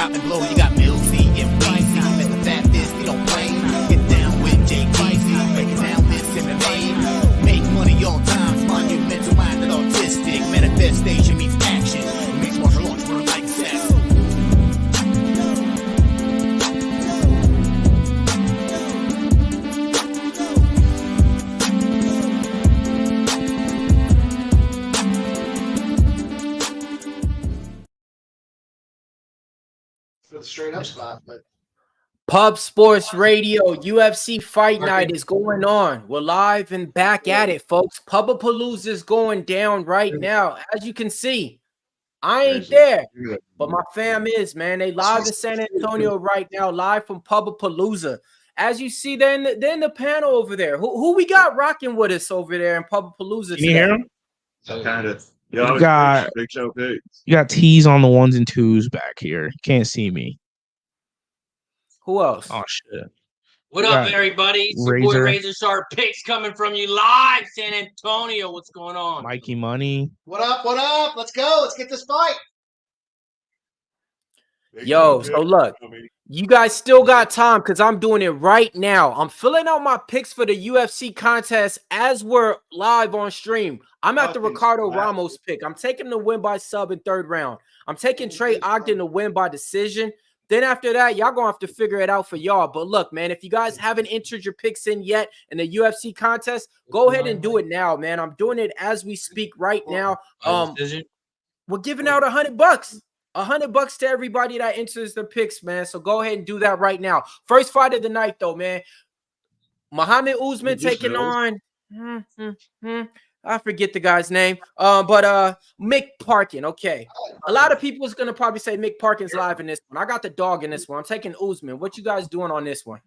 out and blow. You got Millsy and Pricey. Let the fat this, we don't play. Get down with Jay Pricey. Breaking down this MMA. Make money on time. Monumental minded autistic. Manifestation meets action. It makes martial arts work like sex. For the straight up spot, but Pub Sports Radio UFC Fight Night is going on. We're live and back at it, folks. Pubapalooza is going down right now. As you can see, I ain't there, but my fam is, man. They live in San Antonio right now, live from Pubapalooza. As you see, they're in the panel over there. Who we got rocking with us over there in Pubapalooza today? Can you hear him? Kind of. You got Big Show Pigs. You got T's on the ones and twos back here. Can't see me. Who else? Oh shit! What up, everybody? It's your boy Razor Sharp Picks coming from you live, San Antonio. What's going on? Mikey Money. what up? What up? Let's go. Let's get this fight. Yo, so look, you guys still got time because I'm doing it right now. I'm filling out my picks for the UFC contest as we're live on stream. I'm at the Ricardo Ramos pick. I'm taking the win by sub in third round. I'm taking Trey Ogden to win by decision. Then after that, y'all gonna have to figure it out for y'all. But look, man, if you guys haven't entered your picks in yet in the UFC contest, go ahead and do it now, man. I'm doing it as we speak right now. We're giving out $100. $100 to everybody that enters their picks, man. So go ahead and do that right now. First fight of the night, though, man. Muhammad Usman taking on I forget the guy's name. But Mick Parkin. Okay. A lot of people is gonna probably say Mick Parkin's live in this one. I got the dog in this one. I'm taking Usman. What you guys doing on this one?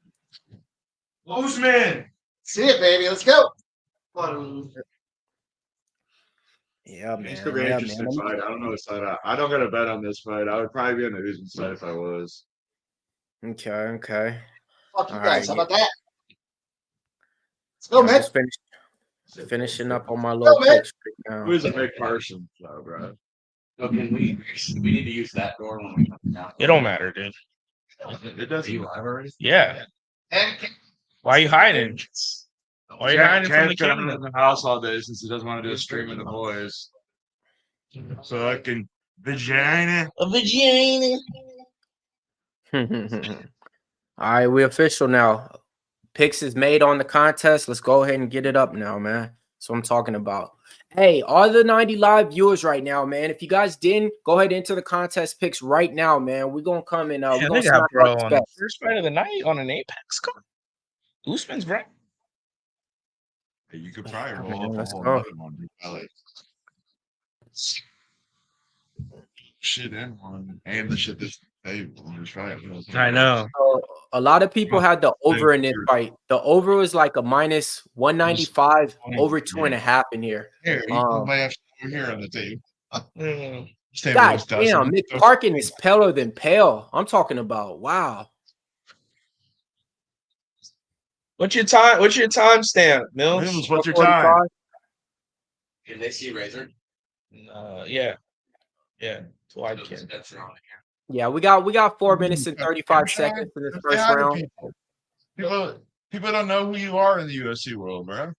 Usman. See it, baby. Let's go. Yeah, man. It's a very interesting fight. I don't know the side. I don't got a bet on this fight. I would probably be on the Usman side if I was. Okay. Fuck you All guys. right, How about that? Let's go, man. Just finishing up on my little picks right now. Who is a big person, bro? Okay, we need to use that door when we come down. It don't matter, dude. It doesn't. You live already? Yeah. And Why are you hiding? Why are you hiding from the Can't camera? in the house all day since he doesn't want to do a stream with the boys. So I can vagina. A vagina. All right, we're official now. Picks is made on the contest. Let's go ahead and get it up now, man. That's what I'm talking about. Hey, all the 90 live viewers right now, man. If you guys didn't, go ahead and enter the contest picks right now, man. We're gonna come in. We're gonna smack bro out on the the first fight of the night on an Apex card. Usman's right. You could probably Yeah, roll man, up a let's whole go. other one. Like, shit in one and the shit this table. I know. So, a lot of people had the over in this fight. The over was like a minus 195, over 2.5 in here. Here, you might have over here on the table. God damn, Mick Parkin is paler than pale. I'm talking about What's your time? What's your timestamp, Mills? Mills, what's your time? Can they see Razor? Yeah. So I can. That's wrong Yeah, we got 4 minutes and 35 seconds in this first round. People don't know who you are in the UFC world, bro.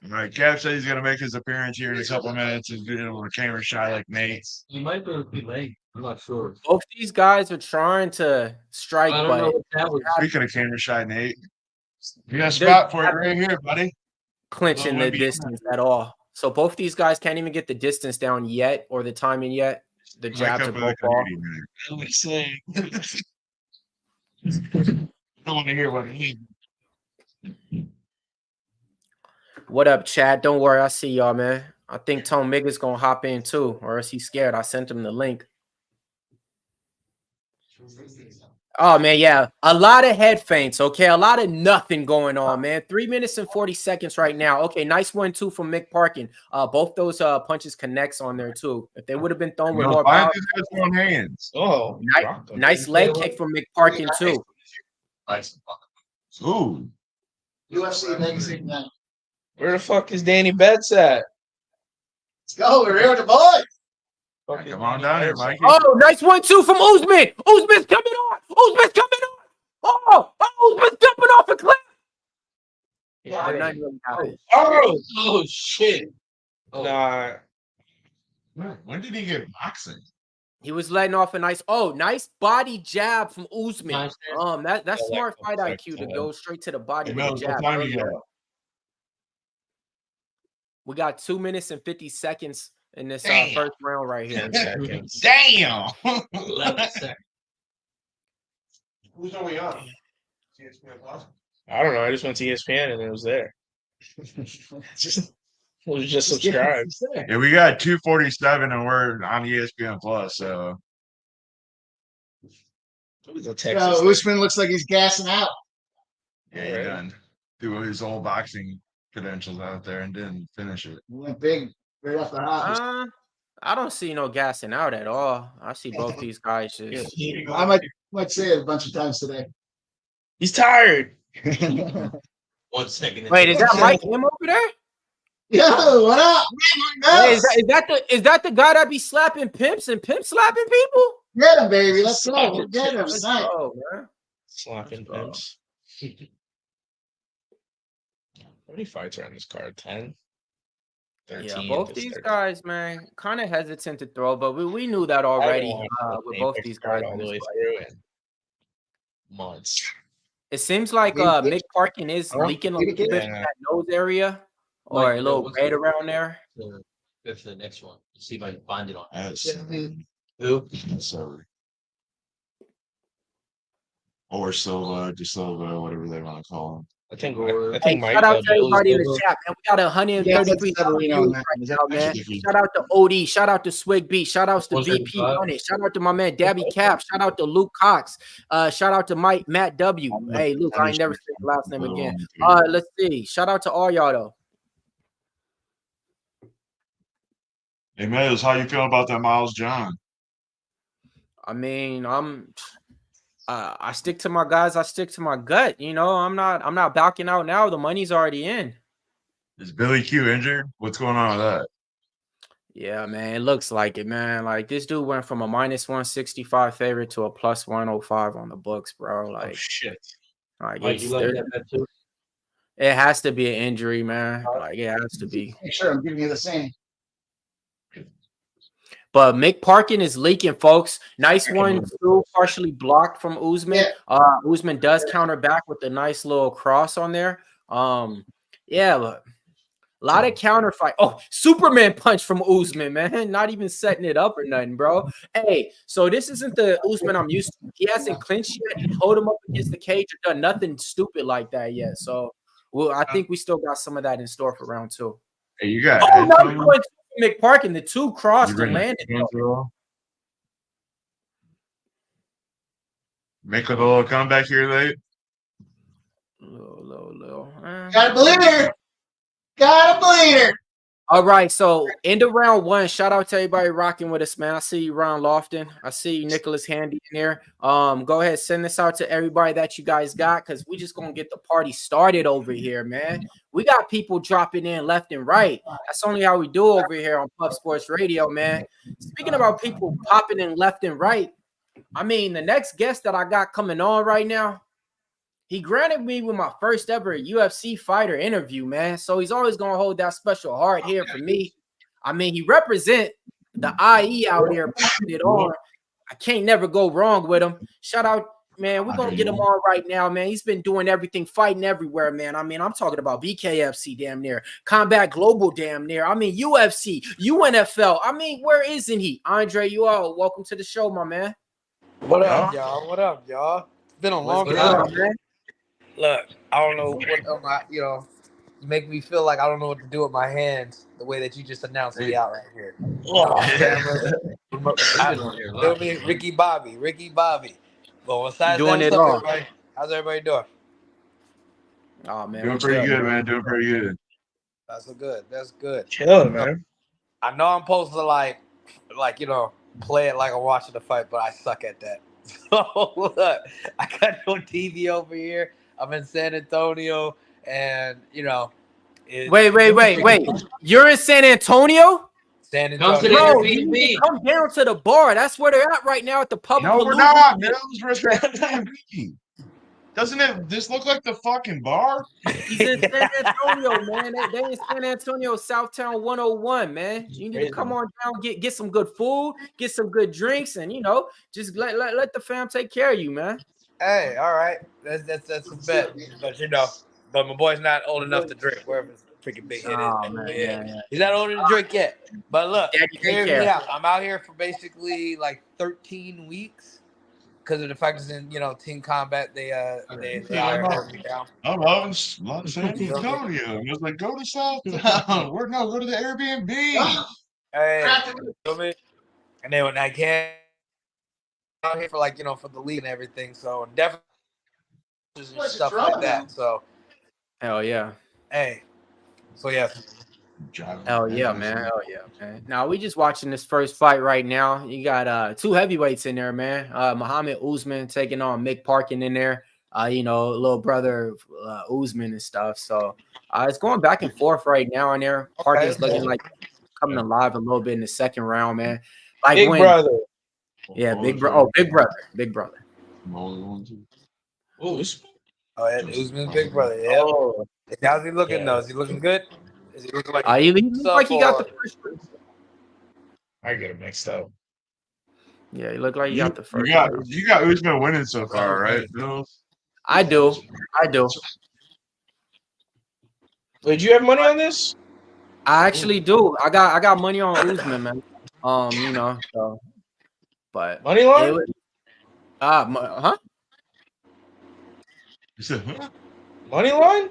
All right, Cap said he's gonna make his appearance here in a couple minutes and do it with a camera shot like Nate. He might be late. I'm not sure. Both these guys are trying to strike, I don't but know what that was. Speaking of camera shot, Nate, you got a spot for it right here, buddy. clinching the distance at all. So both these guys can't even get the distance down yet or the timing yet. The jabs are both off. I'm saying. I don't want to hear what he. What up, Chad? Don't worry, I see y'all, man. I think Tom Migga's gonna hop in too, or is he scared? I sent him the link. Oh man, yeah, a lot of head feints. Okay, a lot of nothing going on, man. 3 minutes and 40 seconds right now. Okay, nice one too from Mick Parkin. Both those punches connects on there too. If they would have been thrown with more power. Hands. Oh, nice leg kick from Mick Parkin too. Ooh. UFC magazine now. where the fuck is Danny Betts at? Let's go. We're here with the boys. Come on down here, Mikey. Oh, nice 1-2 from Usman. Usman's coming on. Usman's coming on. Oh, Usman's jumping off a cliff. Yeah, nothing really happened. Oh shit. Oh. Nah. When did he get boxing? He was letting off a nice body jab from Usman. Nice. That's smart fight IQ to go straight to the body with a jab. We got 2 minutes and 50 seconds in this first round right here. Damn. 11 seconds. Who's are we on? ESPN Plus? I don't know. I just went to ESPN and it was there. It was just subscribed. Yeah, we got 2:47 and we're on ESPN Plus. So Usman looks like he's gassing out. yeah, he done threw his old boxing credentials out there and didn't finish it. He went big right off the hop. I don't see no gassing out at all. I see both these guys just. I might say it a bunch of times today. He's tired. 1 second. Wait, is that Mike him over there? Yo, what up? Wait, is that the guy that be slapping pimps and pimp slapping people? Get him, baby. Let's go. We'll get him tonight. Oh man. Slapping pimps. How many fights are on this card? 10? 13? Yeah, both these guys, man, kind of hesitant to throw, but we knew that already with both these guys. All the way through in months. It seems like Mick Parkin is leaking a little bit in that nose area or a little red around there. Go for the next one. See if I can find it on. Who? Sorry. Or Silva, DeSilva, whatever they want to call him. I think Mike. Shout out to everybody in the chat, man. We got 133 views right now, man. Shout out to OD. Shout out to Swig B. Shout out to VP Honey. Shout out to my man Dabby Cap. Shout out to Luke Cox. Shout out to Matt W. Hey, Luke, I ain't never said the last name again. Let's see. Shout out to all y'all though. Hey, Mills, how you feel about that Miles John? I mean, I stick to my guys. I stick to my gut. You know, I'm not backing out now. The money's already in. Is Billy Q injured? What's going on with that? Yeah, man. It looks like it, man. Like this dude went from a -165 favorite to a +105 on the books, bro. Like shit. Like it has to be an injury, man. Like it has to be. Make sure I'm giving you the same. But Mick Parkin is leaking, folks. Nice one, too, partially blocked from Usman. Yeah. Usman does counter back with a nice little cross on there. Yeah, but a lot of counter fight. Oh, Superman punch from Usman, man. Not even setting it up or nothing, bro. Hey, so this isn't the Usman I'm used to. He hasn't clinched yet and hold him up against the cage or done nothing stupid like that yet. So, well, I think we still got some of that in store for round 2. Hey, you got Mick Parkin, the 2 crossed and landed. Make a little comeback here late. Little. Got a bleeder. Got a bleeder. All right, so end of round 1. Shout out to everybody rocking with us, man. I see you, Ron Lofton. I see you, Nicholas Handy in there. Go ahead, send this out to everybody that you guys got, because we just gonna get the party started over here, man. We got people dropping in left and right. That's only how we do over here on Puff Sports Radio, man. Speaking about people popping in left and right, I mean, the next guest that I got coming on right now, he granted me with my first ever UFC fighter interview, man. So he's always going to hold that special heart here for me. I mean, he represent the IE out there, putting it on. I can't never go wrong with him. Shout out, man. We're going to get him on right now, man. He's been doing everything, fighting everywhere, man. I mean, I'm talking about BKFC damn near, Combat Global damn near. I mean, UFC, UNFL. I mean, where isn't he? Andre, you all, welcome to the show, my man. What up, y'all? What up, y'all? It's been a long time, man. Look, I don't know what you make me feel like I don't know what to do with my hands the way that you just announced me out right here. Ricky Bobby. Well, besides doing that it stuff, all. everybody, how's everybody doing? Oh man, doing pretty good, man. Doing pretty good. That's good. That's good. Chill, man. I know I'm supposed to play it like I'm watching the fight, but I suck at that. So look, I got no TV over here. I'm in San Antonio, and wait. You're in San Antonio? San Antonio. Bro, you need to come down to the bar. That's where they're at right now at the public. No, we're not. Mills versus Doesn't it this look like the fucking bar? He's in San Antonio, man. They in San Antonio, Southtown 101, man. You need to come on down, get some good food, get some good drinks, and just let the fam take care of you, man. Hey, all right. That's a bet. But my boy's not old enough to drink, wherever his freaking big head is. Man. Yeah. He's not old enough to drink yet. But look, hear me out. I'm out here for basically like 13 weeks. Because of the fact that in team combat, they hire me down. I'm loving San Antonio. It was like, go to Southtown. Go to the Airbnb. Hey, and then when I can out here for for the league and everything, so definitely stuff like that. So hell yeah. Hey, so yeah. Hell yeah, man. Hell yeah, man. Now we just watching this first fight right now. You got two heavyweights in there, man. Muhammad Usman taking on Mick Parkin in there. Little brother Usman and stuff. So it's going back and forth right now in there. Parkin's looking like coming alive a little bit in the second round, man. Like big brother. Yeah, big brother. Oh, big brother. Oh, yeah, Usman's big brother. Yeah. How's he looking though? Is he looking good? Is he looking like he looks like he got the first one. I get it mixed up. Yeah, he looked like he got the first. You got Usman winning so far, right? I do. Wait, do you have money on this? I actually do. I got money on Usman, man. So, but money line? Huh? Money line?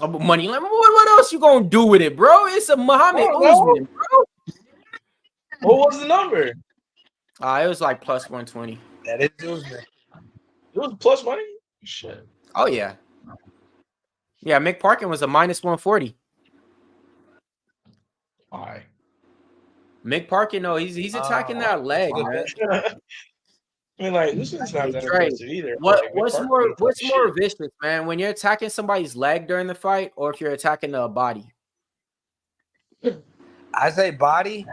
Money line. What else you gonna do with it, bro? It's a Muhammad Usman, bro. What was the number? It was like plus 120. That is Usman. It was plus money? Shit. Oh yeah. Yeah, Mick Parkin was a minus 140. Why? Mick Parkin, no, he's attacking that leg, man. I mean, like, this is not that impressive either. What's more vicious, man? When you're attacking somebody's leg during the fight, or if you're attacking the body? I say body.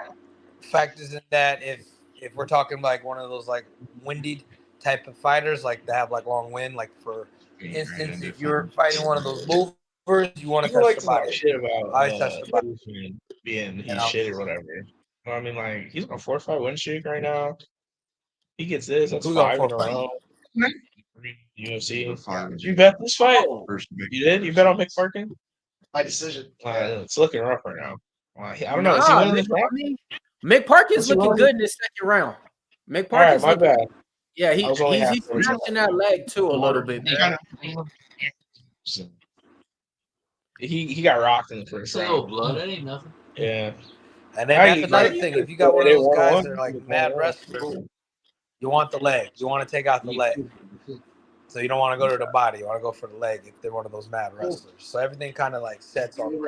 Fact is in that if we're talking like one of those like winded type of fighters, like they have like long wind, like for instance, if you're fighting one of those movers, you want to touch the body. Shit about I touch the body. Being shit or whatever. I mean, like, he's on a 4-5 win streak right now. He gets this. That's 5 in a row. UFC. You bet this fight? You did? You bet on Mick Parkin? My decision. It's looking rough right now. I don't know. Is he winning this round? Mick Parkin's looking good in the second round. Mick Parkin's my bad. Yeah, he's snatching that leg too a little bit, man. He got rocked in the first round. Blood, that ain't nothing. Yeah. And then that's another thing. If you got one of those guys that are like mad wrestlers, you want the leg. You want to take out the leg. So you don't want to go to the body. You want to go for the leg if they're one of those mad wrestlers. So everything kind of like sets on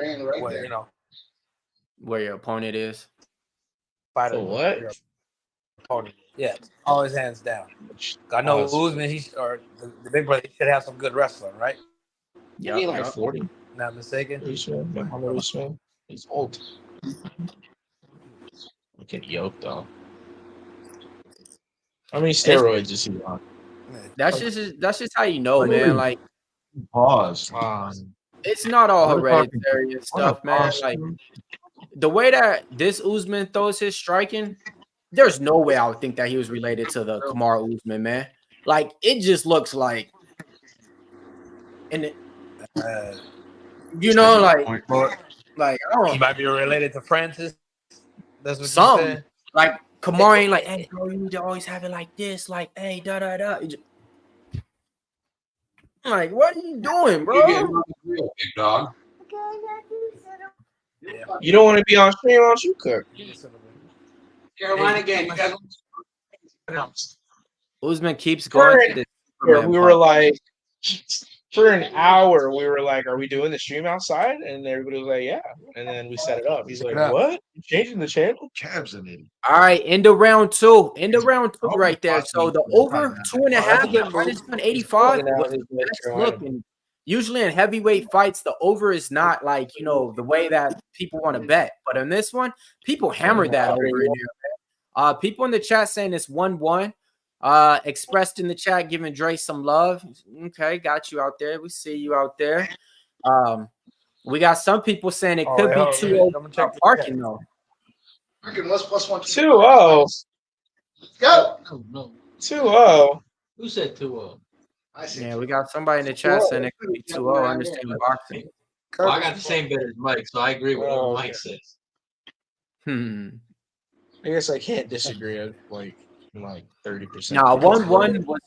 where your opponent is. Fighter, what? Opponent. Yeah, always hands down. I know Usman, the big brother, he should have some good wrestling, right? Yeah, he's like 40. Not mistaken. Usman. He's old. Get yoked though. How many steroids is he on? That's just how you know, man. Like, pause. It's not all hereditary and stuff, man. Like, the way that this Usman throws his striking, there's no way I would think that he was related to the Kamar Usman, man. Like, it just looks like, and like I don't know. He might be related to Francis. That's what some you said. Like Kamar ain't like, hey, bro, you need to always have it like this, like, hey, da da da. I'm like, what are you doing, bro? Big dog. Yeah. You don't want to be on stream, why don't you cook? Carolina game. Usman keeps going to the we were like, for an hour, we were like, are we doing the stream outside? And everybody was like, yeah. And then we set it up. He's like, what? You changing the channel? Cabs in it. All right, end of round two. End of round two right there. So the over 2.5 minus 185. That's looking Usually in heavyweight fights, the over is not like, you know, the way that people want to bet. But in this one, people hammer that over in here. People in the chat saying it's 1-1. Expressed in the chat, giving Dre some love. Okay, got you out there. We see you out there. We got some people saying it could be 2-0 Parkin though. Parkin was +1. 2-0. Go. No. 2-0. Who said 2-0? I see. Yeah, we got somebody in the chat saying it could be 2-0. Understand boxing. Well, I got the same bet as Mike, so I agree with what Mike says. I guess I can't disagree. Like 30%. Nah, 1-1 was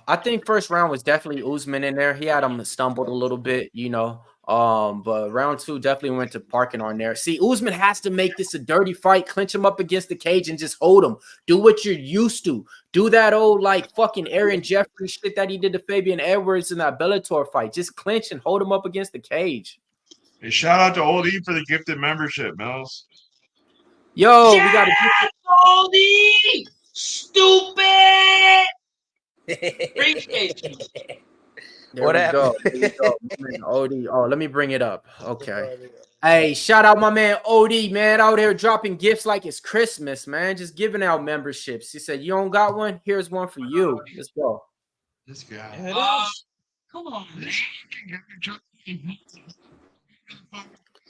I think first round was definitely Usman in there. He had him stumbled a little bit, you know. But round 2 definitely went to Parkin on there. See, Usman has to make this a dirty fight, clinch him up against the cage and just hold him. Do what you're used to. Do that old like fucking Aaron Jeffries shit that he did to Fabian Edwards in that Bellator fight. Just clinch and hold him up against the cage. Hey, shout out to Old E for the gifted membership, Mills. Yo, we got to Goldie! Stupid! Appreciate you. There we go. There we go. Man, OD. Oh, let me bring it up. Okay. Hey, shout out my man OD, man, out here dropping gifts like it's Christmas, man. Just giving out memberships. He said, you don't got one? Here's one for you. Let's go. This guy. Come on, man.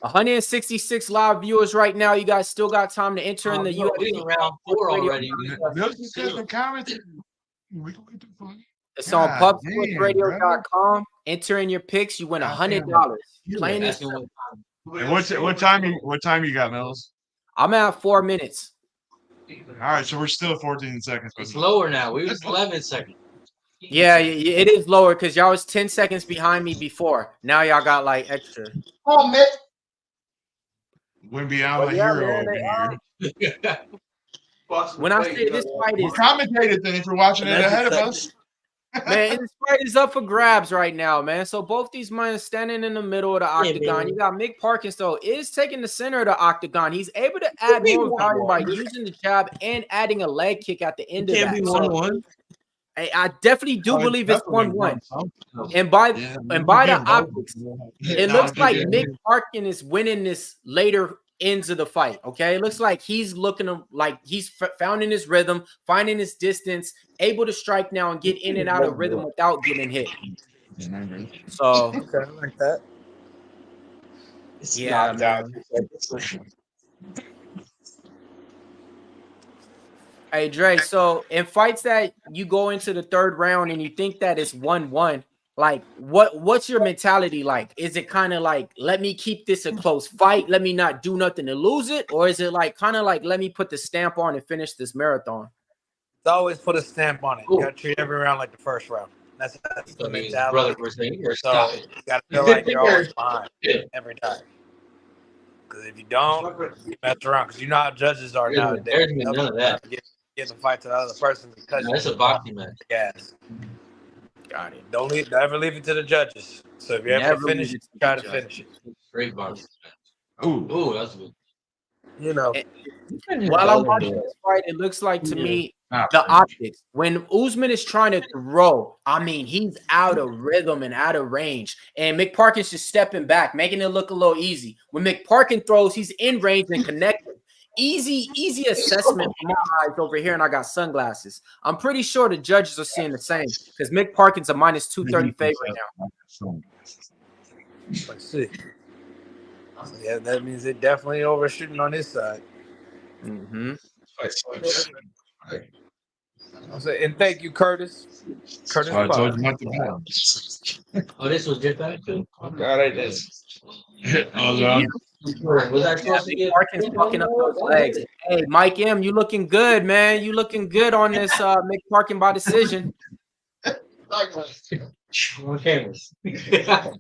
166 live viewers right now. You guys still got time to enter in the UFC round 4 already. Mills just got some comments. We can get the fuck. It's on pubsportsradio.com. Enter in your picks. You win $100. Playing this. And what time you got, Mills? I'm at 4 minutes. All right, so we're still 14 seconds. It's lower now. We was 11 seconds. Yeah, it is lower because y'all was 10 seconds behind me before. Now y'all got like extra. Oh, Mitt. Wouldn't be out my hero over here. When I say this fight is We'll commentate it then if you're watching it ahead of us. man, this fight is up for grabs right now, man. So both these men standing in the middle of the octagon. You got Mick Parkin, though, is taking the center of the octagon. He's able to add more value by using the jab and adding a leg kick at the end of that. So, I definitely do believe it's 1-1. And by the optics, it looks like Mick Parkin is winning this later ends of the fight. Okay, it looks like he's looking like he's found in his rhythm, finding his distance, able to strike now and get in and out of rhythm without getting hit. So Okay, I like that. yeah, man. Hey Dre, so in fights that you go into the third round and you think that it's 1-1, like what's your mentality like? Is it kind of like, let me keep this a close fight, let me not do nothing to lose it, or is it like kind of like, let me put the stamp on and finish this marathon? It's always put a stamp on it. You gotta treat every round like the first round. That's the mentality. So you gotta feel like you're always behind every time. Because if you don't, you mess around. Because you know how judges are nowadays. There's been none of that. Get the fight to the other person because That's a boxing match. Gas. Got it. Don't ever leave it to the judges. So if you ever finish it, try to finish it. Great boxing match. Ooh, That's good. You know. While I'm watching this fight, it looks like to me the optics. When Usman is trying to throw, I mean, he's out of rhythm and out of range. And McParkin's just stepping back, making it look a little easy. When McParkin throws, he's in range and connected. Easy assessment from my eyes over here, and I got sunglasses. I'm pretty sure the judges are seeing the same because Mick Parkin's a -230 favorite now. Let's see. Yeah, that means it definitely overshooting on his side. Mm-hmm. And thank you, Curtis. Curtis, I told you not to bet. Oh, this was just that too. Oh God, I did. Was I supposed to get Parkin's fucking up those legs. Hey, Mike M, you looking good, man. You looking good on this Mick Parkin by decision. on cameras? Let's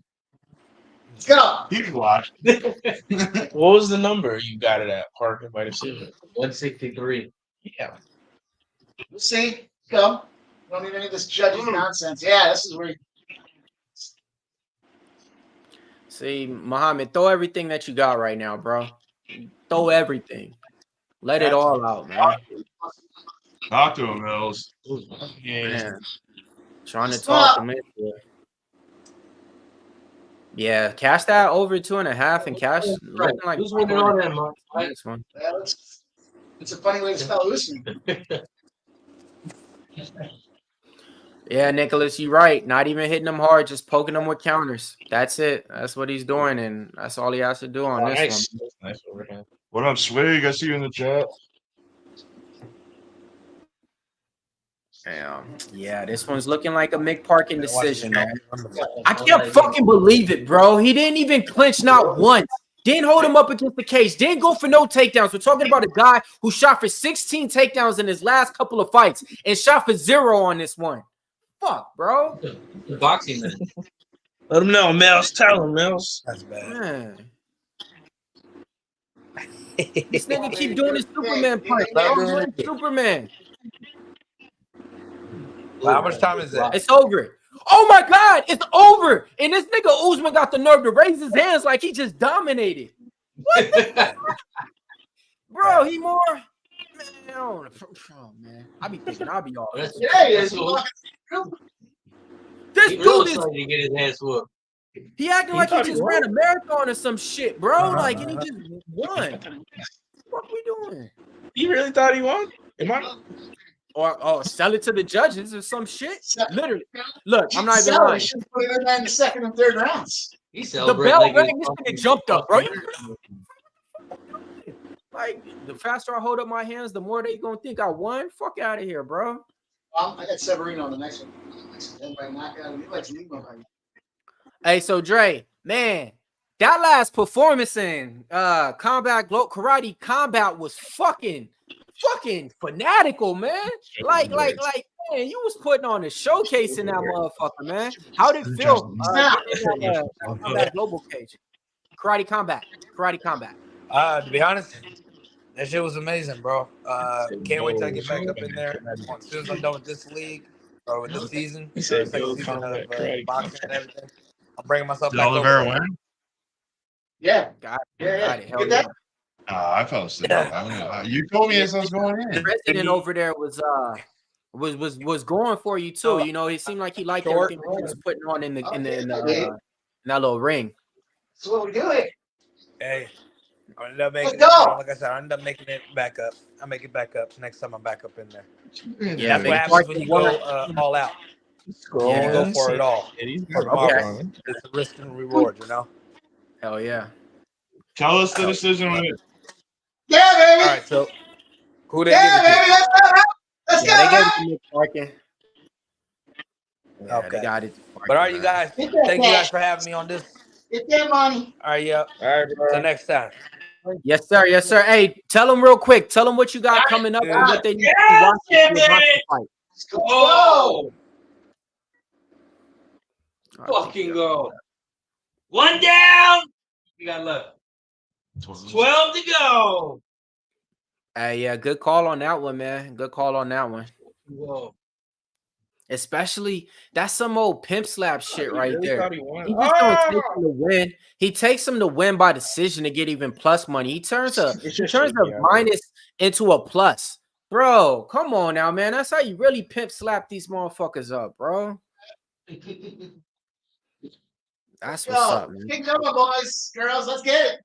go. You can watch. What was the number you got it at? Parkin by decision. 163. Yeah. We'll see. Go. Don't need any of this judges nonsense. Yeah, this is where you See, Muhammad, throw everything that you got right now, bro. Throw everything. Let it all out, man. Talk to him, Mills. Man. Trying to talk him into it. Yeah, cash that over 2.5 and cash Right. looking like Who's winning on that, Mark? this one. Yeah, it's a funny way to spell Usman. Yeah, Nicholas, you're right. Not even hitting them hard, just poking them with counters. That's it. That's what he's doing, and that's all he has to do on this one. Nice overhand. What up, Swig? I see you in the chat. Yeah, this one's looking like a Mick Parkin decision, man. I can't fucking believe it, bro. He didn't even clinch not once. Didn't hold him up against the cage. Didn't go for no takedowns. We're talking about a guy who shot for 16 takedowns in his last couple of fights and shot for 0 on this one. Fuck, bro. Boxing. Let him know, Mills. Tell him, Mills. That's bad. Man. This nigga keep doing his Superman punch. Superman. Well, how much time is that? It's over. Oh my God, it's over. And this nigga Usman got the nerve to raise his hands like he just dominated. What the fuck? Bro, he more. Man, I don't know. Oh, man. I be thinking I'll be all right. Yeah, This He dude really is. excited to get his ass whooped. He acting like he just ran a marathon or some shit, bro. Like, and he just won. What we doing? You really thought he won? Am I? Or sell it to the judges or some shit. Literally. Look, I'm not even lying. Should put it in the second and third rounds. He The celebrated bell like rang, this nigga jumped up, bro. Like, the faster I hold up my hands, the more they gonna think I won. Fuck out of here, bro. I got Severino on the next one. Everybody knock out. He likes Lima. Hey, so Dre, man, that last performance in karate combat was fucking fanatical, man. Like, man, you was putting on a showcase in that motherfucker, man. How did it feel? Combat global cage, karate combat. To be honest, that shit was amazing, bro. Can't wait till I get back up in there. As soon as I'm done with this league or with this season, second season of boxing and everything, I'm bringing myself Did back Oliveira over. win? Yeah. Got it. You Hell get that? I fell asleep. You told me as I was going in. The president over there was going for you too. You know, it seemed like he liked everything he was putting on in that little ring. That's what we do it. Hey, I ended up making, Let's go. like I said, I ended up making it back up. I make it back up next time I'm back up in there. Yeah, That's what happens when you go all out. Yeah, You go for it all. Okay. It's a risk and reward, you know. Hell yeah. Tell us the decision on it. Yeah, baby. All right, so who they Yeah, give it baby. Let's Yeah, they go. gave it to Mick Parkin. Yeah, Okay. they got it. But all right, you guys, thank you guys for having me on this. Get that money. All right, yeah. All right, bro. Till next time. Yes, sir. Yes, sir. Hey, tell them real quick. Tell them what you got coming up and what they need to watch for your boxing fight. Let's go. Fucking go. One down. We got left. 12 to go. Hey, yeah, good call on that one, man. Good call on that one. Whoa. Especially that's some old pimp slap shit right really there. thought he won. He just don't take him to win. He takes him to win by decision to get even plus money. He turns a minus into a plus. Bro, come on now, man. That's how you really pimp slap these motherfuckers up, bro. That's what's up, man. Keep coming, boys, girls. Let's get it.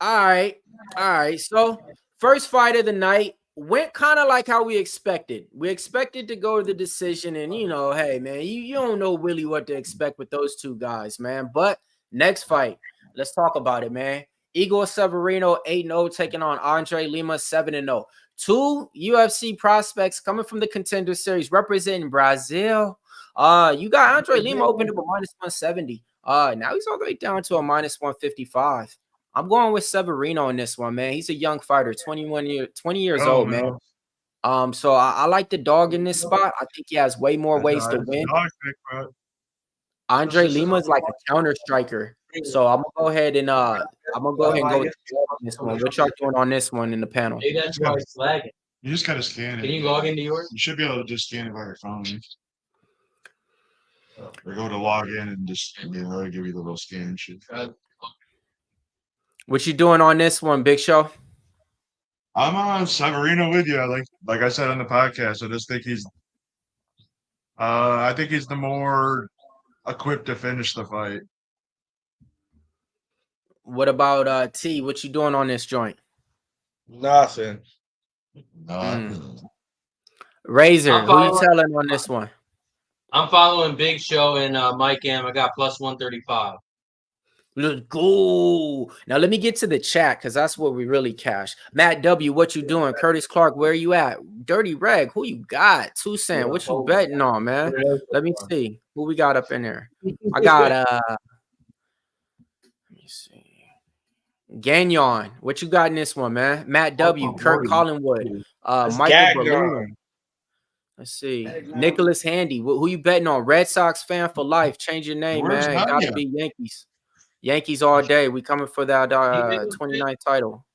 All right. So first fight of the night went kind of like how we expected. We expected to go to the decision, and hey, man, you don't know really what to expect with those two guys, man. But next fight, let's talk about it, man. Igor Severino 8-0 taking on Andre Lima 7-0. Two UFC prospects coming from the Contender Series representing Brazil. You got Andre Lima opened up a -170. Now he's all the way down to a -155. I'm going with Severino in this one, man. He's a young fighter, 20 years old, man. So I like the dog in this spot. I think he has way more ways to win. Andre Lima is like a counter striker. So I'm gonna go ahead and go with this one. What y'all doing on this one in the panel? Maybe that's why it's lagging. You just gotta scan it. Can you log into yours? You should be able to just scan it by your phone. Or go to log in and just give you the little scan shit. What you doing on this one, Big Show? I'm on Severino with you. Like I said on the podcast, I just think I think he's the more equipped to finish the fight. What about T? What you doing on this joint? Nothing. Razor, who you telling on this one? I'm following Big Show and Mike M. I got plus 135. Let's go. Now let me get to the chat because that's where we really cash. Matt W, what you doing? Curtis Clark, where you at? Dirty Reg, who you got? Tucson, what you betting on, man? Let me see who we got up in there. I got let me see. Gagnon, what you got in this one, man? Matt W, Kurt Collingwood, Michael Berlino. Let's see. Nicholas Handy, who you betting on? Red Sox fan for life. Change your name, man. Gotta be Yankees. Yankees all day. We coming for that 29th title.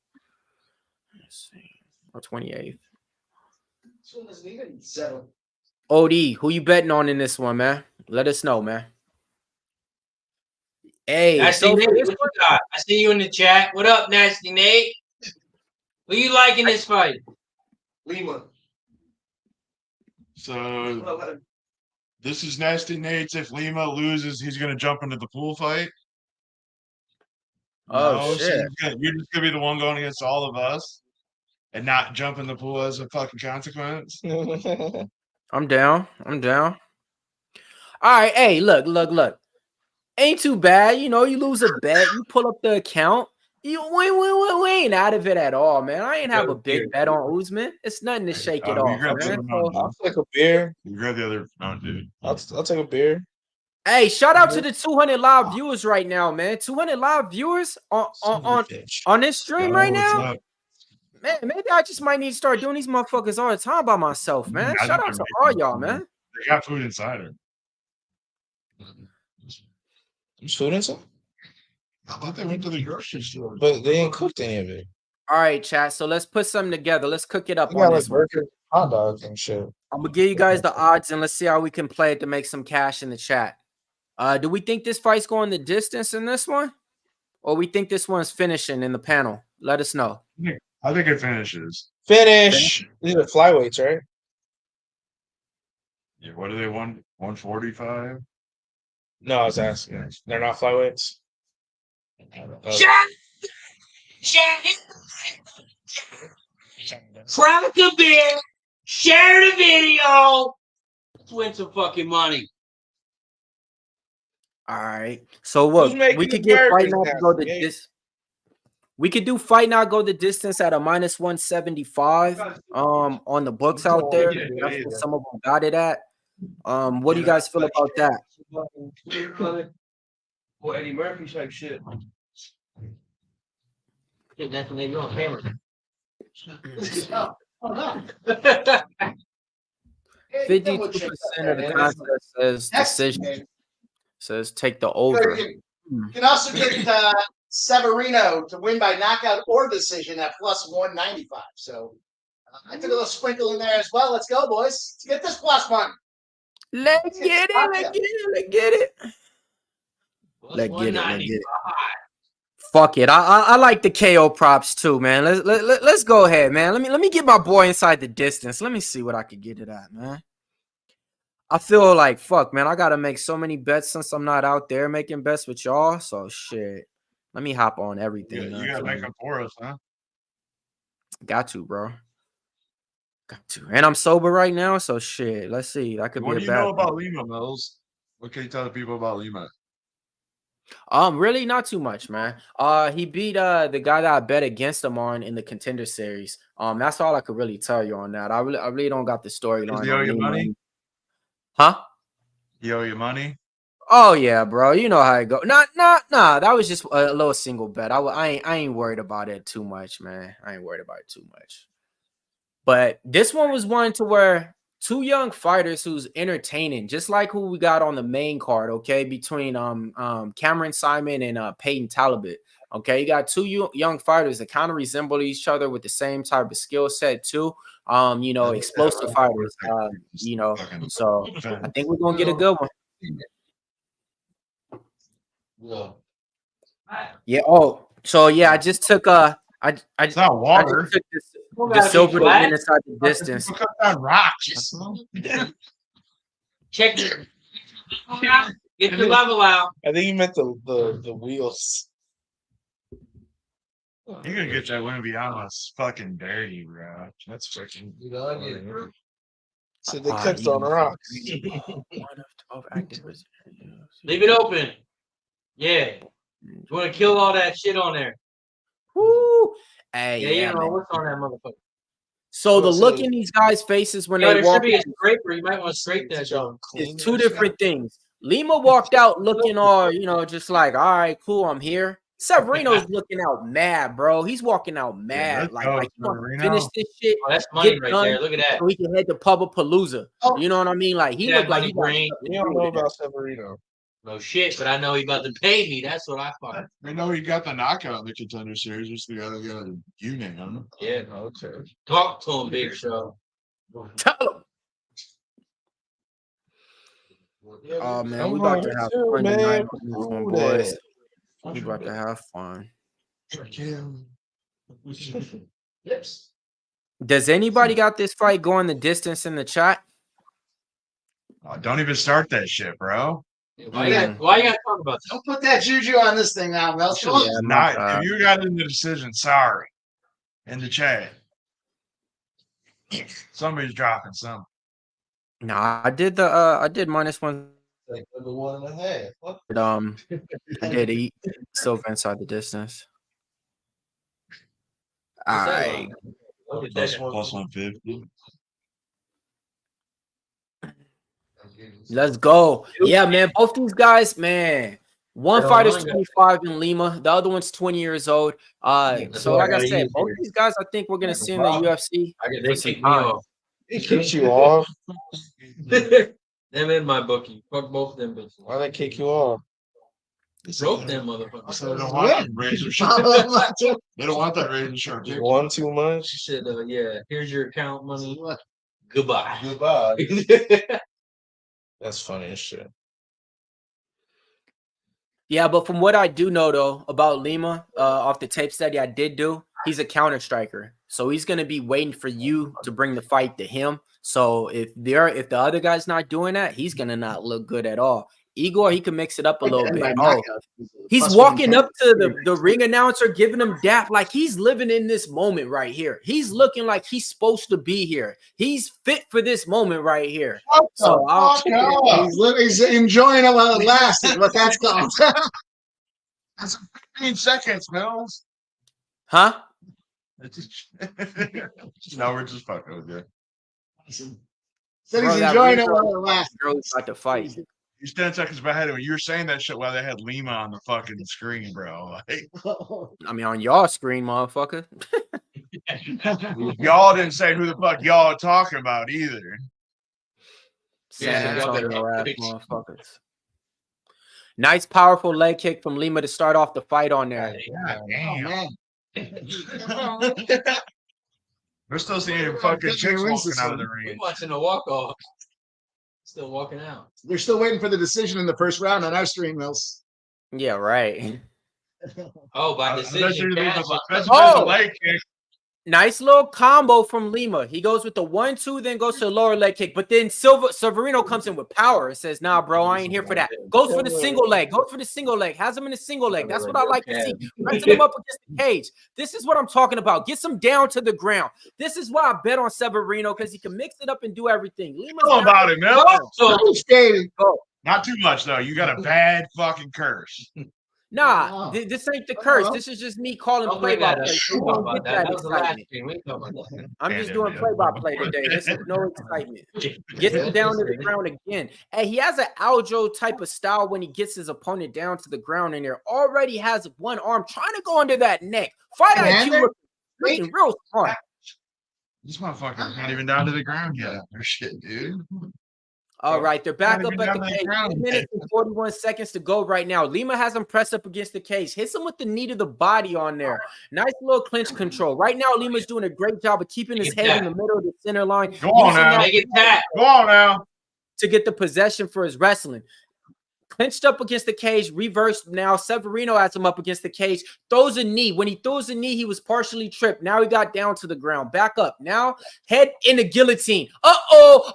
Let's see. Or 28th. OD, who you betting on in this one, man? Let us know, man. Hey, Nasty Nate, what you got? I see you in the chat. What up, Nasty Nate? Who you liking this fight? Lima. So this is Nasty Nate's. If Lima loses, he's gonna jump into the pool fight. Oh shit! So you're just gonna be the one going against all of us, and not jump in the pool as a fucking consequence. I'm down. I'm down. All right, hey, look. Ain't too bad, you know. You lose a bet, you pull up the account. We ain't out of it at all, man. I ain't have a big bet on Usman. It's nothing to shake it off, man. I'll take a beer. You grab the other Mountain Dew. I'll take a beer. Hey, shout out to the 200 live viewers right now, man. 200 live viewers on this stream right now. Man, maybe I just might need to start doing these motherfuckers all the time by myself, man. Shout out to all y'all, man. They got food inside her. There's food inside? I thought they went to the grocery store. But they ain't cooked any of it. All right, chat. So let's put something together. Let's cook it up on this one. Hot dogs and shit. I'm gonna give you guys the odds and let's see how we can play it to make some cash in the chat. Do we think this fight's going the distance in this one? Or we think this one's finishing in the panel? Let us know. I think it finishes. Finish. These are flyweights, right? Yeah, what do they want? 145? No, I was asking. They're not flyweights. Crack a beer, share the video, let's win some fucking money. All right. So what we could get fight now to go the distance. We could do fight now go the distance at a minus 175 on the books out there. That's what some of them got it at. What do you guys feel about that? Well, Eddie Murphy's like shit. That's when they go on camera. 52% of the contest says decision. Says take the over. You can also get Severino to win by knockout or decision at plus 195. So I took a little sprinkle in there as well. Let's go, boys. Let's get this plus one. Let's get it. Fuck it. I like the KO props too, man. Let's go ahead, man. Let me get my boy inside the distance. Let me see what I could get it at, man. I feel like fuck, man. I gotta make so many bets since I'm not out there making bets with y'all. So shit. Let me hop on everything. You gotta make them for us, huh? Got to, bro. Got to. And I'm sober right now, so shit. Let's see. That could be a bad. What do you know about Lima, Mills? What can you tell the people about Lima? Really not too much, man. He beat the guy that I bet against him on in the Contender Series. That's all I could really tell you on that. I really don't got the storyline. Does he owe you money? Huh? He owe you money? Oh yeah, bro. You know how it go. Nah. That was just a little single bet. I ain't worried about it too much, man. I ain't worried about it too much. But this one was one to where two young fighters who's entertaining, just like who we got on the main card, okay, between Cameron Saaiman and Payton Talbott. Okay, you got two young fighters that kind of resemble each other with the same type of skill set too. Explosive fighters. So I think we're gonna get a good one. Yeah. Oh, so yeah, I just took it's not water. I just took the silver to win inside the distance. Rocks. Check it. Get the level out. I think you meant the wheels. You're gonna get that win beyond us fucking dirty, bro. That's freaking. So they cooked on the rocks. Leave it open. Yeah. You want to kill all that shit on there. Woo. Hey, Yeah, you know what's on that motherfucker. So the look in these guys' faces when they there walk should be a scraper. You might want to scrape that joint. is two different things. Lima walked out looking all, just like, all right, cool, I'm here. Severino's looking out mad, bro. He's walking out mad. Like he wants to finish this shit. Oh, that's money right there. Look at that. So he can head to Palooza. You know what I mean? Like he looked like he You don't know about Severino. No shit, but I know he about to pay me. That's what I thought. I know he got the knockout in the Contender Series. Just the other guy, you name. Yeah, okay. Talk to him, Big Show. Tell him. Oh man, we about to have fun tonight, boys. We about to have fun. Does anybody got this fight going the distance in the chat? Oh, don't even start that shit, bro. Why you gotta talk about that? Don't put that juju on this thing now, Mel. If you got in the decision, sorry. In the chat. Somebody's dropping something. Nah, I did -1. Like the 1.5. But, I did eat Silver inside the distance. All right. Plus 150. Let's go. Yeah, man. Both these guys, man. One fighter's 25 in Lima. The other one's 20 years old. So like I said, both these guys I think we're gonna see in the UFC. They kick me off. He kicks you off. Them in my bookie. Fuck both of them bitches. Why they kick you off? Broke them motherfuckers. So they don't want that razor sharp. They don't want that razor sharp. You won too much. She said, yeah, here's your account money. Goodbye. Goodbye. That's funny as shit. Yeah, but from what I do know though about Lima, off the tape study I did do, he's a counter striker. So he's gonna be waiting for you to bring the fight to him. So if the other guy's not doing that, he's gonna not look good at all. Igor, he can mix it up a little bit. Oh, he's walking up to the ring announcer, giving him dap like he's living in this moment right here. He's looking like he's supposed to be here. He's fit for this moment right here. So he's enjoying it while it lasted. What that's called. That's 15 seconds, Mills. Huh? No, we're just fucking with you. So he's enjoying it while it lasted. Girl's about to fight. He's 10 seconds behind him. You were saying that shit while they had Lima on the fucking screen, bro. Like, I mean, on y'all screen, motherfucker. y'all didn't say who the fuck y'all are talking about either. Yeah, motherfuckers. Nice, powerful leg kick from Lima to start off the fight on there. God, we're still seeing fucking chicks walking out of the ring. We're watching a walk-off. Still walking out. We're still waiting for the decision in the first round on our stream, Mills. Yeah, right. Oh, by decision. Leg kick. Nice little combo from Lima. He goes with the 1-2, then goes to the lower leg kick. But then Severino comes in with power and says, nah, bro, I ain't here for that. Goes for the single leg. Goes for the single leg. Has him in the single leg. That's what I like to see. Pressing him up against the cage. This is what I'm talking about. Gets him down to the ground. This is why I bet on Severino, because he can mix it up and do everything. Lima's Tell about it, man. Not too much, though. You got a bad fucking curse. Nah, this ain't the curse. This is just me calling play-by-play. I'm just doing play-by-play today. This is no excitement. Gets him down to the ground again. Hey, he has an Aljo type of style when he gets his opponent down to the ground, and there already has one arm trying to go under that neck. Fight IQ looking real smart. This motherfucker's not even down to the ground yet. Or shit, dude. All right, they're back up at the cage. 2 minutes and 41 seconds to go right now. Lima has him pressed up against the cage. Hits him with the knee to the body on there. Nice little clinch control. Right now, Lima's doing a great job of keeping his head in the middle of the center line. Go on now. Go on now. To get the possession for his wrestling. Clinched up against the cage, reversed now. Severino has him up against the cage, throws a knee. When he throws a knee, he was partially tripped. Now he got down to the ground. Back up. Now, head in a guillotine. Lima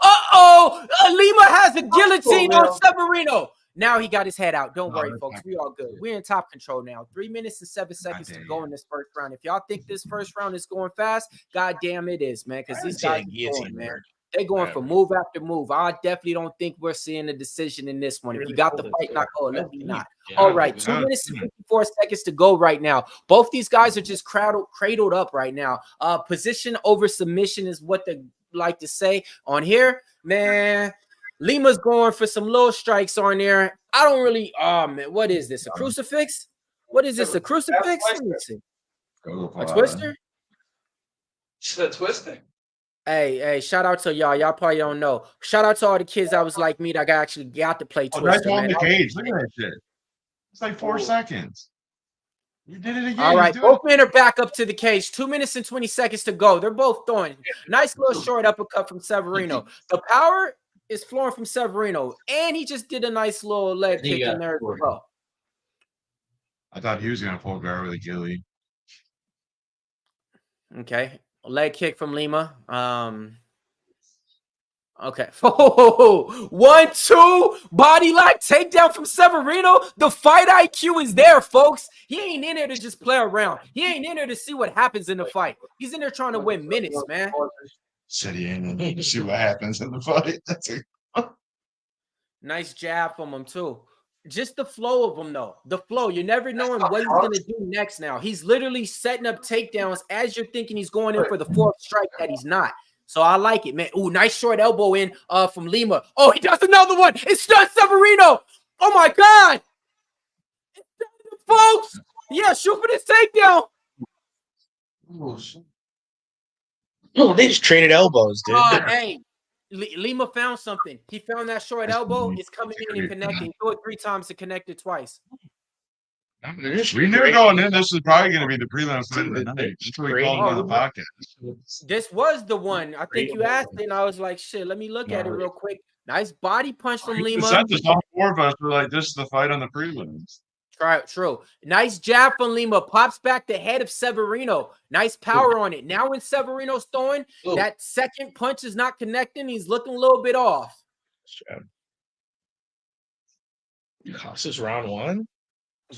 has a guillotine on Severino. Now he got his head out. Don't worry, that's folks. not We all good. We're in top control now. 3 minutes and 7 seconds to go in this first round. If y'all think this first round is going fast, goddamn it is, man. Because these guys are going, man. They're going for move after move. I definitely don't think we're seeing a decision in this one. If you got the fight, not let me not. All right, 2 minutes and 54 seconds to go right now. Both these guys are just cradled up right now. Position over submission is what they like to say on here, man. Lima's going for some low strikes on there. I don't really. Oh man, what is this? A crucifix? What is this? A crucifix? Let me see. A twister? It's a twisting. Hey, shout out to y'all. Y'all probably don't know. Shout out to all the kids that was like me that actually got to play Twister. That's on Man. the cage. Look at that shit. It's like 4 seconds. You did it again. All right, both men are back up to the cage. 2 minutes and 20 seconds to go. They're both throwing. Nice little short uppercut from Severino. The power is flowing from Severino, and he just did a nice little leg kick in there as well. I thought he was going to pull guard with a ghillie. Okay. Leg kick from Lima. Okay. Oh, 1-2 body lock takedown from Severino. The fight IQ is there, folks. He ain't in there to just play around. He ain't in there to see what happens in the fight. He's in there trying to win minutes, man. Said he ain't in there to see what happens in the fight. Nice jab from him too. Just the flow of him, though. The flow. You're never knowing what he's going to do next now. He's literally setting up takedowns as you're thinking he's going in for the fourth strike that he's not. So I like it, man. Ooh, nice short elbow in from Lima. Oh, he does another one. It's just Severino. Oh, my God. Folks. Yeah, shoot for this takedown. Oh, they just traded elbows, dude. Hey. Lima found something. He found that short elbow. It's coming in and connecting. Threw it 3 times to connect it twice. We knew going in this was probably going to be the prelim fight of the night. That's what we called on the podcast. This was the one. I think you asked it, and I was like, shit, let me look at it real quick. Nice body punch from Lima. All 4 of us were like, this is the fight on the prelims. True. Nice jab from Lima. Pops back the head of Severino. Nice power on it. Now when Severino's throwing, that second punch is not connecting. He's looking a little bit off. This is round 1.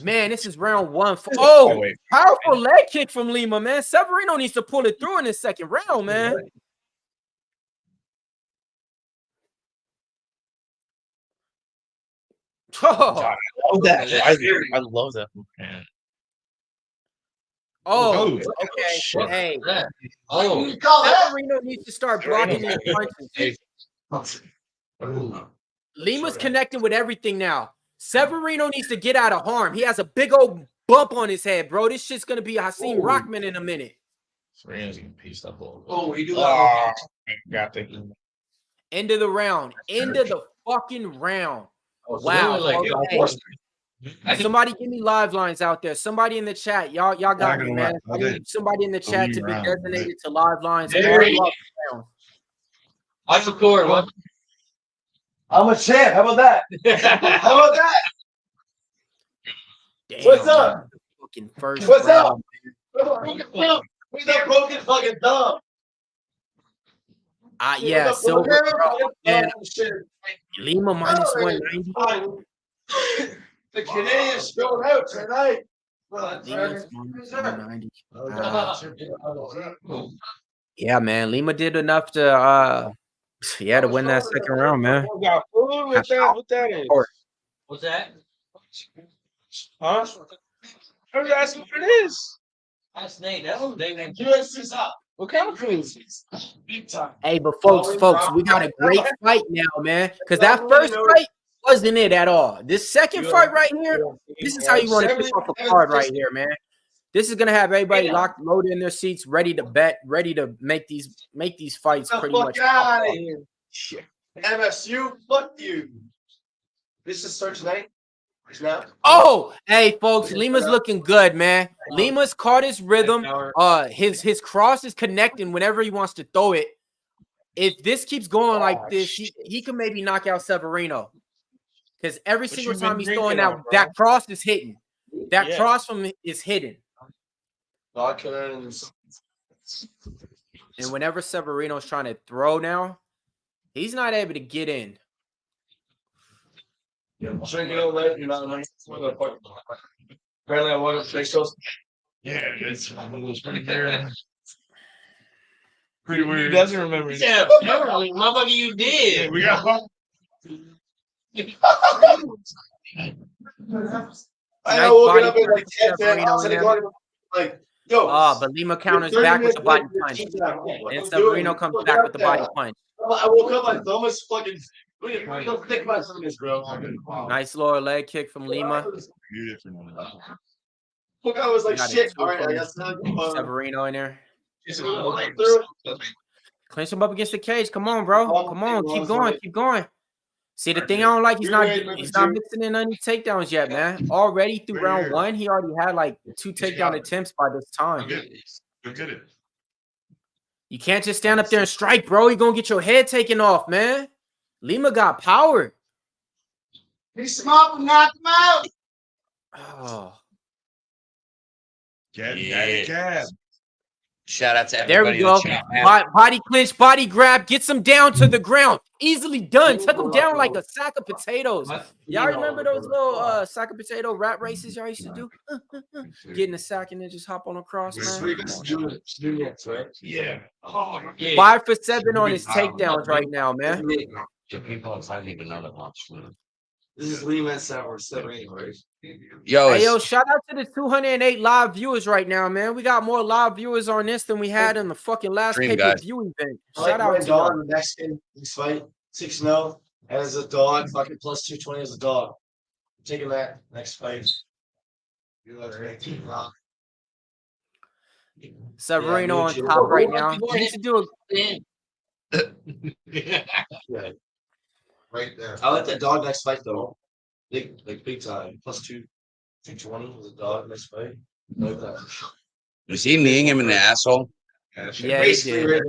Man, this is round 1. Oh, powerful leg kick from Lima, man. Severino needs to pull it through in this second round, man. Oh, I love that. I love that. Man. Oh, okay. Hey. Oh, you call that? Severino needs to start blocking these punches. Lima's connecting with everything now. Severino needs to get out of harm. He has a big old bump on his head, bro. This shit's gonna be Hasim Rockman in a minute. Severino's getting pieced up. We do that. Got the End of the round. End of the fucking round. Wow. Somebody give me live lines out there. Somebody in the chat. Y'all got me, man. Somebody in the chat to be designated to live lines. I record one. I'm a champ. How about that? How about that? Damn, What's up? Fucking first What's round. up? Who's that broken fucking thumb? Yeah, silver. And Lima minus 190. The Canadians going out tonight. Lima's minus 190. Yeah, man. Lima did enough to to win that second round, man. Got food with that. What that is? What's that? Huh? I was asking what it is. That's Nate. That's Nate. UFC's up. What kind of food? Big time. Hey, but folks, we got a great fight now, man. Because that first fight wasn't it at all. This second fight right here, this is how you want to kick off a card right here, man. This is gonna have everybody locked, loaded in their seats, ready to bet, ready to make these fights pretty much. Out of here. MSU, fuck you. This is start tonight. Oh, hey, folks, Lima's looking good, man. Lima's caught his rhythm. His cross is connecting whenever he wants to throw it. If this keeps going like this, he can maybe knock out Severino. Because every single time he's throwing out, that cross is hitting. That cross from is hidden. And whenever Severino's trying to throw now, he's not able to get in. Apparently, I want to fix those. Yeah, it's pretty weird. Pretty weird. He doesn't remember. Yeah, apparently, motherfucker, you Yeah, did. we got one. I woke body up at like 10 Severino in there. like, yo. But Lima counters back with the body punch. And Severino comes back with the body punch. I woke up like almost fucking. Don't think about some of this, bro. Nice lower leg kick from Lima. Look, I was like, Got it shit. too All right, I from guess Severino in there. through. Clinch him up against the cage. Come on, bro. Come on. Keep going. Keep going. See, the thing I don't like, he's not mixing in any takedowns yet, man. Already through round one, he already had like 2 takedown attempts by this time. You can't just stand up there and strike, bro. You're going to get your head taken off, man. Lima got power. He's smart, knock him out. Oh. Jab. Shout out to There everybody. we go. In the chat, man. Body clinch, body grab, gets him down to the ground. Easily done. Took him down like a sack of potatoes. Y'all remember those little sack of potato rat races y'all used to do? Get in the sack and then just hop on across, man. Yeah. 5 for 7 on his takedowns right now, man. This is Lima Severino, right? Yo, Hey, yo, shout out to the 208 live viewers right now, man. We got more live viewers on this than we had in the fucking last Stream, pay-per-view event. Shout Shout out to dog you. in the Mexican this fight 6-0 as a dog, fucking plus 220 as a dog. I'm taking that next fight. Severino on top right now. He needs to do a Right there. I like that dog next fight though. Big time. Plus 220 with a dog next fight. I like that. was he kneeing him in the asshole? Yeah, he did.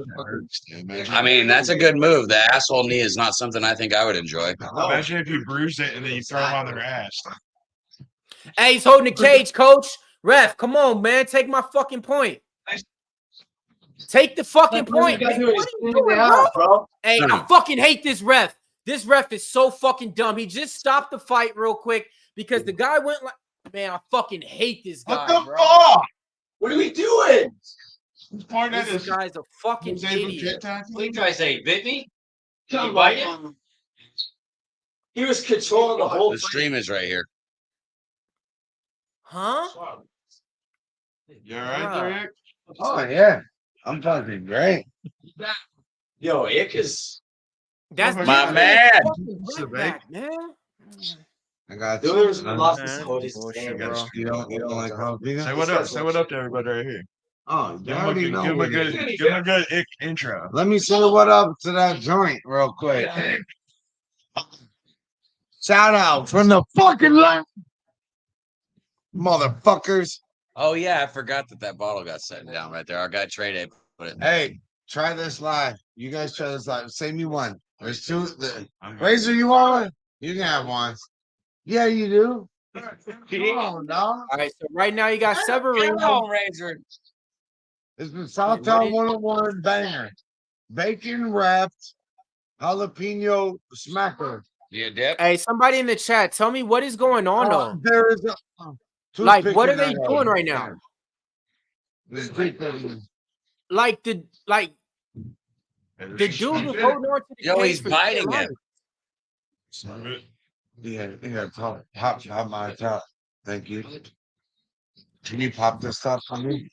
I mean, that's a good move. The asshole knee is not something I think I would enjoy. Imagine if you bruise it and then you throw them on their ass. Hey, he's holding the cage, coach. Ref, come on, man. Take my fucking point. Take the fucking point. Man. What are you doing, bro? Hey, I fucking hate this ref. This ref is so fucking dumb. He just stopped the fight real quick because the guy went like, man, I fucking hate this guy, What the bro. fuck? What are we doing? This guy's a fucking idiot. What you trying to say? Bit me? Come You bite him? on. He was controlling the whole The stream is right here. Huh? You all right, Rick? Oh yeah, I'm fucking great. Yo, Ick is. That's My man. man. I got The you. only reason we lost Man, this whole is bullshit, game, bro. You don't like jalapeno? Say what up. Say what up to everybody right here. Oh, you Give him a already good, know give him a what it good, is. give him a good intro. Let me say what up to that joint real quick. Shout out from the fucking line, motherfuckers. Oh, yeah. I forgot that bottle got set down right there. Our guy Trey put it. Hey, try this live. You guys try this live. Save me one. There's two. Razor, you want one? You can have one. Yeah, you do. Come on, dog. All right, so right now you got Severino. Razor. It's the Southtown 101 banger. Bacon wrapped jalapeno smacker. You dip? Hey, somebody in the chat, tell me what is going on though. There is a Like, toothpick what are in they that doing hole. right now? There's toothpick. Like the dude was holding on to the Yo, cage he's for biting dear it. life. Yeah, pop my top. Thank you. Can you pop this stuff for me?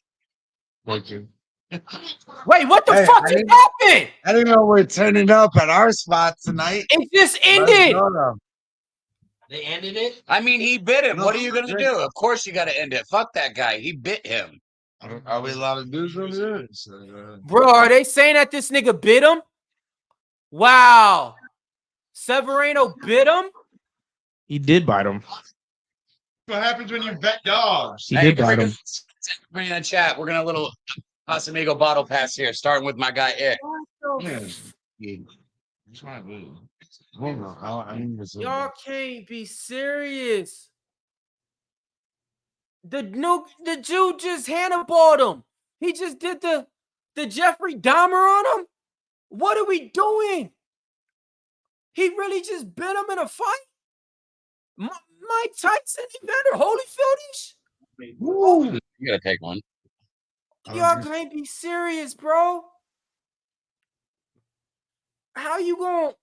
Thank you. Wait, what the Hey, fuck I just didn't- happened? I didn't know we're turning up at our spot tonight. It just Let's ended. go now. They ended it? I mean, he bit him. No, What are you going to drink. do? Of course you got to end it. Fuck that guy. He bit him. Are we allowed to do something? Bro, are they saying that this nigga bit him? Wow. Severino bit him? He did bite him. What happens when you bet dogs? He did bite him. Bring in the chat. We're going to a little Casamigo bottle pass here, starting with my guy, Ick. That's my boo. Y'all can't be serious. The Jew just handballed him. He just did the Jeffrey Dahmer on him. What are we doing? He really just bit him in a fight? Mike Tyson, Evander Holyfield. You gotta take one. Y'all can't be serious, bro. How you gonna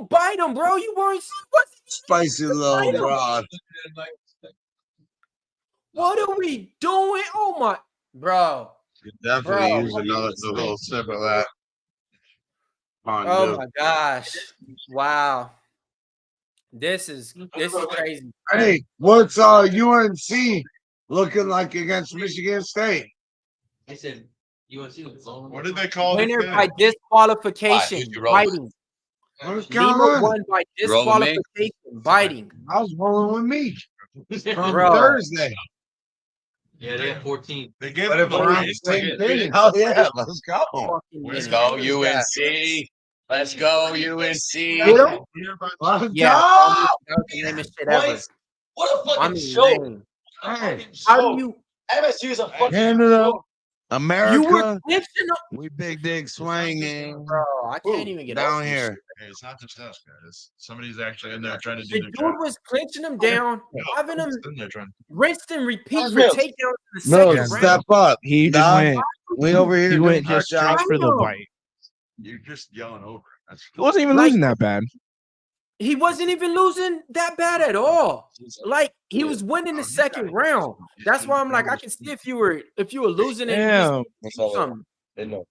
bite him, bro? You weren't Spicy little broad. What are we doing? Oh my, bro. Definitely use another little sip of that. Oh my gosh! Wow, this is crazy. Hey, what's UNC looking like against Michigan State? I said UNC. What did they call Winner it? by disqualification, biting. Lima won by disqualification, biting. I was rolling with me from Bro. Thursday. Yeah, they had 14. They gave But them if we're same thing, oh yeah, let's go. Let's go, UNC. Let's go, UNC. Let's Yeah, go. that was the lamest shit ever. What a fucking I mean, show. man. Hey, How do you? MSU is a fucking Canada, show. America, You were flipping up, we big dig swinging bro. I can't even get down over this here. shit. Hey, it's not just us, guys. Somebody's actually in there trying to do The their dude job. was clinching him down, having him It's in there trying. rinse and repeat for Mills. takedowns in the No, second step round. up. He just Dog, went. we over here. He doing went our just straight job. for the bite. You're just yelling over. That's He wasn't even Like- losing that bad. He wasn't even losing that bad at all. Like he was winning the second round. That's why I'm like, I can see if you were losing it. Damn. Something. No.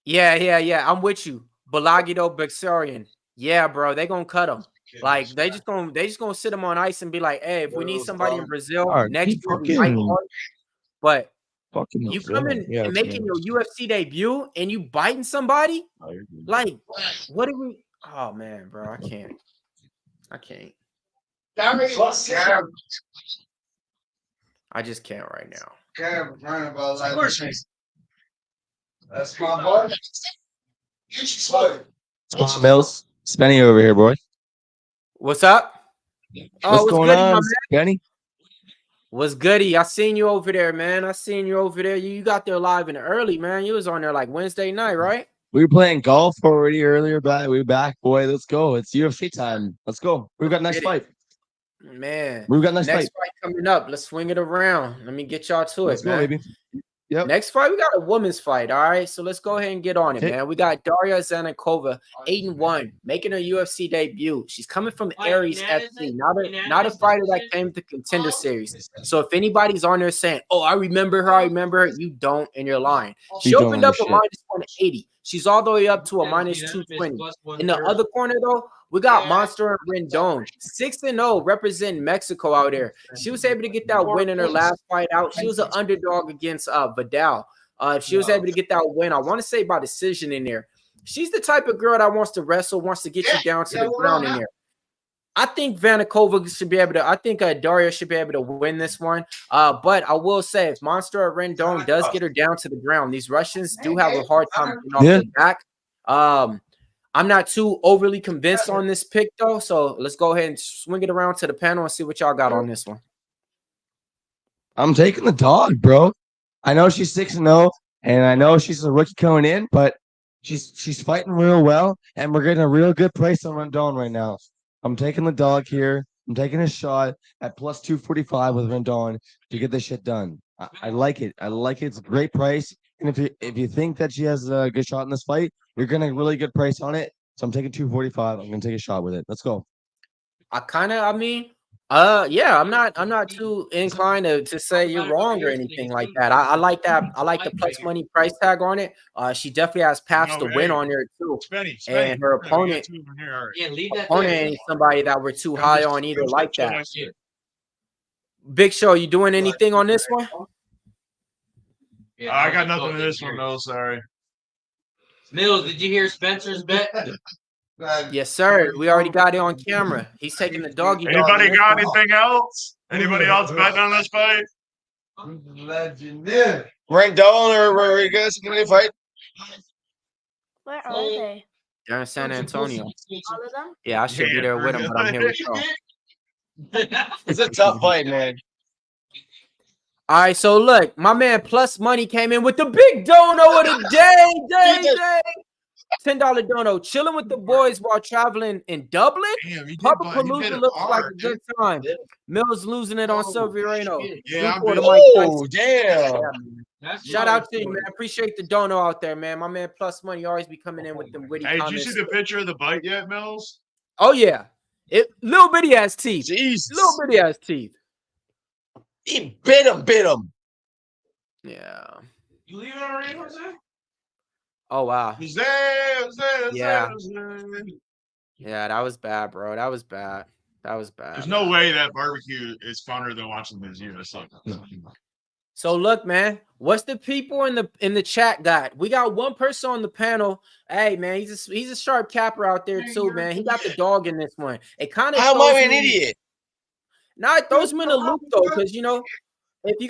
Yeah. I'm with you. Balagido Bexarian. Yeah, bro. They gonna cut him. Like they just gonna sit him on ice and be like, hey, if we need somebody in Brazil Dog, next he year, we might fucking- want it. But Fucking you Brazil. coming Yeah, and it's making nice. your UFC debut and you biting somebody? Like, what do we? Oh man, bro, I can't. I just can't right now. That's my boy. Mills. Spenny over here, boy. What's up? What's going goody, on, my man? Spenny? What's goody? I seen you over there, man. You got there live and early, man. You was on there like Wednesday night, right? We were playing golf already earlier, but we're back, boy. Let's go. It's UFC time. Let's go. We've got next Get it. fight. Man. We've got next Next fight. fight coming up. Let's swing it around. Let me get y'all to Let's it, go, man. baby. Yep. Next fight, we got a women's fight. All right, so let's go ahead and get on it, Okay. man. We got Daria Zanikova, 8-1, making her UFC debut. She's coming from Aries FC, not a fighter that came to Contender Series. So if anybody's on there saying, "Oh, I remember her," you don't, and you're lying. She You don't opened up a remember shit. -180. She's all the way up to a -220. In the other corner, though, we got Monster and Rendon, 6-0, representing Mexico out there. She was able to get that win in her last fight out. She was an underdog against Vidal. She was able to get that win. I want to say by decision in there. She's the type of girl that wants to wrestle, wants to get you down to the ground in there. I think Vanikova should be able to. I think Daria should be able to win this one. But I will say, if Monster or Rendon does get her down to the ground, these Russians do have a hard time getting off the back. I'm not too overly convinced on this pick though. So let's go ahead and swing it around to the panel and see what y'all got on this one. I'm taking the dog, bro. I know she's 6-0, and I know she's a rookie coming in, but she's fighting real well, and we're getting a real good price on Rendon right now. I'm taking the dog here. I'm taking a shot at +245 with Rendon to get this shit done. I like it. It's a great price. And if you think that she has a good shot in this fight, you're getting a really good price on it. So I'm taking 245. I'm gonna take a shot with it. Let's go. I'm not too inclined to say you're wrong or anything like that. I like that. I like the plus money price tag on it. She definitely has paths to win on there too. And her opponent ain't somebody that we're too high on either like that. Big Show, you doing anything on this one? I got nothing in this one, though. Sorry. Mills, did you hear Spencer's bet? Yes, sir. We already got it on camera. He's taking the doggy. Anybody got anything else? Anybody else betting on this fight? Legendary. Rendon or Rodriguez in the fight? Where are they? They're in San Antonio. All of them? Yeah, I should be there with him, but I'm here with y'all. It's a tough fight, man. All right, so look, my man Plus Money came in with the big dono of the day. $10 dono. Chilling with the boys while traveling in Dublin. Damn, you Palooza looks like a good time. Mills losing it on Severino. Yeah, Oh, damn. Shout out to you, man. Appreciate the dono out there, man. My man Plus Money always be coming in with them witty Hey, comments. did you see the picture of the bite yet, Mills? Oh yeah, little bitty ass teeth. Jesus. Little bitty ass teeth. He bit him. Yeah. You leaving already, Jose? Oh wow. Yeah. Yeah, that was bad, bro. That was bad. There's no way that barbecue is funner than watching this UFC. So look, man, what's the people in the chat got? We got one person on the panel. Hey, man, he's a sharp capper out there too, man. He got the dog in this one. It kind of How am I an idiot? Now it throws him in the loop though, because you know, if you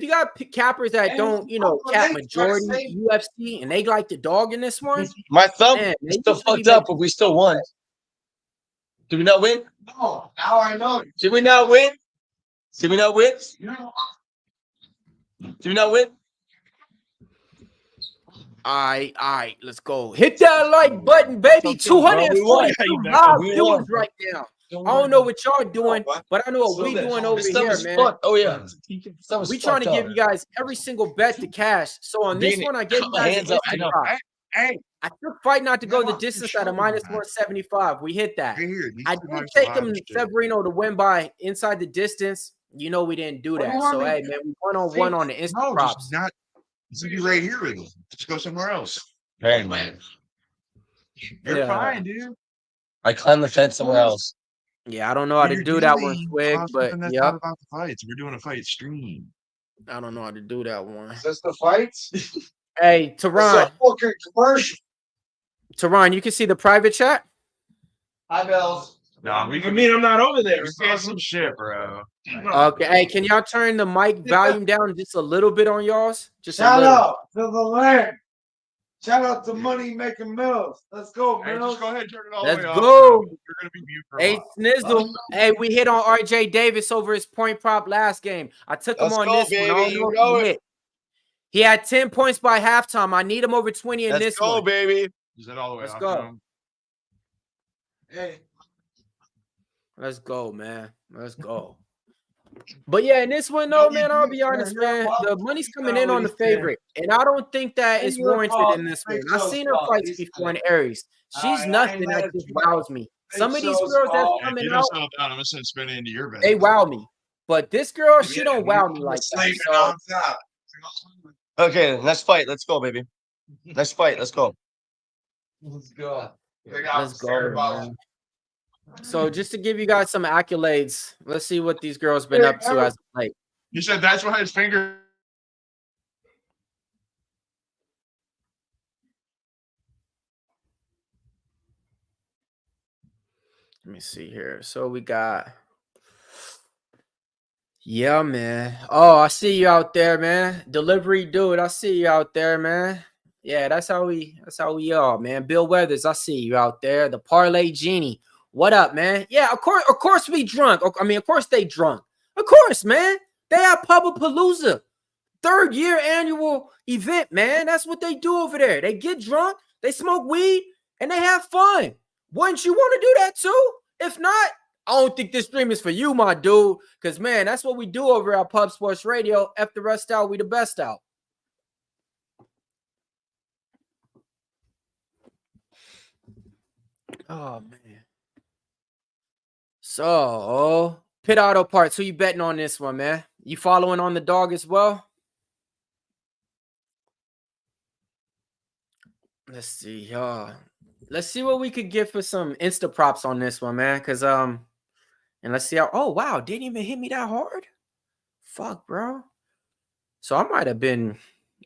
got cappers that don't, you know, cap majority UFC and they like the dog in this one. My thumb man, is still fucked up, but we still won. Did we not win? No, now I know. Did we not win? Did we not win? Did we not win? All right, let's go. Hit that like button, baby. 242 live viewers right now. I don't know what y'all doing, but I know what we doing over here, man. Oh yeah, we trying to give you guys every single bet to cash. So on this one, I gave you guys I took fight not to go the distance at a -175. We hit that. I did take him Severino to win by inside the distance. You know we didn't do that. So hey, man, we 1-on-1 on the instant props. It's be right here with him. Let's go somewhere else. Hey man, You're fine, dude. I climbed the fence somewhere else. Yeah, I don't know how to do that one quick, but that's yeah. not about the fights. We're doing a fight stream. I don't know how to do that one. Is this the fights? Hey, Tehran. Fucking commercial. Tehran, you can see the private chat. Hi, Bells. No, we can I'm not over there. We got some shit, bro. Okay, hey, can y'all turn the mic volume down just a little bit on y'all's? Just a Shout little. out to the land. Shout out to Money Making Mills. Let's go, Hey, Mills. just go ahead and turn it all Let's the way go. off. You're gonna be mute for a Hey, while. Snizzle. Hey, we hit on RJ Davis over his point prop last game. I took him on this one. I don't know if he hit. He had 10 points by halftime. I need him over 20 in this one. Baby. Is that all the way Let's off? go. Now? Hey. Let's go, man. Let's go. But yeah, in this one, though, man, I'll be honest, man. The money's coming in on the favorite. And I don't think that is warranted in this one. I've seen her fights before in Aries. She's nothing that just wows me. Some of these girls that's coming out, I'm gonna send spinning into your bed. they wow me. But this girl, she don't wow me like that. So, Okay, next fight. Let's go, baby. Next fight. Let's go. Let's go. let's go, man. So just to give you guys some accolades, let's see what these girls been up to as of late. You said that's why his finger. Let me see here. So we got, yeah, man. Oh, I see you out there, man. Delivery dude, I see you out there, man. Yeah, that's how we are, man. Bill Weathers, I see you out there. The Parlay Genie. What up, man? Yeah, of course we drunk. I mean, of course they drunk. Of course, man. They have Palooza. 3rd year annual event, man. That's what they do over there. They get drunk, they smoke weed, and they have fun. Wouldn't you want to do that too? If not, I don't think this stream is for you, my dude. Because, man, that's what we do over at Pub Sports Radio. F the rest out, we the best out. Oh, man. So, Pit Auto Parts, who you betting on this one, man? You following on the dog as well? Let's see, y'all. Let's see what we could get for some Insta props on this one, man. Because, and let's see how, oh, wow, didn't even hit me that hard? Fuck, bro. So I might have been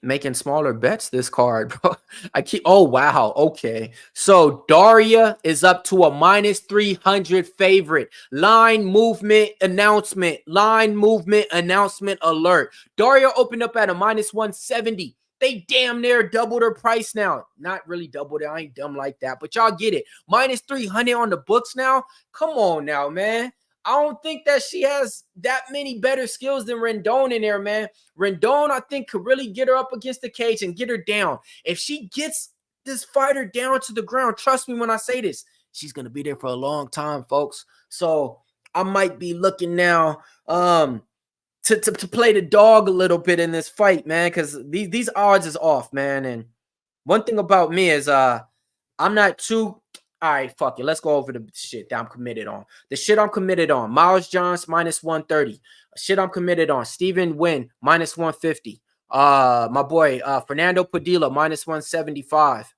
making smaller bets this card, bro. Oh, wow. Okay. So Daria is up to a -300 favorite. Line movement announcement alert. Daria opened up at a -170. They damn near doubled her price now. Not really doubled it. I ain't dumb like that, but y'all get it. -300 on the books now. Come on now, man. I don't think that she has that many better skills than Rendon in there, man. Rendon, I think, could really get her up against the cage and get her down. If she gets this fighter down to the ground. Trust me when I say this. She's going to be there for a long time, folks. So I might be looking now to play the dog a little bit in this fight, man, because these odds is off, man. And one thing about me is I'm not too all right, fuck it. Let's go over the shit that I'm committed on. The shit I'm committed on. Miles Johns -130. Shit I'm committed on. Stephen Wynn -150. My boy Fernando Padilla -175.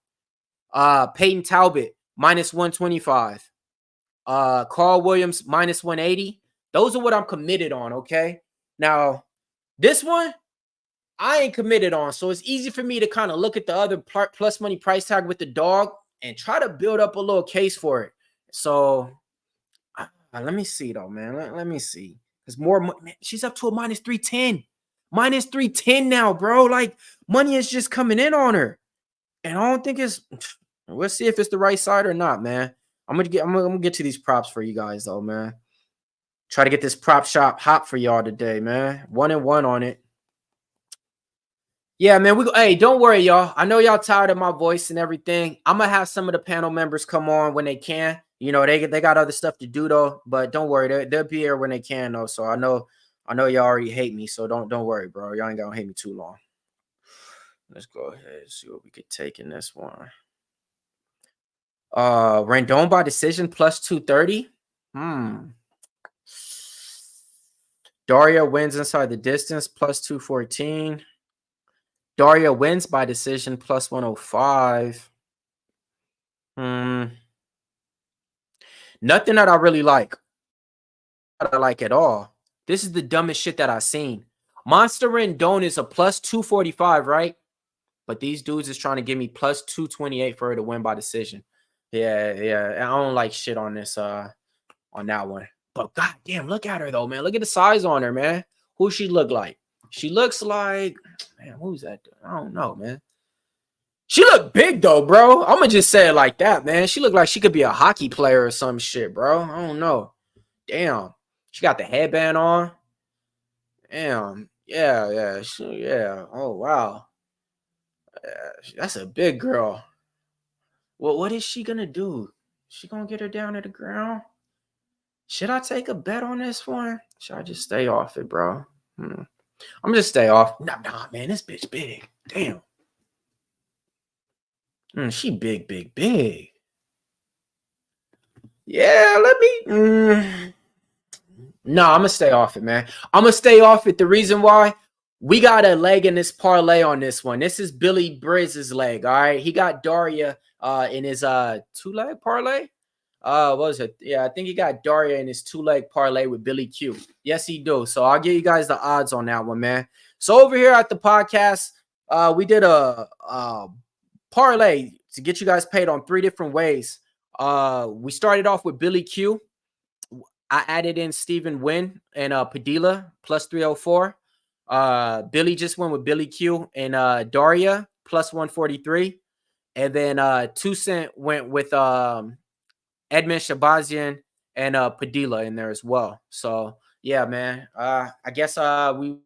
Payton Talbott -125. Karl Williams -180. Those are what I'm committed on, okay? Now, this one, I ain't committed on. So it's easy for me to kind of look at the other plus money price tag with the dog and try to build up a little case for it. So let me see, though, man. Let me see. There's more money. She's up to a -310. -310 now, bro. Like, money is just coming in on her. And I don't think it's... We'll see if it's the right side or not, man. I'm gonna get to these props for you guys, though, man. Try to get this prop shop hot for y'all today, man. 1-1 on it. Yeah, man. Hey, don't worry, y'all. I know y'all tired of my voice and everything. I'm gonna have some of the panel members come on when they can. You know, they got other stuff to do though. But don't worry, they'll be here when they can though. So I know y'all already hate me. So don't worry, bro. Y'all ain't gonna hate me too long. Let's go ahead and see what we could take in this one. Rendon by decision +230. Daria wins inside the distance +214. Daria wins by decision +105. Nothing that I really like. That I like at all. This is the dumbest shit that I've seen. Monster Rendon is a +245, right? But these dudes is trying to give me +228 for her to win by decision. Yeah. I don't like shit on this on that one. But goddamn, look at her though, man. Look at the size on her, man. Who she look like? She looks like, man, who's that? I don't know, man. She look big though, bro. I'm gonna just say it like that, man. She look like she could be a hockey player or some shit, bro. I don't know. Damn. She got the headband on. Damn. Yeah. Oh wow. That's a big girl. Well, what is she gonna do? She gonna get her down to the ground? Should I take a bet on this one? Should I just stay off it, bro? I'm gonna just stay off. Nah, man, this bitch big. Damn. She big. Yeah, let me. No, I'm gonna stay off it, man. I'm gonna stay off it. The reason why, we got a leg in this parlay on this one. This is Billy Brizz's leg. All right, he got Daria in his 2-leg parlay. What was it? Yeah, I think he got Daria in his 2-leg parlay with Billy Q. Yes, he do. So I'll give you guys the odds on that one, man. So over here at the podcast, we did a parlay to get you guys paid on 3 different ways. We started off with Billy Q. I added in Stephen Wynn and Padilla +304. Billy just went with Billy Q and Daria +143. And then 2 Cent went with Edmen, Shahbazyan, and Padilla in there as well. So yeah, man. I guess we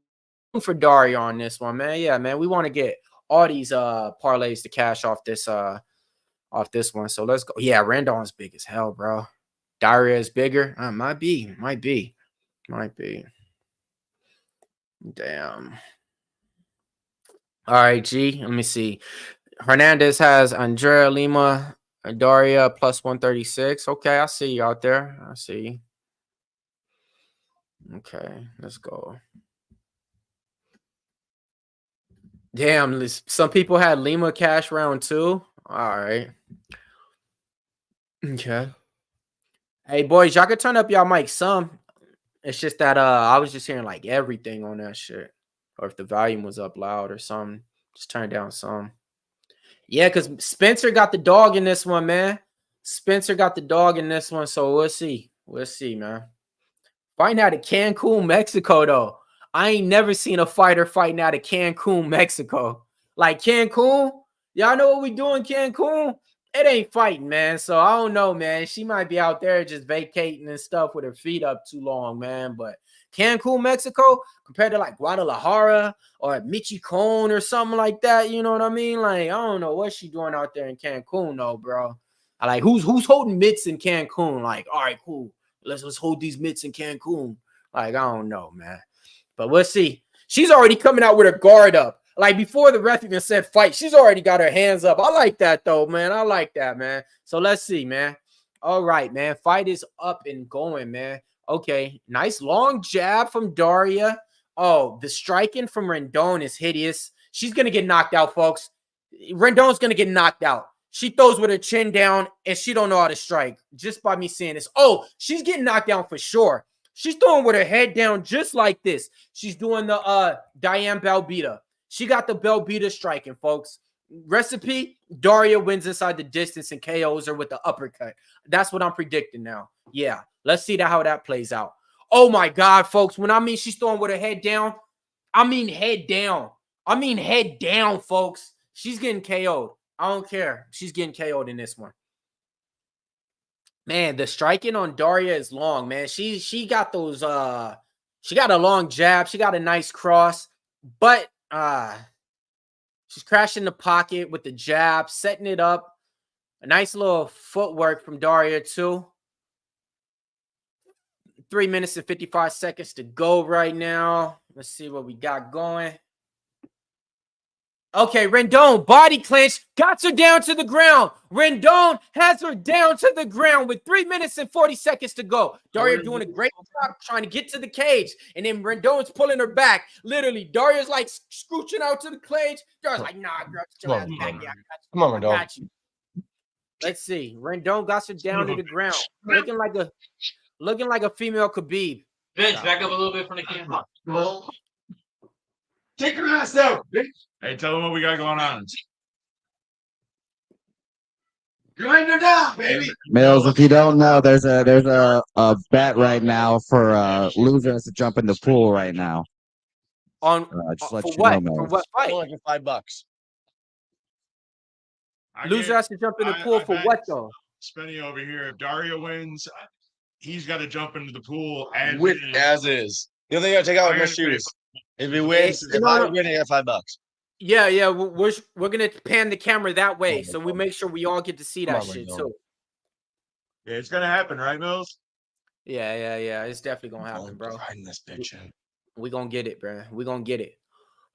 for Daria on this one, man. Yeah, man. We want to get all these parlays to cash off this one. So let's go. Yeah, Rendon's big as hell, bro. Daria is bigger. Might be. Damn. All right, G. Let me see. Hernandez has Andrea Lima, Daria +136. Okay, I see you out there. I see. Okay, let's go. Damn, some people had Lima cash round 2. All right. Okay. Hey, boys, y'all can turn up y'all mic some. It's just that I was just hearing like everything on that shit. Or if the volume was up loud or something, just turn down some. Yeah, because Spencer got the dog in this one, man. Spencer got the dog in this one, so we'll see. We'll see, man. Fighting out of Cancun, Mexico, though. I ain't never seen a fighter fighting out of Cancun, Mexico. Like Cancun, y'all know what we do in Cancun? It ain't fighting, man. So I don't know, man. She might be out there just vacating and stuff with her feet up too long, man. But Cancun, Mexico, compared to like Guadalajara or Michicon or something like that. You know what I mean? Like, I don't know what she doing out there in Cancun, though, bro. I like who's holding mitts in Cancun? Like, all right, cool. Let's hold these mitts in Cancun. Like, I don't know, man. But we'll see. She's already coming out with her guard up. Like, before the ref even said fight, she's already got her hands up. I like that, though, man. I like that, man. So let's see, man. All right, man. Fight is up and going, man. Okay. Nice long jab from Daria. Oh, the striking from Rendon is hideous. She's going to get knocked out, folks. Rendon's going to get knocked out. She throws with her chin down, and she don't know how to strike just by me seeing this. Oh, she's getting knocked down for sure. She's throwing with her head down just like this. She's doing the Diane Belbita. She got the Belbita striking, folks. Recipe, Daria wins inside the distance and KOs her with the uppercut. That's what I'm predicting now. Yeah, let's see how that plays out. Oh, my God, folks. When I mean she's throwing with her head down, I mean head down. I mean head down, folks. She's getting KO'd. I don't care. She's getting KO'd in this one. Man, the striking on Daria is long, man. She got those she got a long jab. She got a nice cross, but she's crashing the pocket with the jab, setting it up. A nice little footwork from Daria too. 3 minutes and 55 seconds to go right now. Let's see what we got going. Okay, Rendon, body clinch, got her down to the ground. Rendon has her down to the ground with 3 minutes and 40 seconds to go. Daria doing a great job trying to get to the cage, and then Rendon's pulling her back. Literally, Daria's like scooching out to the cage. Daria's like, nah, girl, chill out back. Yeah, come on, Rendon. Let's see. Rendon got her down to the ground, looking like a female Khabib. Vince, back up a little bit from the camera. Take her ass out. Hey, tell them what we got going on. Grind her down, baby. Mills, if you don't know, there's a bet right now for losers to jump in the pool right now. On just let for you what? know, For Mills. what fight? Like $5. Loser has to jump in the pool for what though? Spenny over here. If Daria wins, he's got to jump into the pool as is. The other thing I gotta take out my shoes. If he wins, if I win, I got $5. Yeah, we're gonna pan the camera that way, so we make sure we all get to see that shit too. Yeah, it's gonna happen, right, Mills? Yeah. It's definitely gonna happen, bro. This bitch in. We gonna get it, bro. We gonna get it.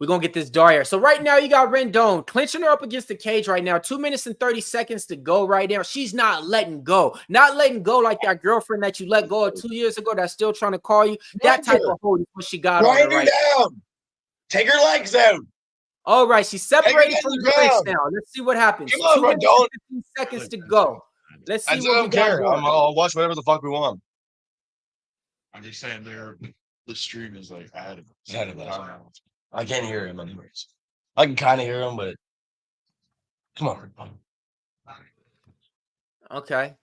We're gonna get this Daria. So right now you got Rendon clinching her up against the cage right now. 2 minutes and 30 seconds to go right now. She's not letting go. Not letting go like that girlfriend that you let go of 2 years ago that's still trying to call you. That type of hold is what she got on her Grind her right down. Take her legs out. All right, she's separated from the clinch now. Let's see what happens. Come on, 2 minutes Rendon. and 15 seconds to go. Let's see I what don't we got care. going. I'll watch whatever the fuck we want. I'm just saying the stream is like ahead of us. Ahead of us. I can't hear him anyways. I can kind of hear him, but come on. Okay.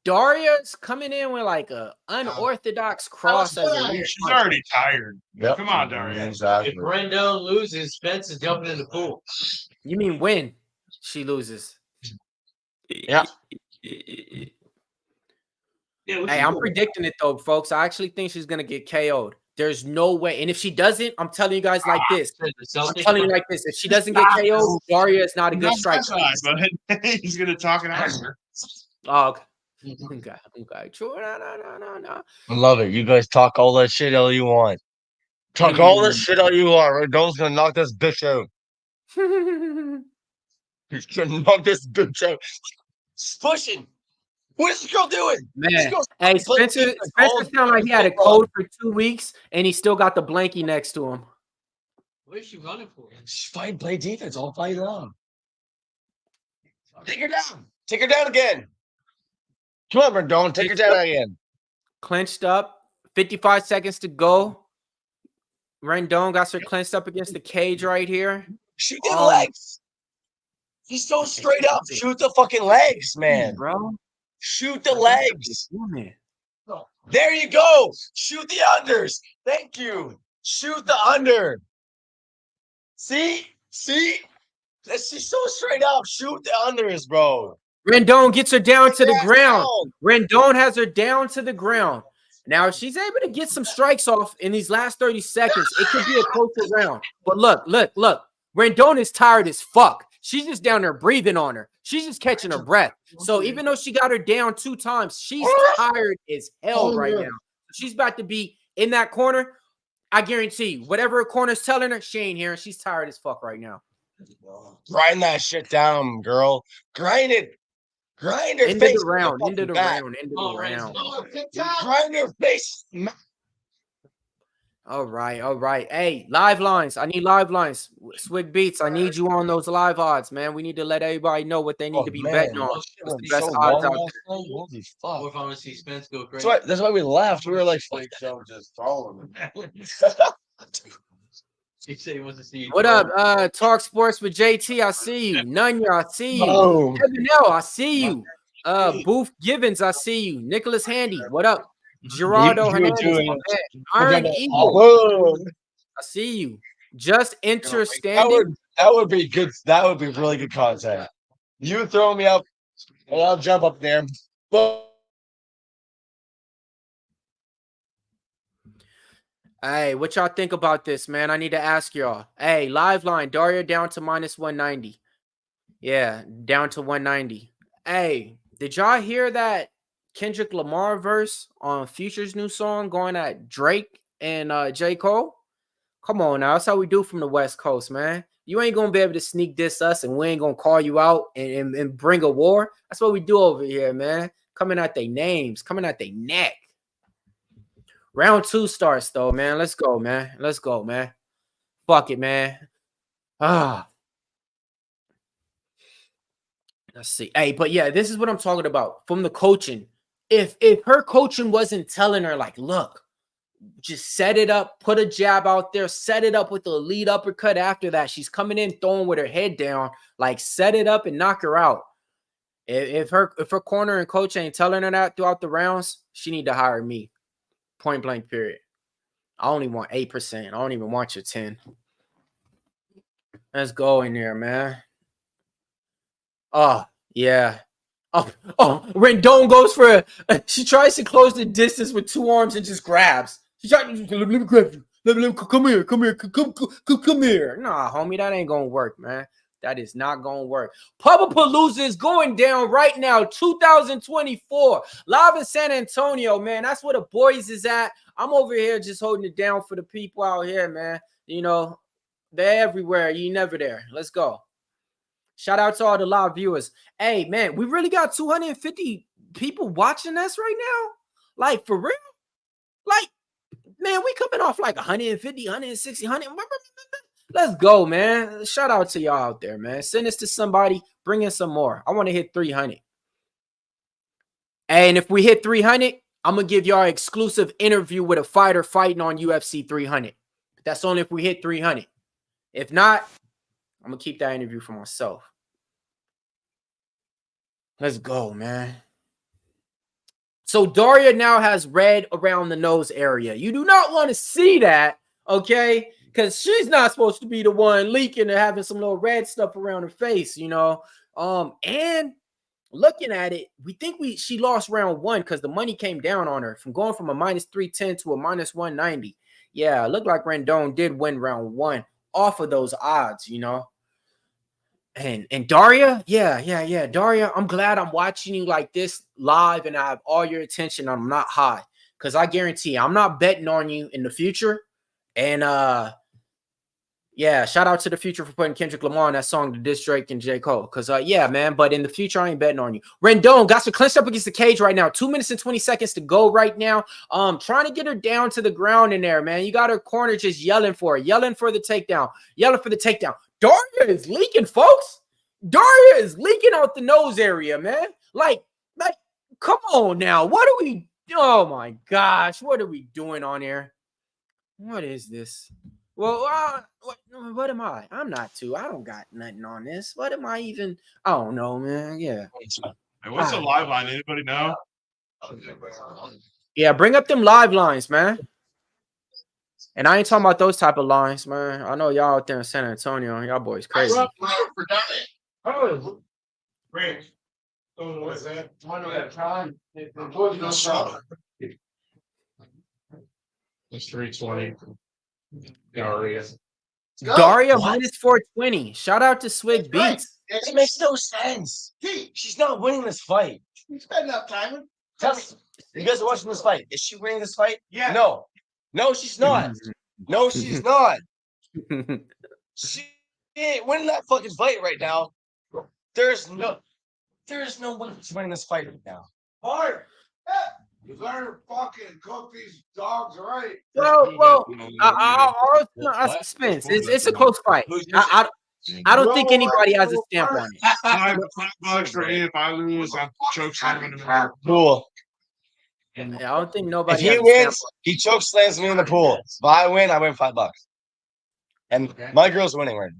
Daria's coming in with like a unorthodox cross as a She's already tired. Yep. Come on, Daria. Exactly. If Rendon loses, Spence is jumping in the pool. You mean when she loses? Yeah. Hey, I'm predicting it though, folks. I actually think she's gonna get KO'd. There's no way. And if she doesn't, I'm telling you guys like this. I'm telling you like this. If she doesn't get KO'd, Daria is not a good striker. He's gonna talk and answer. Oh, okay. Okay. True. No. I love it. You guys talk all that shit all you want. Talk all that shit all you want. Rendon's gonna knock this bitch out. He's gonna knock this bitch out. She's pushing. What is this girl doing? Man, hey, Spencer sounded like he had a cold for 2 weeks, and he still got the blankie next to him. What is she running for? She's fighting, play defense all fight long. Take her down. Take her down again. Come on, Rendon. Take her down again. Clenched up. 55 seconds to go. Rendon got her clenched up against the cage right here. Shoot the legs. He's so straight up. Shoot the fucking legs, man. Bro. Shoot the legs. There you go. Shoot the unders. Thank you. Shoot the under. See? She's so straight up. Shoot the unders, bro. Rendon gets her down to the ground. Rendon has her down to the ground. Now, if she's able to get some strikes off in these last 30 seconds, it could be a closer round. But look. Rendon is tired as fuck. She's just down there breathing on her. She's just catching her breath. So even though she got her down 2 times, she's tired as hell right now. She's about to be in that corner. I guarantee you, whatever her corner's telling her, she ain't hearing. She's tired as fuck right now. Grind that shit down, girl. Grind it. Grind her face. Into the round. Grind her face. All right. Hey, live lines. I need live lines. Swig Beats, I need you on those live odds, man. We need to let everybody know what they need to be betting on. What's the best odds out there? Holy fuck. Or if I want to see Spence go crazy. That's why we left. We were like, just following him. He said he wants to see you. What up? Talk Sports with JT. I see you. Nunya, I see you. Oh. Kevin L, I see you. Booth Givens, I see you. Nicholas Handy, what up? Gerardo Hernandez, Iron Eagle, I see you. Just enter standing. That would be good. That would be really good content. You throw me up, and I'll jump up there. Hey, what y'all think about this, man? I need to ask y'all. Hey, live line, Daria down to minus 190. Yeah, down to 190. Hey, did y'all hear that Kendrick Lamar verse on Future's new song going at Drake and J. Cole? Come on now. That's how we do from the West Coast, man. You ain't going to be able to sneak diss us, and we ain't going to call you out and bring a war. That's what we do over here, man. Coming at their names, coming at their neck. Round 2 starts, though, man. Let's go, man. Fuck it, man. Let's see. Hey, but yeah, this is what I'm talking about from the coaching. If her coaching wasn't telling her, like, look, just set it up, put a jab out there, set it up with the lead uppercut after that. She's coming in throwing with her head down, like set it up and knock her out. If her corner and coach ain't telling her that throughout the rounds, she need to hire me. Point blank, period. I only want 8%. I don't even want your 10. Let's go in there, man. Oh, yeah. Oh, Rendon goes for she tries to close the distance with 2 arms and just grabs. She tries to let me grab you. Let me come here. Come here. Nah, homie, that ain't gonna work, man. That is not gonna work. Pubapalooza is going down right now, 2024, live in San Antonio, man. That's where the boys is at. I'm over here just holding it down for the people out here, man. You know, they're everywhere. You never there. Let's go. Shout out to all the live viewers. Hey, man, we really got 250 people watching us right now? Like, for real? Like, man, we coming off like 150, 160, 100. Let's go, man. Shout out to y'all out there, man. Send this to somebody. Bring in some more. I want to hit 300. And if we hit 300, I'm going to give y'all an exclusive interview with a fighter fighting on UFC 300. That's only if we hit 300. If not, I'm going to keep that interview for myself. Let's go, man. So Daria now has red around the nose area. You do not want to see that, okay? Because she's not supposed to be the one leaking and having some little red stuff around her face, you know? And looking at it, we think she lost round 1 because the money came down on her from going from a minus 310 to a minus 190. Yeah, it looked like Rendon did win round 1 off of those odds, you know? And Daria, yeah. Daria, I'm glad I'm watching you like this live and I have all your attention. I'm not high because I guarantee I'm not betting on you in the future. And yeah, shout out to the future for putting Kendrick Lamar on that song to diss Drake and J. Cole. Because yeah, man, but in the future, I ain't betting on you. Rendon got some clinched up against the cage right now. 2 minutes and 20 seconds to go right now. Trying to get her down to the ground in there, man. You got her corner just yelling for her, yelling for the takedown. Daria is leaking, folks. Daria is leaking out the nose area, man. Like, come on now. Oh my gosh, what are we doing on here? What is this? Well, what am I? I'm not too. I don't got nothing on this. What am I even? I don't know, man. Yeah. Hey, what's the live line? Anybody know? Yeah, bring up them live lines, man. And I ain't talking about those type of lines, man. I know y'all out there in San Antonio. Y'all boys crazy. It's 320. Daria. Daria What? minus 420. Shout out to Swig Right. Beats. It makes no sense. She's not winning this fight. You spend enough time. Tell me, you guys are watching this fight. Is she winning this fight? Yeah. No. No, she's not. No, she's not. She ain't winning that fucking fight right now. There's no way she's winning this fight right now. Hard. You better fucking cook these dogs right. Well, Spence, it's a close fight. I don't think anybody has a stamp on it. $5 for me if I lose. I'm choke slamming him. Cool. I don't think nobody. If he has a wins, stamp he choke slams me in the pool. If I win $5. And my girl's winning right now.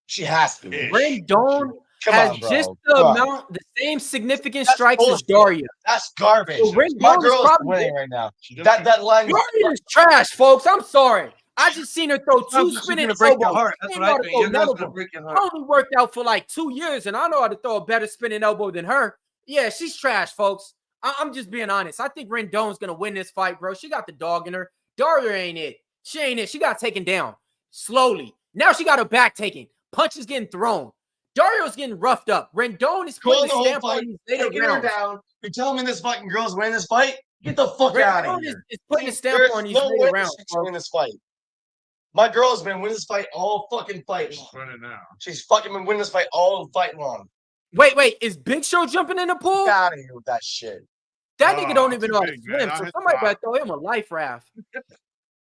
She has to. Rendon Come has on, bro. just the same significant strikes as Daria. That's garbage. So My Rendon is girl's probably winning right now. That line. Daria is trash, folks. I'm sorry. I just seen her throw two spinning break your elbows. heart. That's what I think. Your girl's gonna break your I heart. only worked out for like 2 years, and I know how to throw a better spinning elbow than her. Yeah, she's trash, folks. I'm just being honest. I think Rendon's gonna win this fight, bro. She got the dog in her. Daria ain't it. She ain't it. She got taken down slowly. Now she got her back taken. Punches getting thrown. Dario's getting roughed up. Rendon is putting the stamp on these later taking her rounds. down. You're telling me this fucking girl's winning this fight? Get the fuck out of Rendon here. is putting a stamp There's on these no later way rounds. she's winning this fight. My girl's been winning this fight all fucking fight long. She's fucking been winning this fight all fight long. Wait, is Big Show jumping in the pool? Get out of here with that shit. That nigga don't even too know how to big, man. swim, I so hit somebody five. better throw him a life raft.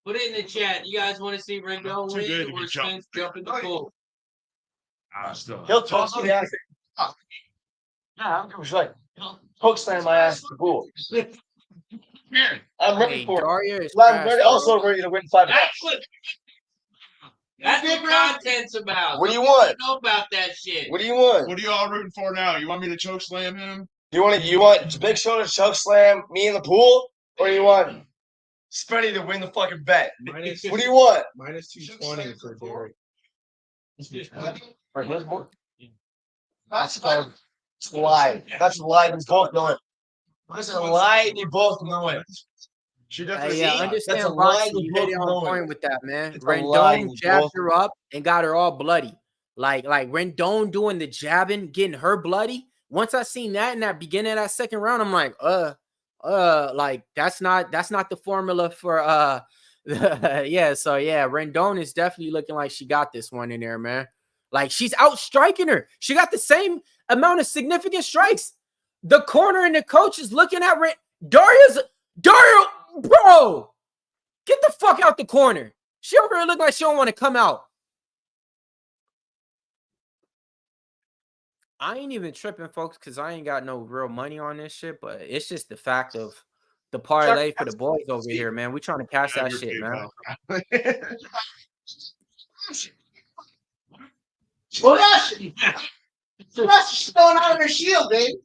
Put it in the chat. You guys want to see Rendon Too good win to or be jumping. Spence jump in the pool? Still. He'll toss me ass. Yeah, I don't give a shit. Hook slam my ass in the pool. I'm ready Hey, for it. Daria is I'm trash, also ready to win $5. That's what content's about. What do you Some people want? Know about that shit. What do you want? What are you all rooting for now? You want me to choke slam him? You want Big Show to choke slam me in the pool, or you want Spenny to win the fucking bet? What do you want? Minus 220 for Derek. That's a lie. That's a lie. We both know it. That's a lie. We both know it. She I definitely. understand That's a lie. boxing. We You hit both it know on it. point with that, man. It's a lie. Rendon We jabbed both- her up and got her all bloody. Like Rendon doing the jabbing, getting her bloody. Once I seen that in that beginning of that second round, I'm like, like that's not the formula for yeah. So yeah, Rendon is definitely looking like she got this one in there, man. Like she's out striking her. She got the same amount of significant strikes. The corner and the coach is looking at Daria, bro, get the fuck out the corner. She over here look like she don't want to come out. I ain't even tripping, folks, because I ain't got no real money on this shit, but it's just the fact of the parlay for the boys over here, man. We trying to cash that shit, man. She's going out of her shield, babe.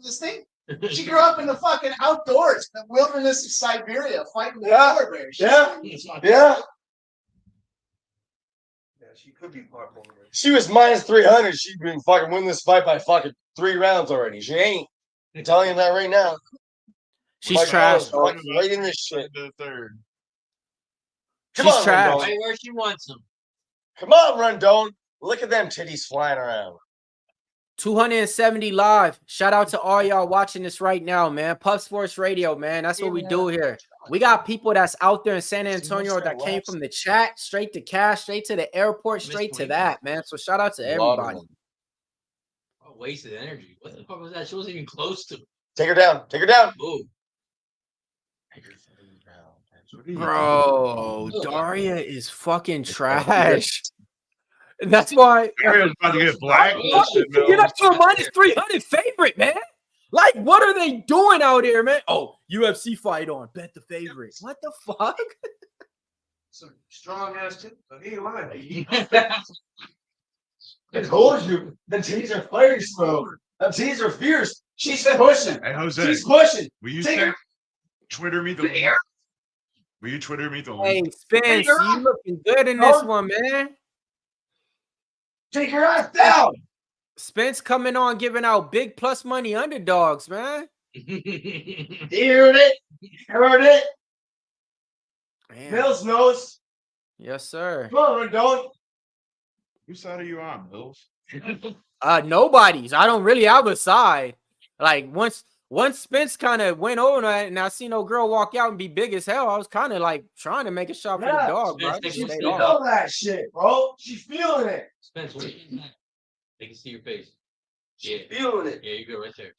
This thing. She grew up in the fucking outdoors, the wilderness of Siberia, fighting the polar bears. Yeah. She could be part owner. She was minus 300. She'd been fucking win this fight by fucking 3 rounds already. She ain't. I'm telling you that right now. She's My trash. girl is fucking right in this shit. The third. Come She's on, trash. Rendon. Right where she wants him. Come on, Rendon. Look at them titties flying around. 270 live. Shout out to all y'all watching this right now, man. Puff Sports Radio, man. That's what we do here. We got people that's out there in San Antonio that came from the chat, straight to cash, straight to the airport, straight to that, man. So shout out to everybody. Oh, wasted energy. What the fuck was that? She wasn't even close to. Take her down. Take her down. Ooh. Bro, Daria is fucking trash. And that's why Daria's about to get blacklisted, get up to a minus 300 favorite, man. Like, what are they doing out here, man? Oh, UFC fight on. Bet the favorite. What the fuck? Some strong ass too. He ain't lying. I told you. The titties are fire slow. The titties are fierce. She's pushing. Hey, Jose. She's pushing. Will you Take her. Twitter me the link? Will you Twitter me the Hey, link? Spence, you looking good in this one, man. Take her ass down. Spence coming on giving out big plus money underdogs, man. Heard it. Heard it. Man. Mills knows. Yes, sir. Come on, Rendon. Whose side are you on, Mills? Nobody's. I don't really have a side. Like once Spence kind of went over that, and I seen no girl walk out and be big as hell, I was kind of like trying to make a shot for the dog, bro. She feel that shit, bro. She's feeling it. Spence, where you at? They can see your face. Yeah, feeling it. Yeah, you're good right there.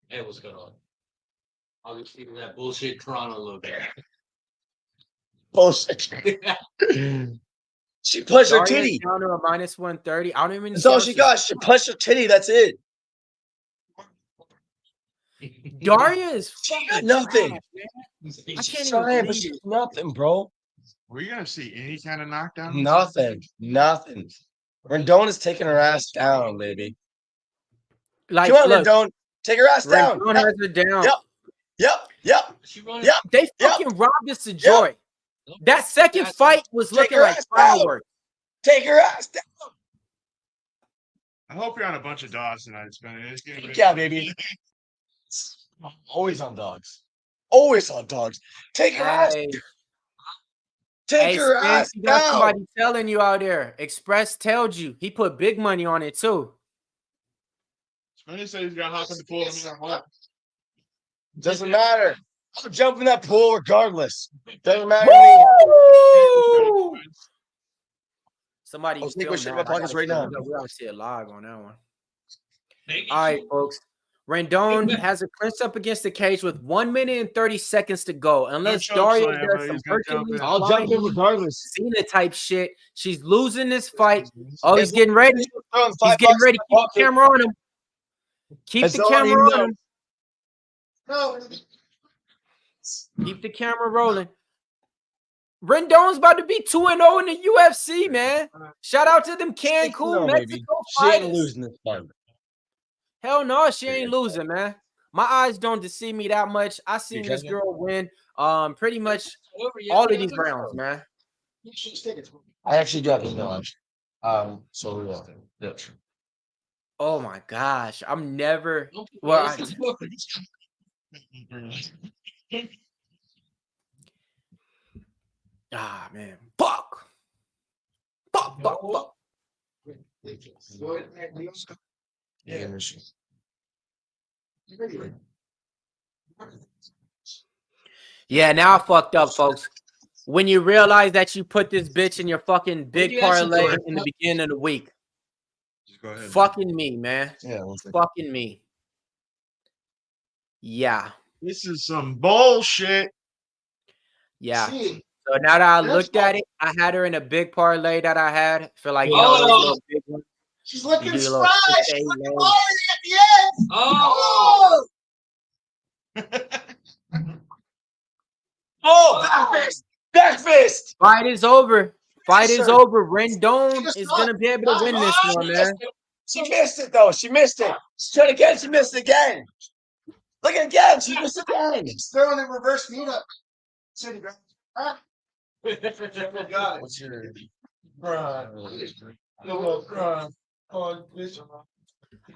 Hey, what's going on? I'll just leave that bullshit Toronto a little bit. Bullshit. She pushed her titty. Down to a -130. I don't even. That's all she got. She pushed her titty. That's it. Daria is fucking nothing. I can't trying, even but she's nothing, bro. Were you gonna see any kind of knockdown? Nothing. Rendon is taking her ass down, baby. Like, come on, look, Rendon. Take her ass down. Rendon has her down. Yep. They fucking robbed us of joy. That second fight was looking like fireworks. Take her ass down. I hope you're on a bunch of dogs tonight, Spence. Yeah, baby. Always on dogs. Always on dogs. Take her ass. Take her Spence, ass you got down. somebody telling you out there. Express told you. He put big money on it too. Spence said he's gonna hop in the pool. Doesn't matter. I'll jump in that pool regardless. Doesn't matter to me. Somebody I'll take my shit in my pockets right now. We gotta see it live on that one. All right, folks. Rendon has a clinch up against the cage with 1 minute and 30 seconds to go. Unless Daria does some Hercules, I'll jump in regardless. Cena type shit. She's losing this fight. Oh, he's getting ready. He's getting ready. Keep the camera on him. Keep the camera on him. Keep the camera rolling. Rendon's about to be 2-0 in the UFC, man. Shout out to them Cancun, Mexico She ain't fighters. losing this fight. Hell no, she ain't losing, man. My eyes don't deceive me that much. I seen this girl win pretty much all of these rounds, man. I actually do have to know. So yeah. Oh my gosh. I'm never man. Fuck. Yeah. Yeah, now I fucked up, folks. When you realize that you put this bitch in your fucking big parlay in the beginning of the week. Go ahead. Fucking me, man. Yeah, fucking me. Yeah. This is some bullshit. Yeah. So now that I looked at it, I had her in a big parlay that I had. Feel like you know, a little big one. She's looking You do a spry. little She's 6-8 looking low. fiery at the end. Oh, back fist. Fight is over. Fight is over. Rendon is gonna be able to win this one, man. She missed it though. She missed it. She tried again. She missed it again. Look again. She missed it again. She's throwing a reverse meet up. What's your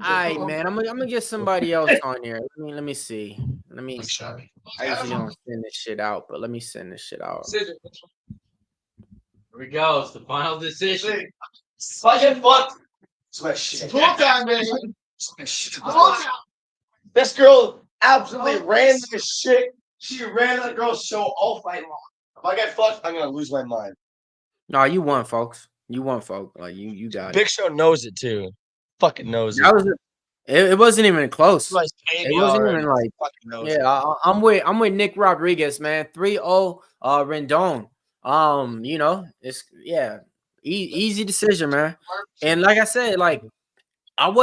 Alright, man. I'm gonna get somebody else on here. Let me see. I usually don't send this shit out, but let me send this shit out. Here we go. It's the final decision. fucking fuck? Full time, baby. This girl absolutely ran the shit. She ran the girl's show all fight long. If I get fucked, I'm gonna lose my mind. No, you won, folks. You won, folks. Like you got it. Big Show knows it too. Fucking knows it. That was it wasn't even close. It wasn't even like I'm with Nick Rodriguez, man. 3-0 Rendon. You know, it's easy decision, man. And like I said, like I'm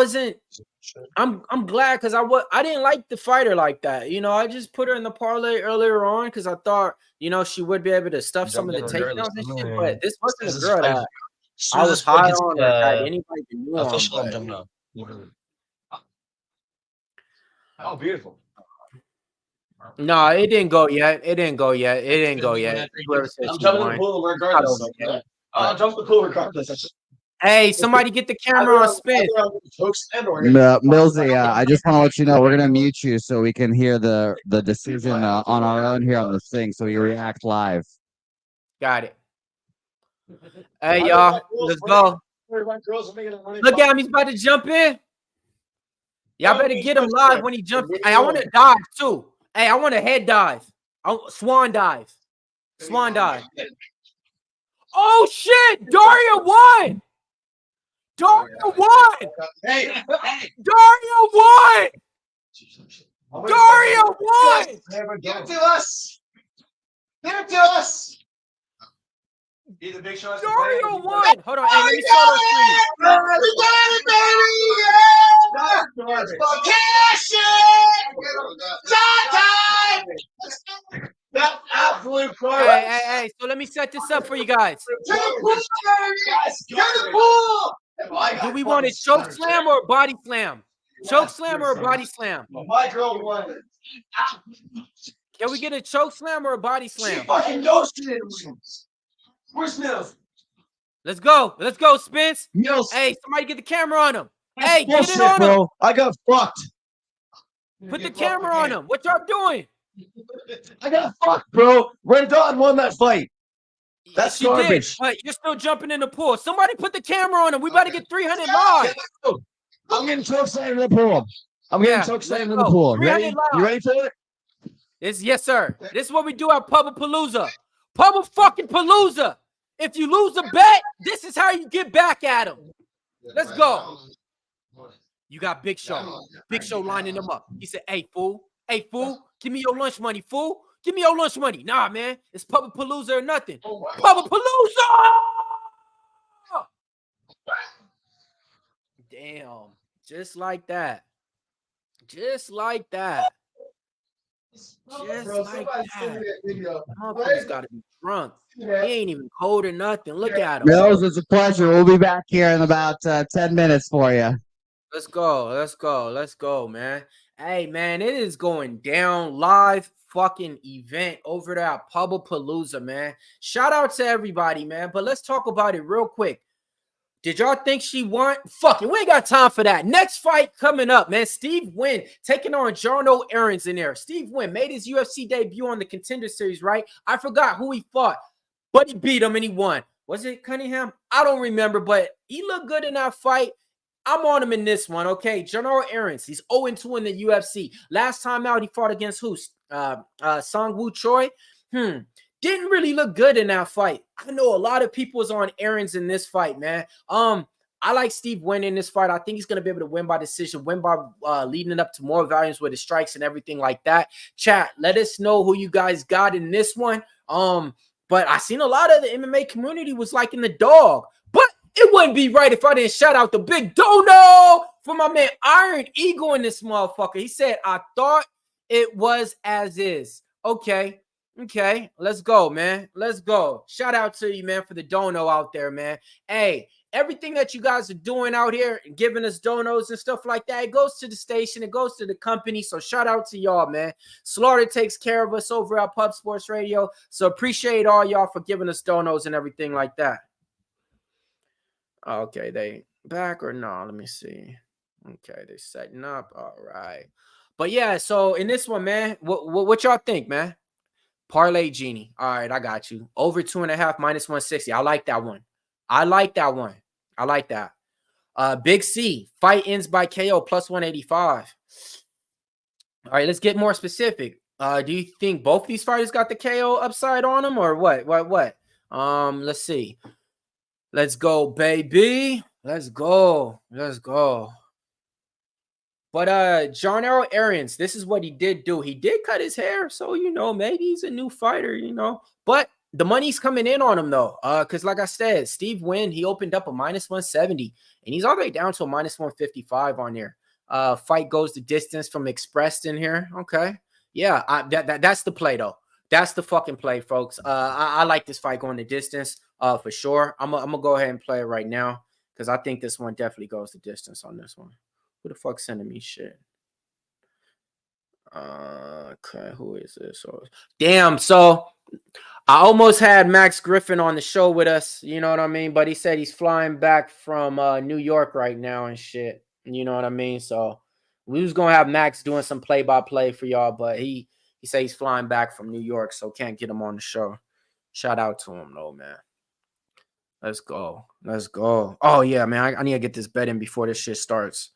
glad because I didn't like the fighter like that. You know, I just put her in the parlay earlier on because I thought, you know, she would be able to stuff some of the takedowns and shit. But this wasn't a girl that I was high on that anybody knew on. Oh, beautiful. No, it didn't go yet. It didn't go yet. I'm jumping in the pool regardless. I'll jump in the pool regardless. Hey, somebody get the camera on spin. Millsy, I just want to let you know we're gonna mute you so we can hear the decision on our own here on this thing, so you react live. Got it. Hey, y'all. Let's go. Look at him. He's about to jump in. Y'all better get him live when he jumps. Hey, I want to dive, too. Hey, I want a head dive. Swan dive. Swan dive. Oh, shit. Dario won. Dario won. Hey, Dario won. Dario won. Give it to us. Give it to us. Either Big Show has to Dario won. Hold on. Hey, let me start on screen. We got it, baby. Yeah. For cash it. Time. That's absolute Hey. So let me set this up for you guys. To the pool, baby. To the pool. Do we want a choke slam or a body slam? Choke slam or a body slam? My girl won. Can we get a choke slam or a body She slam? fucking knows she didn't win. Where's Mills? Let's go. Let's go, Spence. Mills. Hey, somebody get the camera on him. Hey, get Bullshit, it on him. bro. I got fucked. Put the camera on him. What y'all doing? I got fucked, bro. Rendon won that fight. That's She garbage. did, but you're still jumping in the pool. Somebody put the camera on him. We about to get 300 live. I'm getting choke slammed in the pool. I'm getting choke slammed in the go. pool. 300 Ready? live. You ready for it? Yes, sir. This is what we do at Palooza. Fucking Palooza. If you lose a bet, this is how you get back at him. Let's go. You got Big Show. Big Show lining them up. He said, hey, fool, give me your lunch money, fool. Give me your lunch money. Nah, man. It's Palooza or nothing. Palooza! Damn. Just like that. Just like that. Just like that. Motherfucker's got to be drunk. He ain't even cold or nothing. Look at him. Mills, it's a pleasure. We'll be back here in about 10 minutes for you. Let's go, man. Hey, man, it is going down. Live fucking event over there at Palooza, man. Shout out to everybody, man. But let's talk about it real quick. Did y'all think she won? Fuck it, we ain't got time for that. Next fight coming up, man. Steve Wynn taking on Jarno Aarons in there. Steve Wynn made his UFC debut on the Contender Series, right? I forgot who he fought, but he beat him and he won. Was it Cunningham? I don't remember, but he looked good in that fight. I'm on him in this one, okay? Jarno Aarons, he's 0-2 in the UFC. Last time out, he fought against who? Song Woo Choi. Didn't really look good in that fight. I know a lot of people was on Aarons in this fight, man. I like Steve Wynn in this fight. I think he's going to be able to win by decision, win by leading it up to more volumes with his strikes and everything like that. Chat, let us know who you guys got in this one. But I seen a lot of the MMA community was liking the dog. But it wouldn't be right if I didn't shout out the big dono for my man Iron Eagle in this motherfucker. He said, I thought it was as is. Okay, let's go, man. Let's go. Shout out to you, man, for the dono out there, man. Hey, everything that you guys are doing out here and giving us donos and stuff like that, it goes to the station, it goes to the company. So shout out to y'all, man. Slaughter takes care of us over at Pub Sports Radio. So appreciate all y'all for giving us donos and everything like that. Okay, they back or no? Let me see. Okay, they're setting up. All right. But yeah, so in this one, man, what y'all think, man? Parlay Genie. All right, I got you. Over 2.5 minus 160. I like that one. I like that. Big C. Fight ends by KO plus 185. All right, let's get more specific. Do you think both these fighters got the KO upside on them or what? Let's see. Let's go, baby. Let's go. But Jarno Aarons, this is what he did do. He did cut his hair, so maybe he's a new fighter, But the money's coming in on him though. Because like I said, Steve Wynn, he opened up a minus 170, and he's all the way down to a minus 155 on there. Fight goes the distance from Expressed in here. Okay. Yeah, that's the play though. That's the fucking play, folks. I like this fight going the distance, for sure. I'm gonna go ahead and play it right now because I think this one definitely goes the distance on this one. Who the fuck sending me shit? Okay, who is this? Damn, so I almost had Max Griffin on the show with us, you know what I mean? But he said he's flying back from New York right now and shit. You know what I mean? So we was gonna have Max doing some play-by-play for y'all, but he said he's flying back from New York, so can't get him on the show. Shout out to him, though, man. Let's go. Let's go. Oh, yeah, man. I need to get this bet in before this shit starts.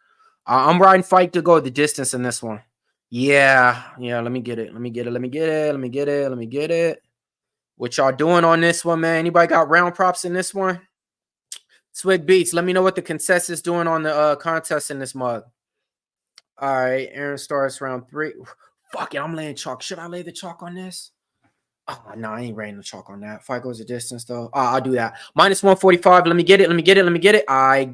I'm riding fight to go the distance in this one. Yeah. Let me get it. Let me get it. What y'all doing on this one, man? Anybody got round props in this one? Swig Beats. Let me know what the consensus is doing on the contest in this mug. All right. Aaron starts round 3. Fuck it. I'm laying chalk. Should I lay the chalk on this? Oh, no, I ain't laying the chalk on that. Fight goes the distance, though. I'll do that. Minus 145. Let me get it. I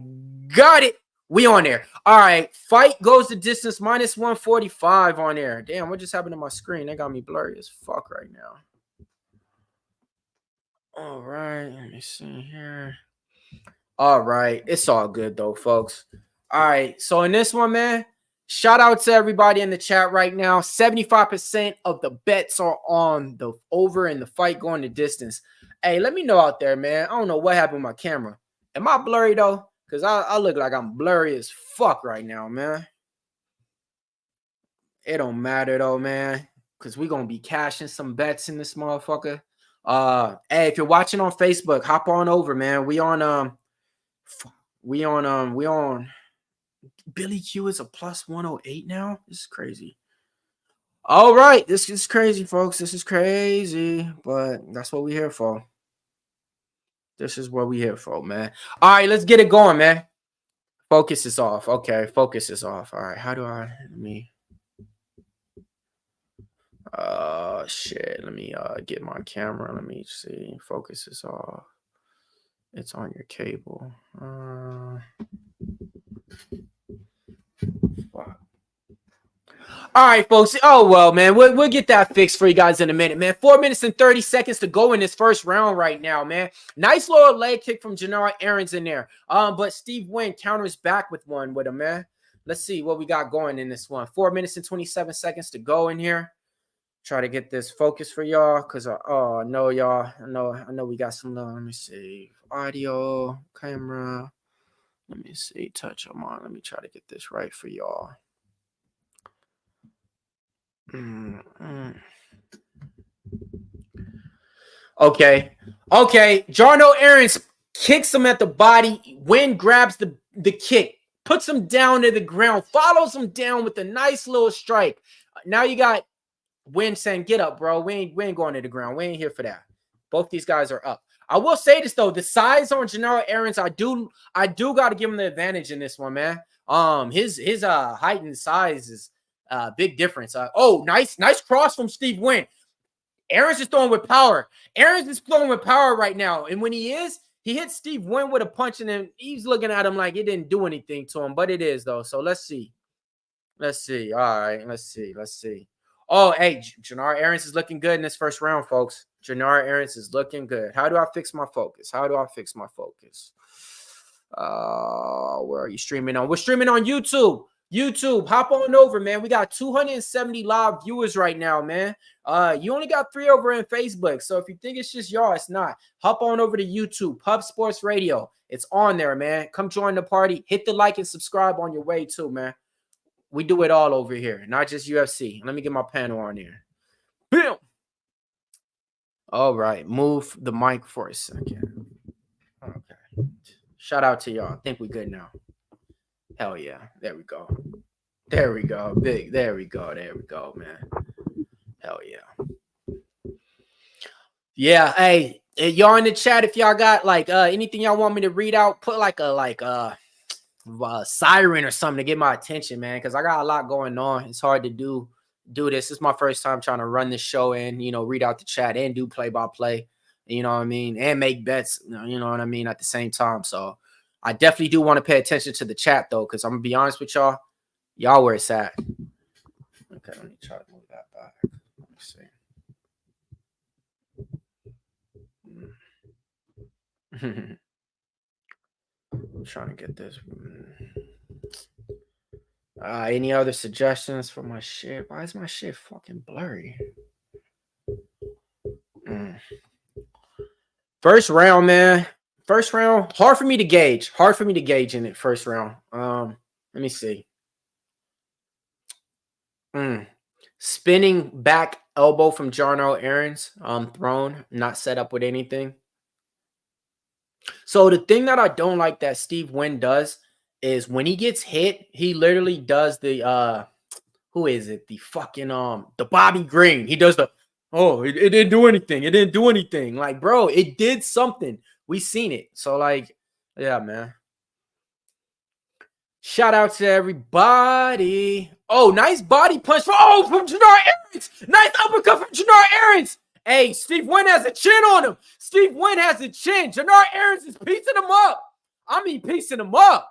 got it. We on there. All right. Fight goes the distance. Minus 145 on there. Damn, what just happened to my screen? They got me blurry as fuck right now. All right. Let me see here. All right. It's all good, though, folks. All right. So in this one, man, shout out to everybody in the chat right now. 75% of the bets are on the over and the fight going the distance. Hey, let me know out there, man. I don't know what happened with my camera. Am I blurry, though? Because I look like I'm blurry as fuck right now, man. It don't matter, though, man, because we're going to be cashing some bets in this motherfucker. Hey, if you're watching on Facebook, hop on over, man. We on Billy Q is a plus 108 now. This is crazy. All right, this is crazy, folks. This is crazy, but that's what we're here for. This is what we're here for, man. All right, let's get it going, man. Focus is off. Okay, focus is off. All right, how do I let me shit. Let me get my camera. Let me see. Focus is off. It's on your cable. Fuck. All right, folks. Oh, well, man, we'll get that fixed for you guys in a minute, man. 4 minutes and 30 seconds to go in this first round right now, man. Nice little leg kick from Janara Aaron's in there. But Steve Wynn counters back with one with him, man. Let's see what we got going in this one. 4 minutes and 27 seconds to go in here. Try to get this focus for y'all, because I know y'all. I know we got some. Let me see. Audio, camera. Let me see. Touch them on. Let me try to get this right for y'all. Okay. Jarno Aarons kicks him at the body. Wynn grabs the kick, puts him down to the ground, follows him down with a nice little strike. Now you got Wynn saying, "Get up, bro. We ain't going to the ground. We ain't here for that." Both these guys are up. I will say this though: the size on Janara Aaron's, I do got to give him the advantage in this one, man. His height and size is big difference. Nice cross from Steve Wynn. Aaron's is throwing with power. Aaron's is throwing with power right now, and when he hits Steve Wynn with a punch, and then he's looking at him like it didn't do anything to him, but it is though. So let's see. All right, let's see. Oh, hey, Janara Aaron's is looking good in this first round, folks. Janara Aaron's is looking good. How do I fix my focus? Where are you streaming on? We're streaming on YouTube. Hop on over, man. We got 270 live viewers right now, man. You only got 3 over in Facebook. So if you think it's just y'all, it's not. Hop on over to YouTube, Pub Sports Radio. It's on there, man. Come join the party. Hit the like and subscribe on your way too, man. We do it all over here, not just UFC. Let me get my panel on here. Bam! All right, move the mic for a second. Okay. Shout out to y'all. I think we're good now. Hell yeah. There we go. Big. There we go, man. Hell yeah. Yeah, hey, y'all in the chat, if y'all got like anything y'all want me to read out, put like a siren or something to get my attention, man, because I got a lot going on. It's hard to do this. It's my first time trying to run this show and read out the chat and do play-by-play, you know what I mean, and make bets, you know what I mean, at the same time. So I definitely do want to pay attention to the chat though, because I'm gonna be honest with y'all where it's at. Okay, let me try to move that back. Let me see. I'm trying to get this. Any other suggestions for my shit? Why is my shit fucking blurry? First round, man. First round, hard for me to gauge. In it. First round. Let me see. Spinning back elbow from Jarno Aaron's thrown, not set up with anything. So the thing that I don't like that Steve Wynn does is when he gets hit, he literally does the who is it? The fucking the Bobby Green. He does the it didn't do anything. It didn't do anything. Like, bro, it did something. We seen it. So like, yeah, man. Shout out to everybody. Oh, nice body punch from Jannar Aarons. Nice uppercut from Jannar Aarons. Hey, Steve Wynn has a chin on him. Steve Wynn has a chin. Jannar Aarons is piecing him up. I mean, piecing him up.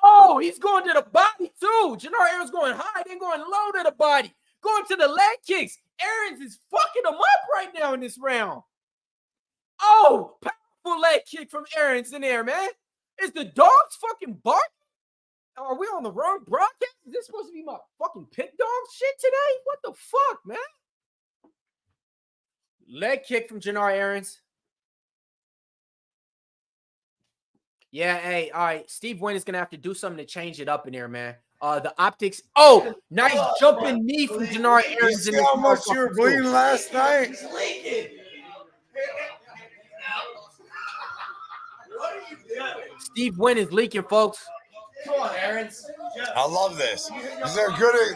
Oh, he's going to the body too. Jannar Aarons going high, then going low to the body. Going to the leg kicks. Aarons is fucking him up right now in this round. Oh, powerful leg kick from Aarons in there, man. Is the dogs fucking barking? Are we on the wrong broadcast? Is this supposed to be my fucking pit dog shit today? What the fuck, man? Leg kick from Jannar Aarons. Yeah, hey, all right. Steve Wynn is going to have to do something to change it up in there, man. The optics. Oh, nice jumping knee from Jannar Aarons. You see how much you were bleeding last night? Steve Wynn is leaking, folks. Come on, Aarons. I love this.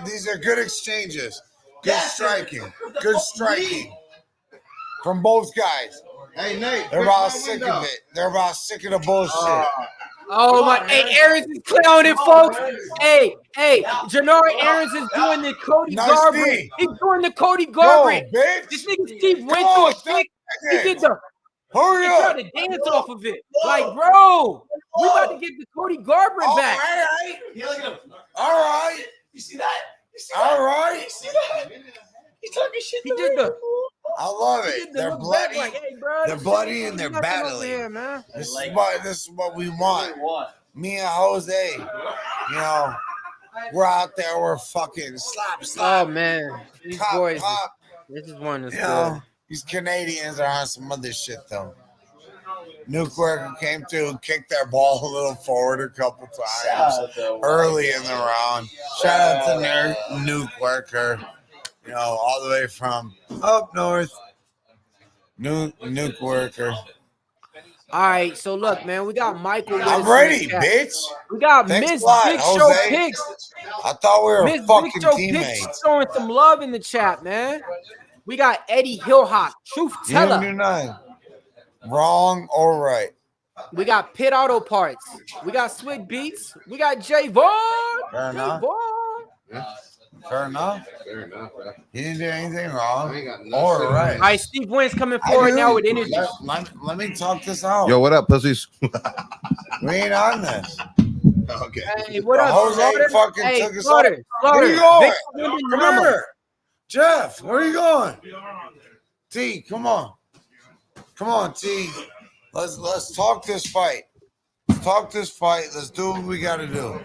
These are good exchanges. Good striking. Good striking. From both guys. Hey, Nate. They're about sick of it. They're about sick of the bullshit. Oh my! Hey, Aarons is clowning, folks. Hey, Jannar Aarons is doing the Cody Garbrandt. He's doing the Cody Garbrandt. This nigga Steve Wynn threw a kick. He did the. Hurry up! Trying to dance off of it. Like, bro, we about to get the Cody Garbrandt back. All right. Yeah, look at him. All right. You see that? All right. You see that? He's talking shit. He did the. I love it. They're bloody. Like, hey, bro, they're bloody and they're battling. Here, man. This is what we want. Me and Jose, you know, we're out there. We're fucking slap. Oh man, these boys. This is one that's good. These Canadians are on some other shit though. Nuke Worker came through, kicked their ball a little forward a couple times early in the round. Shout out to Nuke Worker. You know, all the way from up north. Nuke Worker. All right, so look, man, we got Michael. I'm ready, bitch. We got Miss Big Show Picks. I thought we were Miss fucking Big Show teammates. Picks throwing some love in the chat, man. We got Eddie Hillhawk, Truth Teller. You didn't do nothing. Wrong or right. We got Pit Auto Parts. We got Swig Beats. We got Jay Vaughn. Fair enough. Fair enough. He didn't do anything wrong. Or right. All right, Steve Wynn's coming forward now with energy. Let me talk this out. Yo, what up, pussies? We ain't on this. Okay. Hey, what up, Jose Slaughter? fucking Hey, took us Slaughter, Where are you going? Victor, Come here. Jeff, where are you going? T, come on. Come on, T. Let's talk this fight. Talk this fight. Let's do what we gotta do.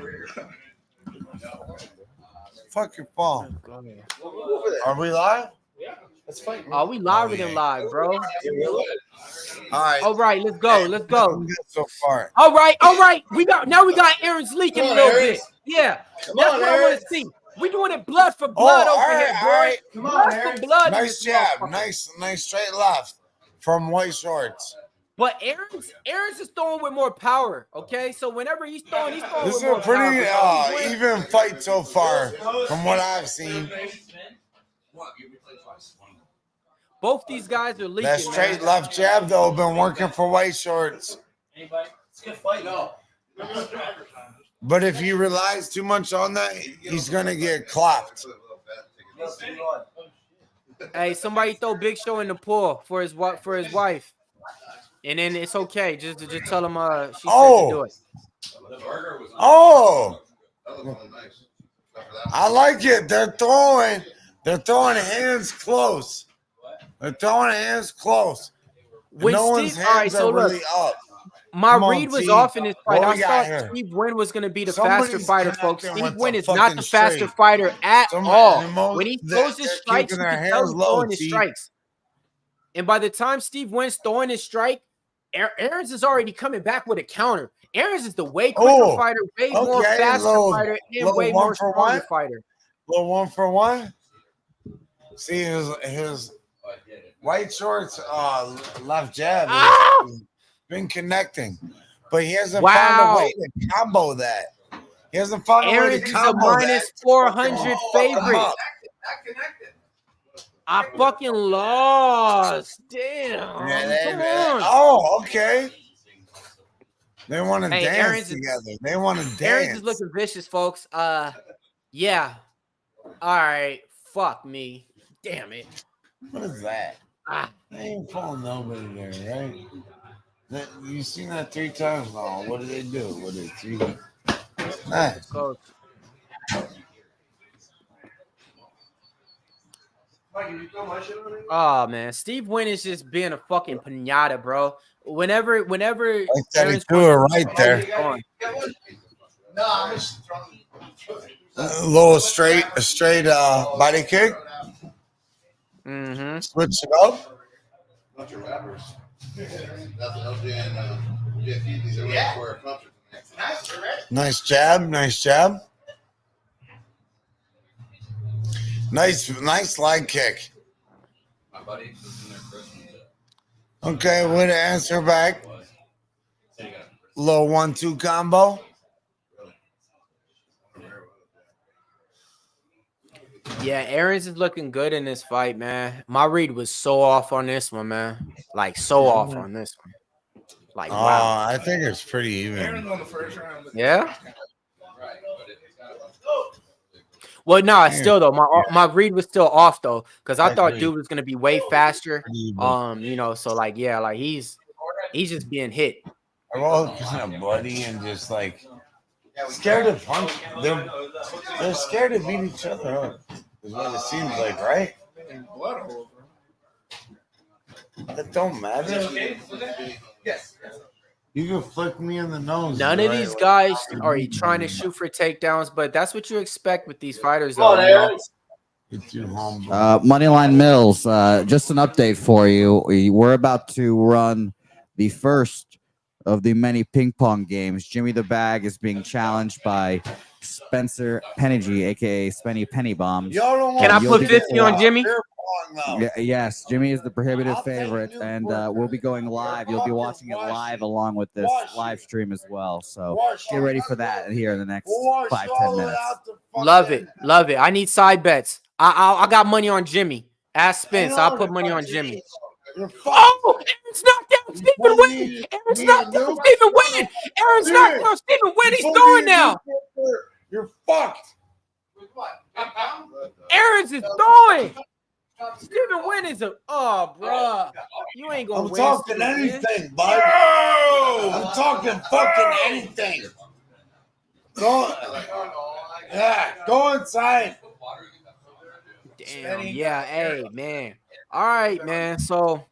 Fuck your phone. Are we live? Yeah, let's fight. Oh, we live than live, bro. All right. All right, let's go. Let's go. So far. All right. We got Aaron's leaking a little bit. Yeah. That's what I want to see. We doing it blood for blood over here, boy. Right. Come on, blood for blood. Nice jab. Nice straight left from white shorts. But Aaron's is throwing with more power. Okay, so whenever he's throwing This with is more a pretty power. even fight so far, from what I've seen. Both these guys are leaking. That straight left jab though been working for white shorts. It's a good fight, no. But if he relies too much on that, he's gonna get clapped. Hey, somebody throw Big Show in the pool for his wife. And then it's okay. Just tell him she said to do it. Oh, I like it. They're throwing hands close. They're throwing hands close. When no Steve, one's hands all right, so are really look, up. my Come on, read was T. off in this fight. What I we got thought here? Steve Wynn was going to be the Somebody's faster fighter, folks. connecting Steve with Wynn the is not fucking the faster straight. fighter at all. Somebody- When he they're throws his strikes, you keeping their can tell hands he's low, throwing his T. strikes. And by the time Steve Wynn's throwing his strike, Aaron's is already coming back with a counter. Aaron's is the way quicker fighter, way more faster fighter, and way more stronger fighter. Little 1 for 1. See his white shorts, left jab has been connecting, but he hasn't found a way to combo that. He hasn't found a way Aaron's to is combo a that. minus 400 favorite. I fucking lost. Damn. Oh, okay. They want to dance Aaron's together. They want to dance. Aaron's is looking vicious, folks. Yeah. All right. Fuck me. Damn it. What is that? They ain't pulling nobody there, right? You've seen that 3 times now. What do they do? What is 3? Nice. Oh man, Steve Wynn is just being a fucking pinata, bro. Whenever I said he threw it right there. No, I'm just throwing. A little straight body kick. Mm-hmm. Switch it up. Bunch of rappers. Nothing else in UFC. These are ready for a concert. Nice jab. Nice jab. Nice leg kick. My buddy was in there Christmas. Okay, way to answer back. Low 1-2 combo. Yeah, Aaron's is looking good in this fight, man. My read was so off on this one, man. Like so off on this one. Like wow. I think it's pretty even. Yeah. Well, no, still though, my read was still off though, because I thought dude was gonna be way faster. You know, so like yeah, like he's just being hit. They're all kind of bloody and just like scared to punch. They're scared to beat each other up. Is what it seems like, right? That don't matter. Yes. You can flick me in the nose. None of these guys are trying to shoot for takedowns, but that's what you expect with these fighters, though. Moneyline Mills, just an update for you. We're about to run the first of the many ping pong games. Jimmy the Bag is being challenged by Spencer Penny, aka Spenny Penny Bombs. Can I put 50 on Jimmy? Yes, Jimmy is the prohibitive favorite, and we'll be going live. You'll be watching it live along with this live stream as well. So get ready for that here in the next 5-10 minutes. Love it, love it. I need side bets. I got money on Jimmy. Ask Spence. I'll put money on Jimmy. Oh, Aaron's knocked down Stephen Wynn. Aaron's knocked down Stephen Wynn. Aaron's knocked down Stephen Wynn. He's throwing now. You're fucked. Aaron's is throwing. Stephen Wynn is bruh. You ain't gonna I'm win. talking anything, bud. I'm talking fucking anything. Go inside. Damn, yeah, hey, man. All right, man. So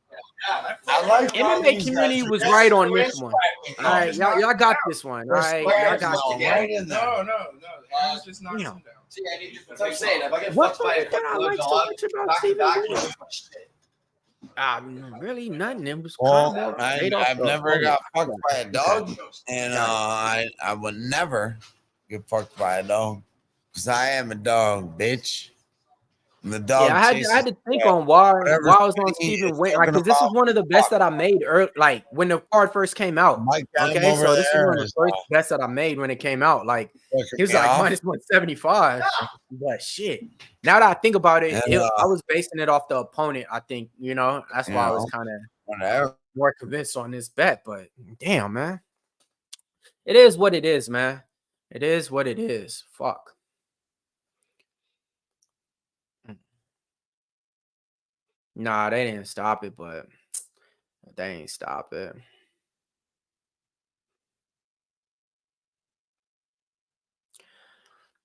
I like MMA community was right on this one. All right, y'all got this one. All right, y'all got this. Right in there. No. It's just not down. See, that's what I'm saying. If I get What fucked by the fuck I like so much about Stephen Wynn? Really nothing. It was Well, I've never got fucked by a dog, and I would never get fucked by a dog because I am a dog, bitch. And the dog. Yeah, I had to think on why I was on Stephen Wynn, like, because this is one of the best that I made early, like when the card first came out. Okay, so this is one of the first best that I made when it came out. Like he was like minus 175, but shit. Now that I think about it, I was basing it off the opponent. I think that's why I was kind of more convinced on this bet. But damn, man, it is what it is, man. It is what it is. Fuck. Nah, they didn't stop it, but they ain't stop it.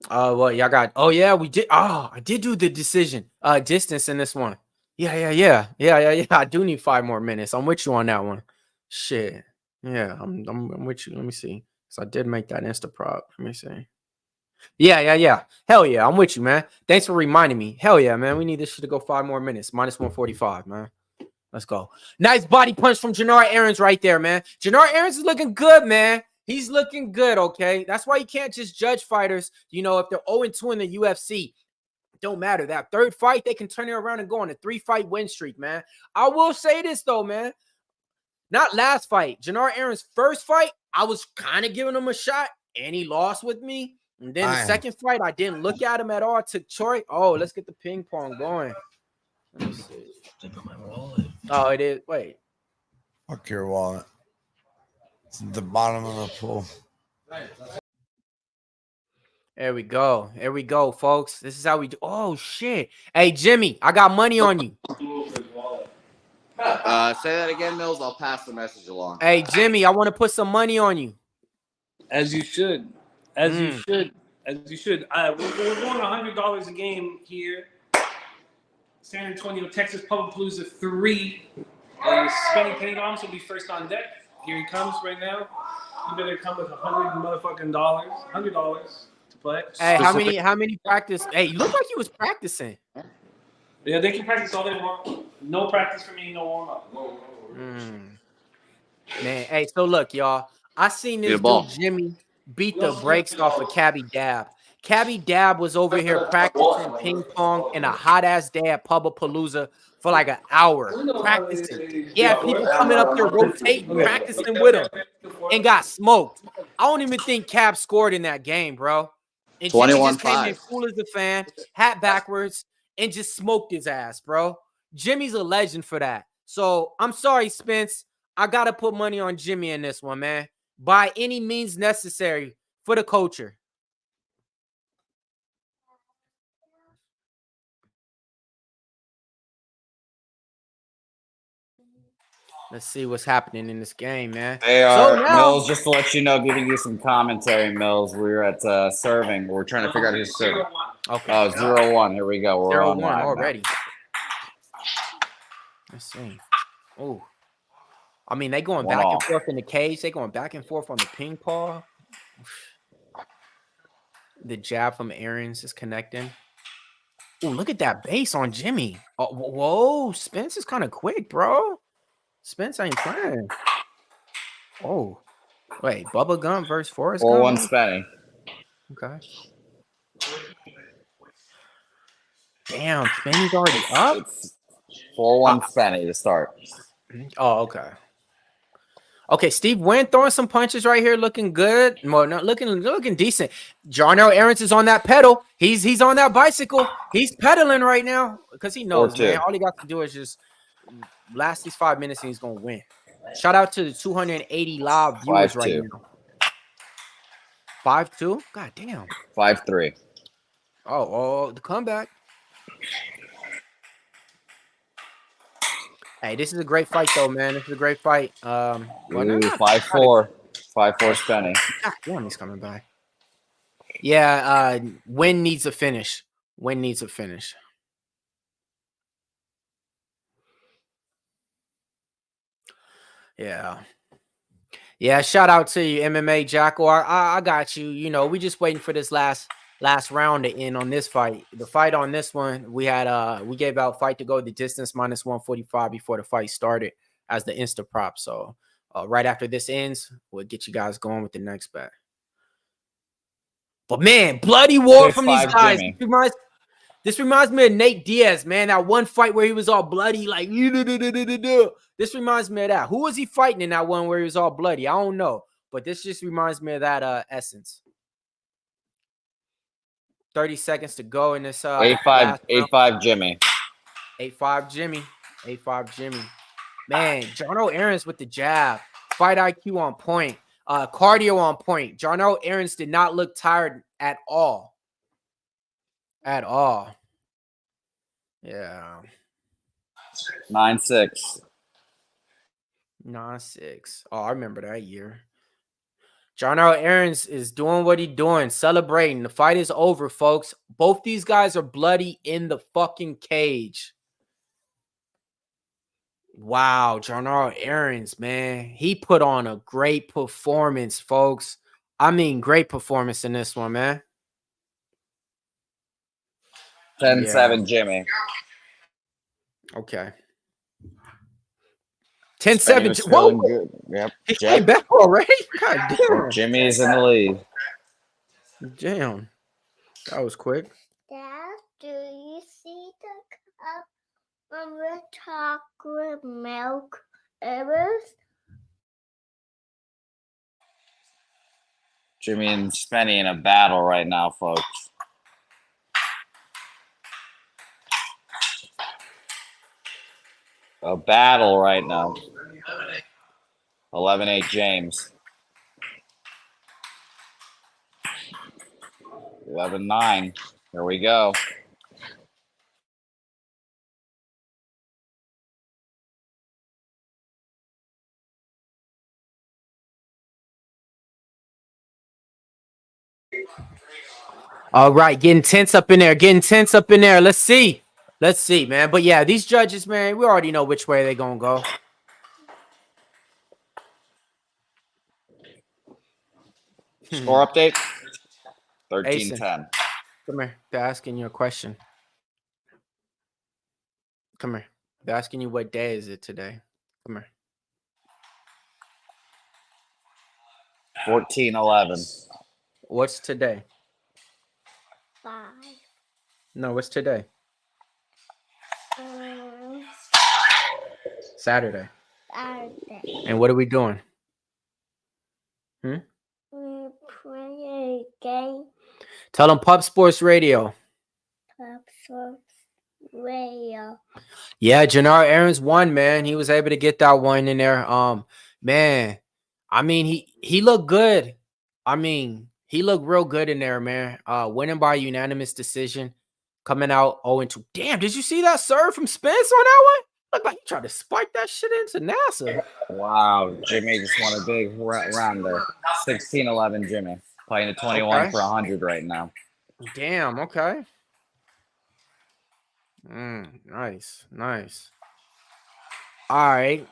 Well, y'all got. Oh yeah, we did. Oh, I did do the decision. Distance in this one. Yeah. I do need 5 more minutes. I'm with you on that one. Shit. Yeah, I'm with you. Let me see. So I did make that Insta prop. Let me see. Yeah. Hell yeah, I'm with you, man. Thanks for reminding me. Hell yeah, man. We need this shit to go 5 more minutes. Minus 145, man. Let's go. Nice body punch from Jannar Aarons right there, man. Jannar Aarons is looking good, man. He's looking good, okay? That's why you can't just judge fighters, if they're 0-2 in the UFC. don't matter. That third fight, they can turn it around and go on a 3-fight win streak, man. I will say this, though, man. Not last fight. Jannar Aaron's first fight, I was kind of giving him a shot, and he lost with me. And then the second fight, I didn't look at him at all. I took Troy. Oh, let's get the ping pong going. Let me see. Oh, it is. Wait. Fuck your wallet. It's at the bottom of the pool. There we go. There we go, folks. This is how we do. Oh, shit. Hey, Jimmy, I got money on you. Say that again, Mills. I'll pass the message along. Hey, Jimmy, I want to put some money on you. As you should. As you should. As you should. We're going $100 a game here. San Antonio, Texas, Palooza 3. Spenny Penny will be first on deck. Here he comes right now. You better come with $100 to play. Hey, how many practice? Hey, you look like you was practicing. Yeah, they can practice all they want. No practice for me, no warm up. Man, hey, so look, y'all. I seen this dude Jimmy beat the brakes off of Cabby Dab. Cabby Dab was over here practicing ping pong in a hot ass day at Palooza for like an hour practicing. Yeah, people coming up there rotating, practicing with him, and got smoked. I don't even think Cab scored in that game, bro. And Jimmy just came in cool as a fan, hat backwards, and just smoked his ass, bro. Jimmy's a legend for that. So I'm sorry, Spence. I gotta put money on Jimmy in this one, man. By any means necessary for the culture. Let's see what's happening in this game, man. They are, Mills, just to let you know, giving you some commentary, Mills. We're at serving. We're trying to figure out who's serving. Okay. 0-1. Here we go. We're on 0-1 already. Let's see. Oh. I mean, they going back and forth in the cage. They going back and forth on the ping pong. The jab from Aaron's is connecting. Oh, look at that base on Jimmy. Oh, whoa. Spence is kind of quick, bro. Spence ain't playing. Oh, wait. Bubba Gump versus Forrest Gump? 4-1 Spenny. Okay. Damn, Spenny's already up? 4-1 Spenny to start. Oh, okay. Okay, Steve Wynn throwing some punches right here, looking good. Well, not looking decent. Jarnell Aarons is on that pedal. He's on that bicycle. He's pedaling right now because he knows, man. All he got to do is just last these 5 minutes and he's gonna win. Shout out to the 280 live viewers right now. 5-2. God damn. 5-3. Oh, the comeback. Hey, this is a great fight, though, man. This is a great fight. 5-4. 5-4 Spenny. God damn, he's coming back. Yeah, Win needs a finish. Win needs a finish. Yeah. Shout out to you, MMA Jackal. I got you. You know, we just waiting for this last round to end on this fight. The fight on this one, we gave out fight to go the distance -145 before the fight started as the insta prop. So right after this ends, we'll get you guys going with the next bet. But man, bloody war from these guys. This reminds me of Nate Diaz, man. That one fight where he was all bloody, like this reminds me of that. Who was he fighting in that one where he was all bloody? I don't know, but this just reminds me of that essence. 30 seconds to go in this 8-5 Jimmy. 8-5 Jimmy. 8-5 Jimmy. Man, Jarno Aarons with the jab. Fight IQ on point. Cardio on point. Jarno Aarons did not look tired at all. At all. Yeah. 9-6. 9-6. Oh, I remember that year. Jarno Aarons is doing what he's doing, celebrating. The fight is over, folks. Both these guys are bloody in the fucking cage. Wow, Jarno Aarons, man. He put on a great performance, folks. I mean, great performance in this one, man. 10-7 Jimmy. Okay. 10-7. Whoa. Good. Yep. He came back already? God damn. Jimmy's in the lead. Damn. That was quick. Dad, do with chocolate milk. It was Jimmy and Spenny in a battle right now, folks. A battle right now. 11-8 James. 11-9. Here we go. All right, getting tense up in there. Let's see, man. But yeah, these judges, man, we already know which way they're gonna go. Score update. 13-10. Asen, come here. They're asking you a question. Come here. They're asking you what day is it today. Come here. 14-11. What's today? 5. No, what's today? Saturday. Saturday. Saturday. And what are we doing? We play a game. Tell them Pub Sports Radio. Pop Sports Radio. Yeah, Jannard Aaron's won, man. He was able to get that one in there. Man, I mean, he looked good. I mean, he looked real good in there, man. Winning by unanimous decision, coming out 0-2. Damn, did you see that serve from Spence on that one? Looked like he tried to spike that shit into NASA. Wow, Jimmy just won a big round there. 16-11 Jimmy. Playing a 21 for 100 right now. Damn, okay. Nice. All right.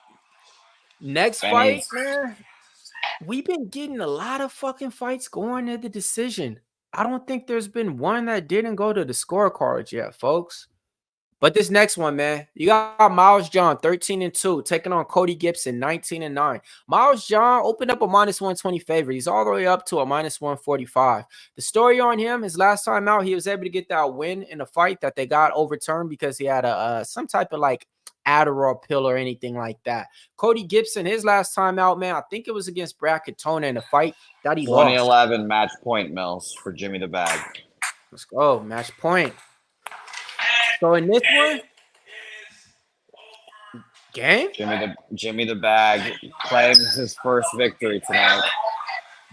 Next fight, man. We've been getting a lot of fucking fights going to the decision. I don't think there's been one that didn't go to the scorecards yet, folks. But this next one, man, you got Miles John, 13-2, taking on Cody Gibson, 19-9. Miles John opened up a -120 favorite. He's all the way up to a -145. The story on him, his last time out, he was able to get that win in a fight that they got overturned because he had some type of like Adderall pill or anything like that. Cody Gibson, his last time out, man, I think it was against Brad Katona in a fight that he 2011 match point, Mills, for Jimmy the Bag. Let's go, match point. So in this one, game? Jimmy the Bag claims his first victory tonight.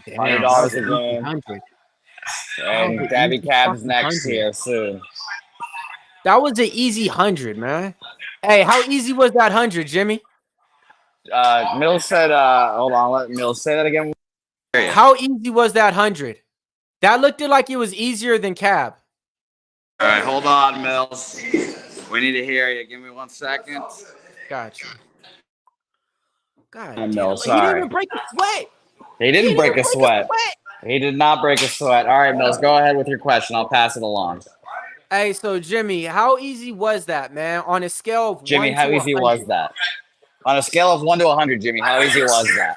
Damn, $100 a game. And Gabby Cab's next 100. here soon. That was an easy 100, man. Hey, how easy was that 100, Jimmy? Mills said, hold on, let Mills say that again. How easy was that 100? That looked like it was easier than Cab. All right, hold on, Mills. We need to hear you. Give me 1 second. Gotcha. God, I'm damn, Mills, he didn't sorry. even break a sweat. He didn't break a sweat. He did not break a sweat. All right, Mills, go ahead with your question. I'll pass it along. Hey, so Jimmy, how easy was that, man? On a scale of Jimmy, 1 how to easy 100? was that? On a scale of 1 to 100, Jimmy, how easy was that?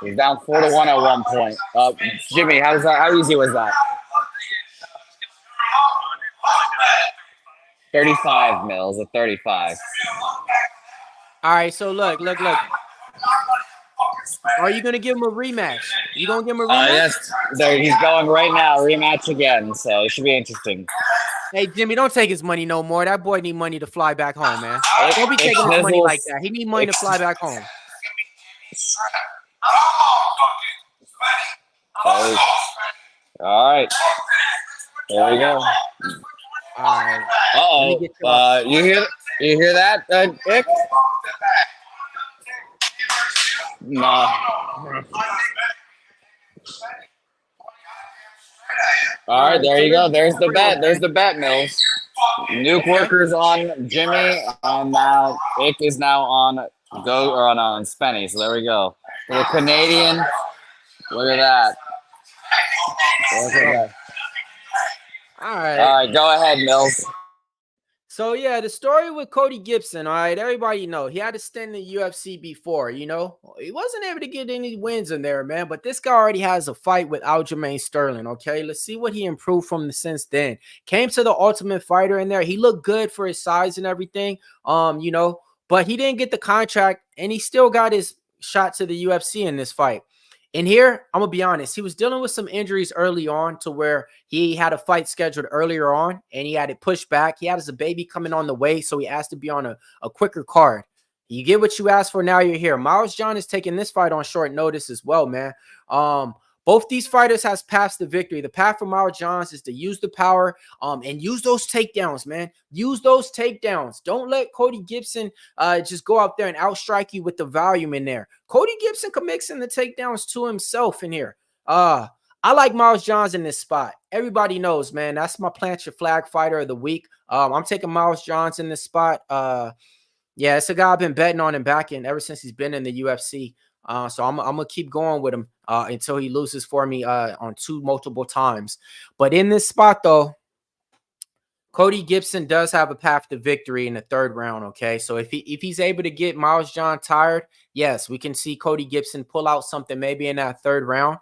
He's down 4-1 at one point. Jimmy, how easy was that? 35, Mills, at 35. All right, so look. Are you gonna give him a rematch? You gonna give him a rematch? Yes, he's going right now. Rematch again, so it should be interesting. Hey, Jimmy, don't take his money no more. That boy need money to fly back home, man. Don't be taking his money like that. He need money to fly back home. All right. There we go. All right. Uh-oh. You hear that, Ick? No. All right, there you go. There's the bet. There's the bet, Mills. Nuke Workers on Jimmy. Now Ick is now on Spenny. So there we go. For the Canadian. Look at that. All right. All right, go ahead, Mills. So yeah, the story with Cody Gibson, all right, everybody know he had to stint in the UFC before, you know. He wasn't able to get any wins in there, man, but this guy already has a fight with Aljamain Sterling, okay? Let's see what he improved from since then. Came to the Ultimate Fighter in there. He looked good for his size and everything, you know, but he didn't get the contract, and he still got his shot to the UFC in this fight. And here, I'm going to be honest, he was dealing with some injuries early on to where he had a fight scheduled earlier on and he had it pushed back. He had a baby coming on the way, so he asked to be on a quicker card. You get what you asked for, now you're here. Miles John is taking this fight on short notice as well, man. Both these fighters has passed the victory. The path for Miles Johns is to use the power and use those takedowns, man. Use those takedowns. Don't let Cody Gibson just go out there and outstrike you with the volume in there. Cody Gibson can mix in the takedowns to himself in here. I like Miles Johns in this spot. Everybody knows, man. That's my plant your flag fighter of the week. I'm taking Miles Johns in this spot. Yeah, it's a guy I've been betting on and backing ever since he's been in the UFC. So I'm going to keep going with him until he loses for me on multiple times. But in this spot, though, Cody Gibson does have a path to victory in the third round, okay? So if he's able to get Miles John tired, yes, we can see Cody Gibson pull out something maybe in that third round.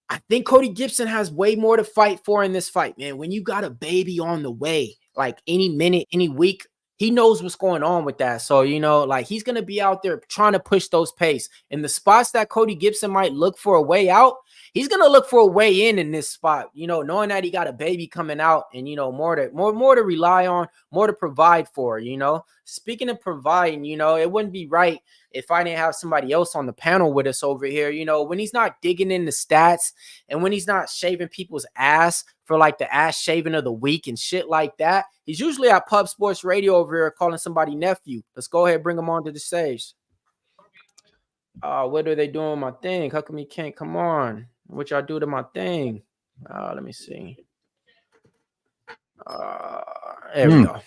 I think Cody Gibson has way more to fight for in this fight, man. When you got a baby on the way, like any minute, any week, he knows what's going on with that. So, you know, like he's going to be out there trying to push those pace. In the spots that Cody Gibson might look for a way out, he's going to look for a way in this spot, you know, knowing that he got a baby coming out and, you know, more to rely on, more to provide for, you know. Speaking of providing, you know, it wouldn't be right if I didn't have somebody else on the panel with us over here. You know, when he's not digging in the stats and when he's not shaving people's ass for like the ass shaving of the week and shit like that, he's usually at Pub Sports Radio over here calling somebody nephew. Let's go ahead and bring him onto the stage. What are they doing with my thing? How come you can't come on? What y'all do to my thing? Let me see. There we go.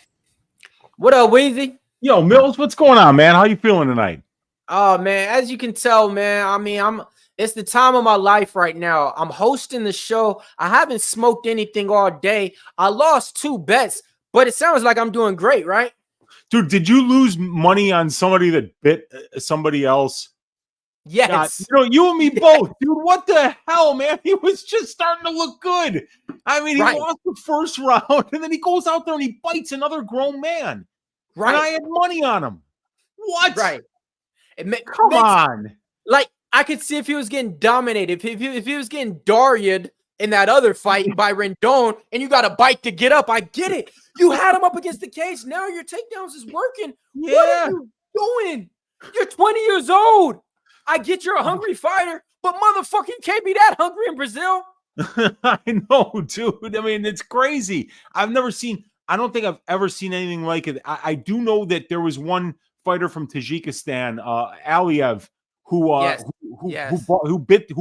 What up, Weezy? Yo, Mills, what's going on, man? How you feeling tonight? Oh, man, as you can tell, man, I mean, it's the time of my life right now. I'm hosting the show. I haven't smoked anything all day. I lost 2 bets, but it sounds like I'm doing great, right? Dude, did you lose money on somebody that bit somebody else? Yes. God, you know, you and me both. Dude, what the hell, man? He was just starting to look good. I mean, he lost the first round, and then he goes out there and he bites another grown man. Right. And I had money on him. What? Right. Come on. Like, I could see if he was getting dominated, if he was getting Daria'd in that other fight by Rendon, and you got a bite to get up. I get it. You had him up against the cage. Now your takedowns is working. Yeah. What are you doing? You're 20 years old. I get you're a hungry fighter, but motherfucker, you can't be that hungry in Brazil. I know, dude. I mean, it's crazy. I don't think I've ever seen anything like it. I do know that there was one fighter from Tajikistan, Aliyev, who bit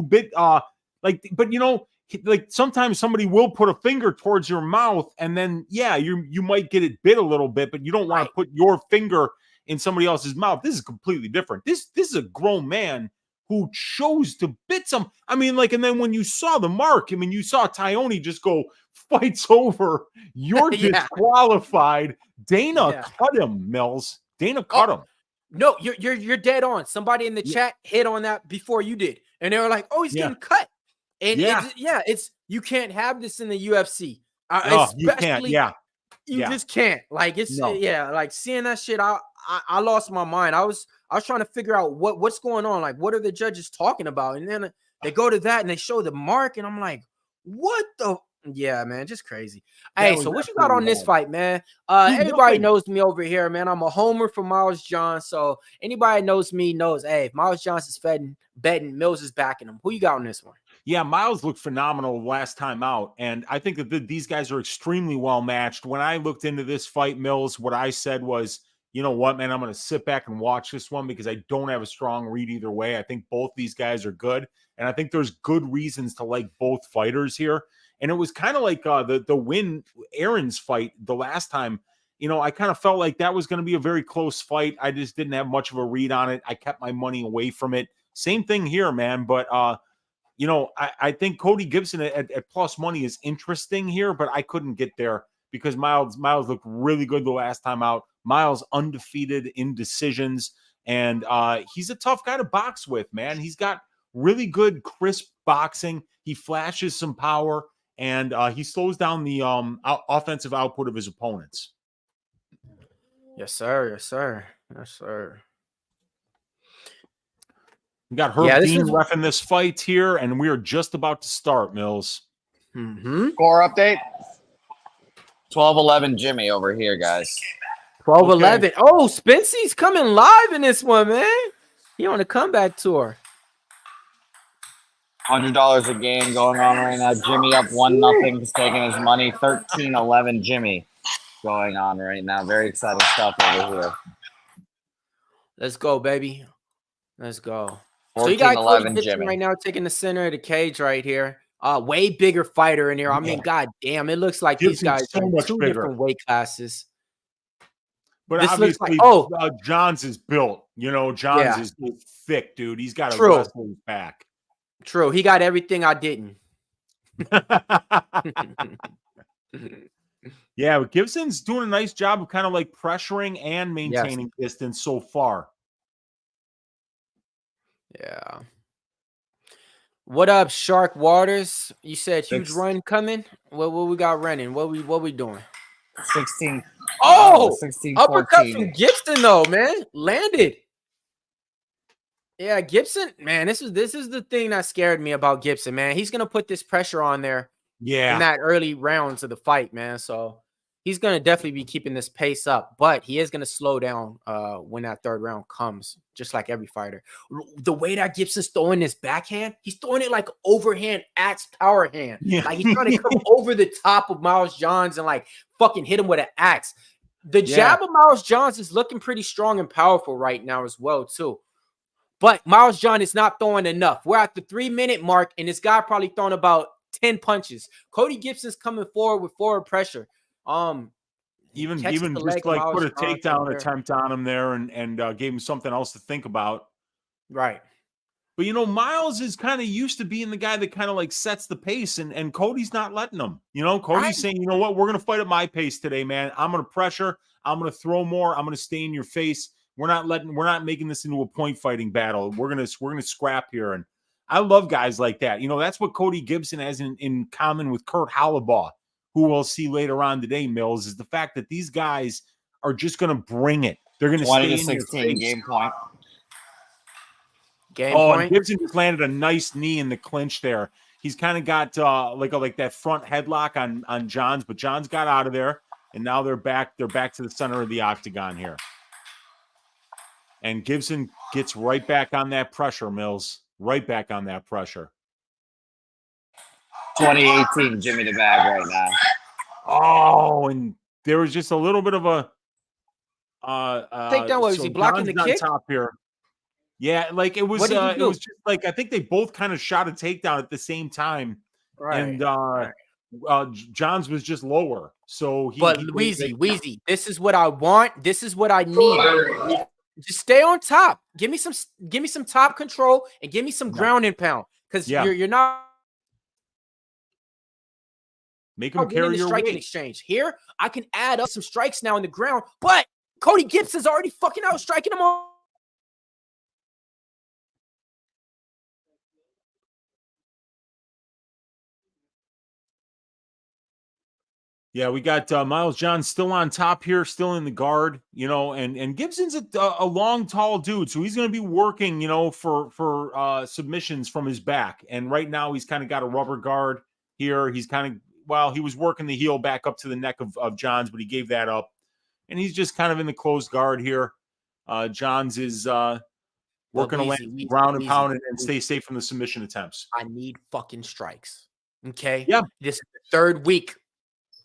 but you know, like sometimes somebody will put a finger towards your mouth and then you might get it bit a little bit, but you don't want to put your finger in somebody else's mouth. This is completely different. This is a grown man who chose to bit some. I mean, like, and then when you saw the mark, I mean, you saw Tyone just go, fights over, you're disqualified. Dana cut him, Mills. Dana cut him. No, you're dead on. Somebody in the chat hit on that before you did, and they were like, "Oh, he's getting cut." And it's you can't have this in the UFC. You can't. You just can't. Like like seeing that shit. I lost my mind. I was trying to figure out what's going on. Like, what are the judges talking about? And then they go to that and they show the mark, and I'm like, what the? Yeah, man, just crazy. Hey, so what you got on this fight, man? Everybody knows me over here, man. I'm a homer for Miles John. So anybody knows me knows, hey, if Miles Johnson's betting, Mills is backing him. Who you got on this one? Yeah, Miles looked phenomenal last time out, and I think that these guys are extremely well matched. When I looked into this fight, Mills, what I said was, you know what, man, I'm going to sit back and watch this one because I don't have a strong read either way. I think both these guys are good, and I think there's good reasons to like both fighters here. And it was kind of like the Win Aaron's fight the last time. You know, I kind of felt like that was going to be a very close fight. I just didn't have much of a read on it. I kept my money away from it. Same thing here, man. But, you know, I think Cody Gibson at plus money is interesting here, but I couldn't get there because Miles looked really good the last time out. Miles undefeated in decisions, and he's a tough guy to box with, man. He's got really good, crisp boxing. He flashes some power, and he slows down the offensive output of his opponents. Yes, sir. Yes, sir. Yes, sir. We got Herb Dean reffing this fight here, and we are just about to start, Mills. Score update. 12-11 Jimmy over here, guys. 12-11. Okay. Oh, Spency's coming live in this one, man. He on a comeback tour. $100 a game going on right now. Jimmy up 1-0. He's taking his money. 13-11 Jimmy going on right now. Very exciting stuff over here. Let's go, baby. Let's go. 14-11 so you got Cody Gibson Jimmy right now taking the center of the cage right here. Way bigger fighter in here. I mean, god damn, it looks like these guys are in two different weight classes. But this obviously, looks like, Johns is built. You know, Johns is thick, dude. He's got a wrestler's back. True. He got everything I didn't. Yeah, but Gibson's doing a nice job of kind of like pressuring and maintaining distance so far. Yeah. What up, Shark Waters? You said huge run coming. What we got running? What we doing? 16. Oh, 16, uppercut 14. from Gibson though, man. Landed. Yeah, Gibson, man. This is the thing that scared me about Gibson, man. He's gonna put this pressure on there. Yeah. In that early rounds of the fight, man. So he's gonna definitely be keeping this pace up, but he is gonna slow down when that third round comes, just like every fighter. The way that Gibson's throwing this backhand, he's throwing it like overhand axe power hand. Yeah. Like he's trying to come over the top of Miles Johns and like fucking hit him with an axe. The jab of Miles Johns is looking pretty strong and powerful right now as well, too. But Miles John is not throwing enough. We're at the 3-minute mark, and this guy probably throwing about 10 punches. Cody Gibson's coming forward with forward pressure. Even just like put a takedown attempt on him there and gave him something else to think about. Right. But you know, Miles is kind of used to being the guy that kind of like sets the pace, and Cody's not letting him. You know, Cody's saying, you know what, we're gonna fight at my pace today, man. I'm gonna pressure, I'm gonna throw more, I'm gonna stay in your face. We're not making this into a point fighting battle. We're gonna scrap here. And I love guys like that. You know, that's what Cody Gibson has in common with Kurt Hollabaugh, who we'll see later on today, Mills, is the fact that these guys are just going to bring it. They're going to stay in 16 game point. And Gibson just landed a nice knee in the clinch there. He's kind of got like that front headlock on Johns, but Johns got out of there, and now they're back to the center of the octagon here. And Gibson gets right back on that pressure, Mills. Right back on that pressure. 2018 Jimmy the Bag right now. Oh, and there was just a little bit of a takedown. Was he blocking the kick? Top here. Yeah, like it was just like I think they both kind of shot a takedown at the same time. Right. And Johns was just lower. So Wheezy, this is what I want. This is what I need. Just stay on top. Give me some top control and give me some ground and pound. Because you're not make him carry your striking weight. Exchange. Here, I can add up some strikes now in the ground, but Cody Gibson's already fucking out striking him on. Yeah, we got Miles John still on top here, still in the guard, you know, and Gibson's a long, tall dude, so he's going to be working, you know, for submissions from his back. And right now he's kind of got a rubber guard here. He's kind of, he was working the heel back up to the neck of Johns, but he gave that up. And he's just kind of in the closed guard here. Johns is working to ground and pound and stay safe from the submission attempts. I need fucking strikes. Okay? Yeah. This is the third week.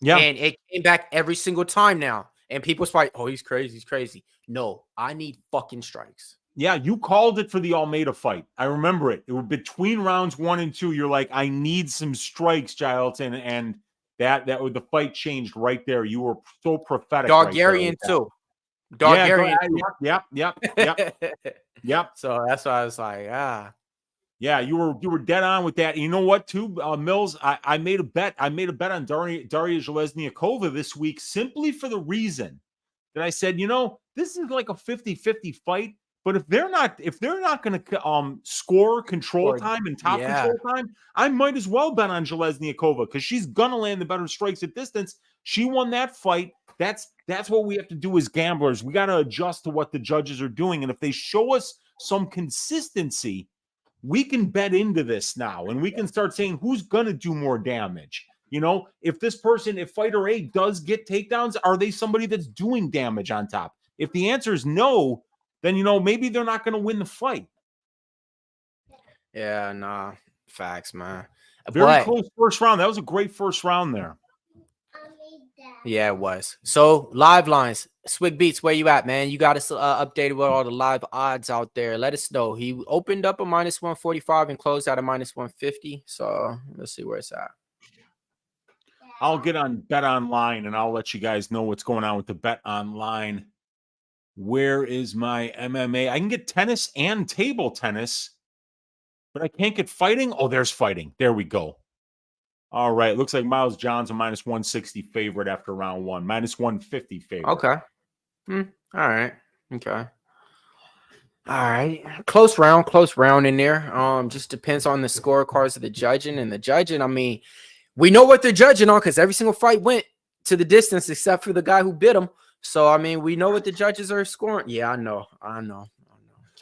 Yeah. And it came back every single time now. And people's like, oh, he's crazy. He's crazy. No, I need fucking strikes. Yeah, you called it for the Almeida fight. I remember it. It was between rounds 1 and 2. You're like, I need some strikes, Giles. And that the fight changed right there. You were so prophetic. Targaryen too. Targaryen. Yep. Yep. So that's why I was like, Yeah, you were dead on with that. And you know what, too, Mills? I made a bet. I made a bet on Daria Železniakova this week simply for the reason that I said, this is like a 50-50 fight. But if they're not going to score control time and top control time, I might as well bet on Železniakova because she's gonna land the better strikes at distance. She won that fight. That's what we have to do as gamblers. We got to adjust to what the judges are doing, and if they show us some consistency, we can bet into this now, and we can start saying who's going to do more damage. If this person, if fighter A does get takedowns, are they somebody that's doing damage on top? If the answer is no, then, maybe they're not going to win the fight. Yeah, nah, facts, man. Very close first round. That was a great first round there. Yeah, it was. So live lines, Swig Beats, where you at, man? You got us updated with all the live odds out there. Let us know. He opened up a -145 and closed out a -150. So let's see where it's at. I'll get on Bet Online and I'll let you guys know what's going on with the Bet Online. Where is my MMA? I can get tennis and table tennis, but I can't get fighting. Oh, there's fighting. There we go. All right. Looks like Miles John's a -160 favorite after round one. -150 favorite. Okay. All right. Okay. All right. Close round in there. Just depends on the scorecards of the judging. And the judging, I mean, we know what they're judging on because every single fight went to the distance except for the guy who bit him. So, I mean, we know what the judges are scoring. Yeah, I know.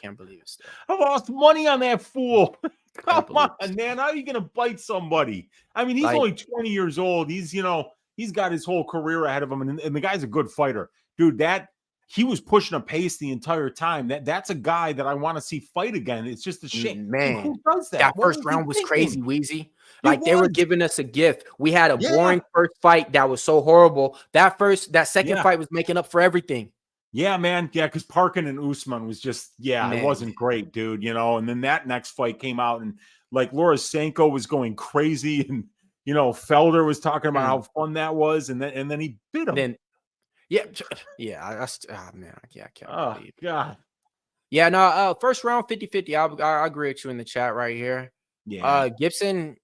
Can't believe it still. I lost money on that fool. Come on, man. How are you going to bite somebody? I mean, he's only 20 years old. He's got his whole career ahead of him. And the guy's a good fighter. Dude, he was pushing a pace the entire time. That's a guy that I want to see fight again. It's just a shame. Man, who does that? That first round was crazy, Weezy. They were giving us a gift. We had a boring first fight that was so horrible. That second fight was making up for everything. Yeah, man. Yeah, because Parkin and Usman was just, it wasn't great, dude. And then that next fight came out and like Laura Sanko was going crazy and, Felder was talking about how fun that was. And then he bit him. Man, I can't believe it. God. Yeah, no, first round 50-50. I agree with you in the chat right here. Yeah. Gibson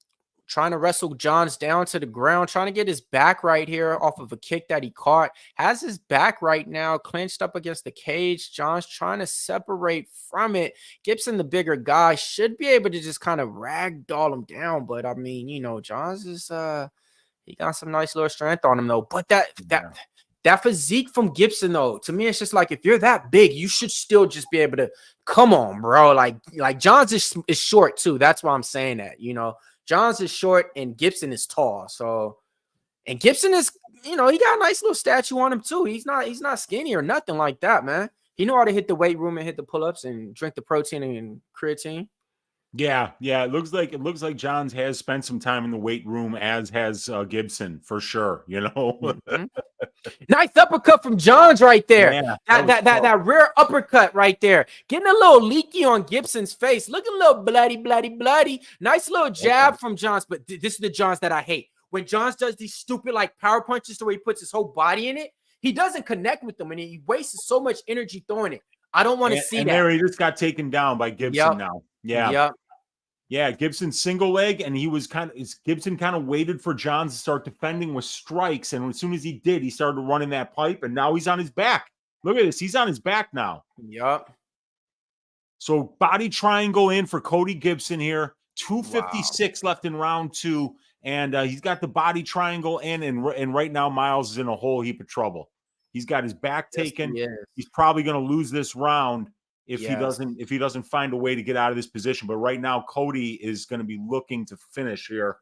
trying to wrestle Johns down to the ground, trying to get his back right here off of a kick that he caught. Has his back right now clinched up against the cage. Johns trying to separate from it. Gibson, the bigger guy, should be able to just kind of ragdoll him down. But I mean, Johns is he got some nice little strength on him though. But that physique from Gibson, though, to me, it's just like if you're that big, you should still just be able to come on, bro. Like Johns is short too. That's why I'm saying that. Johns is short and Gibson is tall. So, and Gibson is, he got a nice little statue on him too. He's not skinny or nothing like that, man. He know how to hit the weight room and hit the pull-ups and drink the protein and creatine. Yeah. It looks like Johns has spent some time in the weight room, as has Gibson for sure. Mm-hmm. Nice uppercut from Johns right there. Yeah, that rear uppercut right there. Getting a little leaky on Gibson's face. Looking a little bloody. Nice little jab from Johns. But this is the Johns that I hate. When Johns does these stupid power punches the way he puts his whole body in it, he doesn't connect with them and he wastes so much energy throwing it. I don't want to see that. There he just got taken down by Gibson now. Yeah. Yep. Yeah, Gibson single leg, and Gibson kind of waited for Johns to start defending with strikes, and as soon as he did, he started running that pipe, and now he's on his back. Look at this. He's on his back now. Yep. So body triangle in for Cody Gibson here. 256 left in round two, and he's got the body triangle in, and right now Miles is in a whole heap of trouble. He's got his back taken. He's probably going to lose this round if he doesn't find a way to get out of this position. But right now, Cody is going to be looking to finish here.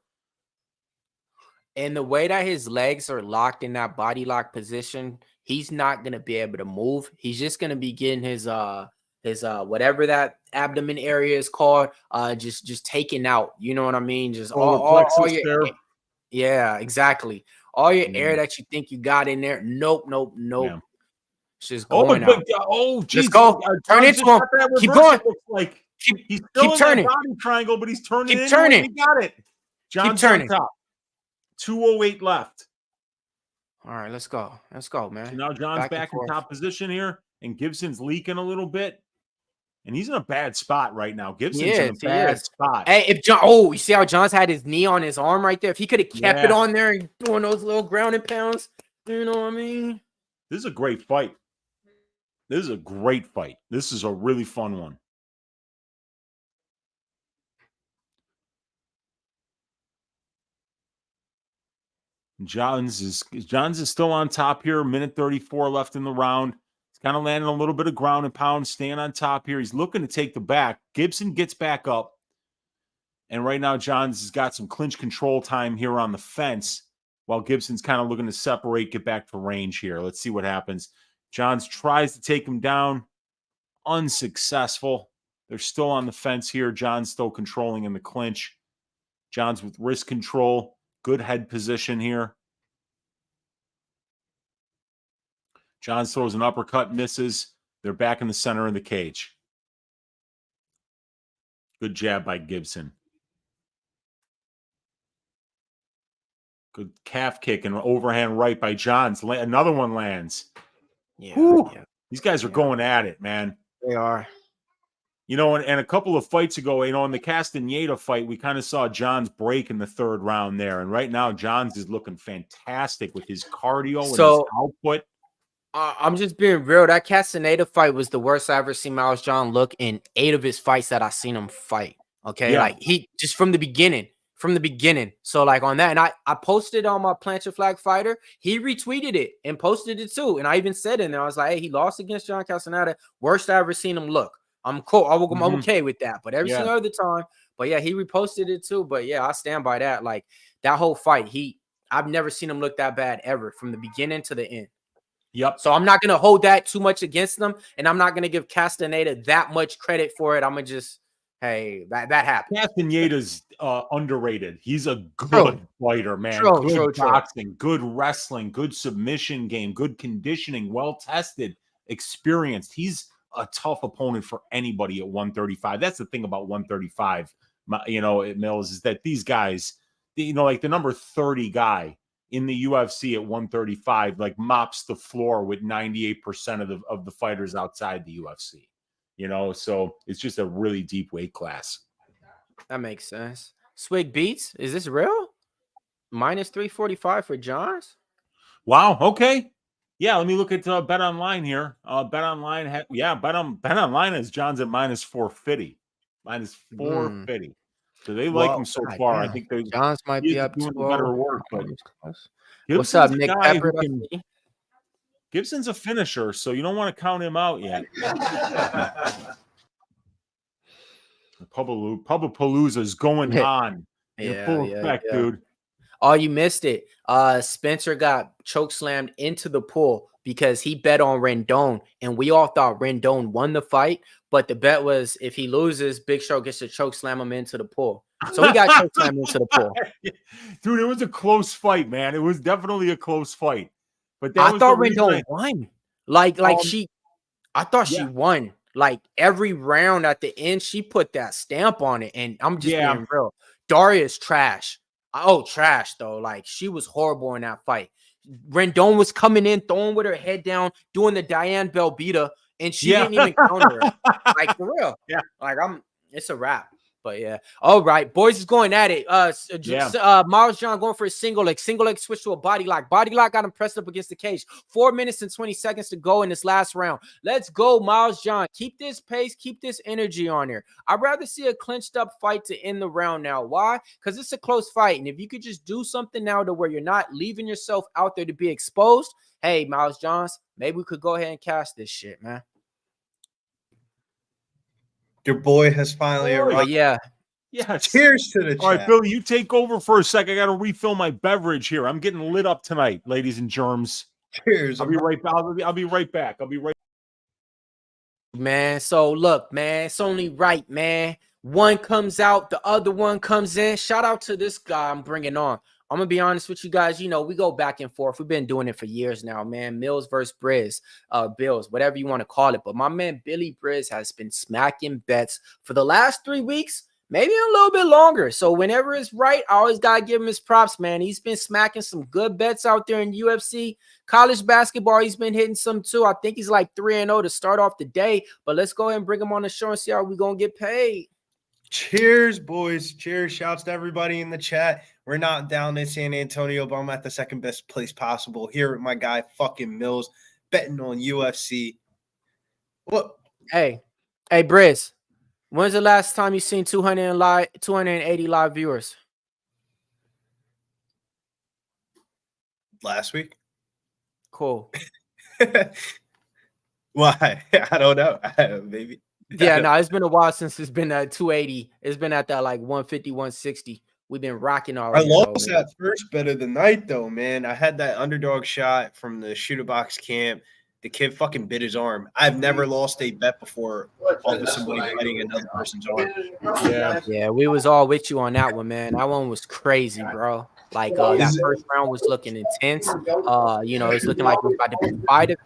And the way that his legs are locked in that body lock position, he's not going to be able to move. He's just going to be getting his whatever that abdomen area is called, just taken out. You know what I mean? Just all your yeah, exactly. All your air that you think you got in there. Nope. Yeah. It's just going out. Just go. Turn it to him. Keep going. Keep turning. Body triangle, but he's turning. Keep turning. He got it. John's keep turning. On top. 208 left. All right, let's go, man. So now John's back in top position here, and Gibson's leaking a little bit. And he's in a bad spot right now. Gibson's Yes, in a bad spot. Hey, if John, you see how John's had his knee on his arm right there? If he could have kept it on there and doing those little grounding pounds, you know what I mean? This is a great fight. This is a great fight. This is a really fun one. Johns is still on top here. Minute 34 left in the round. He's kind of landing a little bit of ground and pound, staying on top here. He's looking to take the back. Gibson gets back up. And right now, Johns has got some clinch control time here on the fence while Gibson's kind of looking to separate, get back to range here. Let's see what happens. Johns tries to take him down. Unsuccessful. They're still on the fence here. Johns still controlling in the clinch. Johns with wrist control. Good head position here. Johns throws an uppercut, misses. They're back in the center of the cage. Good jab by Gibson. Good calf kick and overhand right by Johns. Another one lands. Yeah. These guys are going at it, man. They are. You know, and a couple of fights ago, you know, in the Castaneda fight, we kind of saw Johns break in the third round there. And right now, Johns is looking fantastic with his cardio and his output. I'm just being real. That Castaneda fight was the worst I ever seen Miles John look in 8 of his fights that I seen him fight. Okay, like he just from the beginning. So like on that, and I posted on my Plancha Flag Fighter. He retweeted it and posted it too. And I even said in there, I was like, hey, he lost against John Castaneda. Worst I ever seen him look. I'm cool. I'm okay with that. But every single other time, but yeah, he reposted it too. But yeah, I stand by that. Like that whole fight, I've never seen him look that bad ever from the beginning to the end. Yep. So I'm not gonna hold that too much against them, and I'm not gonna give Castaneda that much credit for it. I'm gonna just, hey, that happened. Castaneda's underrated. He's a good fighter, man. Good boxing, good wrestling, good submission game, good conditioning, well tested, experienced. He's a tough opponent for anybody at 135. That's the thing about 135, you know, at Mills, is that these guys, you know, like the number 30 guy in the UFC at 135, like mops the floor with 98% of the fighters outside the UFC. You know, so it's just a really deep weight class. That makes sense. Swig Beats, is this real? Minus 345 for Johns? Wow. Okay. Yeah, let me look at Bet Online here. Bet Online, Bet Online has Johns at minus 450. Minus 450. So they like him so far. I think Johns might be up doing to better work. But what's up, Nick Pepper? Gibson's a finisher, so you don't want to count him out yet. Pubapalooza is going on in full effect, dude. Oh, you missed it. Spencer got choke slammed into the pool because he bet on Rendon, and we all thought Rendon won the fight. But the bet was if he loses, Big Show gets to choke slam him into the pool. So he got choke slammed into the pool. Dude, it was a close fight, man. It was definitely a close fight. But I thought Rendon won. I thought she won. Like every round at the end, she put that stamp on it. And I'm just being real. Daria's trash. Oh, trash though. Like she was horrible in that fight. Rendon was coming in, throwing with her head down, doing the Diane Belbita, and she didn't even counter her. Like for real. Yeah. Like it's a wrap. But yeah. All right. Boys is going at it. Miles John going for a single leg switch to a body lock. Body lock got him pressed up against the cage. 4 minutes and 20 seconds to go in this last round. Let's go, Miles John. Keep this pace. Keep this energy on here. I'd rather see a clinched up fight to end the round now. Why? Because it's a close fight. And if you could just do something now to where you're not leaving yourself out there to be exposed, hey, Miles Johns, maybe we could go ahead and cash this shit, man. Your boy has finally arrived. Yeah. Yes. Cheers to the chat. All right, Billy, you take over for a sec. I got to refill my beverage here. I'm getting lit up tonight, ladies and germs. Cheers. I'll be right back. I'll be right back. Man, so look, man, it's only right, man. One comes out, the other one comes in. Shout out to this guy I'm bringing on. I'm going to be honest with you guys. You know, we go back and forth. We've been doing it for years now, man. Mills versus Briz, Bills, whatever you want to call it. But my man, Billy Briz, has been smacking bets for the last 3 weeks. maybe a little bit longer. So whenever it's right, I always got to give him his props, man. He's been smacking some good bets out there in UFC. College basketball, he's been hitting some too. I think he's like 3-0 to start off the day. But let's go ahead and bring him on the show and see how we're going to get paid. Cheers, boys. Cheers. Shouts to everybody in the chat. We're not down in San Antonio, but I'm at the second best place possible here with my guy, fucking Mills, betting on UFC. What? Hey, Briz. When's the last time you seen 280 live viewers? Last week. Cool. Why? I don't know. Maybe. Yeah, no, it's been a while since it's been at 280. It's been at that like 150, 160. We've been rocking all. I lost that first bet of the night, though, man. I had that underdog shot from the shooter box camp. The kid fucking bit his arm. I've never lost a bet before off of somebody biting another person's arm. Yeah, we was all with you on that one, man. That one was crazy, bro. Like that first round was looking intense. It's looking like it was about to be a fight.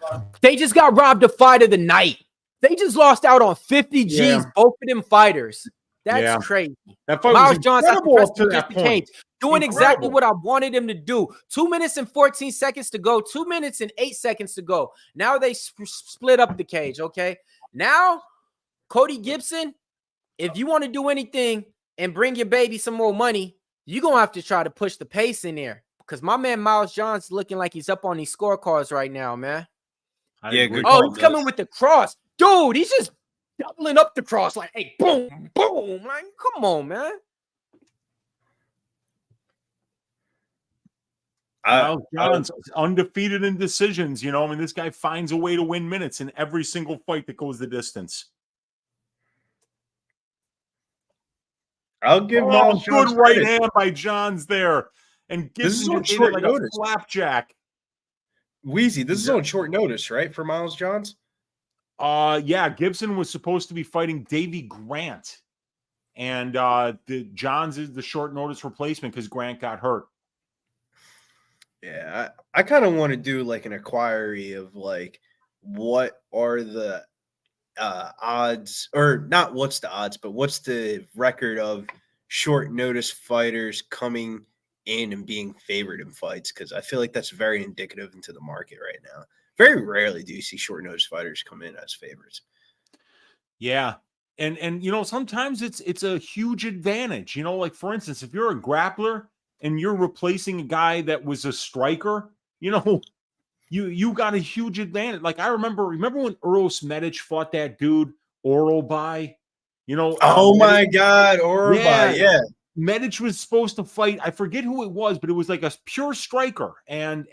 They just got robbed of fight of the night. They just lost out on 50 G's, both of them fighters. That's crazy. That fight Miles was Johnson incredible to that point. Doing exactly what I wanted him to do. 2 minutes and 14 seconds to go. 2 minutes and 8 seconds to go. Now they split up the cage, okay? Now, Cody Gibson, if you want to do anything and bring your baby some more money, you're going to have to try to push the pace in there because my man Miles Johnson's looking like he's up on these scorecards right now, man. Good he's coming with the cross. Dude, he's just doubling up the cross like, hey, boom, boom. Like, come on, man. Miles John's undefeated in decisions. This guy finds a way to win minutes in every single fight that goes the distance. I'll give Miles good Johns right credit. hand by Johns there. And This is Gibson on just hit short it like notice. a flapjack. Wheezy, this is on short notice, right? For Miles Johns? Gibson was supposed to be fighting Davey Grant. And the Johns is the short notice replacement because Grant got hurt. Yeah, I kind of want to do like an inquiry of like what are the odds, or not what's the odds, but what's the record of short notice fighters coming in and being favored in fights? Because I feel like that's very indicative into the market right now. Very rarely do you see short notice fighters come in as favorites. Yeah. And sometimes it's a huge advantage. Like for instance, if you're a grappler and you're replacing a guy that was a striker, you got a huge advantage. Like I remember when Eros Medic fought that dude Orobay, Oh my God, Orobay, yeah. Medic was supposed to fight. I forget who it was, but it was like a pure striker. And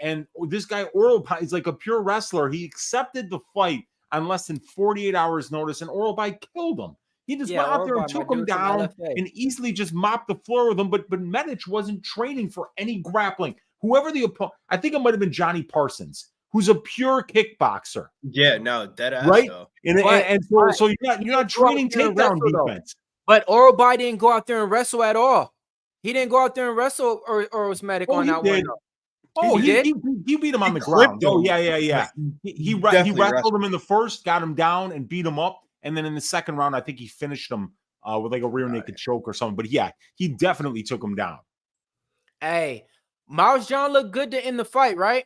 this guy Orobay is like a pure wrestler. He accepted the fight on less than 48 hours notice, and Orobay killed him. He just went out there and took him down and easily just mopped the floor with him. But Medic wasn't training for any grappling. Whoever the opponent, I think it might have been Johnny Parsons, who's a pure kickboxer. Yeah, no, dead ass, right? Though. So you're not training takedown defense. But Orobay didn't go out there and wrestle at all. He didn't go out there and wrestle or was Medic on that one. Oh, he beat him on the ground. Oh, yeah. He wrestled him in the first, got him down, and beat him up. And then in the second round, I think he finished him with like a rear naked choke or something. But yeah, he definitely took him down. Hey, Miles John looked good to end the fight, right?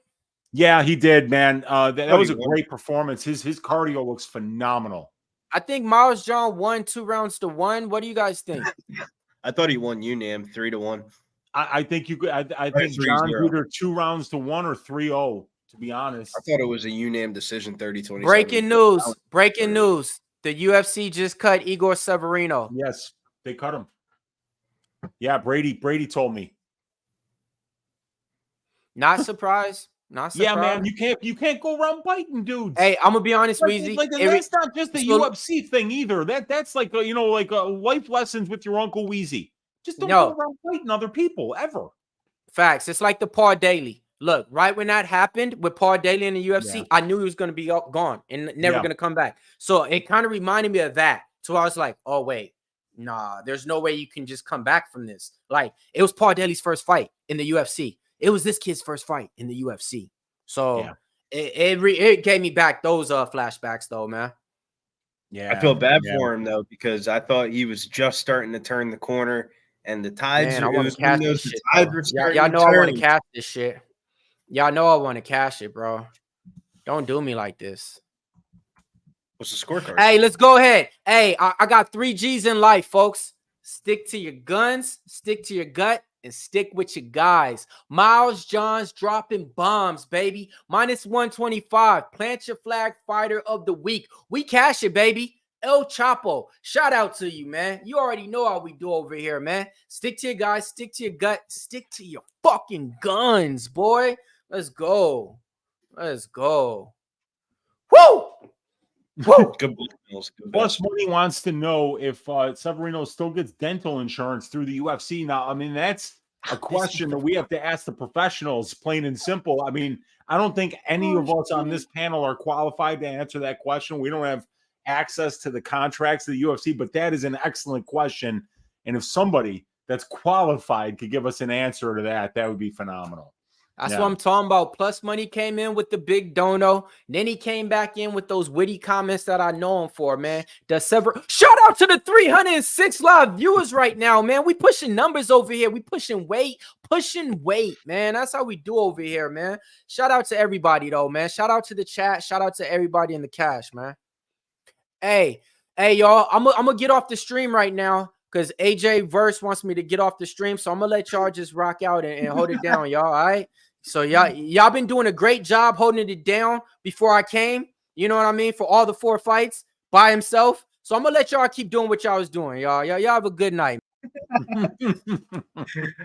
Yeah, he did, man. That was a great performance. His cardio looks phenomenal. I think Miles John won 2 rounds to 1. What do you guys think? I thought he won UNAM 3-1. I think you could. I think John either 2 rounds to 1 or 3-0. To be honest, I thought it was a UNAM decision 30-27. Breaking news. The UFC just cut Igor Severino. Yes, they cut him. Yeah, Brady told me. Not surprised. Not surprised. Yeah, man, you can't go around biting dudes. Hey, I'm gonna be honest, Weezy. That's not just the UFC thing either. That's like life lessons with your Uncle Weezy. Just don't go around biting other people ever. Facts. It's like the Paul Daly. Look, right when that happened with Paul Daly in the UFC, I knew he was going to be gone and never going to come back. So it kind of reminded me of that. So I was like, oh, wait, nah, there's no way you can just come back from this. Like, it was Paul Daly's first fight in the UFC. It was this kid's first fight in the UFC. So it gave me back those flashbacks, though, man. Yeah, I feel bad yeah. for him though, because I thought he was just starting to turn the corner, and the tides. Man, I It want was to one of cash those. this The shit. tides Though. were starting Y'all to know I want to turn. cash this shit. Y'all know I want to cash it, bro. Don't do me like this. What's the scorecard? Hey, let's go ahead. Hey, I got 3 G's in life, folks. Stick to your guns, stick to your gut, and stick with your guys. Miles Johns dropping bombs, baby. Minus 125. Plant your flag fighter of the week. We cash it, baby. El Chapo, shout out to you, man. You already know how we do over here, man. Stick to your guys, stick to your gut, stick to your fucking guns, boy. Let's go. Let's go. Woo! Woo! Good balls. Plus Money wants to know if Severino still gets dental insurance through the UFC. Now, I mean, that's a question that we have to ask the professionals, plain and simple. I mean, I don't think any of us on this panel are qualified to answer that question. We don't have access to the contracts of the UFC, but that is an excellent question. And if somebody that's qualified could give us an answer to that, that would be phenomenal. That's what I'm talking about. Plus Money came in with the big dono. Then he came back in with those witty comments that I know him for, man. Shout out to the 306 live viewers right now, man. We pushing numbers over here. We pushing weight, man. That's how we do over here, man. Shout out to everybody, though, man. Shout out to the chat. Shout out to everybody in the cash, man. Hey, y'all. I'm gonna get off the stream right now, because AJ Verse wants me to get off the stream. So I'm going to let y'all just rock out and hold it down, y'all, all right? So y'all been doing a great job holding it down before I came. You know what I mean? For all the 4 fights by himself. So I'm going to let y'all keep doing what y'all was doing, y'all. Y'all have a good night.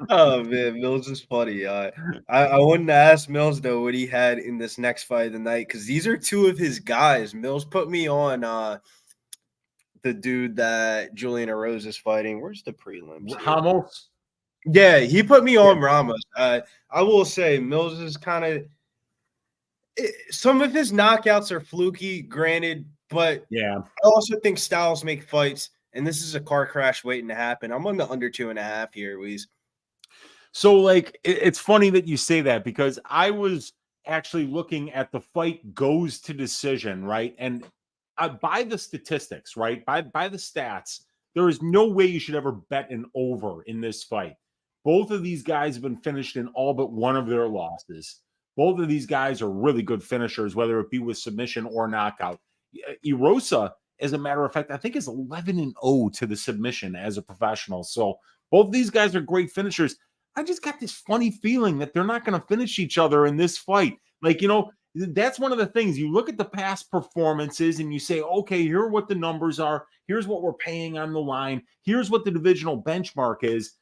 Oh, man, Mills is funny. I wanted to ask Mills, though, what he had in this next fight of the night, because these are 2 of his guys. Mills put me on the dude that Julian Erosa is fighting. Where's the prelims? Ramos. Yeah, he put me on Ramos. I will say Mills is kind of some of his knockouts are fluky, granted, but yeah, I also think styles make fights, and this is a car crash waiting to happen. I'm on the under 2.5 here, Weez. So, like, it's funny that you say that, because I was actually looking at the fight goes to decision, right? And by the statistics, right? By the stats, there is no way you should ever bet an over in this fight. Both of these guys have been finished in all but one of their losses. Both of these guys are really good finishers, whether it be with submission or knockout. Erosa, as a matter of fact, I think is 11-0 to the submission as a professional. So both of these guys are great finishers. I just got this funny feeling that they're not going to finish each other in this fight. Like, you know, that's one of the things. You look at the past performances and you say, okay, here are what the numbers are. Here's what we're paying on the line. Here's what the divisional benchmark is.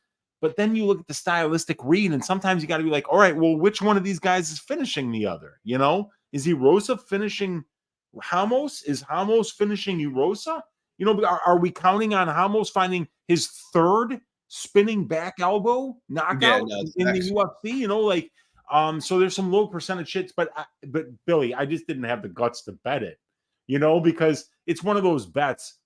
But then you look at the stylistic read, and sometimes you got to be like, all right, well, which one of these guys is finishing the other? You know, is Erosa finishing Ramos? Is Ramos finishing Erosa? You know, are we counting on Ramos finding his 3rd spinning back elbow knockout in the UFC? You know, like, so there's some low percentage hits, but Billy, I just didn't have the guts to bet it, you know, because it's one of those bets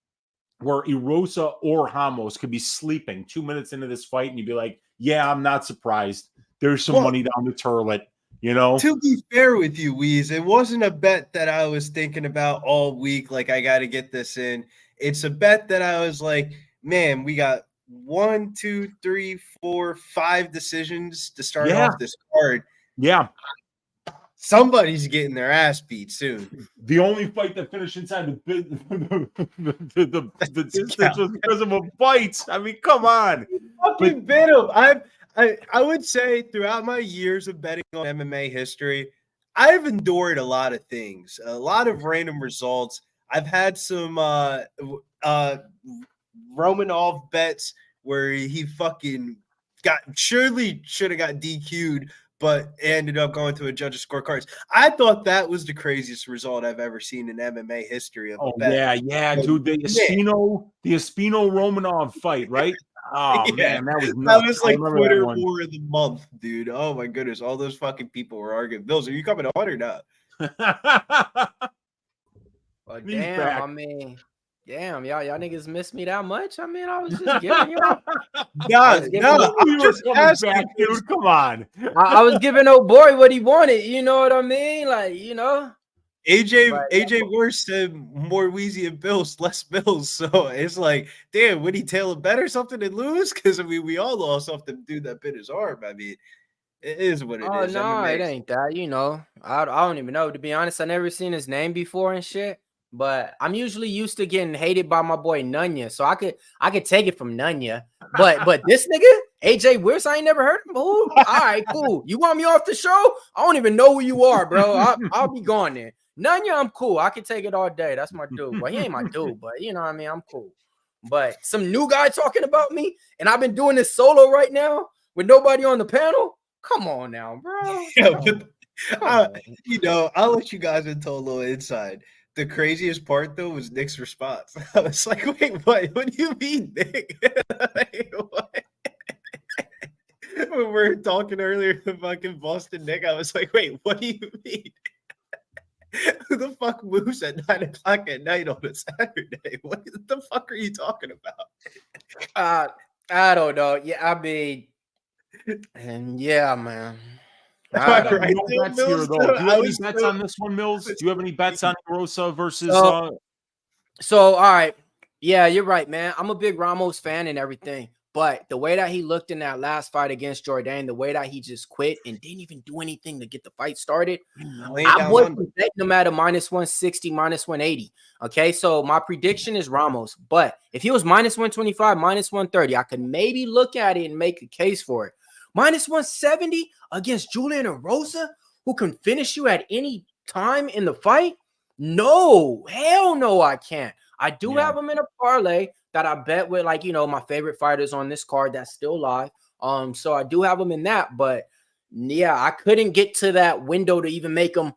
where Erosa or Ramos could be sleeping 2 minutes into this fight, and you'd be like, yeah, I'm not surprised. There's some money down the turlet, you know? To be fair with you, Weez, it wasn't a bet that I was thinking about all week, like, I got to get this in. It's a bet that I was like, man, we got 1, 2, 3, 4, 5 decisions to start off this card. Yeah. Somebody's getting their ass beat soon. The only fight that finished inside the distance was because of a fight. I mean, come on. Fucking bit him. I would say throughout my years of betting on MMA history, I've endured a lot of things, a lot of random results. I've had some Romanov bets where he fucking surely should have got DQ'd, but ended up going to a judge's scorecards. I thought that was the craziest result I've ever seen in MMA history of a bet. Yeah, dude. The Espino Romanov fight, right? Oh man, that was nuts. That was like Twitter war of the month, dude. Oh my goodness, all those fucking people were arguing. Bills, are you coming on or not? Well, damn, I mean, damn, y'all niggas miss me that much? I mean, I was just giving y'all. I'm just asking, dude. Come on. I was giving old boy what he wanted. You know what I mean? Like, you know. AJ worse said more Wheezy and Bills, less Bills. So it's like, damn, would he tail it better something and lose? Because I mean, we all lost off the dude that bit his arm. I mean, it is what it is. No, MMA. it ain't that. You know, I don't even know. To be honest, I never seen his name before and shit. But I'm usually used to getting hated by my boy Nunya, so I could take it from Nunya. But this nigga, AJ Wirtz, I ain't never heard of him. Ooh, all right, cool. You want me off the show? I don't even know who you are, bro. I'll be gone then. Nunya, I'm cool. I can take it all day. That's my dude. Well, he ain't my dude, but you know what I mean? I'm cool. But some new guy talking about me, and I've been doing this solo right now with nobody on the panel. Come on now, bro. Yeah, but you know, I'll let you guys into a little inside. The craziest part though was Nick's response. I was like, wait, what? What do you mean, Nick? Like, what? When we were talking earlier to fucking Boston Nick, I was like, wait, what do you mean? Who the fuck moves at 9 o'clock at night on a Saturday? What the fuck are you talking about? I don't know. Yeah, I mean, and yeah, man. Do you have any bets on this one, Mills? Do you have any bets on Erosa versus? So all right, yeah, you're right, man. I'm a big Ramos fan and everything, but the way that he looked in that last fight against Jordan, the way that he just quit and didn't even do anything to get the fight started, I wasn't betting him at a -160, -180. Okay, so my prediction is Ramos, but if he was -125, -130, I could maybe look at it and make a case for it. -170 against Julian Erosa, who can finish you at any time in the fight? No, hell no, I can't. I do have him in a parlay that I bet with, like, you know, my favorite fighters on this card that's still live. So I do have him in that, but yeah, I couldn't get to that window to even make him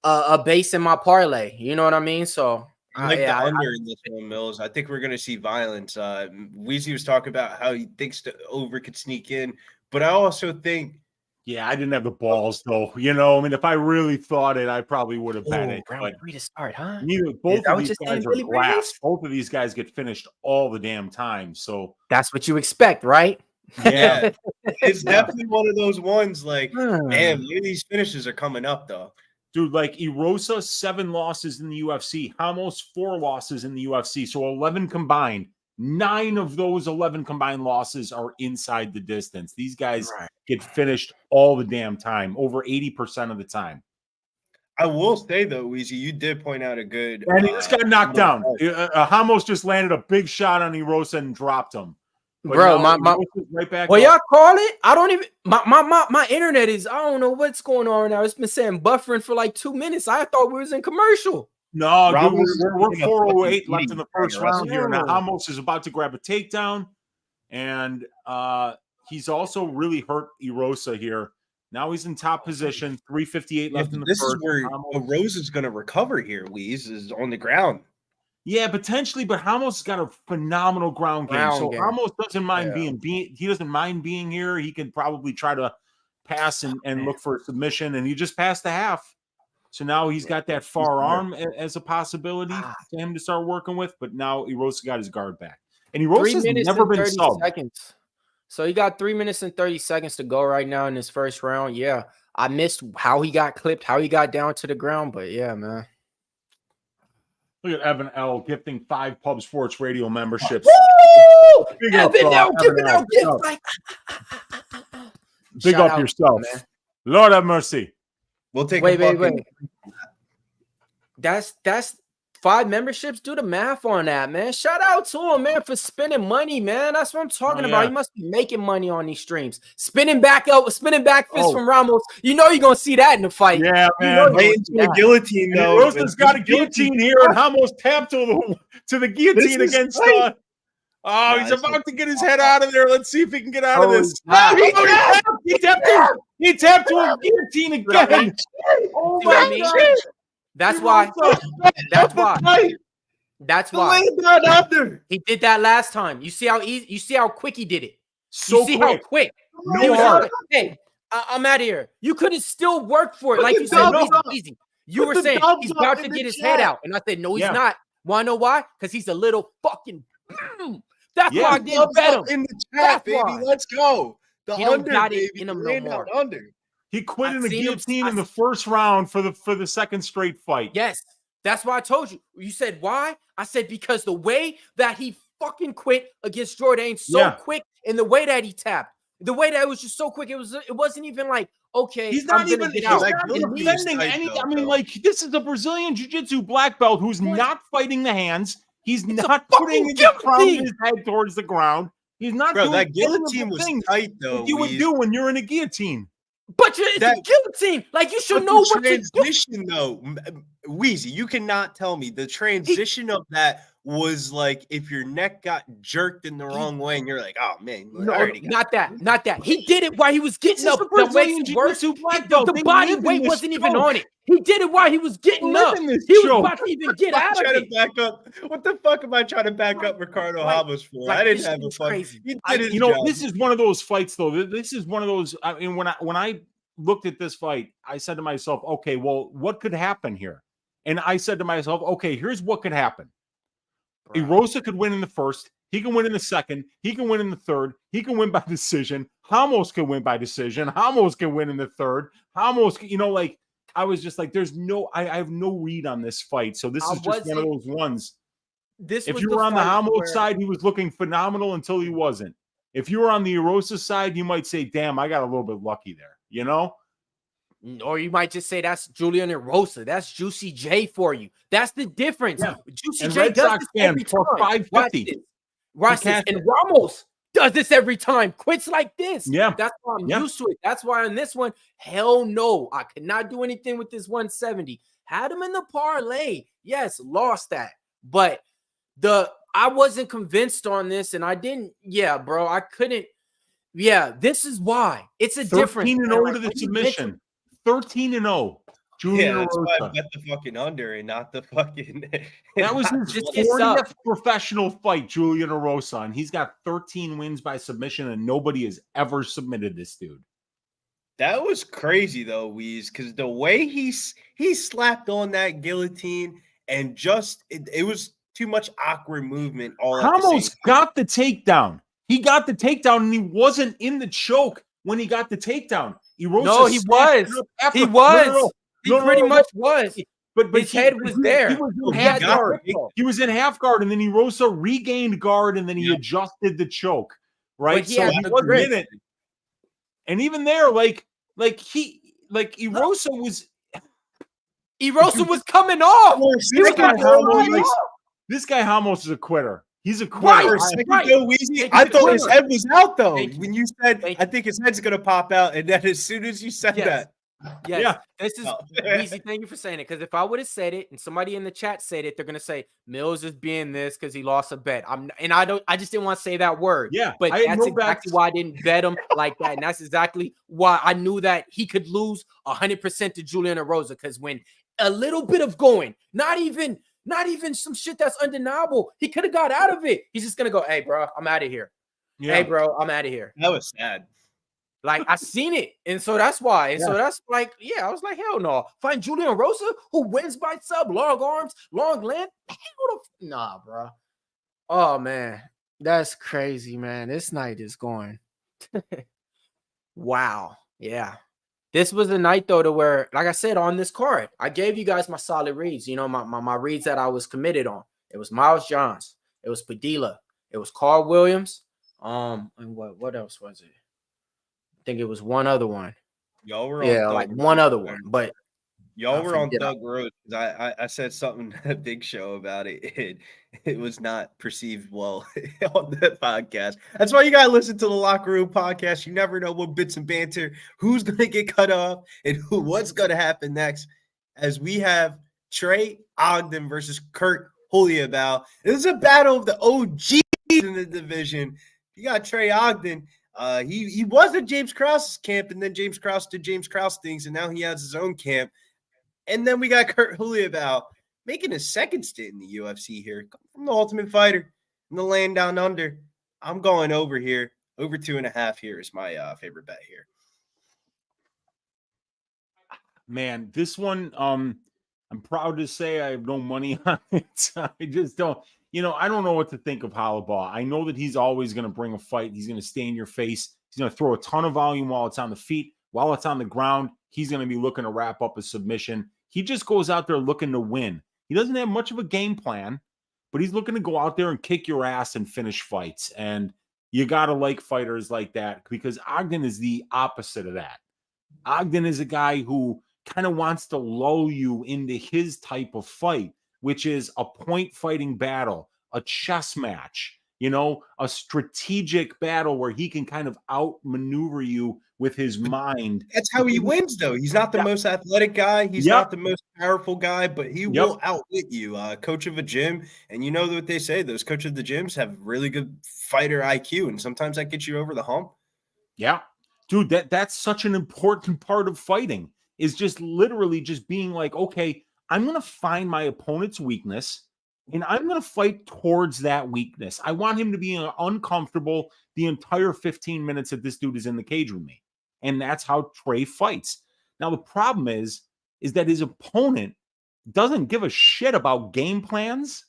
a base in my parlay. You know what I mean? So I like the under in this one, Mills. I think we're going to see violence. Weezy was talking about how he thinks the over could sneak in, but I also think. Yeah, I didn't have the balls though. You know, I mean, if I really thought it, I probably would have bet it. Round 3 to start, huh? Both of these guys are glass. Both of these guys get finished all the damn time. So that's what you expect, right? Yeah, it's definitely one of those ones. Like, man, these finishes are coming up though. Dude, like Erosa, 7 losses in the UFC, Ramos 4 losses in the UFC, so 11 combined. 9 of those 11 combined losses are inside the distance. These guys get finished all the damn time, over 80% of the time. I will say though, Weezy, you did point out a good. And he just got knocked down. Ramos just landed a big shot on Erosa and dropped him. But bro, right back. Well, y'all call it. I don't even. My internet is. I don't know what's going on now. It's been saying buffering for like 2 minutes. I thought we was in commercial. No, dude, we're 408 left in the first round here. Now Ramos is about to grab a takedown, and he's also hurt Erosa here. Now he's in top position, 358 left in the first. This is where Rose is going to recover here. Weez is on the ground. Yeah, potentially, but Ramos has got a phenomenal ground game. Ramos doesn't mind he doesn't mind being here. He can probably try to pass and look for a submission, and he just passed the half. So now he's got that far arm as a possibility for him to start working with, but now Erosa got his guard back. And Erosa's never been subbed. So he got 3 minutes and 30 seconds to go right now in his first round. Yeah, I missed how he got clipped, how he got down to the ground, but yeah, man. Look at Evan L. gifting 5 Pub Sports Radio memberships. Woo! Evan L. giving out gifts. Big up yourself, man. Lord have mercy. We'll take wait. That's 5 memberships. Do the math on that, man. Shout out to him, man, for spending money, man. That's what I'm talking about. He must be making money on these streams. Spinning back fist from Ramos. You know you're gonna see that in the fight. Yeah, man. Right into a guillotine, though. Rosa's got a guillotine here, and Ramos tapped to the guillotine against. He's about to get his head out of there. Let's see if he can get out of this. He tapped to a guillotine again. Oh my God. That's why. He did that last time. You see how easy? You see how quick he did it? How quick? Hey, I'm out of here. You could have still worked for it. Like you said, easy. You were saying he's about to get his head out. And I said, no, he's not. Want to know why? Because he's a little fucking. That's why I didn't bet him. In the chat, baby. Let's go. The he under, got baby. it in him no more. Under. He quit I've in the seen him- guillotine in the first round for the second straight fight. Yes, that's why I told you. You said why? I said because the way that he fucking quit against Jourdain so quick, and the way that he tapped, the way that it was just so quick. It wasn't even like, okay, He's not I'm gonna even get out. defending any. I mean, like, this is a Brazilian jiu-jitsu black belt who's not fighting the hands. He's not putting the crown of his head towards the ground. He's not doing that any of the guillotine was things tight, though. that you would do when you're in a guillotine. But it's a guillotine. Like, you should know what to do. Transition, though, Wheezy, you cannot tell me the transition of that was like if your neck got jerked in the wrong way and you're like, oh man, No, not that. He did it while he was getting up. The The way Brazilian he worked, jiu-jitsu black belt. the They body live in weight this wasn't even choke. on it. He did it while he was getting live up. in this He was choke. about to even get out of trying it. to back up. What the fuck am I trying to back up Ricardo Ramos for? I didn't have a fuck. He did his job. This is one of those fights, though. This is one of those. I mean, when I looked at this fight, I said to myself, okay, well, what could happen here? And I said to myself, okay, here's what could happen. Erosa could win in the first. He can win in the second. He can win in the third. He can win by decision. Ramos can win by decision. Ramos can win in the third. Ramos, like, I was just like, I have no read on this fight. So this is just one of those ones. If you were on the Ramos side, he was looking phenomenal until he wasn't. If you were on the Erosa side, you might say, damn, I got a little bit lucky there, Or you might just say that's Julian Erosa. That's Juicy J for you. That's the difference. Yeah. Juicy and J Red does Sox this fan every for time. $550. Watch this. And Ramos does this every time. Quits like this. Yeah. That's why I'm used to it. That's why on this one, hell no. I could not do anything with this 170. Had him in the parlay. Yes, lost that. But I wasn't convinced on this, and I didn't. Yeah, bro, I couldn't. Yeah, this is why. It's a difference. 13-0 to the submission. 13-0. Julian that's why I Erosa. bet the fucking under and not the fucking. That was his 40th professional fight, Julian Erosa, and he's got 13 wins by submission, and nobody has ever submitted this dude. That was crazy though, Weez, because the way he slapped on that guillotine and just it was too much awkward movement. Ramos got the takedown. He got the takedown, and he wasn't in the choke when he got the takedown. Erosa no, he was. He was. He pretty much was. But his head was there. He was in half guard. He was in half guard, and then Erosa regained guard, and then he adjusted the choke. Right, so he wasn't in it. And even there, Erosa was coming off. This guy Ramos is a quitter. He's a quitter. I thought his head was out though. When you said, I think his head's gonna pop out, and then as soon as you said that, this is Weezy. Thank you for saying it. Because if I would have said it, and somebody in the chat said it, they're gonna say Mills is being this because he lost a bet. I just didn't want to say that word. Yeah, but that's exactly why I didn't bet him like that, and that's exactly why I knew that he could lose 100% to Julian Erosa. Because when a little bit of going, not even some shit that's undeniable, he could have got out of it. He's just gonna go, hey, bro, I'm out of here. Yeah. Hey, bro, I'm out of here. That was sad. Like, I seen it, and so that's why. And so that's like, I was like, hell no. Find Julian Erosa, who wins by sub, long arms, long length. Nah, bro. Oh man, that's crazy, man. This night is going. Wow. Yeah. This was a night though to where, like I said, on this card, I gave you guys my solid reads. My reads that I was committed on. It was Miles Johns. It was Padilla. It was Karl Williams. And what else was it? I think it was one other one. Y'all were on like one other one, but y'all were on Doug Rose. I said something a big show about it. It was not perceived well on the podcast. That's why you gotta listen to the Locker Room podcast. You never know what bits and banter, who's gonna get cut off, and what's gonna happen next. As we have Trey Ogden versus Kurt Juliabao. This is a battle of the OGs in the division. You got Trey Ogden. He was at James Krause's camp, and then James Krause did James Krause things, and now he has his own camp. And then we got Kurt Juliabao making his second stint in the UFC here, from the Ultimate Fighter in the land down under. I'm going over here. Over 2.5 here is my favorite bet here. Man, this one, I'm proud to say I have no money on it. I just don't. I don't know what to think of Juliabao. I know that he's always going to bring a fight. He's going to stay in your face. He's going to throw a ton of volume while it's on the feet. While it's on the ground, he's going to be looking to wrap up a submission. He just goes out there looking to win. He doesn't have much of a game plan, but he's looking to go out there and kick your ass and finish fights. And you got to like fighters like that, because Ogden is the opposite of that. Ogden is a guy who kind of wants to lull you into his type of fight, which is a point fighting battle, a chess match, you know, a strategic battle where he can kind of outmaneuver you with his mind. That's how he wins, though. He's not the most athletic guy. He's not the most powerful guy, but he will outwit you. Coach of a gym, and you know what they say, those coaches of the gyms have really good fighter IQ, and sometimes that gets you over the hump. Yeah. Dude, that's such an important part of fighting, is just literally just being like, okay, I'm going to find my opponent's weakness, and I'm going to fight towards that weakness. I want him to be uncomfortable the entire 15 minutes that this dude is in the cage with me. And that's how Trey fights. Now, the problem is that his opponent doesn't give a shit about game plans.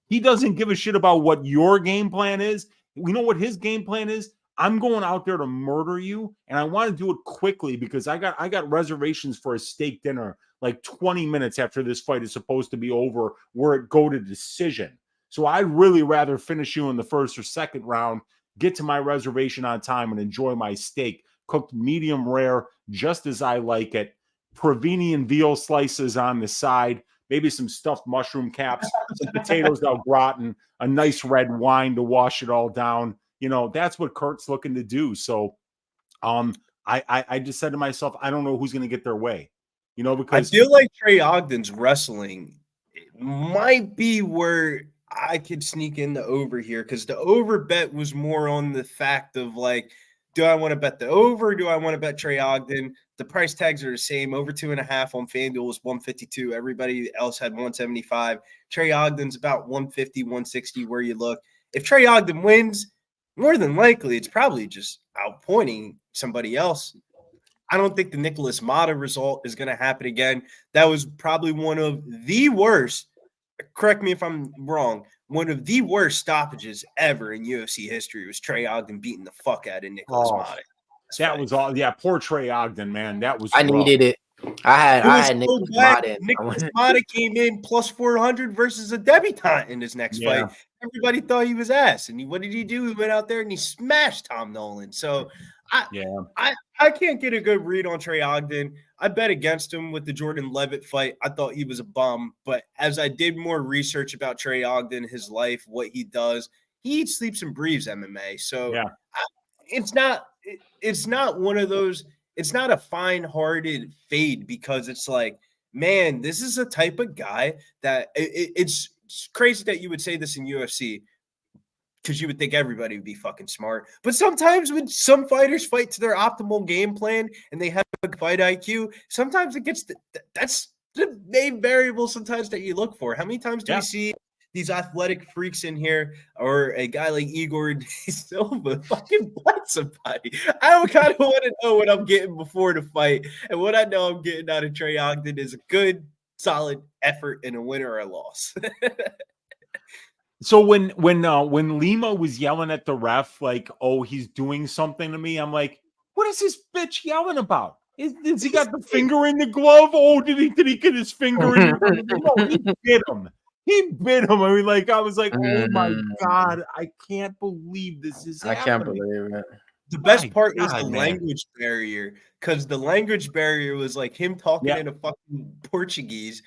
He doesn't give a shit about what your game plan is. We know what his game plan is. I'm going out there to murder you, and I want to do it quickly because I got reservations for a steak dinner like 20 minutes after this fight is supposed to be over, where it go to decision. So I'd really rather finish you in the first or second round, get to my reservation on time, and enjoy my steak, cooked medium rare, just as I like it. Provenian veal slices on the side, maybe some stuffed mushroom caps, some potatoes au gratin, a nice red wine to wash it all down. You know, that's what Kurt's looking to do. So I just said to myself, I don't know who's going to get their way. You know, because I feel like Trey Ogden's wrestling might be where I could sneak in the over here, because the over bet was more on the fact of like, do I want to bet the over? Do I want to bet Trey Ogden? The price tags are the same. Over 2.5 on FanDuel was 152. Everybody else had 175. Trey Ogden's about 150, 160 where you look. If Trey Ogden wins, more than likely it's probably just outpointing somebody else. I don't think the Nicholas Mata result is going to happen again. That was probably one of the worst, correct me if I'm wrong, one of the worst stoppages ever in UFC history was Trey Ogden beating the fuck out of Nicholas Mata. That was all. Yeah, poor Trey Ogden, man. That was I needed it. I had Nicholas Mata. Nicholas Mata came in plus 400 versus a debutante in his next fight. Everybody thought he was ass. And what did he do? He went out there and he smashed Tom Nolan. So I can't get a good read on Trey Ogden. I bet against him with the Jordan Levitt fight. I thought he was a bum. But as I did more research about Trey Ogden, his life, what he does, he eats, sleeps, and breathes MMA. So it's not one of those. It's not a fine-hearted fade, because it's like, man, this is a type of guy that it's crazy that you would say this in UFC, because you would think everybody would be fucking smart. But sometimes when some fighters fight to their optimal game plan and they have a fight IQ, sometimes it gets that's the main variable sometimes that you look for. How many times do we see these athletic freaks in here, or a guy like Igor Silva fucking fight somebody? I kind of want to know what I'm getting before the fight, and what I know I'm getting out of Trey Ogden is a good, solid effort and a win or a loss. So when Lima was yelling at the ref, like, oh, he's doing something to me, I'm like, what is this bitch yelling about? Is he got the finger in the glove? Oh, did he get his finger in the glove? No, he bit him. He bit him. I mean, like, I was like, oh my God, I can't believe this is happening. I can't believe it. The best part is the language barrier, because the language barrier was like him talking in a fucking Portuguese.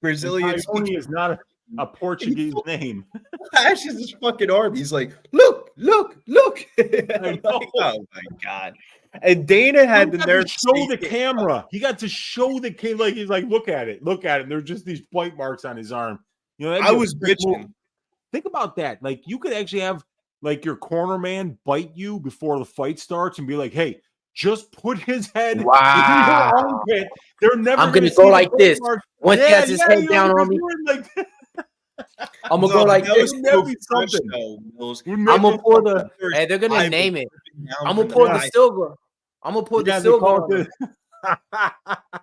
Brazilian is not a Portuguese name. Flashes his fucking arm. He's like, look. Like, oh my God. And Dana had the nerve to show the camera. He got to show the camera. Like, he's like, look at it. There's just these bite marks on his arm. You know, I was bitching. Think about that. Like, you could actually have like your corner man bite you before the fight starts and be like, hey, just put his head in your armpit. They're never I'm gonna go like this. Once he has his head down on me. I'm gonna go like this. I'm gonna pour the. Hey, they're gonna name it. I'm gonna pour the silver. I'm gonna pour the silver.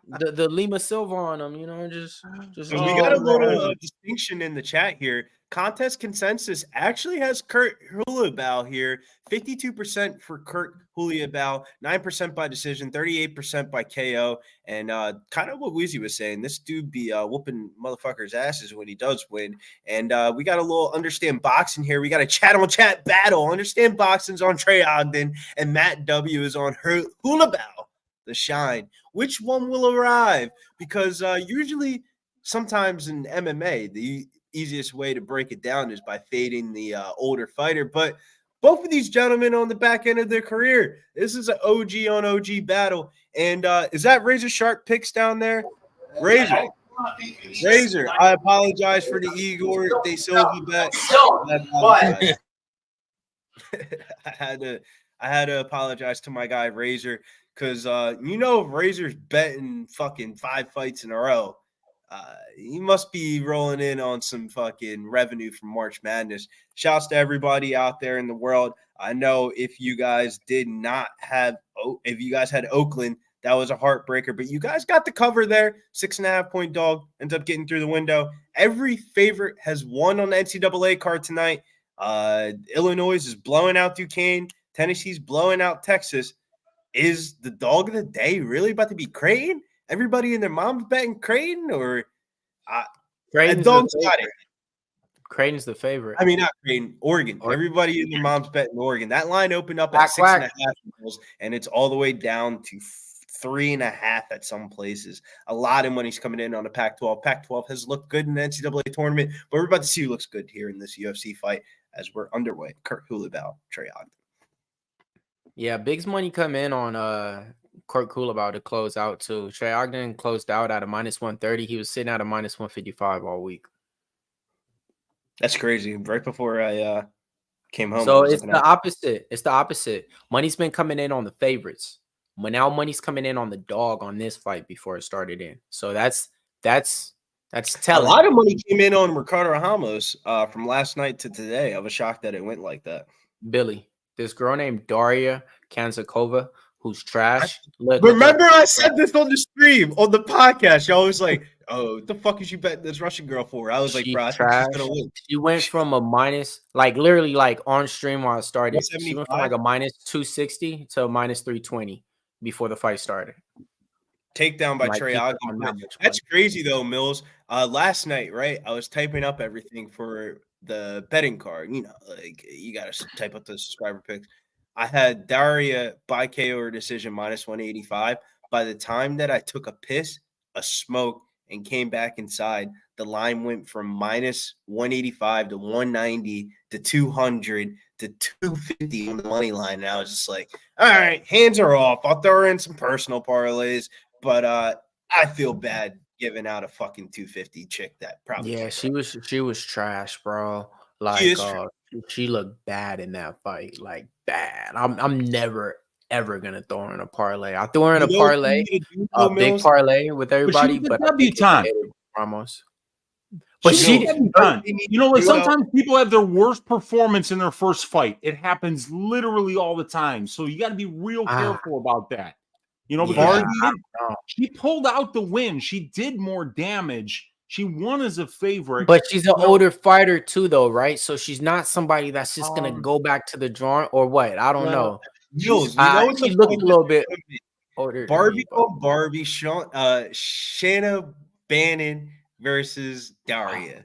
the Lima Silva on him. Just. So we got a little distinction in the chat here. Contest consensus actually has Kurt Hulabau here. 52% for Kurt Hulabau, 9% by decision, 38% by KO. And kind of what Weezy was saying, this dude be whooping motherfuckers' asses when he does win. And we got a little Understand Boxing here. We got a chat on chat battle. Understand Boxing's on Trey Ogden, and Matt W is on Hulabau, the Shine. Which one will arrive? Because usually, sometimes in MMA, the easiest way to break it down is by fading the older fighter. But both of these gentlemen on the back end of their career, this is an OG on OG battle. And is that Razor Sharp picks down there? Razor, I apologize for the Igor De Silva bet. I had to apologize to my guy Razor, because if Razor's betting fucking 5 fights in a row, he must be rolling in on some fucking revenue from March Madness. Shouts to everybody out there in the world. I know if you guys had Oakland, that was a heartbreaker, but you guys got the cover there. 6.5 point dog ends up getting through the window. Every favorite has won on the NCAA card tonight. Illinois is blowing out Duquesne. Tennessee's blowing out Texas. Is the dog of the day really about to be Creighton? Everybody and their mom's betting Creighton, or Creighton's dog's got it. Creighton's the favorite. I mean, not Creighton, Oregon. Everybody and their mom's betting Oregon. That line opened up at 6.5 goals, and it's all the way down to 3.5 at some places. A lot of money's coming in on the Pac-12. Pac-12 has looked good in the NCAA tournament, but we're about to see who looks good here in this UFC fight as we're underway. Kurt Hulabau, Trey Ogden. Yeah, Big's money come in on Kurt Hulabau to close out too. Trey Ogden closed out at a -130. He was sitting at a -155 all week. That's crazy. Right before I came home. So it's the opposite. It's the opposite. Money's been coming in on the favorites. But now money's coming in on the dog on this fight before it started in. So that's telling. A lot of money came in on Ricardo Ramos from last night to today. I was shocked that it went like that. Billy, this girl named Daria Kanzakova, who's trash. Remember, I said this on the stream, on the podcast. Y'all was like, "Oh, what the fuck is you betting this Russian girl for?" I was like, "Bro, I think she's gonna win." She went from a minus, literally, on stream while it started. She went from a -260 to a -320 before the fight started. Takedown by Trey Ogden. That's crazy though, Mills. Last night, right? I was typing up everything for the betting card. You gotta type up the subscriber picks. I had Daria by KO or decision -185. By the time that I took a piss, a smoke, and came back inside, the line went from -185 to 190 to 200 to 250 on the money line. And I was just like, all right, hands are off. I'll throw in some personal parlays, but I feel bad giving out a fucking 250 chick that probably. Yeah, she was trash, bro. She looked bad in that fight, bad. I'm never ever gonna throw her in a parlay. I threw her in a parlay, a big parlay with everybody, but Ramos. But she didn't done. Sometimes people have their worst performance in their first fight. It happens literally all the time. So you got to be real careful about that. Because she pulled out the win. She did more damage. She won as a favorite. But she's an older fighter too, though, right? So she's not somebody that's just going to go back to the drawing or what? I don't know. She looked a little bit older. Barbie, Shanna Bannon versus Daria.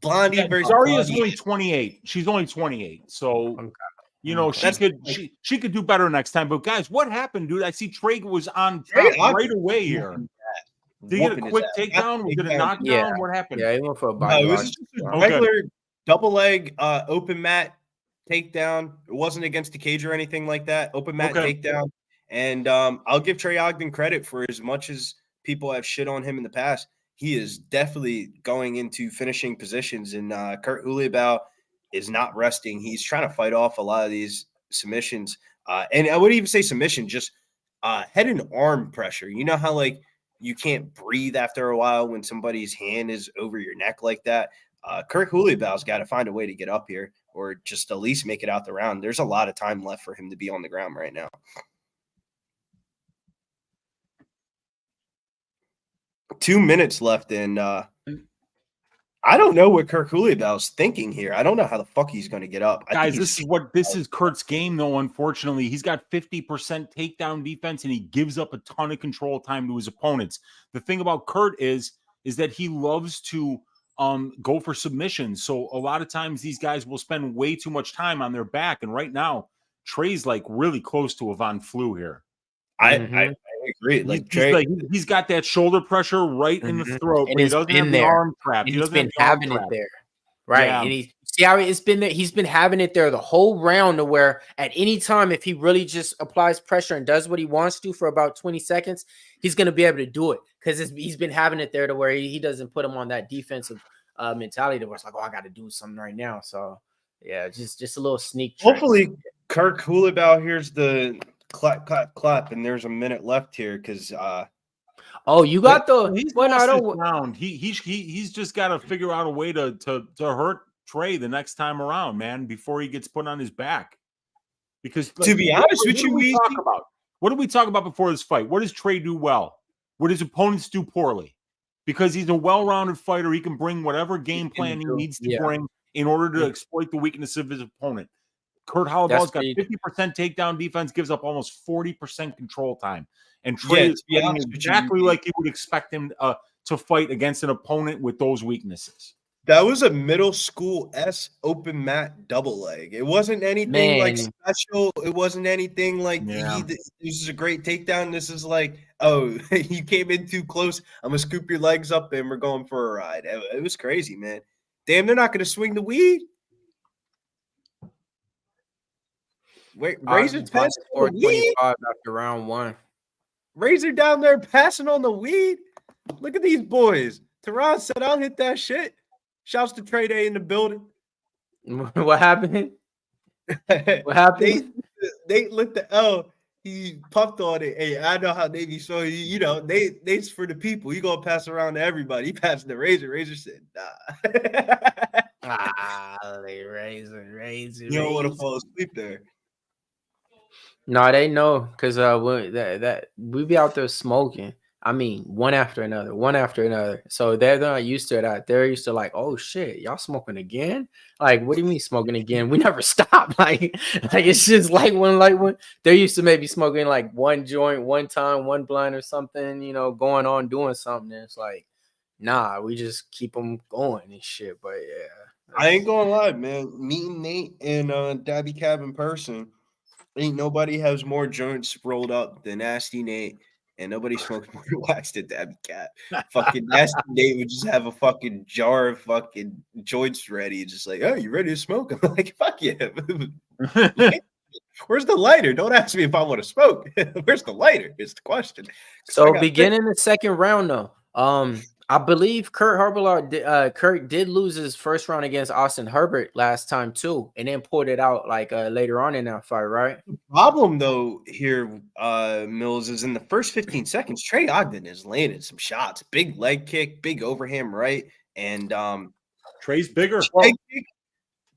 Blondie versus Daria's only 28. She's only 28. So she could do better next time. But guys, what happened, dude? I see Trey was on top right away here. Did he get a quick takedown? Was it a knockdown? Yeah. What happened? Yeah, he went for a body. It was just a regular double leg open mat takedown. It wasn't against the cage or anything like that. Open mat takedown. And I'll give Trey Ogden credit for as much as people have shit on him in the past. He is definitely going into finishing positions, and Kurt Hulabau is not resting. He's trying to fight off a lot of these submissions. And I wouldn't even say submission, just head and arm pressure. You know how you can't breathe after a while when somebody's hand is over your neck like that? Kurt Hulabau's got to find a way to get up here or just at least make it out the round. There's a lot of time left for him to be on the ground right now. 2 minutes left, and I don't know what Kirk Hulibau's thinking here. I don't know how the fuck he's going to get up. Guys, this is Kurt's game, though. Unfortunately, he's got 50% takedown defense, and he gives up a ton of control time to his opponents. The thing about Kurt is that he loves to go for submissions. So a lot of times these guys will spend way too much time on their back. And right now, Trey's like really close to a Von Flue here. I agree. Like Trey, he's got that shoulder pressure right in the throat, and but he doesn't have the arm trap. He's been having it there, right? Yeah. And he see how it's been there. He's been having it there the whole round, to where at any time, if he really just applies pressure and does what he wants to for about 20 seconds, he's going to be able to do it, because he's been having it there to where he doesn't put him on that defensive mentality to where it's like, oh, I got to do something right now. So yeah, just a little sneak. Hopefully, Kirk Hulibau here's the clap, clap, clap, and there's a minute left here because you got the he's round. He's just got to figure out a way to hurt Trey the next time around, man, before he gets put on his back. Because to be honest with you, what did we talk about before this fight? What does Trey do well? What does opponents do poorly? Because he's a well-rounded fighter, he can bring whatever game plan he needs to bring in order to exploit the weakness of his opponent. Kurt Hulibau's got 50% takedown defense, gives up almost 40% control time. And Trey is exactly like you would expect him to fight against an opponent with those weaknesses. That was a middle school open mat double leg. It wasn't anything like special. It wasn't anything like this is a great takedown. This is like, oh, you came in too close. I'm going to scoop your legs up and we're going for a ride. It was crazy, man. Damn, they're not going to swing the weed. Wait, Razor passing on the weed after round 1. Razor down there passing on the weed. Look at these boys. Tehran said, "I'll hit that shit." Shouts to Trey Day in the building. What happened? What happened? They lit the L. He puffed on it. Hey, I know how they be so you know they's for the people. You gonna pass around to everybody. He passed the Razor. Razor said, nah. Razor. You don't want to fall asleep there. No, they know, because that we be out there smoking. I mean, one after another. So they're not used to that. They're used to like, oh shit, y'all smoking again? Like, what do you mean smoking again? We never stop. Like it's just like one. They're used to maybe smoking like one joint, one time, one blunt or something, going on doing something. And it's like, nah, we just keep them going and shit. But yeah, I ain't gonna lie, man. Meeting Nate and Dabby Cab in person. Ain't nobody has more joints rolled up than Nasty Nate, and nobody smokes more wax than Dabby Cat. Fucking Nasty Nate would just have a fucking jar of fucking joints ready, just like, oh, you ready to smoke? I'm like, fuck yeah. Where's the lighter? Don't ask me if I want to smoke. Where's the lighter? Is the question. So beginning the second round, though, I believe Kurt did lose his first round against Austin Herbert last time too, and then pulled it out like later on in that fight, right? The problem though here, Mills, is in the first 15 seconds, Trey Ogden is landing some shots. Big leg kick, big overhand right, and Trey's bigger. Leg kick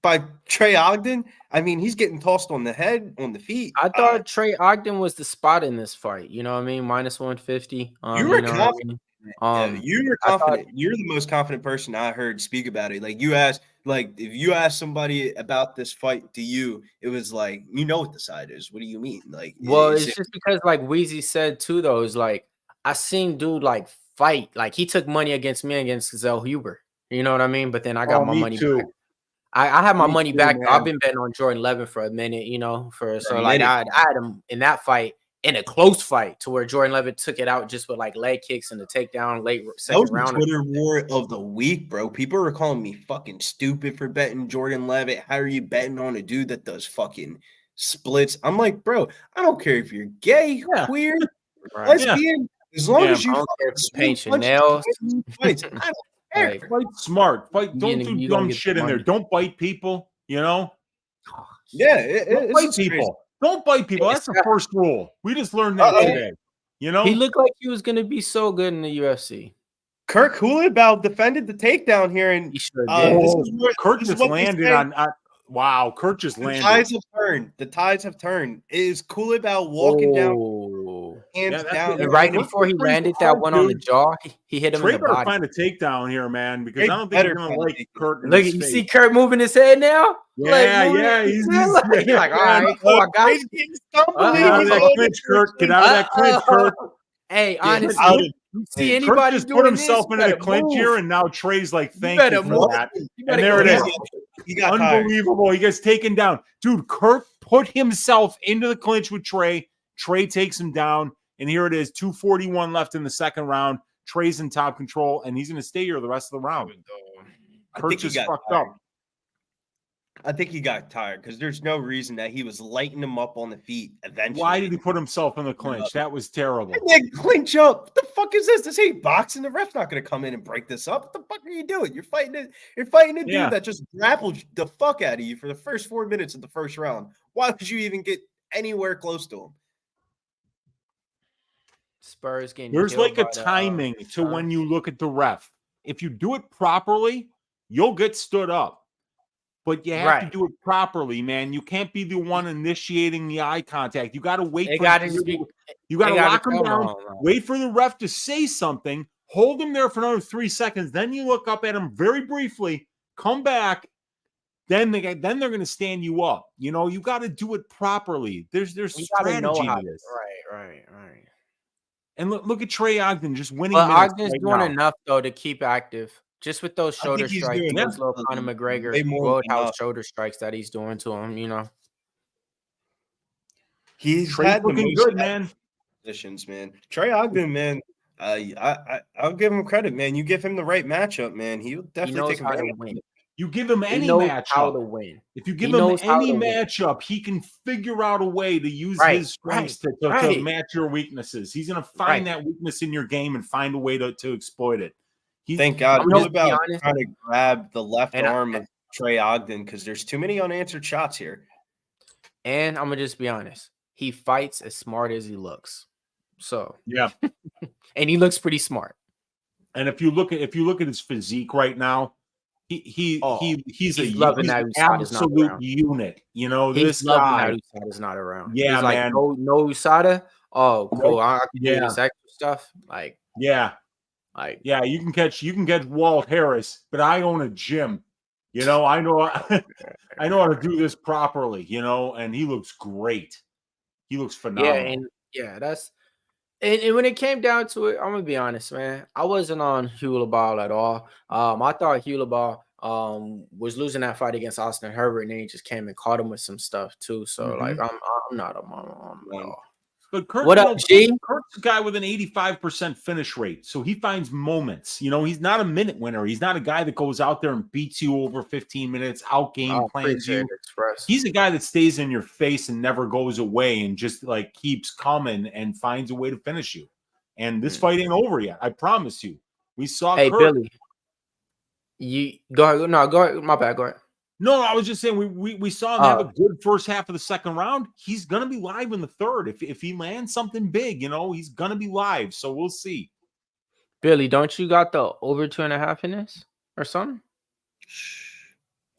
by Trey Ogden. I mean, he's getting tossed on the head, on the feet. I thought Trey Ogden was the spot in this fight. You know what I mean? Minus 150. You were confident. You were confident. You're the most confident person I heard speak about it. Like if you asked somebody about this fight to you, it was like, you know what the side is. What do you mean? Like, well, it's just because like Weezy said too, though, is like I seen dude like fight, like he took money against me against Zell Huber. You know what I mean? But then I got my money back. I have my money back. Man. I've been betting on Jordan Levin for a minute, I had him in that fight. In a close fight to where Jordan Levin took it out just with like leg kicks and the takedown late second round. That was the Twitter war of the week, bro. People were calling me fucking stupid for betting Jordan Levin. How are you betting on a dude that does fucking splits? I'm like, bro, I don't care if you're gay, queer, lesbian, as long as you paint your nails. I don't care. Like, fight smart. Don't do dumb shit in there. Don't bite people, Yeah, don't bite people. Don't bite people. That's the first rule. We just learned that today. He looked like he was going to be so good in the UFC. Kirk Hulibau defended the takedown here, and he sure did. Kurt just landed on. Wow, Kurt just landed. The tides have turned. Is Hulibau walking down? hands down. Right before he landed that one on the jaw, he hit him Trey in the better body. find a takedown here, man, because Trey I don't think he's better gonna find a like takedown. Kurt. In Look, his you face. see Kurt moving his head now? Yeah, moving yeah, his he's head like, yeah, like, all right, cool, I got you. Get out of that clinch, Kurt. Get out of that clinch, Kurt. Hey, Yeah, honestly, you see Kurt anybody just put doing himself this, into you the better clinch move. here, and now Trey's like, "Thank better you for move. that." You better And there go it is. down. He got tired. Unbelievable. He gets taken down. Dude, Kurt put himself into the clinch with Trey. Trey takes him down. And here it is, 2:41 left in the second round. Trey's in top control, and he's going to stay here the rest of the round. Kurt just fucked up. I think he got tired because there's no reason that he was lighting him up on the feet eventually. Why did he put himself in the clinch? That was terrible. And then clinch up. What the fuck is this? This ain't boxing. The ref's not going to come in and break this up. What the fuck are you doing? You're fighting a dude that just grappled the fuck out of you for the first 4 minutes of the first round. Why would you even get anywhere close to him? Spurs getting There's like a timing to when you look at the ref. If you do it properly, you'll get stood up. But you have to do it properly, man. You can't be the one initiating the eye contact. You got to wait you got to lock him down, wait for the ref to say something, hold him there for another 3 seconds. Then you look up at him very briefly, come back. Then they're going to stand you up. You know, you got to do it properly. There's strategy to this. Right. And look at Trey Ogden just winning. But Ogden's doing enough though to keep active. Just with those shoulder strikes, doing those little Conor McGregor roadhouse shoulder strikes that he's doing to him, you know. He's Trey's had the looking most good, man. Positions, man. Trey Ogden, man. I'll give him credit, man. You give him the right matchup, man. He'll definitely take advantage of it. You give him any matchup. How to matchup. win. If you give him any matchup, he can figure out a way to use his strengths to match your weaknesses. He's going to find that weakness in your game and find a way to exploit it. Thank God. It was about trying to grab the left arm of Trey Ogden because there's too many unanswered shots here. And I'm going to just be honest. He fights as smart as he looks. So yeah. And he looks pretty smart. And if you look at his physique right now, he's an absolute unit. You know, this guy is not around. Yeah, he's like, man. No USADA. Oh, cool. I can do this extra stuff. Like, yeah. You can catch Walt Harris, but I own a gym. You know, I know how to do this properly, you know, and he looks great. He looks phenomenal. And when it came down to it, I'm gonna be honest, man. I wasn't on Hulabaugh at all. I thought Hulabaugh was losing that fight against Austin Herbert, and then he just came and caught him with some stuff too. So like, I'm not on at all. But Kurt, what up, G? Kurt's a guy with an 85% finish rate, so he finds moments. You know, he's not a minute winner. He's not a guy that goes out there and beats you over 15 minutes, outgame plans you. He's a guy that stays in your face and never goes away and just like keeps coming and finds a way to finish you. And this fight ain't over yet. I promise you. We saw. Hey, Kurt. Billy, you go ahead. No, go ahead. My bad. Go ahead. No, I was just saying we saw him have a good first half of the second round. He's gonna be live in the third. If he lands something big, you know, he's gonna be live. So we'll see. Billy, don't you got the over 2.5 in this or something?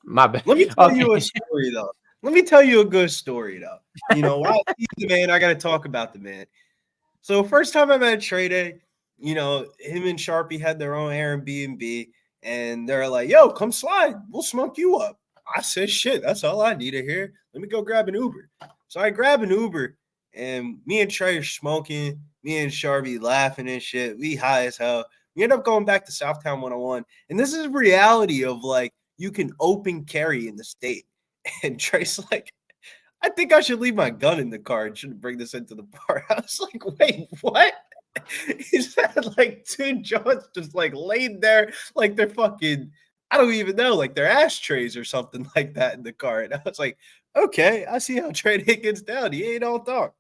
My bad. Let me tell you a story though. Let me tell you a good story though. You know, while he's the man, I gotta talk about the man. So first time I met Trey Day, you know, him and Sharpie had their own Airbnb, and they're like, "Yo, come slide. We'll smoke you up." I said, shit, that's all I need to hear. Let me go grab an Uber. So I grab an Uber, and me and Trey are smoking. Me and Sharpie laughing and shit. We high as hell. We end up going back to Southtown 101. And this is reality of, like, you can open carry in the state. And Trey's like, I think I should leave my gun in the car and shouldn't bring this into the bar. I was like, wait, what? He said, like, two joints just, like, laid there like they're fucking – I don't even know, like their ashtrays or something like that in the car. And I was like, okay, I see how Trey Day gets down. He ain't all talk.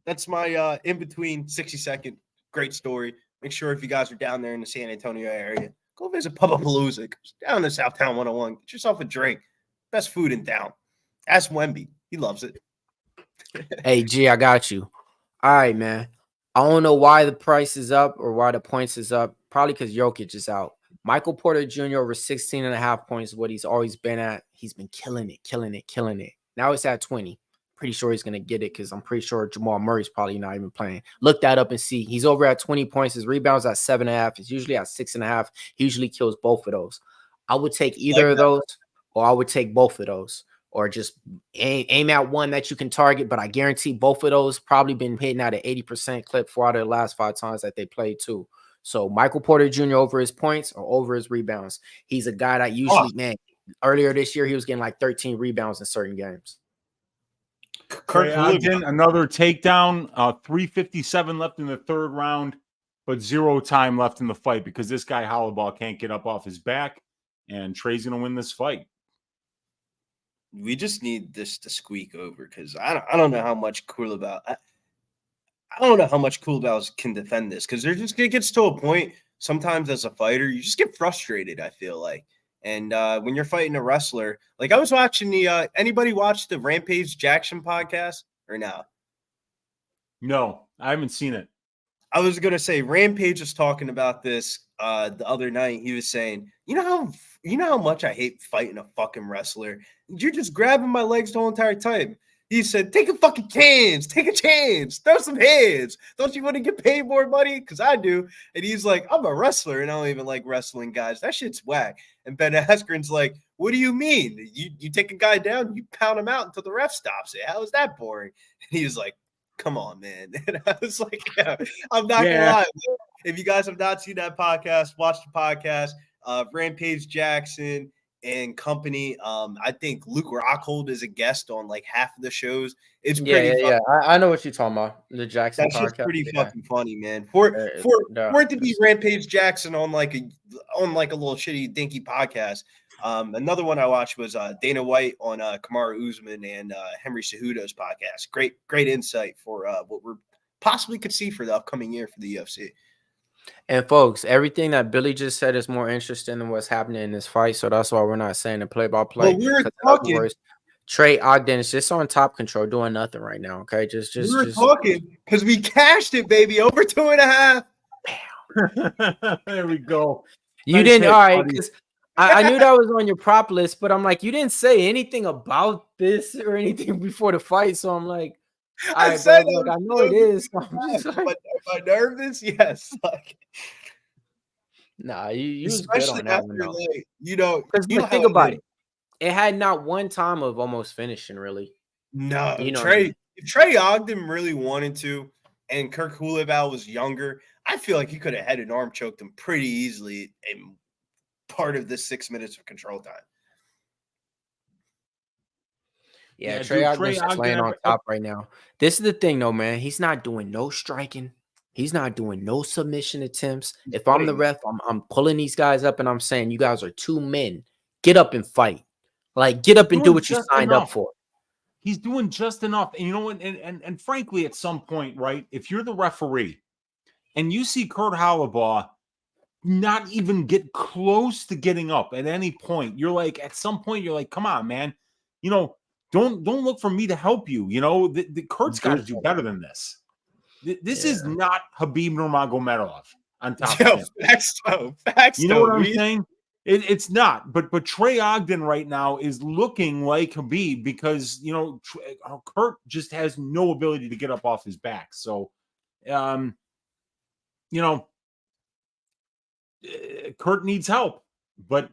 That's my in between 60-second great story. Make sure if you guys are down there in the San Antonio area, go visit Pubapalooza. Down in Southtown 101. Get yourself a drink. Best food in town. Ask Wemby. He loves it. Hey, G, I got you. All right, man. I don't know why the price is up or why the points is up. Probably because Jokic is out. Michael Porter Jr. over 16.5 points is what he's always been at. He's been killing it. Now it's at 20. pretty sure he's gonna get it because I'm pretty sure Jamal Murray's probably not even playing. Look that up and see. He's over at 20 points. His rebounds at 7.5. He's usually at 6.5. He usually kills both of those. I would take either of those, or I would take both of those, or just aim at one that you can target. But I guarantee both of those probably been hitting at an 80% clip 4 out of the last 5 times that they played too. So Michael Porter Jr. over his points or over his rebounds. He's a guy that usually, earlier this year he was getting like 13 rebounds in certain games. Trey Ogden, another takedown. 3:57 left in the third round, but 0 time left in the fight because this guy Holloway can't get up off his back, and Trey's gonna win this fight. We just need this to squeak over because I don't know how much Coolabal. I don't know how much Coolabal can defend this because it gets to a point sometimes as a fighter you just get frustrated. I feel like. And when you're fighting a wrestler, like I was watching the anybody watch the Rampage Jackson podcast or no? No, I haven't seen it. I was gonna say Rampage was talking about this the other night. He was saying, you know how much I hate fighting a fucking wrestler. You're just grabbing my legs the whole entire time. He said, take a fucking chance, take a chance, throw some hands. Don't you want to get paid more money? Because I do. And he's like, I'm a wrestler and I don't even like wrestling guys. That shit's whack. And Ben Askren's like, what do you mean? You take a guy down, you pound him out until the ref stops it. How is that boring? And he was like, come on, man. And I was like, yeah, I'm not gonna lie. If you guys have not seen that podcast, watch the podcast. Rampage Jackson and company. I think Luke Rockhold is a guest on like half of the shows. It's pretty yeah. I know what you're talking about. The Jackson That's podcast. just pretty fucking funny, man. For it to be Rampage Jackson on like a little shitty dinky podcast. Another one I watched was Dana White on Kamaru Usman and Henry Cejudo's podcast. Great insight for what we're possibly could see for the upcoming year for the UFC. And folks, everything that Billy just said is more interesting than what's happening in this fight. So that's why we're not saying the play-by-play. Well, we were talking. Trey Ogden is just on top control, doing nothing right now. Okay, we were talking because we cashed it, baby, over 2.5. There we go. You didn't. All right, because I knew that was on your prop list, but I'm like, you didn't say anything about this or anything before the fight. So I'm like, I said, look, I know it is. So I'm just like, am I nervous? Yes. Like, nah, you was good on that one, though. Like, because think about it. It had not one time of almost finishing, really. No, Trey. If Trey Ogden really wanted to, and Kirk Hulaval was younger, I feel like he could have head and arm choked him pretty easily in part of this 6 minutes of control time. Yeah, Trey Ogden's just laying on top right now. This is the thing, though, man. He's not doing no striking. He's not doing no submission attempts. If I'm the ref, I'm pulling these guys up and I'm saying, you guys are 2 men. Get up and fight. Like, get up and do what you signed up for. He's doing just enough. And you know what? And frankly, at some point, right, if you're the referee and you see Kurt Halabaugh not even get close to getting up at any point, you're like, at some point, you're like, come on, man. Don't look for me to help you. The Kurt's got to do better than this. This is not Khabib Nurmagomedov on top of him. Facts, you know what I'm saying? It's not. But Trey Ogden right now is looking like Khabib because, Kurt just has no ability to get up off his back. So, Kurt needs help. But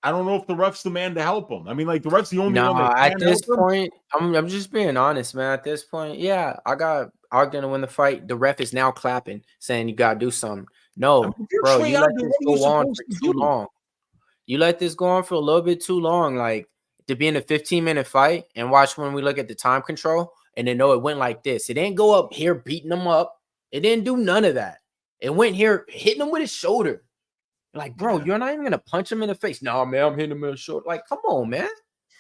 I don't know if the ref's the man to help him. I mean, like, the ref's the only one that can at this point, I'm just being honest, man. At this point, yeah, I got Ogden to win the fight. The ref is now clapping, saying you got to do something. No, bro, you let this go on for too long. You let this go on for a little bit too long, like, to be in a 15-minute fight and watch when we look at the time control and then know it went like this. It didn't go up here beating him up. It didn't do none of that. It went here hitting him with his shoulder. Like, bro, you're not even going to punch him in the face. No, man, I'm hitting him in the shoulder. Like, come on, man.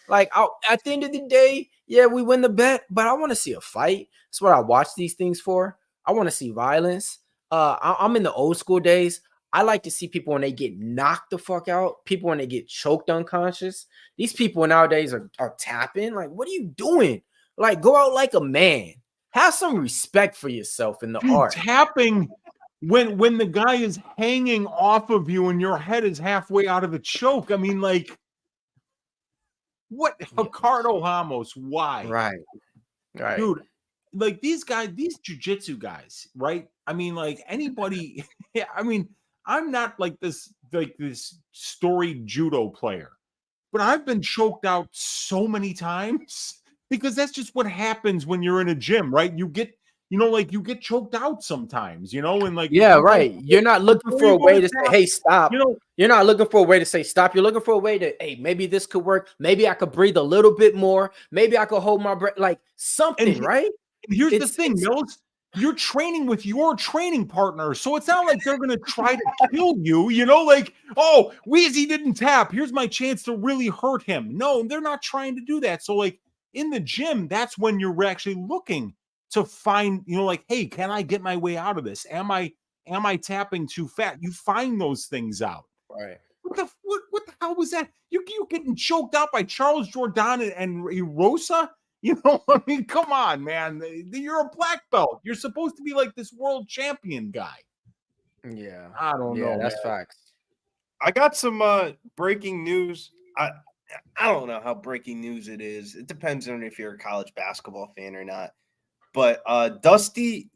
Like, at the end of the day, yeah, we win the bet, but I want to see a fight. That's what I watch these things for. I want to see violence. I'm in the old school days. I like to see people when they get knocked the fuck out, people when they get choked unconscious. These people nowadays are tapping. Like, what are you doing? Like, go out like a man. Have some respect for yourself in the art. Tapping when the guy is hanging off of you and your head is halfway out of the choke. I mean, like, what? Ricardo Ramos, why? Right. Right. Dude, like these guys, these jiu-jitsu guys, right? I mean, like anybody, yeah, I mean, I'm not like this storied judo player, but I've been choked out so many times because that's just what happens when you're in a gym, right? You get, like you get choked out sometimes, and like Yeah, right. You're not looking for a way to say, hey, stop. You know, you're not looking for a way to say stop. You're looking for a way to, hey, maybe this could work. Maybe I could breathe a little bit more. Maybe I could hold my breath, like something, right? And here's the thing, Mills. You're training with your training partner, so it's not like they're gonna try to kill you, like, oh, Wheezy didn't tap. Here's my chance to really hurt him. No, they're not trying to do that. So, like in the gym, that's when you're actually looking to find, like, hey, can I get my way out of this? Am I tapping too fat? You find those things out. Right. What the hell was that? You getting choked out by Charles Jordan and Erosa? I mean, come on, man. You're a black belt. You're supposed to be like this world champion guy. Yeah. I don't know. That's man. facts. I got some breaking news. I don't know how breaking news it is. It depends on if you're a college basketball fan or not. But Dusty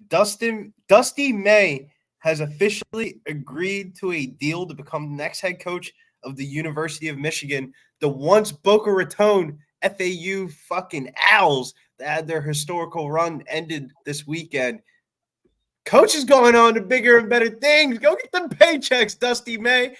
May has officially agreed to a deal to become the next head coach of the University of Michigan, the once Boca Raton FAU fucking Owls that had their historical run ended this weekend. Coach is going on to bigger and better things. Go get them paychecks, Dusty May.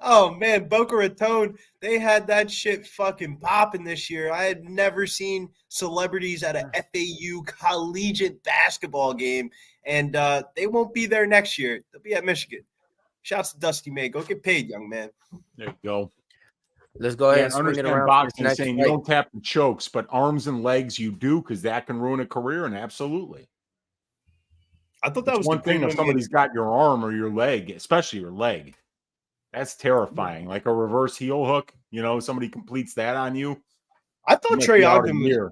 Oh, man, Boca Raton, they had that shit fucking popping this year. I had never seen celebrities at a FAU collegiate basketball game, and they won't be there next year. They'll be at Michigan. Shouts to Dusty May. Go get paid, young man. There you go. Let's go ahead and swing it around. Boxing is saying you don't tap the chokes, but arms and legs you do, because that can ruin a career. And absolutely, I thought that was one thing. If somebody's got your arm or your leg, especially your leg, that's terrifying. Like a reverse heel hook, somebody completes that on you. I thought Trey Ogden was.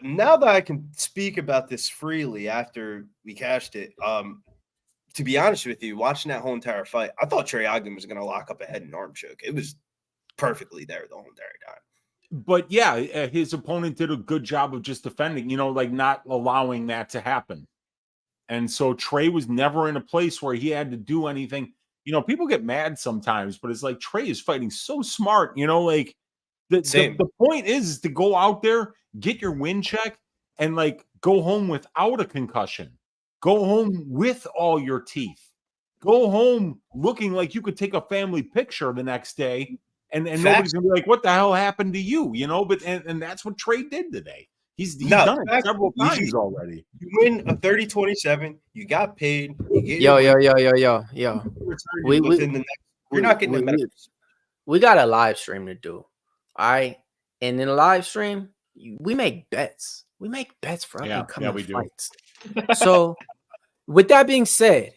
Now that I can speak about this freely after we cashed it, to be honest with you, watching that whole entire fight, I thought Trey Ogden was going to lock up a head and arm choke. It was perfectly there the whole entire time. But yeah, his opponent did a good job of just defending, like not allowing that to happen. And so Trey was never in a place where he had to do anything. People get mad sometimes, but it's like Trey is fighting so smart, like the point is to go out there, get your win check, and like go home without a concussion. Go home with all your teeth. Go home looking like you could take a family picture the next day. And nobody's gonna be like, "What the hell happened to you?" But and that's what Trey did today. He's done it several times already. You win a 30-27. You got paid. You get Yo. You're not getting the we got a live stream to do. All right, and in a live stream, we make bets. We make bets for up and coming fights. So, with that being said,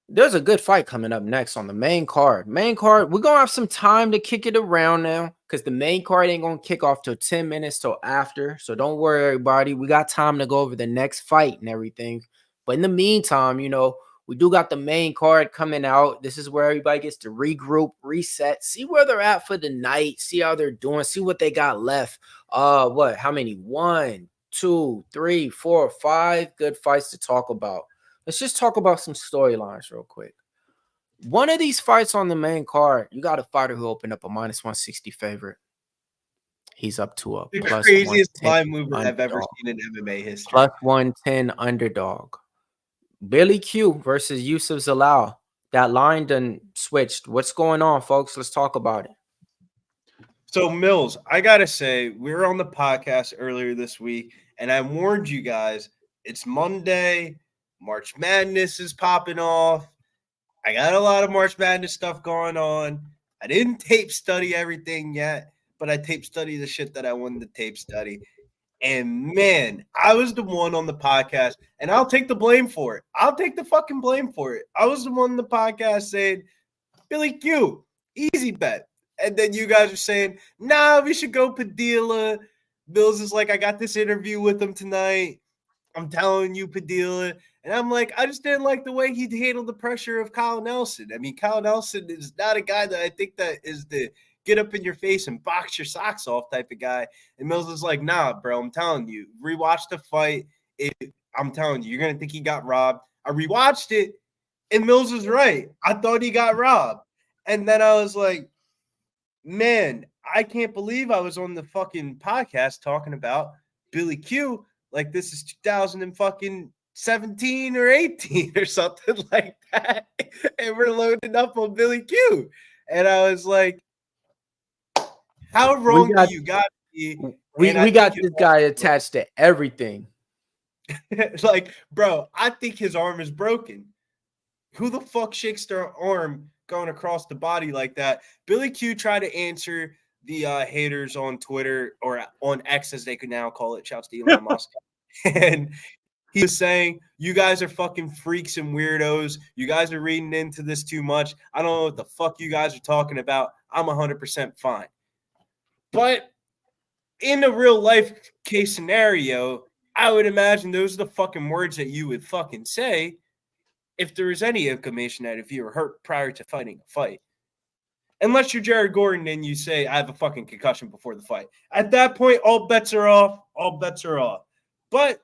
there's a good fight coming up next on the main card. We're going to have some time to kick it around now because the main card ain't going to kick off till 10 minutes till after. So don't worry, everybody. We got time to go over the next fight and everything. But in the meantime, we do got the main card coming out. This is where everybody gets to regroup, reset, see where they're at for the night, see how they're doing, see what they got left. How many? 1, 2, 3, 4, 5 good fights to talk about. Let's just talk about some storylines real quick. One of these fights on the main card, you got a fighter who opened up a -160 favorite. He's up to a the plus craziest line mover underdog. I've ever seen in MMA history. Plus 110 underdog. Billy Q versus Youssef Zalal. That line done switched. What's going on, folks? Let's talk about it. So, Mills, I got to say, we were on the podcast earlier this week, and I warned you guys, it's Monday. March Madness is popping off. I got a lot of March Madness stuff going on. I didn't tape study everything yet, but I tape study the shit that I wanted to tape study. And man, I was the one on the podcast, and I'll take the blame for it. I'll take the fucking blame for it. I was the one on the podcast saying, Billy Q, easy bet. And then you guys are saying, nah, we should go Padilla. Mills is like, I got this interview with him tonight. I'm telling you, Padilla. And I'm like, I just didn't like the way he handled the pressure of Kyle Nelson. I mean, Kyle Nelson is not a guy that I think that is the get up in your face and box your socks off type of guy. And Mills is like, nah, bro, I'm telling you, rewatch the fight. I'm telling you, you're going to think he got robbed. I rewatched it, and Mills was right. I thought he got robbed. And then I was like, man, I can't believe I was on the fucking podcast talking about Billy Q like this is 2017 or 18 or something like that. And we're loading up on Billy Q. And I was like, how wrong do you got me? We got this guy attached to everything. Like, bro, I think his arm is broken. Who the fuck shakes their arm going across the body like that? Billy Q tried to answer the haters on Twitter, or on X as they could now call it. Shouts to Elon Musk. And he was saying, you guys are fucking freaks and weirdos. You guys are reading into this too much. I don't know what the fuck you guys are talking about. I'm 100% fine. But in a real life case scenario, I would imagine those are the fucking words that you would fucking say if there was any inclination that if you were hurt prior to fighting a fight. Unless you're Jared Gordon and you say, I have a fucking concussion before the fight. At that point, all bets are off. All bets are off. But,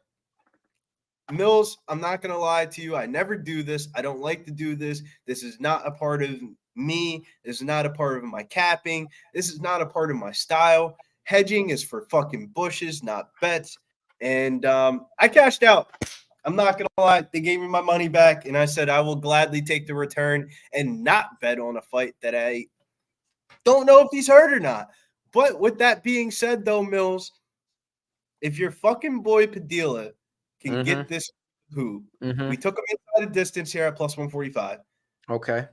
Mills, I'm not going to lie to you. I never do this. I don't like to do this. This is not a part of me. This is not a part of my capping. This is not a part of my style. Hedging is for fucking bushes, not bets. And I cashed out. I'm not going to lie. They gave me my money back, and I said I will gladly take the return and not bet on a fight that I don't know if he's hurt or not. But with that being said, though, Mills, if your fucking boy Padilla can get this hoop, we took him inside a distance here at plus 145. Okay.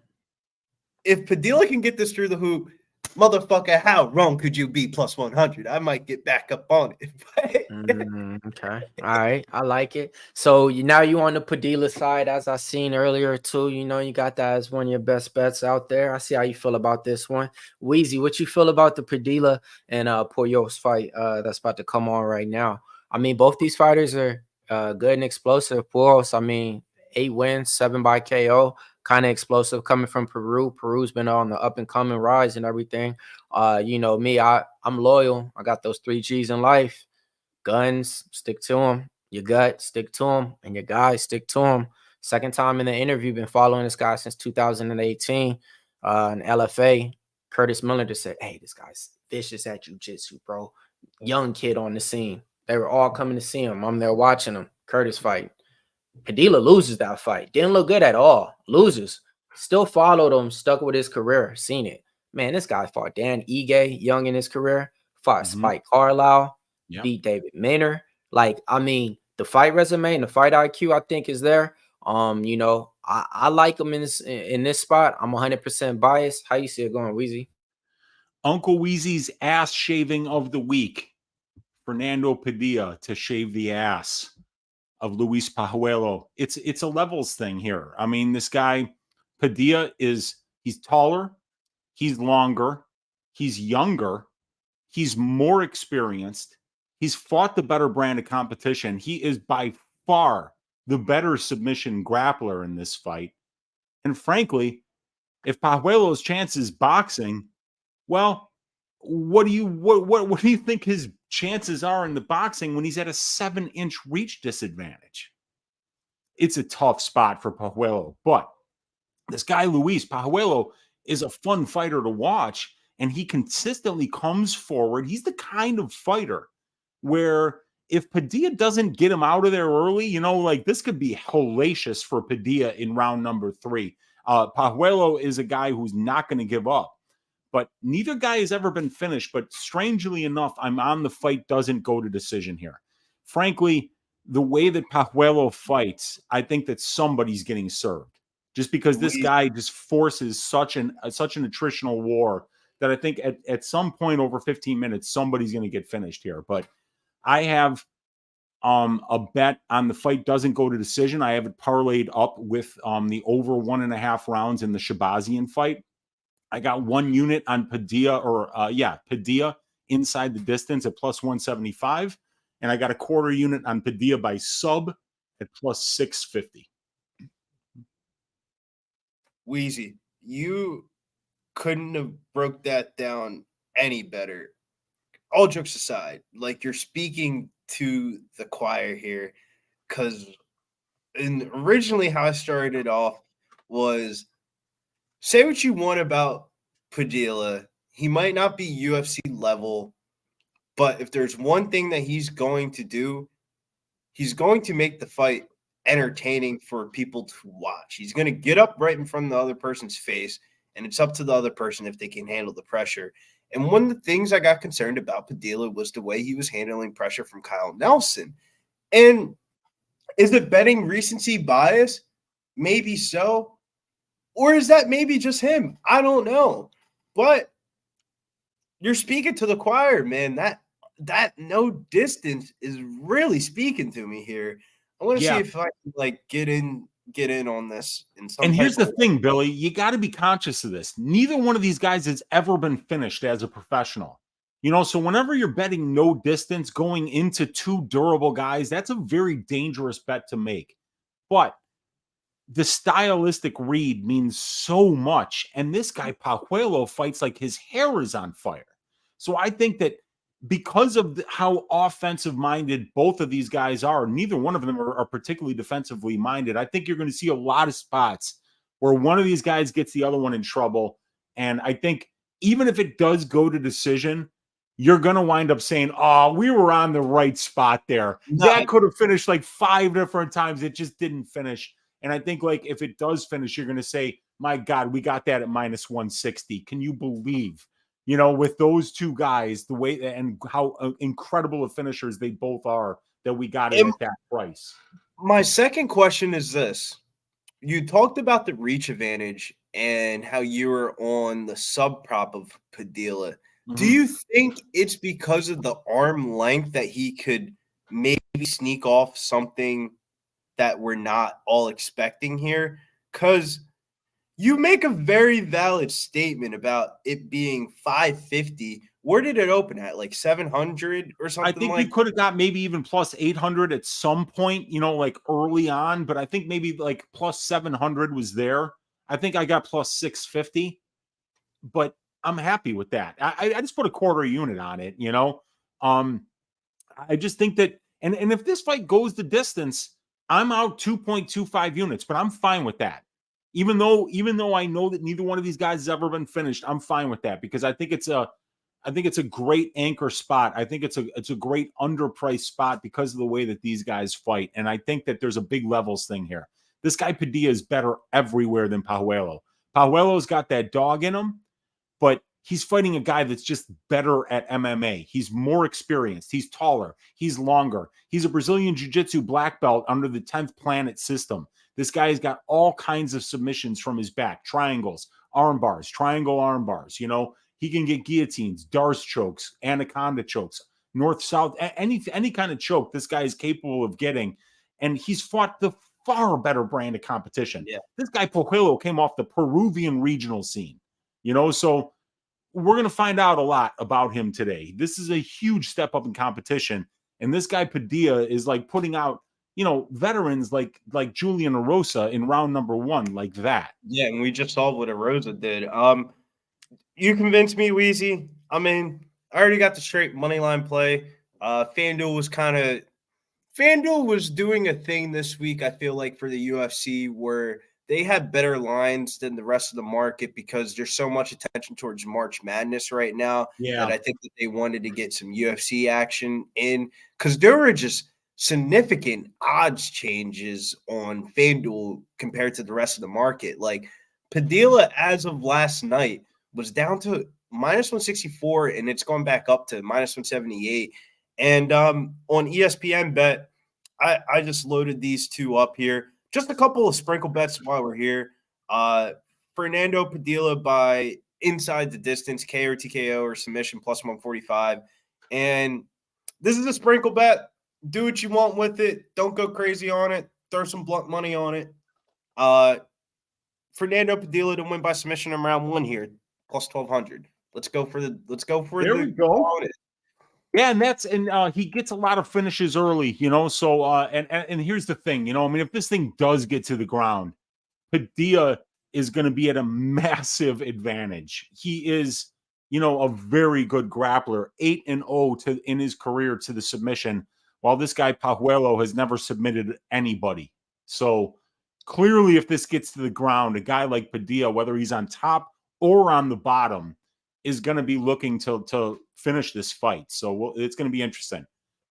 If Padilla can get this through the hoop, motherfucker, how wrong could you be plus 100? I might get back up on it. Okay. All right. I like it. So now you on the Padilla side, as I seen earlier too. You know, you got that as one of your best bets out there. I see how you feel about this one. Wheezy, what you feel about the Padilla and Poyos fight that's about to come on right now? I mean, both these fighters are good and explosive. Poyos, I mean, 8 wins, 7 by KO. Kind of explosive coming from Peru. Peru's been on the up and coming rise and everything. You know me, I'm loyal. I got those 3 G's in life. Guns, stick to them. Your gut, stick to them. And your guys, stick to them. Second time in the interview, been following this guy since 2018. In LFA, Curtis Miller just said, hey, this guy's vicious at jiu-jitsu, bro. Young kid on the scene. They were all coming to see him. I'm there watching him. Curtis fight. Padilla loses that fight. Didn't look good at all. Loses. Still followed him. Stuck with his career. Seen it. Man, this guy fought Dan Ige, young in his career. Fought Spike Carlisle. Yep. Beat David Maynard. Like, I mean, the fight resume and the fight IQ, I think, is there. You know, I like him in this spot. I'm 100% biased. How you see it going, Weezy? Uncle Weezy's ass shaving of the week. Fernando Padilla to shave the ass of Luis Pajuelo. It's a levels thing here. I mean, this guy Padilla he's taller, he's longer, he's younger, he's more experienced, he's fought the better brand of competition. He is by far the better submission grappler in this fight. And frankly, if Pajuelo's chance is boxing, well, what do you think his chances are in the boxing when he's at a 7-inch reach disadvantage? It's a tough spot for Pajuelo, but this guy Luis Pajuelo is a fun fighter to watch, and he consistently comes forward. He's the kind of fighter where if Padilla doesn't get him out of there early, you know, like this could be hellacious for Padilla in round number 3. Pajuelo is a guy who's not going to give up. But neither guy has ever been finished. But strangely enough, I'm on the fight doesn't go to decision here. Frankly, the way that Pajuelo fights, I think that somebody's getting served. Just because this guy just forces such an attritional war that I think at some point over 15 minutes, somebody's going to get finished here. But I have a bet on the fight doesn't go to decision. I have it parlayed up with the over 1.5 rounds in the Shahbazyan fight. I got 1 unit on Padilla Padilla inside the distance at plus 175. And I got a 1/4 unit on Padilla by sub at plus 650. Wheezy, you couldn't have broke that down any better. All jokes aside, like, you're speaking to the choir here, because originally how I started off was, say what you want about Padilla. He might not be UFC level, but if there's one thing that he's going to do, he's going to make the fight entertaining for people to watch. He's going to get up right in front of the other person's face, and it's up to the other person if they can handle the pressure. And one of the things I got concerned about Padilla was the way he was handling pressure from Kyle Nelson. And is it betting recency bias? Maybe so. Or is that maybe just him? I don't know. But you're speaking to the choir, man. That no distance is really speaking to me here. I want to see if I can, like, get in on this in some. And here's the thing, Billy, you got to be conscious of this. Neither one of these guys has ever been finished as a professional. You know, so whenever you're betting no distance going into two durable guys, that's a very dangerous bet to make. But the stylistic read means so much. And this guy, Pajuelo, fights like his hair is on fire. So I think that because of how offensive-minded both of these guys are, neither one of them are particularly defensively minded. I think you're going to see a lot of spots where one of these guys gets the other one in trouble. And I think even if it does go to decision, you're going to wind up saying, oh, we were on the right spot there. That could have finished like 5 different times. It just didn't finish. And I think, like, if it does finish, you're going to say, my God, we got that at minus 160. Can you believe, you know, with those two guys, the way and how incredible of finishers they both are, that we got it at that price? My second question is this. You talked about the reach advantage and how you were on the sub prop of Padilla. Mm-hmm. Do you think it's because of the arm length that he could maybe sneak off something that we're not all expecting here? Because you make a very valid statement about it being 550. Where did it open at? Like 700 or something? I think you could have got maybe even plus 800 at some point, you know, like early on, but I think maybe like plus 700 was there. I think I got plus 650, but I'm happy with that. I just put a quarter unit on it, you know. I just think that, and if this fight goes the distance, I'm out 2.25 units, but I'm fine with that. Even though I know that neither one of these guys has ever been finished, I'm fine with that because I think it's a great anchor spot. I think it's a great underpriced spot because of the way that these guys fight. And I think that there's a big levels thing here. This guy Padilla is better everywhere than Pajuelo. Pajuelo's got that dog in him, but he's fighting a guy that's just better at MMA. He's more experienced. He's taller. He's longer. He's a Brazilian Jiu-Jitsu black belt under the 10th Planet system. This guy has got all kinds of submissions from his back, triangles, arm bars, triangle arm bars. You know, he can get guillotines, Darce chokes, anaconda chokes, north-south, any kind of choke this guy is capable of getting. And he's fought the far better brand of competition. Yeah. This guy Pajuelo came off the Peruvian regional scene, you know, so we're going to find out a lot about him today. This is a huge step up in competition. And this guy Padilla is like putting out, you know, veterans like Julian Erosa in round number 1, like that. Yeah, and we just saw what Erosa did. You convinced me, Weezy. I mean, I already got the straight money line play. FanDuel was doing a thing this week, I feel like, for the UFC where they had better lines than the rest of the market because there's so much attention towards March Madness right now that I think that they wanted to get some UFC action in because there were just significant odds changes on FanDuel compared to the rest of the market. Like Padilla, as of last night, was down to minus 164, and it's gone back up to minus 178. And on ESPN Bet, I just loaded these two up here. Just a couple of sprinkle bets while we're here. Fernando Padilla by inside the distance, KO or TKO or submission, plus 145. And this is a sprinkle bet. Do what you want with it. Don't go crazy on it. Throw some blunt money on it. Fernando Padilla to win by submission in round 1 here, plus 1,200. Let's go for the. There we go. Yeah, and he gets a lot of finishes early, you know. So and here's the thing, you know, I mean, if this thing does get to the ground, Padilla is going to be at a massive advantage. He is, a very good grappler, 8-0 in his career to the submission, while this guy Pajuelo has never submitted anybody. So clearly, if this gets to the ground, a guy like Padilla, whether he's on top or on the bottom, is going to be looking to finish this fight. So it's going to be interesting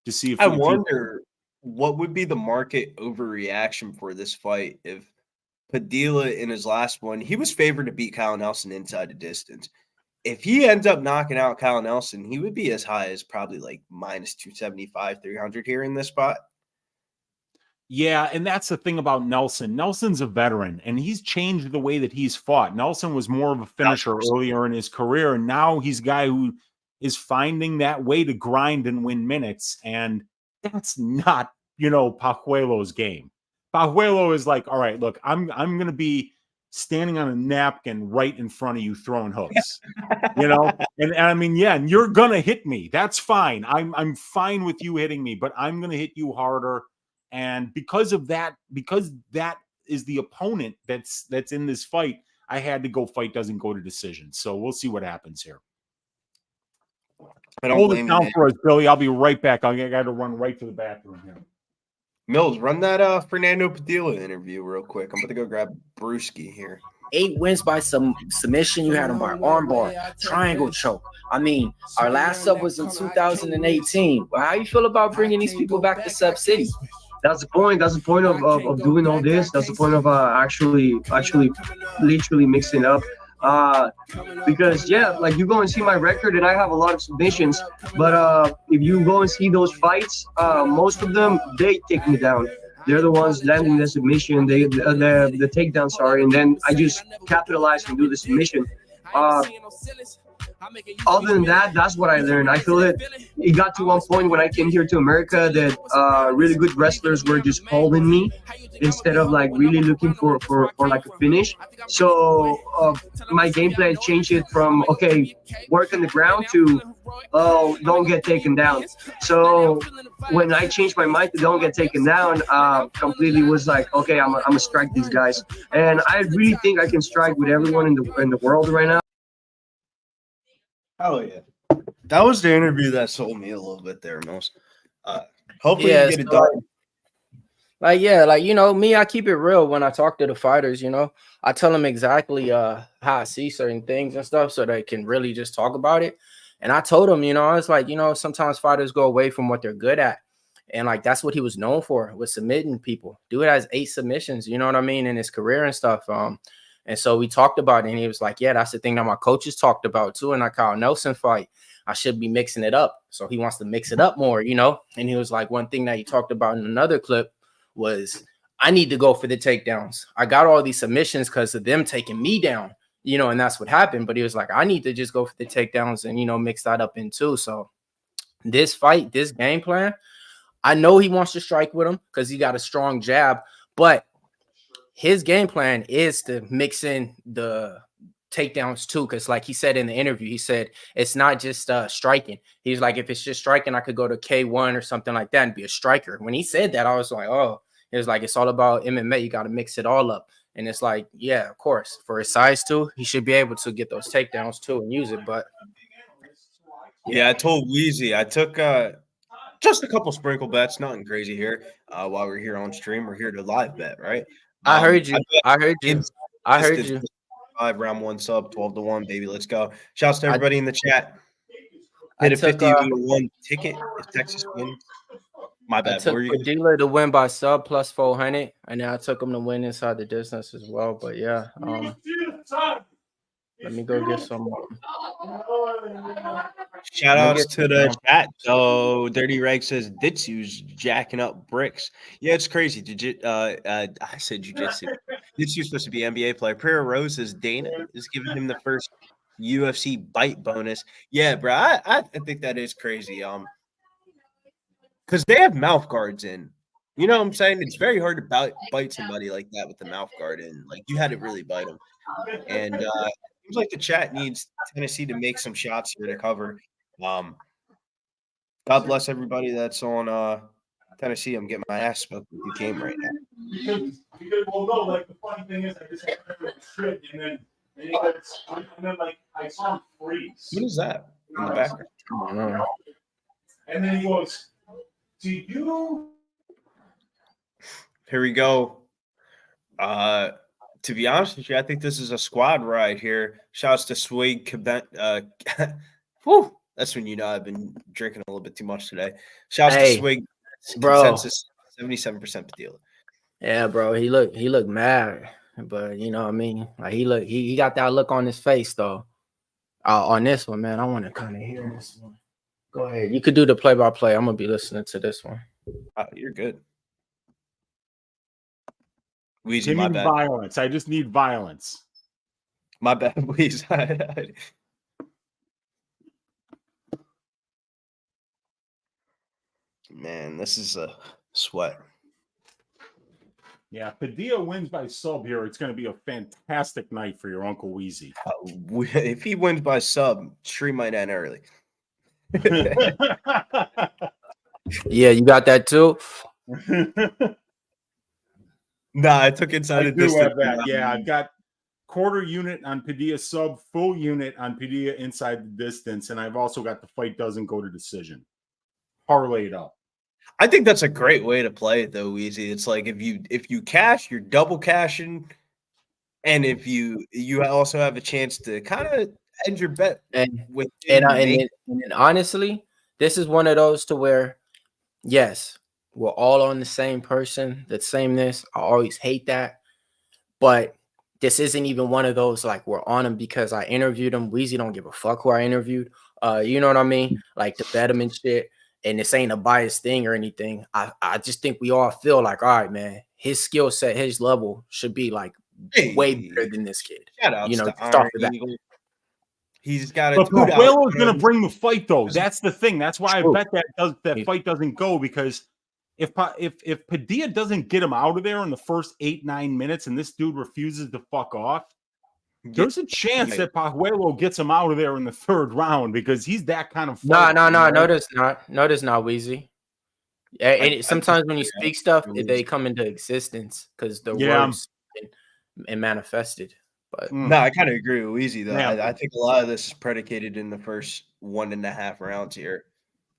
to see if I wonder what would be the market overreaction for this fight if Padilla in his last one, he was favored to beat Kyle Nelson inside the distance. If he ends up knocking out Kyle Nelson, he would be as high as probably like minus 275, 300 here in this spot. Yeah, and that's the thing about Nelson. Nelson's a veteran, and he's changed the way that he's fought. Nelson was more of a finisher earlier in his career, and now he's a guy who is finding that way to grind and win minutes, and that's not, Pajuelo's game. Pajuelo is like, all right, look, I'm going to be standing on a napkin right in front of you throwing hooks, and I mean, yeah, and you're going to hit me. That's fine. I'm fine with you hitting me, but I'm going to hit you harder. And because that is the opponent that's in this fight, I had to go fight doesn't go to decision. So we'll see what happens here. Hold it down for us, Billy. I'll be right back. I got to run right to the bathroom here. Mills, run that Fernando Padilla interview real quick. I'm about to go grab Brewski here. 8 wins by some submission. You had him by armbar, triangle choke. I mean, our last sub was in 2018. How you feel about bringing these people back to Sub City? That's the point. That's the point of doing all this. That's the point of actually literally mixing up. Because like you go and see my record and I have a lot of submissions, but if you go and see those fights, most of them they take me down. They're the ones landing the submission, the takedown, sorry, and then I just capitalize and do the submission. Other than that, that's what I learned. I feel that it got to one point when I came here to America that really good wrestlers were just holding me instead of like really looking for like a finish. So my game plan changed it from, okay, work on the ground to, oh, don't get taken down. So when I changed my mind to don't get taken down, completely was like, okay, I'm gonna strike these guys. And I really think I can strike with everyone in the world right now. Oh yeah, that was the interview that sold me a little bit there, Mills. Hopefully you get it done. Me, I keep it real when I talk to the fighters. I tell them exactly how I see certain things and stuff, so they can really just talk about it. And I told him, it's like, sometimes fighters go away from what they're good at, and like that's what he was known for, was submitting people. Dude has 8 submissions, you know what I mean, in his career and stuff. And so we talked about it, and he was like, yeah, that's the thing that my coaches talked about too. In that Kyle Nelson fight, I should be mixing it up. So he wants to mix it up more, And he was like, one thing that he talked about in another clip was, I need to go for the takedowns. I got all these submissions because of them taking me down, and that's what happened. But he was like, I need to just go for the takedowns and, mix that up in too. So this fight, this game plan, I know he wants to strike with him because he got a strong jab, but his game plan is to mix in the takedowns too, because like he said in the interview, he said it's not just striking. He's like, if it's just striking, I could go to K1 or something like that and be a striker. When he said that, I was like, oh, it was like, it's all about MMA. You got to mix it all up. And it's like, yeah, of course, for his size too, he should be able to get those takedowns too and use it. But yeah, I told Weezy, I took just a couple sprinkle bets, nothing crazy here. While we're here on stream, we're here to live bet, right? I heard you. I heard you. 5 round 1 sub, 12-1, baby. Let's go. Shouts to everybody in the chat. Hit a 50-1 ticket if Texas wins. My bad. I took Padilla to win by sub plus 400, and then I took him to win inside the distance as well. But yeah, let me go get some. Shout outs to the chat. So Dirty Reg says Ditsu's jacking up bricks. Yeah, it's crazy. I said jiu-jitsu. Ditsu's supposed to be an NBA player. Prayer Rose says Dana is giving him the first UFC bite bonus. Yeah, bro. I think that is crazy. Because they have mouth guards in. You know what I'm saying? It's very hard to bite somebody like that with the mouth guard in. Like, you had to really bite them. And it seems like the chat needs Tennessee to make some shots here to cover. God bless everybody that's on Tennessee. I'm getting my ass smoked with the game right now. Because we'll know, like the funny thing is, I just had to shit, and then like I saw him freeze. What is that in the background? And then he goes, "Do you?" Here we go. To be honest with you, I think this is a squad ride here. Shouts to Swig. Whew, that's when you know I've been drinking a little bit too much today. Shouts to Swig. Bro. Consensus 77% Padilla. Yeah, bro. He looked mad, but you know what I mean. Like he got that look on his face though. On this one, man, I want to kind of hear this one. Go ahead. You could do the play-by-play. I'm gonna be listening to this one. You're good. Weezy, Give my me bad. violence. I just need violence. My bad, Weezy. Man, this is a sweat. Yeah, Padilla wins by sub here. It's going to be a fantastic night for your Uncle Weezy. If he wins by sub, stream might end early. Yeah, you got that too. Nah, I took inside I a do distance. have that. Yeah, I've got quarter unit on Padilla sub, full unit on Padilla inside the distance, and I've also got the fight doesn't go to decision. Parlayed up. I think that's a great way to play it, though, Weezy. It's like if you cash, you're double cashing, and if you also have a chance to kind of end your bet and with and honestly, this is one of those to where, yes, we're all on the same person, the sameness. I always hate that, but this isn't even one of those like we're on him because I interviewed him. Weezy don't give a fuck who I interviewed. You know what I mean? Like to bet him and shit. And this ain't a biased thing or anything. I just think we all feel like, all right, man, his skill set, his level should be like way better than this kid. Shout out you know, to just off of that. He's got a But Pajuelo is going to bring the fight, though. That's the thing. That's why True. I bet that fight doesn't go, because if Padilla doesn't get him out of there in the first 8-9 minutes and this dude refuses to fuck off, there's a chance that Pajuelo gets him out of there in the third round because he's that kind of fighter. No, there's not. No, there's not, Weezy. And sometimes when you speak stuff, they come into existence because the words and manifested. But no, I kind of agree with Weezy, though. Yeah. I think a lot of this is predicated in the first 1.5 rounds here.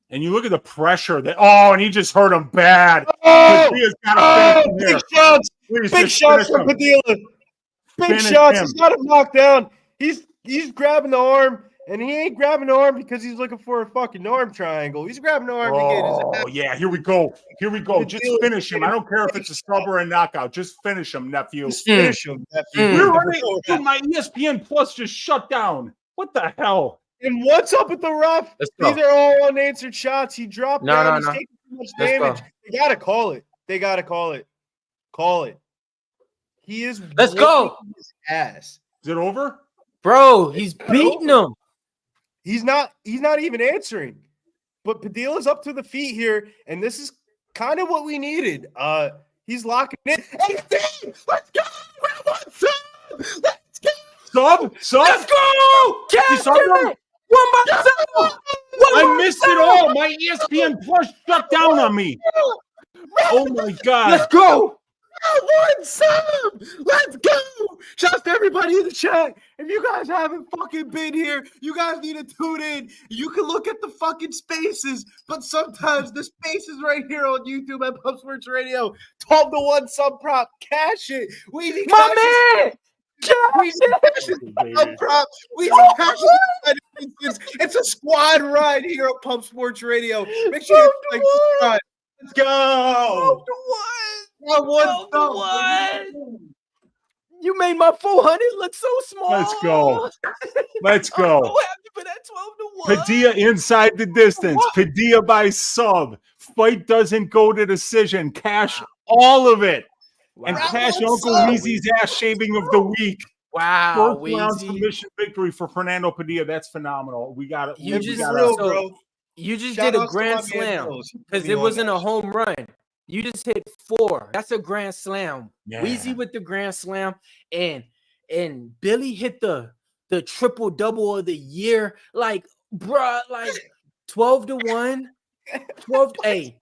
And you look at the pressure that and he just hurt him bad. Big shots! Please, Big shots from Padilla. Big shots. He's got him knocked down. He's grabbing the arm, and he ain't grabbing the arm because he's looking for a fucking arm triangle. He's grabbing the arm to get his ass. Yeah, here we go. Here we go. Just finish him. I don't care if it's a sub or a knockout. Just finish him, nephew. Just finish him, nephew. We're running. Dude, my ESPN Plus just shut down. What the hell? And what's up with the ref? These are all unanswered shots. He dropped down. He's taking too much damage. They gotta call it. They gotta call it. Call it. He is. Let's go. His ass. Is it over, bro? He's beating him. He's not even answering. But Padilla's up to the feet here, and this is kind of what we needed. He's locking in. Hey, let's go. Let's go. Sub. Let's go. Captain it. One by sub. I missed it all. My ESPN Plus shut down on me. Oh my God. Let's go. One sub. Let's go. Just everybody in the chat. If you guys haven't fucking been here, you guys need to tune in. You can look at the fucking spaces, but sometimes the spaces right here on YouTube at Pump Sports Radio. 12-1 sub prop. Cash it. We need my man. It's a squad ride here at Pump Sports Radio. Make sure you like subscribe. Let's go. 12-1. You made my 400 look so small. Let's go. Let's go. I'm so happy for that 12-1. Padilla inside the distance. Padilla by sub. Fight doesn't go to decision. Cash all of it. And cash Uncle Weezy's ass shaving of the week. Wow, First round submission victory for Fernando Padilla. That's phenomenal. We got it. You just did a grand slam because it wasn't a home run. You just hit 4. That's a grand slam. Yeah. Weezy with the grand slam, and Billy hit the triple double of the year. Like, bruh, like 12-1, 12. Hey,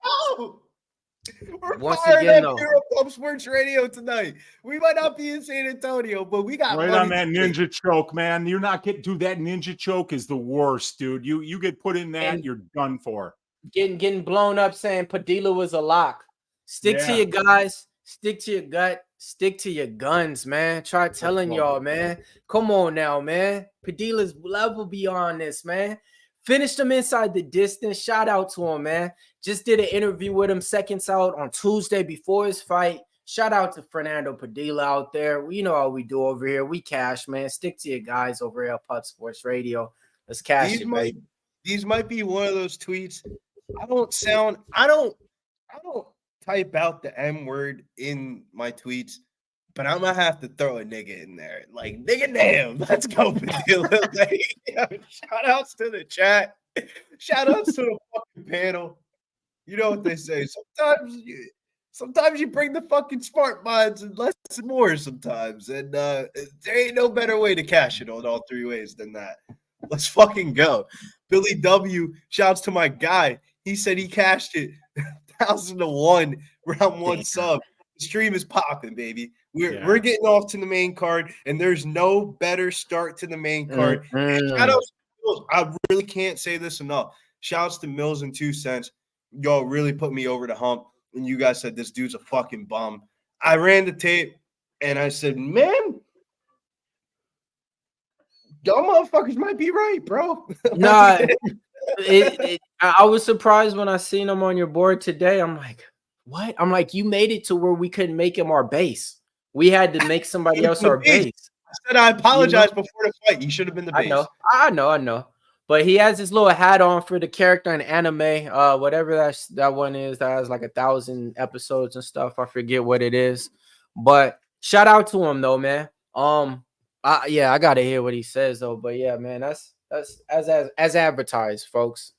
We're Once fired again, up though. here on Pump Sports Radio tonight. We might not be in San Antonio, but we got Right money on that to ninja choke, man. You're not getting, dude. That ninja choke is the worst, dude. You get put in that, And you're done for. getting blown up saying Padilla was a lock. Stick to your guys. Stick to your gut. Stick to your guns, man. Try telling y'all, man. Come on now, man. Padilla's level beyond this, man. Finished him inside the distance. Shout out to him, man. Just did an interview with him seconds out on Tuesday before his fight. Shout out to Fernando Padilla out there. You know how we do over here. We cash, man. Stick to your guys over here at Pup Sports Radio. Let's cash it, baby. These might be one of those tweets. I don't type out the M word in my tweets, but I'm gonna have to throw a nigga in there. Like, nigga, damn, let's go, Padilla. Like, shout outs to the chat. Shout outs to the fucking panel. You know what they say. Sometimes you bring the fucking smart minds and less is more sometimes. And there ain't no better way to cash it on all three ways than that. Let's fucking go. Billy W. Shouts to my guy. He said he cashed it 1,000-1 round one sub. The stream is popping, baby. We're getting off to the main card, and there's no better start to the main card. Shout out to Mills. I really can't say this enough. Shouts to Mills and 2 cents. Y'all really put me over the hump. And you guys said this dude's a fucking bum. I ran the tape, and I said, man, y'all motherfuckers might be right, bro. Nah, I was surprised when I seen him on your board today. I'm like, what? I'm like, you made it to where we couldn't make him our base. We had to make somebody else our base. I said I apologize before the fight. You should have been the base. I know. But he has his little hat on for the character in anime, whatever that one is that has like 1,000 episodes and stuff. I forget what it is. But shout out to him though, man. I gotta hear what he says though. But yeah, man, that's as advertised, folks.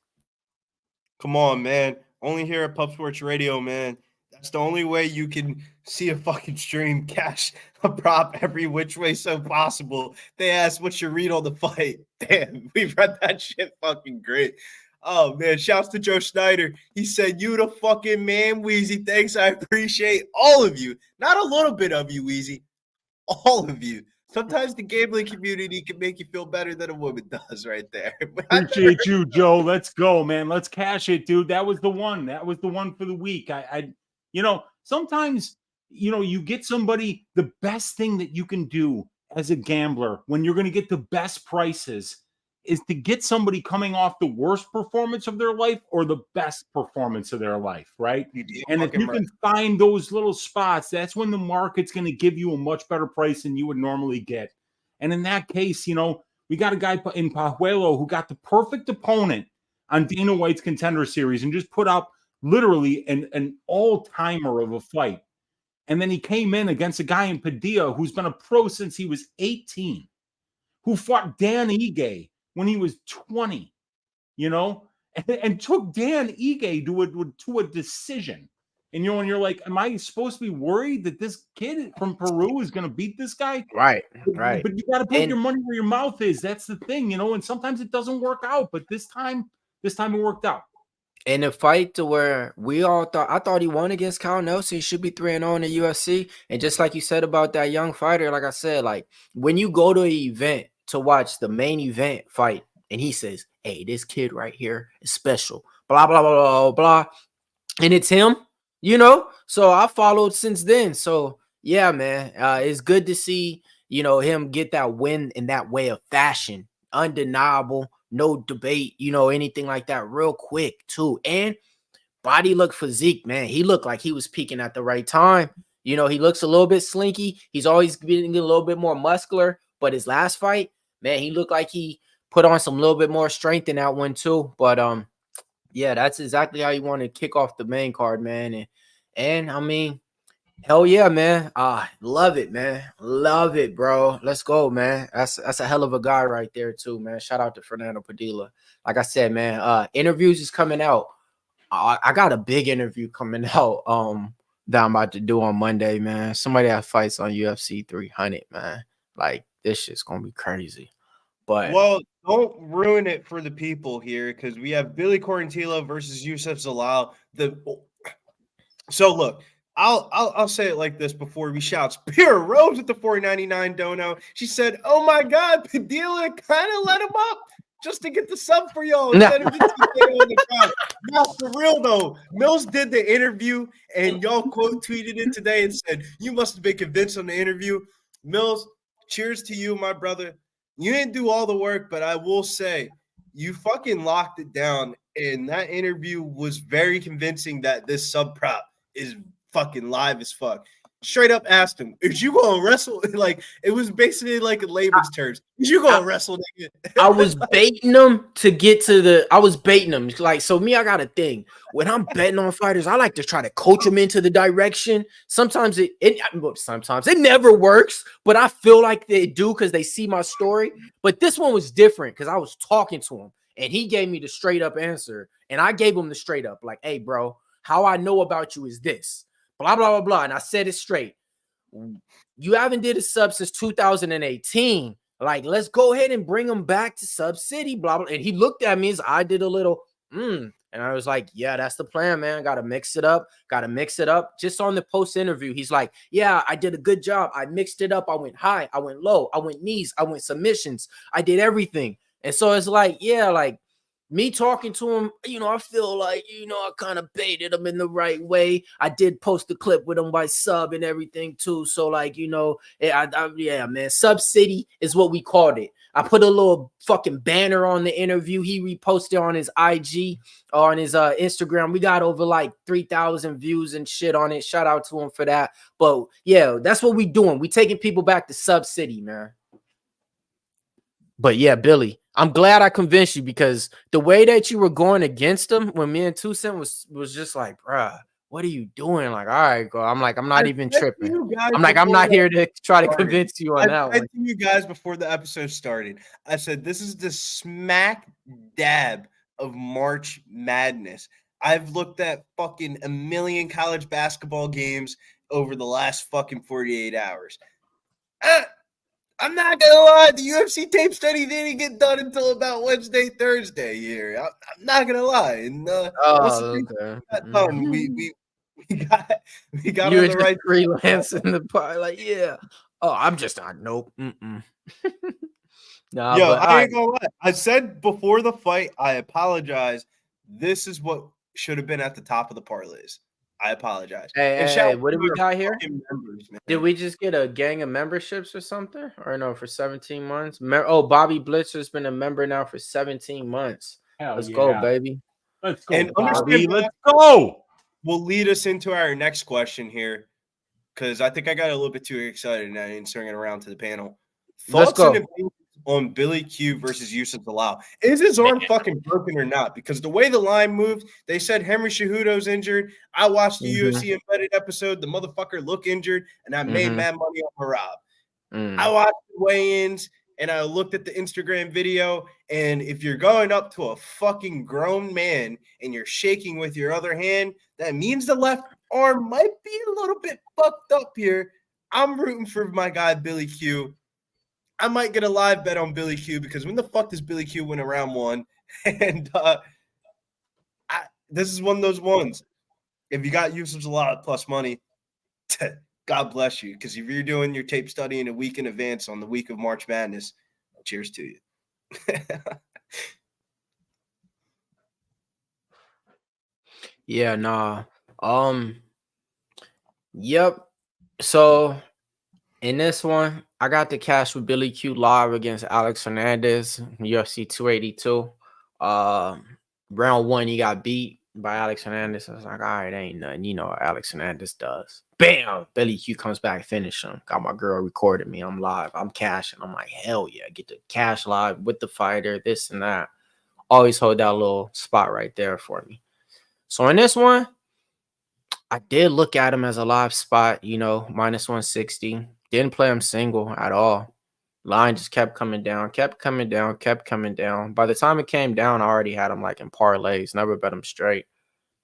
Come on, man. Only here at Pup Sports Radio, man. That's the only way you can see a fucking stream cash a prop every which way so possible. They asked what's your read on the fight. Damn, we've read that shit fucking great. Oh, man. Shouts to Joe Schneider. He said, you the fucking man, Weezy. Thanks. I appreciate all of you. Not a little bit of you, Weezy. All of you. Sometimes the gambling community can make you feel better than a woman does right there. Appreciate you, Joe. Let's go, man. Let's cash it, dude. That was the one. That was the one for the week. Sometimes, you get somebody, the best thing that you can do as a gambler when you're going to get the best prices is to get somebody coming off the worst performance of their life or the best performance of their life, right? And if you can find those little spots, that's when the market's going to give you a much better price than you would normally get. And in that case, we got a guy in Pajuelo who got the perfect opponent on Dana White's Contender Series and just put up literally an all-timer of a fight. And then he came in against a guy in Padilla who's been a pro since he was 18, who fought Dan Ige when he was 20, and took Dan Ige to a decision. And you're like, am I supposed to be worried that this kid from Peru is going to beat this guy? Right. But you got to put your money where your mouth is. That's the thing, and sometimes it doesn't work out. But this time it worked out. In a fight to where I thought he won against Kyle Nelson. He should be 3-0 in the UFC. And just like you said about that young fighter, like I said, like when you go to an event to watch the main event fight, and he says, hey, this kid right here is special, blah, blah, blah, blah, blah. And it's him, So I followed since then. So yeah, man, it's good to see, him get that win in that way of fashion. Undeniable. No debate, anything like that real quick too. And body look physique, man. He looked like he was peaking at the right time. He looks a little bit slinky. He's always getting a little bit more muscular. But his last fight, man, he looked like he put on some little bit more strength in that one too. But yeah, that's exactly how you want to kick off the main card, man. And I mean, hell yeah, man. Love it, man. Love it, bro. Let's go, man. That's a hell of a guy right there, too, man. Shout out to Fernando Padilla. Like I said, man, interviews is coming out. I got a big interview coming out that I'm about to do on Monday, man. Somebody that fights on UFC 300, man. Like, this shit's gonna be crazy. But well, don't ruin it for the people here because we have Billy Quarantillo versus Youssef Zalal. So look, I'll say it like this before we shout. Spear Rose with the $4.99 dono. She said, "Oh my God, Padilla kind of let him up just to get the sub for y'all instead of the TKO in the crowd." Now for real though, Mills did the interview and y'all quote tweeted it today and said, "You must have been convinced on the interview." Mills, cheers to you, my brother. You didn't do all the work, but I will say you fucking locked it down. And that interview was very convincing that this sub prop is fucking live as fuck. Straight up asked him, "Is you gonna wrestle?" Like it was basically like in layman's terms. "Is you gonna wrestle, nigga?" I was baiting them to get to the. I was baiting them like so. Me, I got a thing when I'm betting on fighters. I like to try to coach them into the direction. Sometimes sometimes it never works, but I feel like they do because they see my story. But this one was different because I was talking to him and he gave me the straight up answer, and I gave him the straight up like, "Hey, bro, how I know about you is this." Blah, blah, blah, blah. And I said it straight. You haven't did a sub since 2018. Like, let's go ahead and bring him back to Sub City, blah, blah. And he looked at me as I did a little, And I was like, yeah, that's the plan, man. Got to mix it up. Got to mix it up. Just on the post interview, he's like, yeah, I did a good job. I mixed it up. I went high. I went low. I went knees. I went submissions. I did everything. And so it's like, yeah, like, me talking to him, I feel like, I kind of baited him in the right way. I did post a clip with him by sub and everything too. So like, yeah, man, Sub City is what we called it. I put a little fucking banner on the interview. He reposted on his IG or on his Instagram. We got over like 3,000 views and shit on it. Shout out to him for that. But yeah, that's what we doing. We taking people back to Sub City, man. But yeah, Billy, I'm glad I convinced you because the way that you were going against him when me and Tucson was just like, bruh, what are you doing? Like, all right, girl. I'm like, I'm not even tripping. I'm like, I'm not here to try to convince you on that I said one. to you guys before the episode started, I said, this is the smack dab of March Madness. I've looked at fucking a million college basketball games over the last fucking 48 hours. I'm not gonna lie, the UFC tape study didn't get done until about Wednesday, Thursday here. I'm not gonna lie. And Okay. We got You on were the just right freelancing the part, like, yeah. Oh, I'm just not. Nope. Nah, Yo, but I ain't gonna lie. I said before the fight, I apologize. This is what should have been at the top of the parlays. I apologize. Hey, what did we got here? Members, Did we just get a gang of memberships or something? Or no, for 17 months? Bobby Blitzer's been a member now for 17 months. Let's go, baby. Let's go, And Bobby. understand Let's go. Will lead us into our next question here, because I think I got a little bit too excited and I didn't swing it around to the panel. Let's Thoughts go. and opinions on Billy Q versus Youssef Zalal. Is his arm fucking broken or not? Because the way the line moved, they said Henry Cejudo's injured. I watched the UFC Embedded episode. The motherfucker looked injured, and I made mad money on Harab. I watched the weigh-ins, and I looked at the Instagram video, and if you're going up to a fucking grown man and you're shaking with your other hand, that means the left arm might be a little bit fucked up here. I'm rooting for my guy, Billy Q. I might get a live bet on Billy Q because when the fuck does Billy Q win a round one? And this is one of those ones. If you got Youssef Zalal plus money, God bless you. Because if you're doing your tape study in a week in advance on the week of March Madness, cheers to you. Yeah, nah. Yep. So in this one, I got the cash with Billy Q live against Alex Hernandez, UFC 282. Round one, he got beat by Alex Hernandez. I was like, all right, ain't nothing. You know what Alex Hernandez does. Bam! Billy Q comes back, finish him. Got my girl recorded me. I'm live. I'm cashing. I'm like, hell yeah. Get the cash live with the fighter, this and that. Always hold that little spot right there for me. So in this one, I did look at him as a live spot, minus 160. Didn't play him single at all. Line just kept coming down, kept coming down. By the time it came down, I already had him like in parlays. Never bet him straight.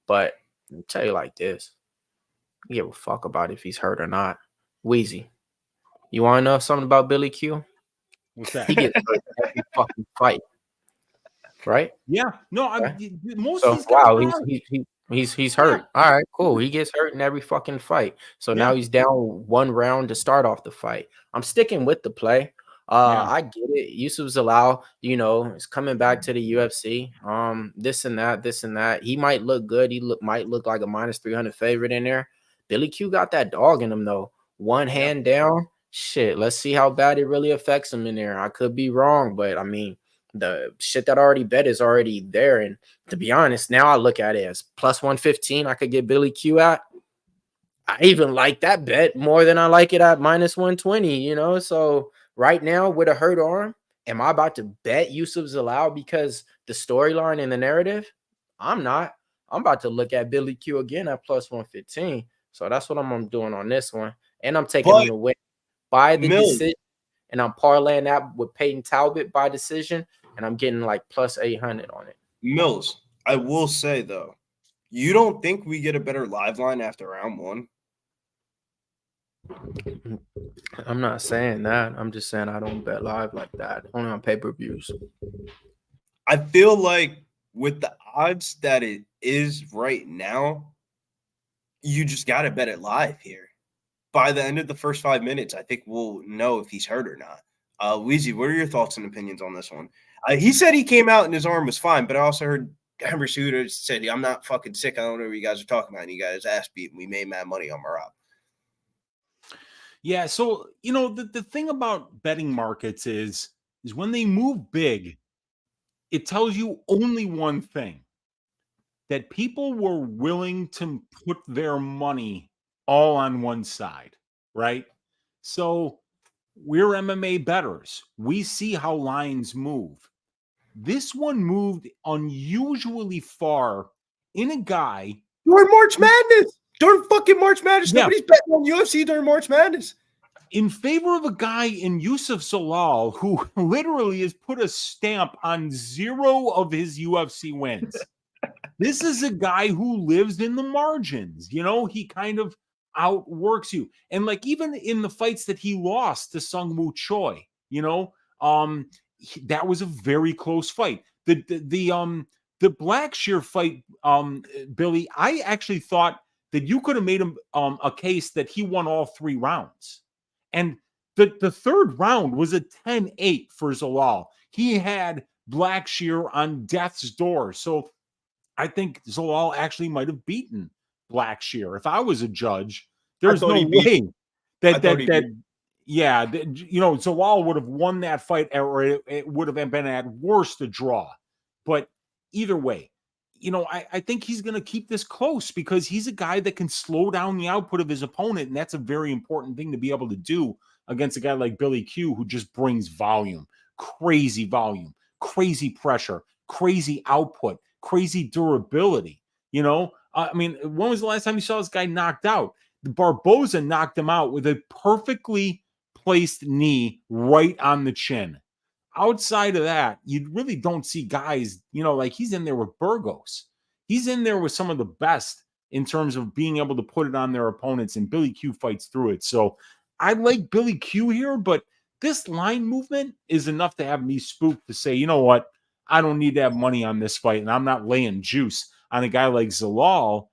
But let me tell you like this. I give a fuck about if he's hurt or not. Wheezy, you want to know something about Billy Q? What's that? He gets hurt every fucking fight. Right? Yeah. No, right? most so, of these guys wow, are he's He's hurt. All right, cool. He gets hurt in every fucking fight. So now he's down 1 round to start off the fight. I'm sticking with the play. I get it. Youssef Zalal, is coming back to the UFC. This and that. He might look good. Might look like a -300 favorite in there. Billy Q got that dog in him though. One hand down. Shit. Let's see how bad it really affects him in there. I could be wrong, but I mean, the shit that I already bet is already there. And to be honest, now I look at it as +115. I could get Billy Q at. I even like that bet more than I like it at -120, So right now with a hurt arm, am I about to bet Youssef Zalal because the storyline and the narrative? I'm not. I'm about to look at Billy Q again at +115. So that's what I'm doing on this one. And I'm taking him to win by the decision. And I'm parlaying that with Payton Talbott by decision. And I'm getting like +800 on it. Mills, I will say, though, you don't think we get a better live line after round 1? I'm not saying that. I'm just saying I don't bet live like that. Only on pay-per-views. I feel like with the odds that it is right now, you just got to bet it live here. By the end of the first 5 minutes, I think we'll know if he's hurt or not. Weezy, what are your thoughts and opinions on this one? He said he came out and his arm was fine, but I also heard Amber Shooter said, I'm not fucking sick. I don't know what you guys are talking about. And you guys ass beat and we made mad money on Marab. Yeah, so, the thing about betting markets is when they move big, it tells you only one thing, that people were willing to put their money all on one side, right? So we're MMA bettors. We see how lines move. This one moved unusually far in a guy. During March Madness. During fucking March Madness. Yeah. Nobody's betting on UFC during March Madness. In favor of a guy in Youssef Zalal who literally has put a stamp on 0 of his UFC wins. This is a guy who lives in the margins. He kind of outworks you. And like even in the fights that he lost to Sung-Woo Choi, that was a very close fight. The Blackshear fight, Billy, I actually thought that you could have made him a case that he won all 3 rounds. And the third round was a 10-8 for Zalal. He had Blackshear on death's door. So I think Zalal actually might have beaten Blackshear. If I was a judge, there's no way that Zalal would have won that fight, or it would have been at worst a draw. But either way, I think he's going to keep this close because he's a guy that can slow down the output of his opponent, and that's a very important thing to be able to do against a guy like Billy Q, who just brings volume, crazy pressure, crazy output, crazy durability. I mean, when was the last time you saw this guy knocked out? The Barboza knocked him out with a perfectly placed knee right on the chin. Outside of that, you really don't see guys, like he's in there with Burgos. He's in there with some of the best in terms of being able to put it on their opponents, and Billy Q fights through it. So I like Billy Q here, but this line movement is enough to have me spooked to say, you know what? I don't need to have money on this fight, and I'm not laying juice on a guy like Zalal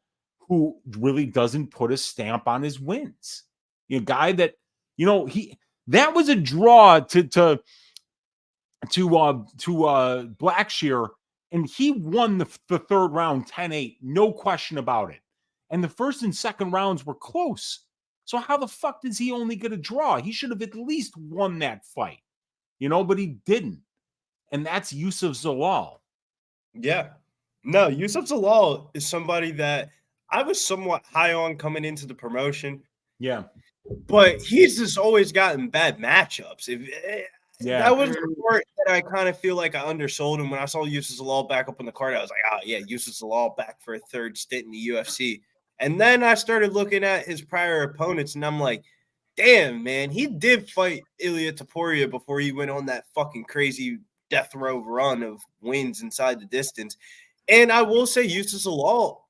who really doesn't put a stamp on his wins. A guy that, that was a draw to Blackshear, and he won the third round 10-8, no question about it. And the first and second rounds were close. So how the fuck does he only get a draw? He should have at least won that fight, but he didn't. And that's Youssef Zalal. Yeah. No, Youssef Zalal is somebody that I was somewhat high on coming into the promotion. Yeah. But he's just always gotten bad matchups. That was the part that I kind of feel like I undersold him. When I saw Youssef Zalal back up on the card, I was like, oh, yeah, Youssef Zalal back for a third stint in the UFC. And then I started looking at his prior opponents, and I'm like, damn, man, he did fight Ilia Topuria before he went on that fucking crazy death row run of wins inside the distance. And I will say Youssef Zalal,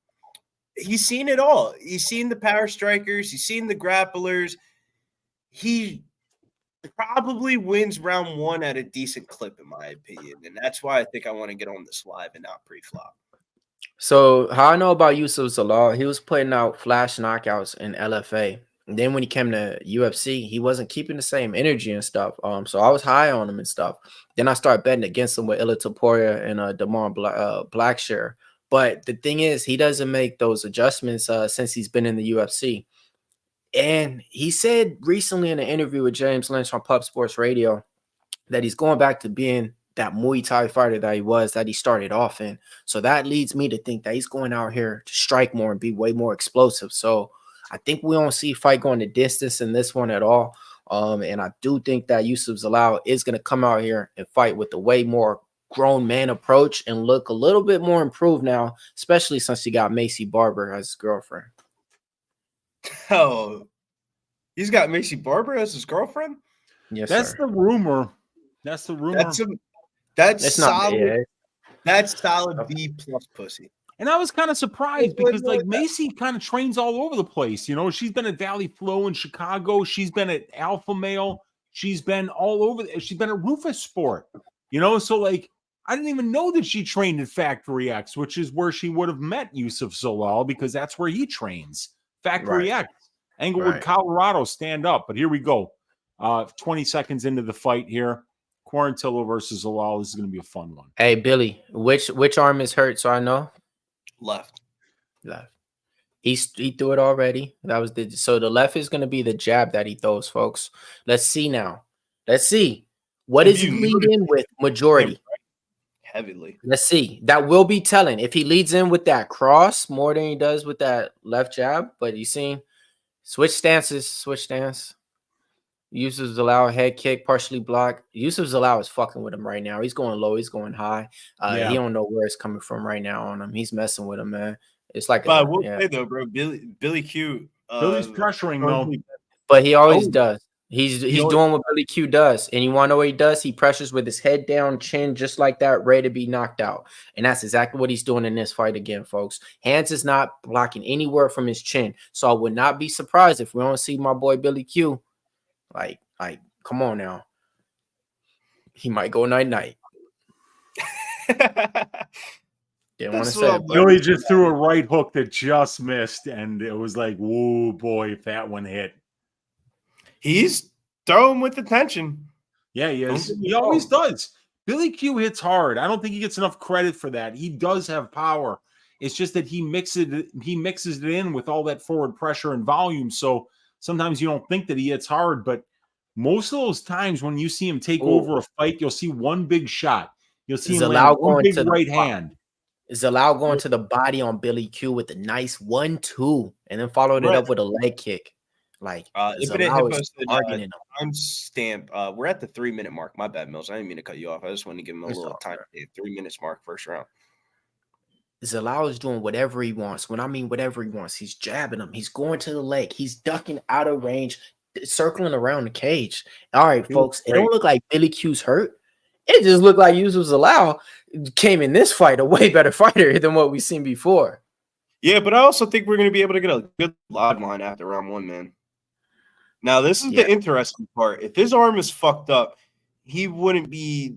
he's seen it all. He's seen the power strikers. He's seen the grapplers. He probably wins round 1 at a decent clip, in my opinion. And that's why I think I want to get on this live and not pre-flop. So how I know about Youssef Zalal, he was putting out flash knockouts in LFA. And then when he came to UFC, he wasn't keeping the same energy and stuff. So I was high on him and stuff. Then I started betting against him with Illa Topuria and Damar Blackshear. But the thing is, he doesn't make those adjustments since he's been in the UFC. And he said recently in an interview with James Lynch on Pub Sports Radio that he's going back to being that Muay Thai fighter that he started off in. So that leads me to think that he's going out here to strike more and be way more explosive. So I think we don't see fight going the distance in this one at all. And I do think that Youssef Zalal is going to come out here and fight with a way more grown man approach and look a little bit more improved now, especially since he got Macy Barber as his girlfriend. Oh, he's got Macy Barber as his girlfriend? Yes, That's sir. the rumor. That's the rumor. That's It's not solid. bad. That's solid B plus pussy. And I was kind of surprised because like Macy kind of trains all over the place. You know, she's been at Valley Flow in Chicago. She's been at Alpha Male. She's been all over. She's been at Rufus Sport. You know, so like I didn't even know that she trained at Factory X, which is where she would have met Youssef Zalal because that's where he trains. Factory Right. X, Englewood, Right. Colorado. Stand up. But here we go. 20 seconds into the fight here. Quarantillo versus Zalal. This is going to be a fun one. Hey, Billy, which arm is hurt? So I know. Left. He threw it already. So the left is going to be the jab that he throws, folks. Let's see now. Let's see. What does he lead in with majority? Heavily. Let's see. That will be telling if he leads in with that cross more than he does with that left jab. But you see, switch stances. Youssef Zalal head kick, partially blocked. Youssef Zalal is fucking with him right now. He's going low. He's going high. He don't know where it's coming from right now on him. He's messing with him, man. It's like, but we'll say though, bro, Billy Q. Billy's pressuring though. But he always does. He's doing what Billy Q does. And you want to know what he does? He pressures with his head down, chin, just like that, ready to be knocked out. And that's exactly what he's doing in this fight again, folks. Hands is not blocking anywhere from his chin. So I would not be surprised if we don't see my boy Billy Q. Like, come on now. He might go night-night. Didn't want to say it. Billy just threw a right hook that just missed, and it was like, whoa, boy, if that one hit. He's throwing with attention. Yeah, he is. He always does. Billy Q hits hard. I don't think he gets enough credit for that. He does have power. It's just that he mixes it in with all that forward pressure and volume. So sometimes you don't think that he hits hard, but most of those times when you see him take over a fight, you'll see one big shot. You'll see him land one big right hand. Zalal going to the body on Billy Q with a nice 1-2 and then followed it up with a leg kick. Like, Zalal is targeting him. I'm stamp. We're at the 3-minute mark. My bad, Mills. I didn't mean to cut you off. I just wanted to give him a little time. 3 minutes mark, first round. Zalal is doing whatever he wants. When I mean whatever he wants, he's jabbing him. He's going to the leg. He's ducking out of range, circling around the cage. All right, folks. It don't look like Billy Q's hurt. It just looked like Youssef Zalal came in this fight a way better fighter than what we've seen before. Yeah, but I also think we're going to be able to get a good live line after round 1, man. Now, this is the interesting part. If his arm is fucked up, he wouldn't be,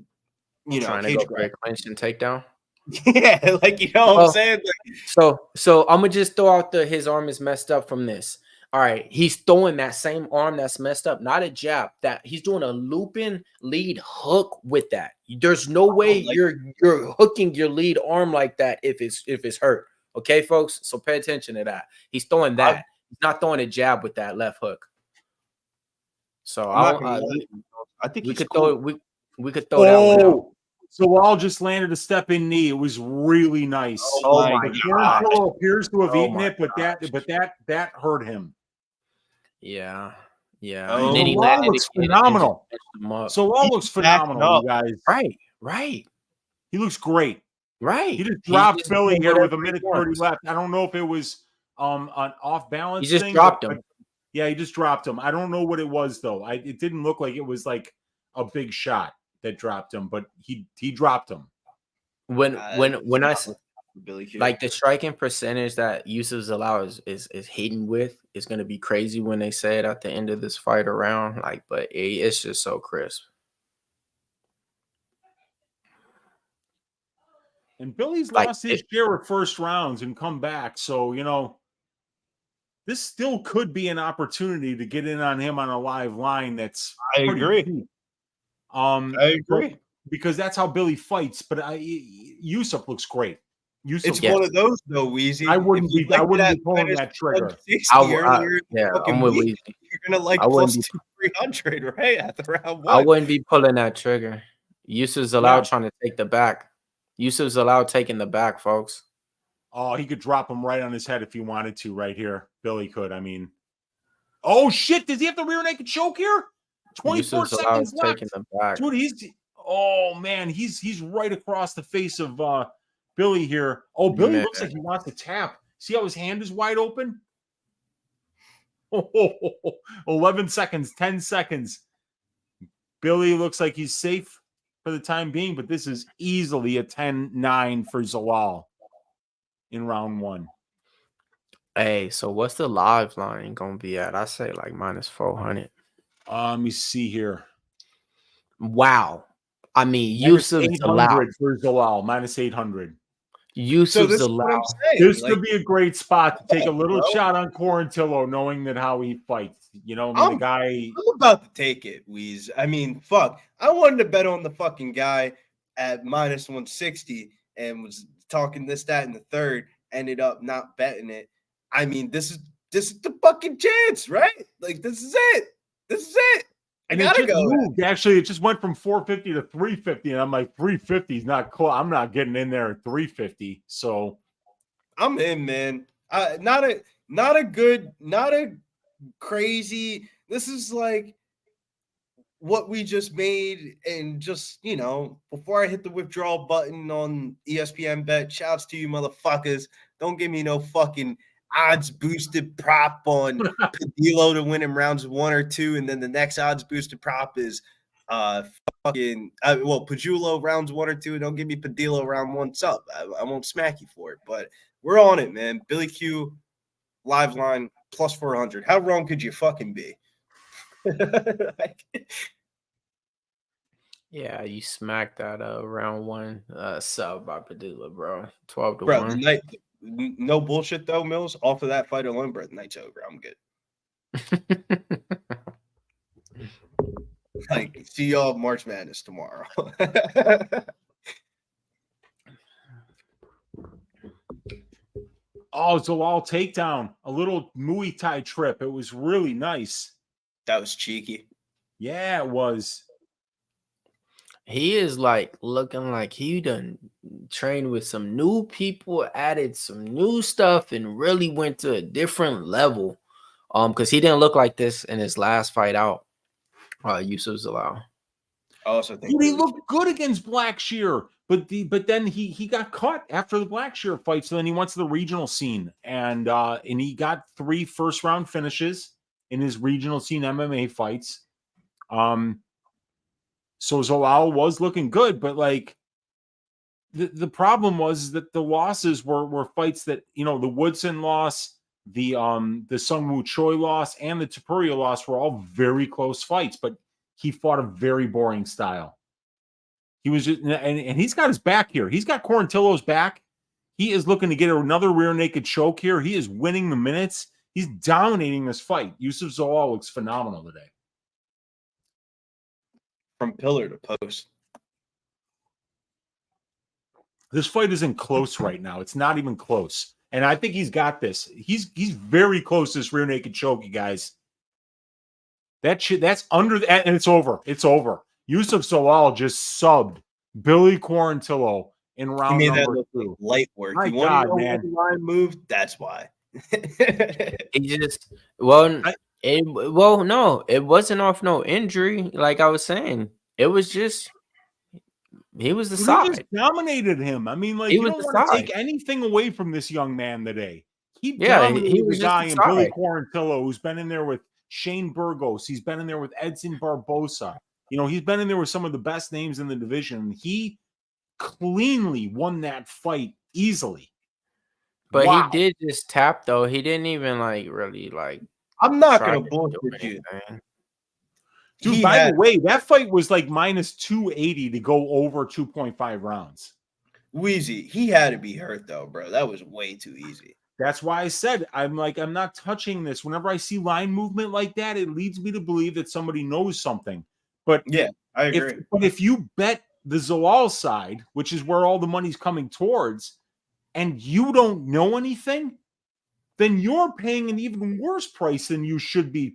trying to go for a clinch and takedown. Yeah, like, you know what I'm saying? So I'm gonna just throw out his arm is messed up from this. All right, he's throwing that same arm that's messed up, not a jab. That he's doing a looping lead hook with that. There's no way you're hooking your lead arm like that if it's hurt. Okay, folks. So pay attention to that. He's throwing that. He's not throwing a jab with that left hook. So I think we could throw that one out. So I'll just landed a step-in knee. It was really nice. Oh my God! Appears to have eaten it, but that hurt him. Yeah. Oh, and then he looks phenomenal. Zalal looks phenomenal, you guys. Right. He looks great. Right. He just dropped Billy here with a minute 30 left. I don't know if it was an off balance. He just dropped him. Yeah, he just dropped him. I don't know what it was though. It didn't look like it was like a big shot that dropped him, but he dropped him. When I like the striking percentage that Youssef Zalal is hitting with is going to be crazy when they say it at the end of this fight around. Like, but it's just so crisp. And Billy's Like, lost his share of first rounds and come back. So, you know, this still could be an opportunity to get in on him on a live line. That's I agree. Deep. I agree. Because that's how Billy fights. But Youssef looks great. It's one of those though, Weezy. I wouldn't be pulling that trigger. I'm with Weezy. You're gonna like plus 300, right? At the round one. I wouldn't be pulling that trigger. Youssef Zalal trying to take the back. Youssef Zalal taking the back, folks. Oh, he could drop him right on his head if he wanted to, right here. Billy could. I mean, oh shit! Does he have the rear naked choke here? 24 seconds left. Taking the back. Dude, he's right across the face of Billy here. Oh, Billy looks like he wants to tap. See how his hand is wide open? 11 seconds, 10 seconds. Billy looks like he's safe for the time being, but this is easily a 10-9 for Zalal in round one. Hey, so what's the live line going to be at? I say like minus 400. Let me see here. Wow. I mean, Youssef Zalal for Zalal, minus 800. Youssef Zalal. This could be a great spot to take a little shot on Quarantillo, knowing that how he fights. You know, I mean, the guy. I'm about to take it, Weez. I mean, fuck. I wanted to bet on the fucking guy at minus 160 and was talking this, that, and the third. Ended up not betting it. I mean, this is the fucking chance, right? Like, this is it. This is it. I gotta go. Moved. Actually, it just went from 450 to 350, and I'm like, 350 is not cool. I'm not getting in there at 350. So I'm in, man. Not a crazy. This is like what we just made, and just, you know, before I hit the withdrawal button on ESPN bet, shouts to you motherfuckers. Don't give me no fucking odds boosted prop on Padilla to win in rounds 1 or 2, and then the next odds boosted prop is Pajuelo rounds 1 or 2, and don't give me Padilla round 1 sub. I won't smack you for it, but we're on it, man. Billy Q live line plus 400. How wrong could you fucking be? Yeah, you smacked that round 1 sub by Padilla, bro. 12 to 1. The night, no bullshit though, Mills. Off of that fight alone, bro, the night's over. I'm good. Like, see y'all March Madness tomorrow. Oh, Zalal takedown. A little Muay Thai trip. It was really nice. That was cheeky. Yeah, it was. He is like looking like he done trained with some new people, added some new stuff, and really went to a different level. Because he didn't look like this in his last fight out. Youssef Zalal. I also think he looked good against Blackshear, but then he got cut after the Blackshear fight. So then he went to the regional scene, and he got 3 first-round finishes in his regional scene MMA fights. So Zalal was looking good, but like the problem was that the losses were fights that, you know, the Woodson loss, the Sungwoo Choi loss, and the Topuria loss were all very close fights, but he fought a very boring style. He was just, and he's got his back here. He's got Quarantillo's back. He is looking to get another rear naked choke here. He is winning the minutes. He's dominating this fight. Youssef Zalal looks phenomenal today. From pillar to post. This fight isn't close right now. It's not even close. And I think he's got this. He's very close to this rear naked choke, you guys. That's under the, and it's over. It's over. Youssef Zalal just subbed Billy Quarantillo in round number 2. Light work. My you God, want to know man. when the line moved? That's why. He just no, it wasn't off no injury. Like I was saying, it was just he was the side. He just dominated him. I mean, like, He you was don't the want to side. take anything away from this young man today. He he dominated was the just guy the in Billy side. Quarantillo, who's been in there with Shane Burgos. He's been in there with Edson Barbosa. You know, he's been in there with some of the best names in the division. He cleanly won that fight easily. But Wow. he did just tap though. He didn't even like really like. I'm not try gonna to bullshit do you. anything. Dude, by the way, that fight was like minus 280 to go over 2.5 rounds. Weezy, he had to be hurt though, bro. That was way too easy. That's why I said I'm not touching this. Whenever I see line movement like that, it leads me to believe that somebody knows something. But yeah, I agree. If you bet the Zalal side, which is where all the money's coming towards, and you don't know anything, then you're paying an even worse price than you should be.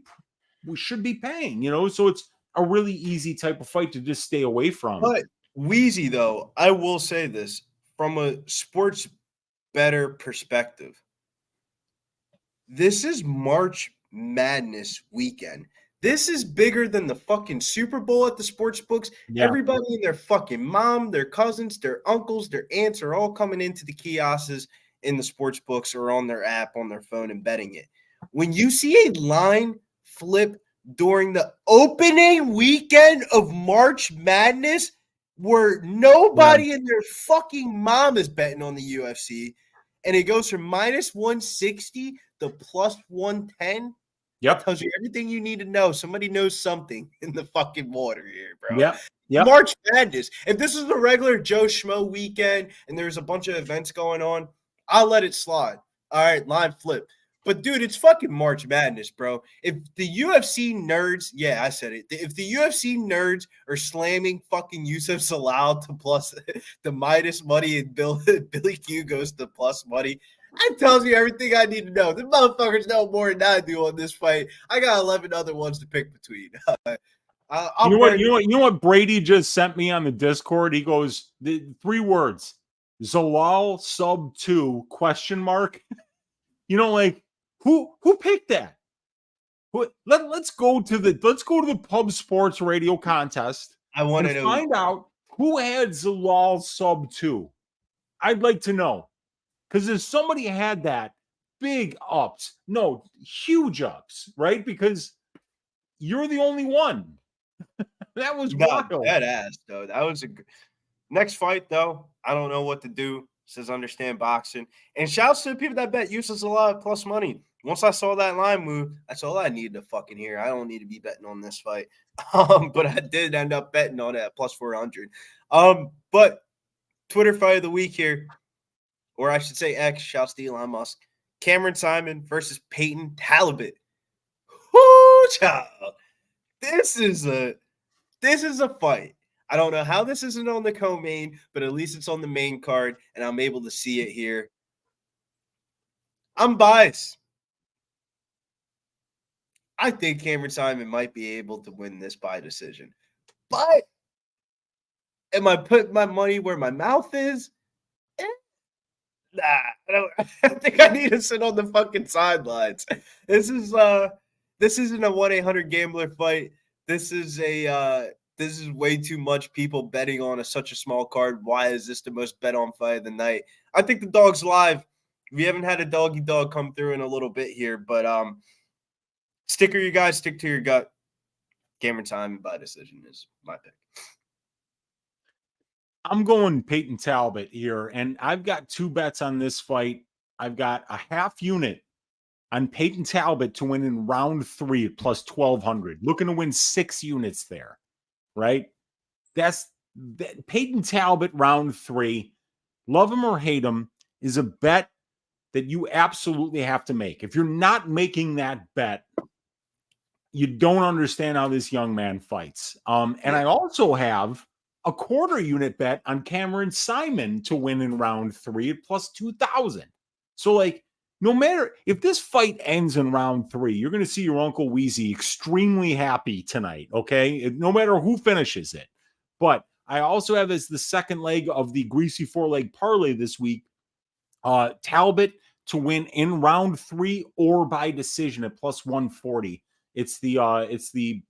We should be paying, So it's a really easy type of fight to just stay away from. But Weezy, though, I will say this from a sports better perspective. This is March Madness weekend. This is bigger than the fucking Super Bowl at the sports books. Yeah. Everybody and their fucking mom, their cousins, their uncles, their aunts are all coming into the kiosks in the sports books or on their app, on their phone and betting it. When you see a line flip during the opening weekend of March Madness where nobody and their fucking mom is betting on the UFC, and it goes from minus 160 to plus 110, Yep. Tells you everything you need to know. Somebody knows something in the fucking water here, bro. Yep. March Madness. If this is the regular Joe Schmo weekend and there's a bunch of events going on, I'll let it slide. All right, line flip. But, dude, it's fucking March Madness, bro. If the UFC nerds, yeah, I said it. If the UFC nerds are slamming fucking Youssef Zalal to plus the minus money and Billy Q goes to plus money, that tells you everything I need to know. The motherfuckers know more than I do on this fight. I got 11 other ones to pick between. You know what Brady just sent me on the Discord? He goes, 3 words, Zalal sub 2 ? Who picked that? Let's go to the Pub Sports Radio contest. I want to find out who had Zalal sub 2. I'd like to know. Because if somebody had that, big ups, no, huge ups, right? Because you're the only one. That was wild. Badass, though. That was next fight, though. I don't know what to do. Says understand boxing. And shouts to the people that bet Youssef Zalal plus money. Once I saw that line move, that's all I needed to fucking hear. I don't need to be betting on this fight. But I did end up betting on it at plus 400. But Twitter fight of the week here. Or I should say X, shouts to Elon Musk. Cameron Saaiman versus Payton Talbott. Whoo, child. This is a fight. I don't know how this isn't on the co-main, but at least it's on the main card, and I'm able to see it here. I'm biased. I think Cameron Saaiman might be able to win this by decision. But am I putting my money where my mouth is? Nah, I think I need to sit on the fucking sidelines. This isn't a 1-800-GAMBLER fight. This is way too much people betting on such a small card. Why is this the most bet on fight of the night? I think the dog's live. We haven't had a doggy dog come through in a little bit here, but stick to your gut. Cameron Saaiman by decision is my pick. I'm going Payton Talbott here, and I've got 2 bets on this fight. I've got a half unit on Payton Talbott to win in round 3 at plus 1,200. Looking to win 6 units there, right? That's Payton Talbott round 3. Love him or hate him is a bet that you absolutely have to make. If you're not making that bet, you don't understand how this young man fights. And I also have a quarter unit bet on Cameron Saaiman to win in round 3 at plus 2,000. So, no matter if this fight ends in round 3, you're going to see your Uncle Weezy extremely happy tonight, okay? No matter who finishes it. But I also have as the second leg of the Greasy 4-leg parlay this week, Talbot to win in round 3 or by decision at plus 140. It's the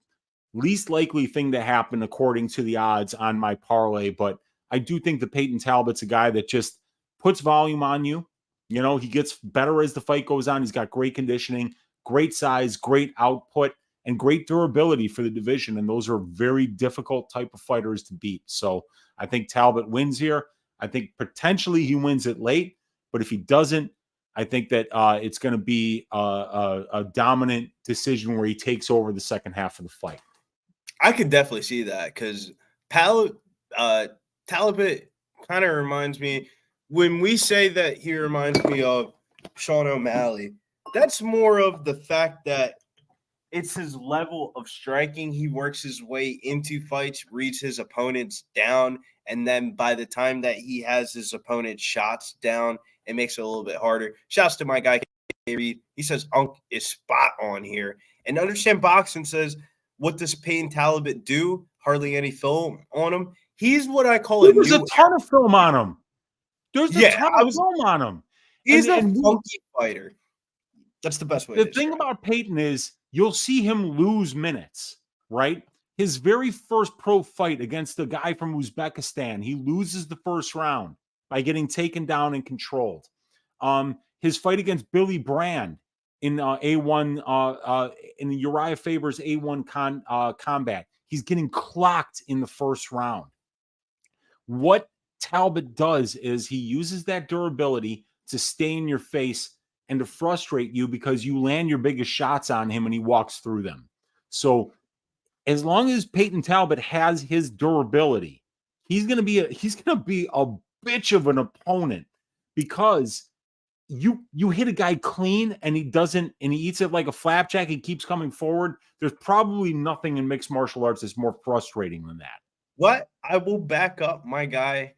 least likely thing to happen according to the odds on my parlay, but I do think that Payton Talbot's a guy that just puts volume on you. He gets better as the fight goes on. He's got great conditioning, great size, great output, and great durability for the division, and those are very difficult type of fighters to beat. So I think Talbot wins here. I think potentially he wins it late, but if he doesn't, I think that it's going to be a dominant decision where he takes over the second half of the fight. I could definitely see that because Talbot kind of reminds me when we say that he reminds me of Sean O'Malley. That's more of the fact that it's his level of striking. He works his way into fights, reads his opponents down, and then by the time that he has his opponent's shots down, it makes it a little bit harder. Shouts to my guy, Reed. He says Unk is spot on here. And Understand Boxing says, what does Payton Talbott do? Hardly any film on him. He's what I call a There's a ton of film on him. There's a ton of film on him. He's a funky fighter. That's the best way to The thing about Payton is you'll see him lose minutes, right? His very first pro fight against the guy from Uzbekistan, he loses the first round by getting taken down and controlled. His fight against Billy Brand in A1 in the Uriah Faber's A1 combat, he's getting clocked in the first round. What Talbott does is he uses that durability to stay in your face and to frustrate you because you land your biggest shots on him and he walks through them. So as long as Payton Talbott has his durability, he's gonna be a bitch of an opponent because you hit a guy clean and he eats it like a flapjack, he keeps coming forward. There's probably nothing in mixed martial arts that's more frustrating than that. What? I will back up my guy,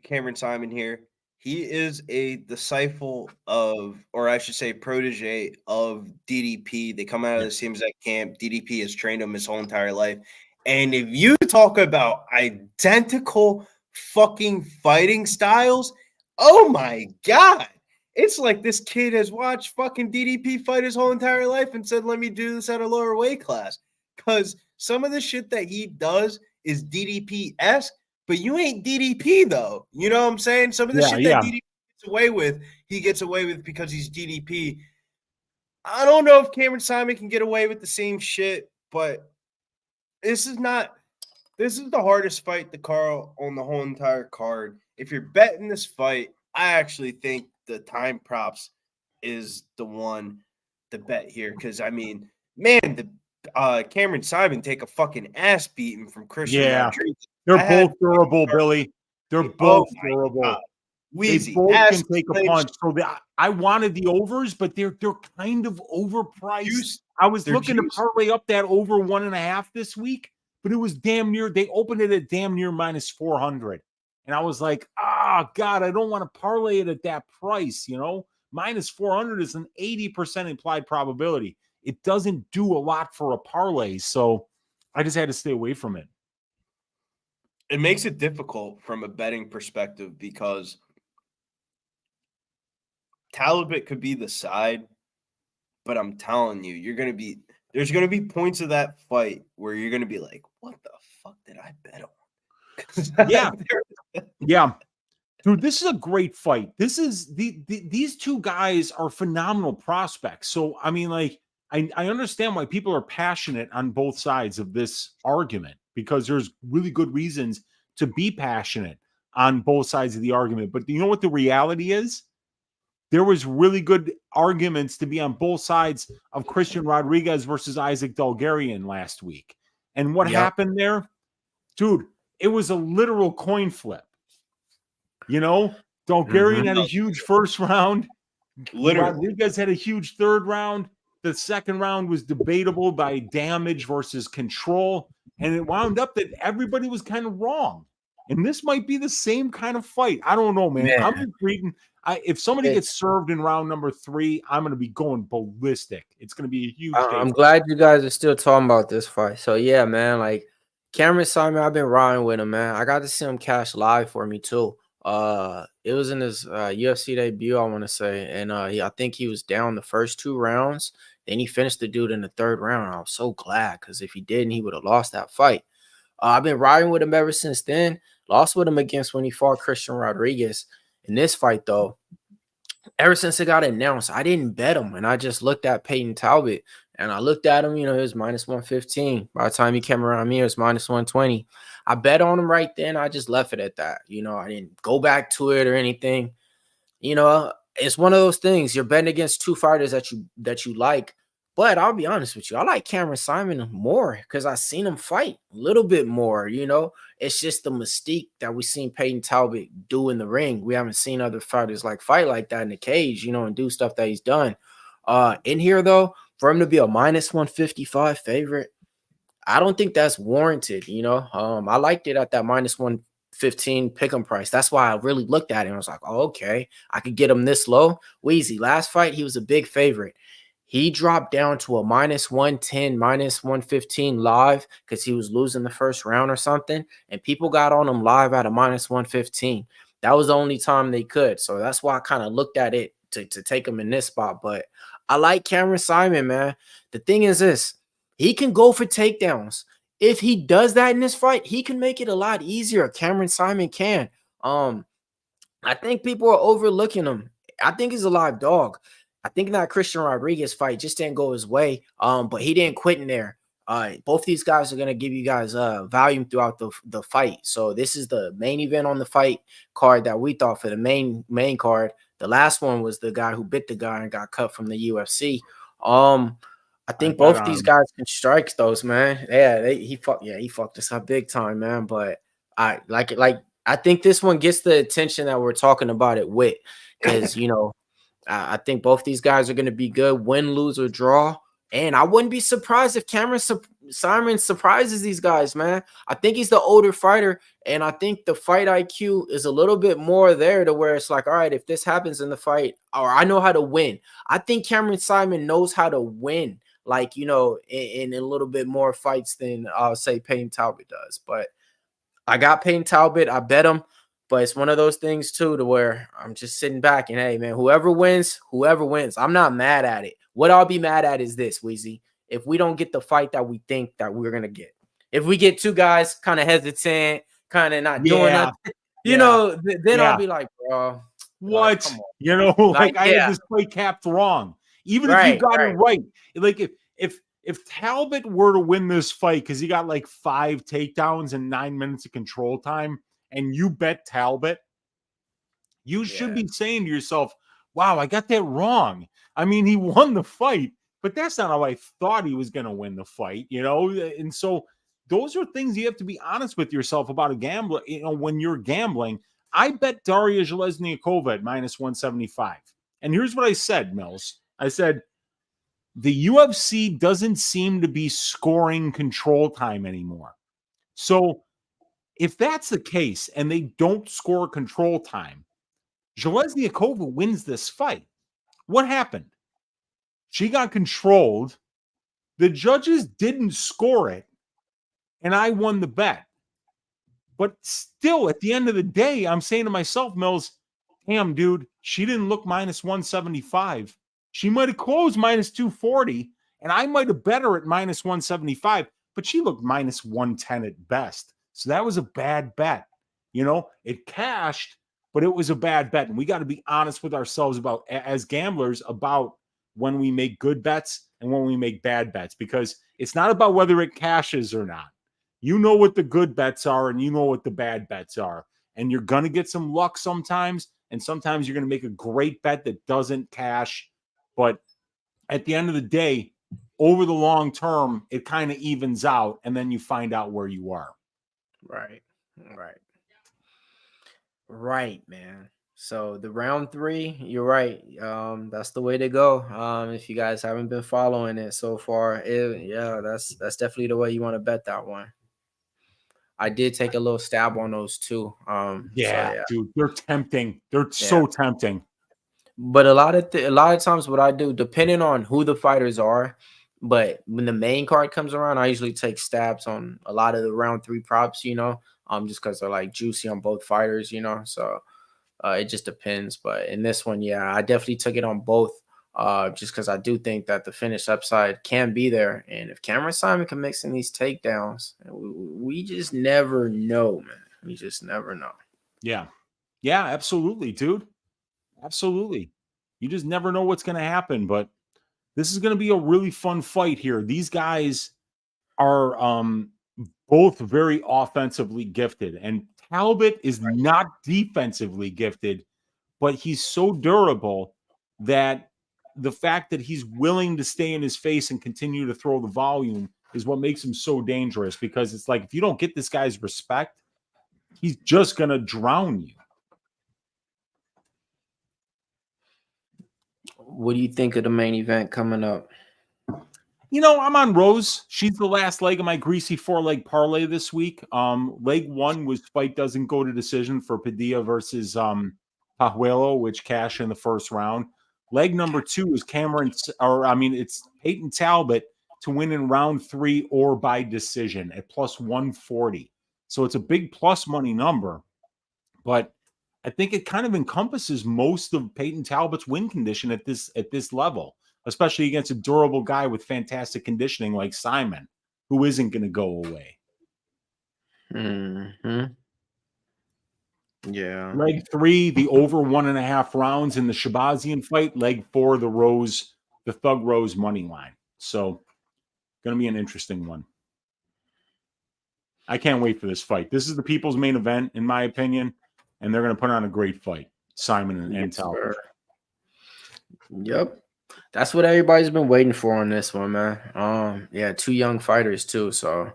Cameron Saaiman here. He is a disciple of, or I should say protege of DDP. They come out of the same exact camp. DDP has trained him his whole entire life. And if you talk about identical fucking fighting styles, oh my God. It's like this kid has watched fucking DDP fight his whole entire life and said, let me do this at a lower weight class. Because some of the shit that he does is DDP-esque, but you ain't DDP, though. You know what I'm saying? Some of the shit that DDP gets away with, he gets away with because he's DDP. I don't know if Cameron Saaiman can get away with the same shit, but this is the hardest fight to Karl on the whole entire card. If you're betting this fight, I actually think the time props is the one to bet here. Because, I mean, man, Cameron Saaiman take a fucking ass beating from Christian Rodriguez. They're both durable, Billy. They're both durable. They both can take a punch. So I wanted the overs, but they're kind of overpriced. I was looking to parlay up that over 1.5 this week, but it was damn near. They opened it at damn near minus 400, and I was like, God, I don't want to parlay it at that price. You know, minus 400 is an 80% implied probability. It doesn't do a lot for a parlay, so I just had to stay away from it. It makes it difficult from a betting perspective because Talbot could be the side, but I'm telling you, there's going to be points of that fight where you're going to be like, what the fuck did I bet on? Yeah. Dude, this is a great fight. This is these two guys are phenomenal prospects. So, I mean, like, I understand why people are passionate on both sides of this argument because there's really good reasons to be passionate on both sides of the argument. But you know what the reality is? There was really good arguments to be on both sides of Christian Rodriguez versus Isaac Dalgarian last week. And what happened there? Dude, it was a literal coin flip. You know, Dalgarian had a huge first round. Rodriguez had a huge third round. The second round was debatable by damage versus control. And it wound up that everybody was kind of wrong. And this might be the same kind of fight. I don't know, man. I'm just reading. If somebody gets served in round number 3, I'm going to be going ballistic. It's going to be a huge day. I'm glad you guys are still talking about this fight. So, yeah, man, like Cameron Saaiman, I've been riding with him, man. I got to see him cash live for me, too. It was in his UFC debut, I want to say. And I think he was down the first 2 rounds. Then he finished the dude in the 3rd round. I was so glad because if he didn't, he would have lost that fight. I've been riding with him ever since then. Lost with him against when he fought Christian Rodriguez. In this fight, though, ever since it got announced, I didn't bet him. And I just looked at Payton Talbott. And I looked at him, you know, it was minus 115. By the time he came around me, it was minus 120. I bet on him right then. I just left it at that. You know, I didn't go back to it or anything. You know, it's one of those things. You're betting against 2 fighters that you like. But I'll be honest with you, I like Cameron Saaiman more because I seen him fight a little bit more. It's just the mystique that we seen Payton Talbott do in the ring. We haven't seen other fighters fight like that in the cage, and do stuff that he's done. In here though, for him to be a -155 favorite, I don't think that's warranted. I liked it at that -115 pick'em price. That's why I really looked at it and I was like, oh, okay, I could get him this low. Weezy, last fight, he was a big favorite. He dropped down to a -110, -115 live because he was losing the first round or something. And people got on him live at a -115. That was the only time they could. So that's why I kind of looked at it to take him in this spot. But I like Cameron Saaiman, man. The thing is this. He can go for takedowns. If he does that in this fight, he can make it a lot easier. Cameron Saaiman can. I think people are overlooking him. I think he's a live dog. I think that Christian Rodriguez fight just didn't go his way. But he didn't quit in there. Both these guys are gonna give you guys volume throughout the fight. So this is the main event on the fight card that we thought for the main card. The last one was the guy who bit the guy and got cut from the UFC. I think both these guys can strike those, man. Yeah, he fucked us up big time, man. But I like it. I think this one gets the attention that we're talking about it with, because I think both these guys are going to be good, win, lose, or draw. And I wouldn't be surprised if Cameron Saaiman surprises these guys, man. I think he's the older fighter, and I think the fight IQ is a little bit more there to where it's like, all right, if this happens in the fight, or I know how to win. I think Cameron Saaiman knows how to win, in a little bit more fights than I'll say Payton Talbott does. But I got Payton Talbott. I bet him. But it's one of those things, too, to where I'm just sitting back and, hey, man, whoever wins. I'm not mad at it. What I'll be mad at is this, Weezy. If we don't get the fight that we think that we're going to get. If we get two guys kind of hesitant, kind of not doing nothing, then I'll be like, bro. What? I had this play capped wrong. Even if you got it right. If Talbot were to win this fight because he got 5 takedowns and 9 minutes of control time, and you bet Talbot, you should be saying to yourself, wow, I got that wrong. I mean, he won the fight, but that's not how I thought he was going to win the fight, And so those are things you have to be honest with yourself about a gambler. When you're gambling, I bet Daria Železniakova at -175. And here's what I said, Mills. I said, the UFC doesn't seem to be scoring control time anymore. So if that's the case and they don't score control time, Železniakova wins this fight. What happened? She got controlled. The judges didn't score it, and I won the bet. But still, at the end of the day, I'm saying to myself, Mills, damn, dude, she didn't look -175. She might have closed -240, and I might have bet her at -175, but she looked -110 at best. So that was a bad bet. It cashed, but it was a bad bet. And we got to be honest with ourselves about, as gamblers, about when we make good bets and when we make bad bets, because it's not about whether it cashes or not. You know what the good bets are and you know what the bad bets are. And you're going to get some luck sometimes, and sometimes you're going to make a great bet that doesn't cash. But at the end of the day, over the long term, it kind of evens out, and then you find out where you are. Right, man. So the round 3, you're right. That's the way to go. If you guys haven't been following it so far, that's definitely the way you want to bet that one. I did take a little stab on those too. Dude, they're tempting. They're so tempting. But a lot of times, what I do, depending on who the fighters are, but when the main card comes around, I usually take stabs on a lot of the round 3 props, just because they're juicy on both fighters, So it just depends. But in this one, I definitely took it on both, just because I do think that the finish upside can be there. And if Cameron Saaiman can make some of these takedowns, we just never know, man. We just never know. Yeah, absolutely, dude. Absolutely. You just never know what's going to happen, but this is going to be a really fun fight here. These guys are both very offensively gifted, and Talbot is not defensively gifted, but he's so durable that the fact that he's willing to stay in his face and continue to throw the volume is what makes him so dangerous, because it's like, if you don't get this guy's respect, he's just going to drown you. What do you think of the main event coming up? You know, I'm on Rose. She's the last leg of my greasy 4-leg parlay this week. Leg 1 was fight doesn't go to decision for Padilla versus Pajuelo, which cashed in the first round. Leg number 2 is it's Payton Talbott to win in round 3 or by decision at plus 140. So it's a big plus money number, but I think it kind of encompasses most of Payton Talbott's win condition at this level, especially against a durable guy with fantastic conditioning like Saaiman, who isn't going to go away. Yeah. Leg 3, the over 1.5 rounds in the Shahbazyan fight. Leg 4, the Thug Rose money line. So, going to be an interesting one. I can't wait for this fight. This is the people's main event, in my opinion, and they're going to put on a great fight. Saaiman and Talbott. Yep. That's what everybody's been waiting for on this one, man. Yeah, 2 young fighters too. So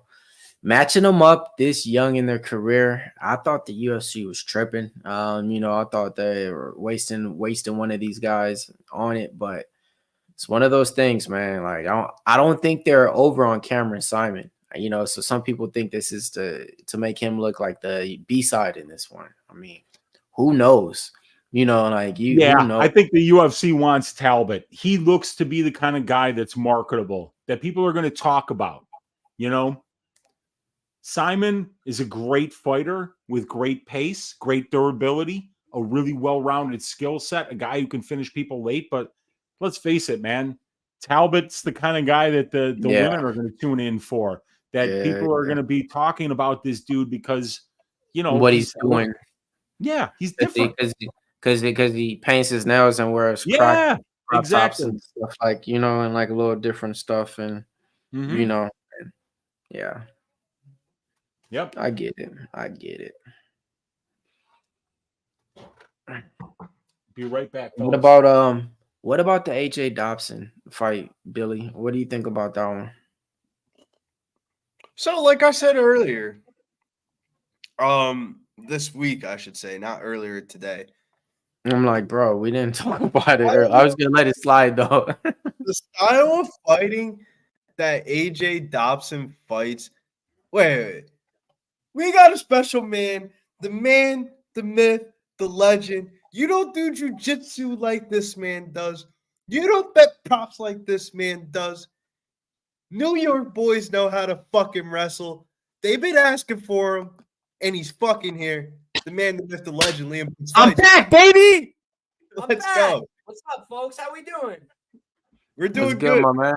matching them up this young in their career, I thought the UFC was tripping. I thought they were wasting one of these guys on it, but it's one of those things, man. Like I don't think they're over on Cameron Saaiman. So some people think this is to make him look like the B-side in this one. I mean, who knows? Who knows? I think the UFC wants Talbot. He looks to be the kind of guy that's marketable, that people are going to talk about. Saaiman is a great fighter with great pace, great durability, a really well-rounded skill set, a guy who can finish people late. But let's face it, man, Talbot's the kind of guy that the women are going to tune in for. That people are going to be talking about this dude because, what he's doing. Yeah, he's different. Because he paints his nails and wears crop tops and stuff and like a little different stuff and yeah. Yep. I get it. Be right back. What about the AJ Dobson fight, Billy? What do you think about that one? So, like I said earlier, this week I should say, not earlier today. I'm like, bro, we didn't talk about it earlier. I was gonna let it slide though. The style of fighting that AJ Dobson fights. Wait. We got a special man, the myth, the legend. You don't do jujitsu like this man does. You don't bet props like this man does. New York boys know how to fucking wrestle. They've been asking for him, and he's fucking here. The man, the myth, the legend, Liam. I'm back, baby. Let's go. What's up, folks? How we doing? We're doing good. My man.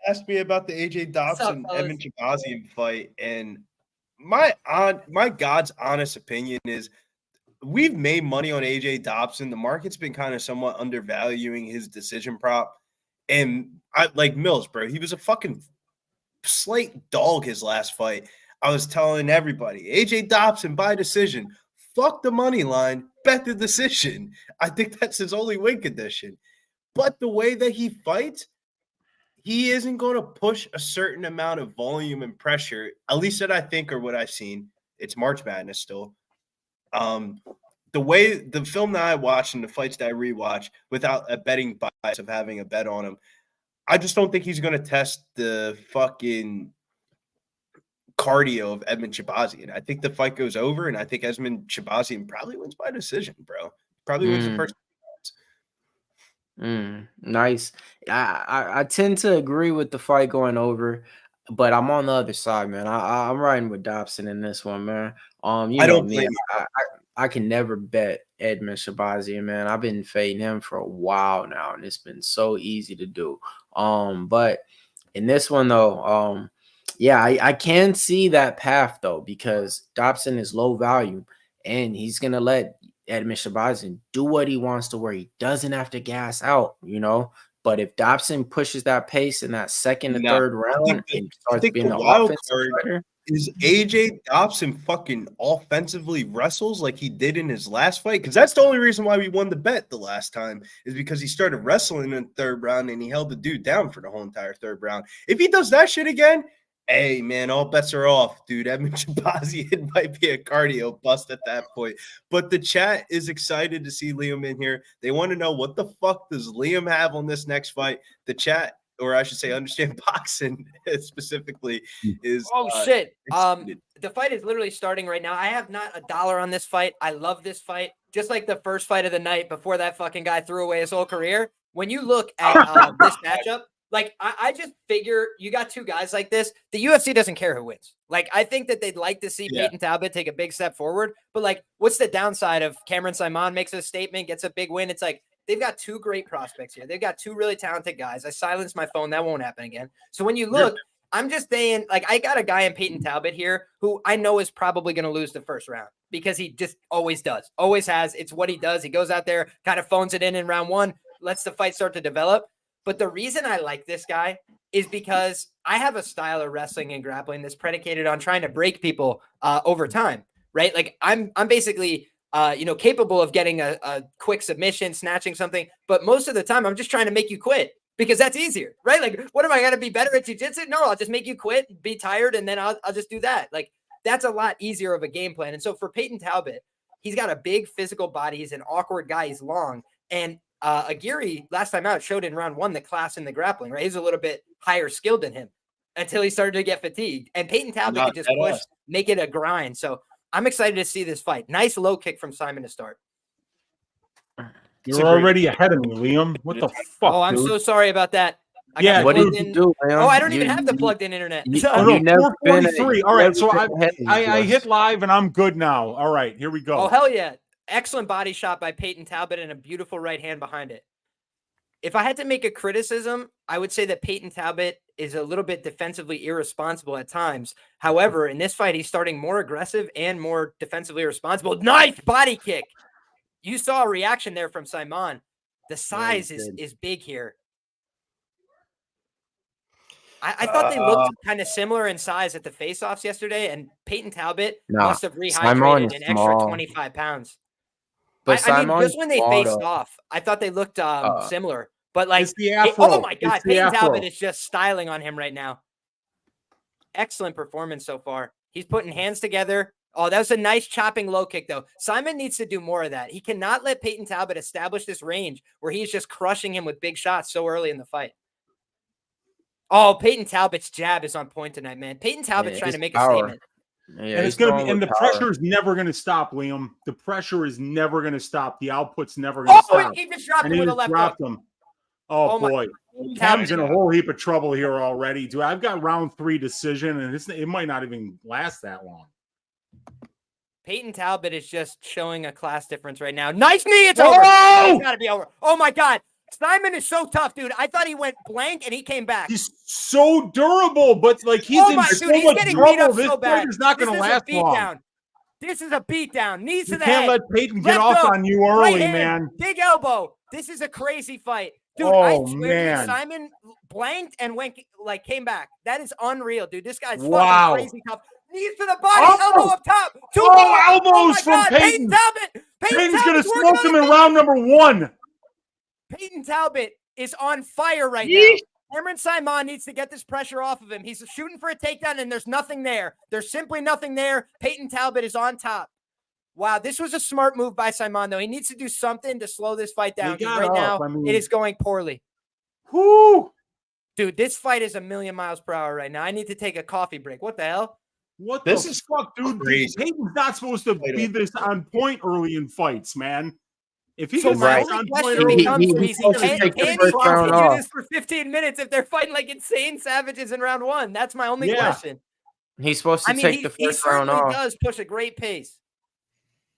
Asked me about the AJ Dobson Edmen Shahbazyan fight, and my God's honest opinion is we've made money on AJ Dobson. The market's been kind of somewhat undervaluing his decision prop, and I like Mills, bro. He was a fucking slate dog his last fight. I was telling everybody, AJ Dobson by decision. Fuck the money line, bet the decision. I think that's his only win condition. But the way that he fights, he isn't going to push a certain amount of volume and pressure, at least that I think or what I've seen. It's March Madness still. The way the film that I watched and the fights that I rewatch without a betting bias of having a bet on him, I just don't think he's going to test the fucking cardio of Edmen Shahbazyan. I think the fight goes over, and I think Edmen Shahbazyan probably wins by decision, bro. Probably wins the first. Nice. I tend to agree with the fight going over, but I'm on the other side, man. I'm riding with Dobson in this one, man. I can never bet Edmen Shahbazyan, man. I've been fading him for a while now, and it's been so easy to do. But in this one though, I can see that path though, because Dobson is low value and he's gonna let Edmen Shahbazyan do what he wants to where he doesn't have to gas out, But if Dobson pushes that pace in that second or third round and starts being the offensive fighter, is AJ Dobson fucking offensively wrestles like he did in his last fight? Because that's the only reason why we won the bet the last time is because he started wrestling in the third round and he held the dude down for the whole entire third round. If he does that shit again, hey, man, all bets are off, dude. Edmen Shahbazyan might be a cardio bust at that point. But the chat is excited to see Liam in here. They want to know what the fuck does Liam have on this next fight. The chat, or I should say, understand boxing specifically, is shit. The fight is literally starting right now. I have not a dollar on this fight. I love this fight. Just like the first fight of the night before that fucking guy threw away his whole career. When you look at this matchup, like, I just figure you got two guys like this. The UFC doesn't care who wins. Like, I think that they'd like to see Payton Talbott take a big step forward. But, like, what's the downside of Cameron Saaiman makes a statement, gets a big win? It's like, they've got two great prospects here. They've got two really talented guys. I silenced my phone. That won't happen again. So when you look, I'm just saying, like, I got a guy in Payton Talbott here who I know is probably going to lose the first round because he just always does. Always has. It's what he does. He goes out there, kind of phones it in round one, lets the fight start to develop. But the reason I like this guy is because I have a style of wrestling and grappling that's predicated on trying to break people over time, right? Like I'm basically, capable of getting a quick submission, snatching something. But most of the time, I'm just trying to make you quit because that's easier, right? Like, what am I going to be better at jiu-jitsu? No, I'll just make you quit, be tired, and then I'll just do that. Like, that's a lot easier of a game plan. And so for Payton Talbott, he's got a big physical body. He's an awkward guy. He's long. And Aguirre last time out showed in round one the class in the grappling, right? He's a little bit higher skilled than him until he started to get fatigued. And Payton Talbott could just push, make it a grind. So I'm excited to see this fight. Nice low kick from Saaiman to start. You're already ahead of me, Liam. What the fuck? Oh, I'm so sorry about that. What did you do, man? Oh, I don't even have the plugged in internet. Oh, no, 443. All right, so I hit live and I'm good now. All right, here we go. Oh, hell yeah. Excellent body shot by Payton Talbott and a beautiful right hand behind it. If I had to make a criticism, I would say that Payton Talbott is a little bit defensively irresponsible at times. However, in this fight, he's starting more aggressive and more defensively responsible. Nice body kick. You saw a reaction there from Saaiman. The size is big here. I thought they looked kind of similar in size at the face-offs yesterday, and Payton Talbot must have rehydrated an extra 25 pounds. But I mean, just when they faced off, I thought they looked similar. But like, oh my God, Payton Talbot is just styling on him right now. Excellent performance so far. He's putting hands together. Oh, that was a nice chopping low kick, though. Saaiman needs to do more of that. He cannot let Payton Talbot establish this range where he's just crushing him with big shots so early in the fight. Oh, Payton Talbot's jab is on point tonight, man. Payton Talbot's trying to make a statement. Yeah, and it's going to be, and the pressure is never going to stop, Liam. The pressure is never going to stop. The output's never going to stop. He just dropped him with a left hook. Oh boy. Cam's in a whole heap of trouble here already. Dude, I've got round 3 decision, and it might not even last that long. Payton Talbot is just showing a class difference right now. Nice knee. It's over. It's got to be over. Oh, my God. Saaiman is so tough, dude. I thought he went blank, and he came back. He's so durable, but like he's in so much trouble. This fight is not going to last long. This is a beatdown. Knees to the head. You can't let Payton get off on you early, man. Big elbow. This is a crazy fight. Dude, I swear Saaiman blanked and came back. That is unreal, dude. This guy's fucking crazy tough. Knees to the body, elbow up top. Elbows from Payton. Payton's going to smoke him in round number 1. Payton Talbot is on fire right now. Cameron Saaiman needs to get this pressure off of him. He's shooting for a takedown, and there's nothing there. There's simply nothing there. Payton Talbot is on top. Wow, this was a smart move by Saaiman, though. He needs to do something to slow this fight down. Right now, it is going poorly. Whoo! Dude, this fight is a million miles per hour right now. I need to take a coffee break. What the hell? What this is fuck, dude. Payton's not supposed to be this on point early in fights, man. If he gets on point early, can he do this for 15 minutes if they're fighting like insane savages in round 1? That's my only question. He's supposed to take the first round off. He does push a great pace.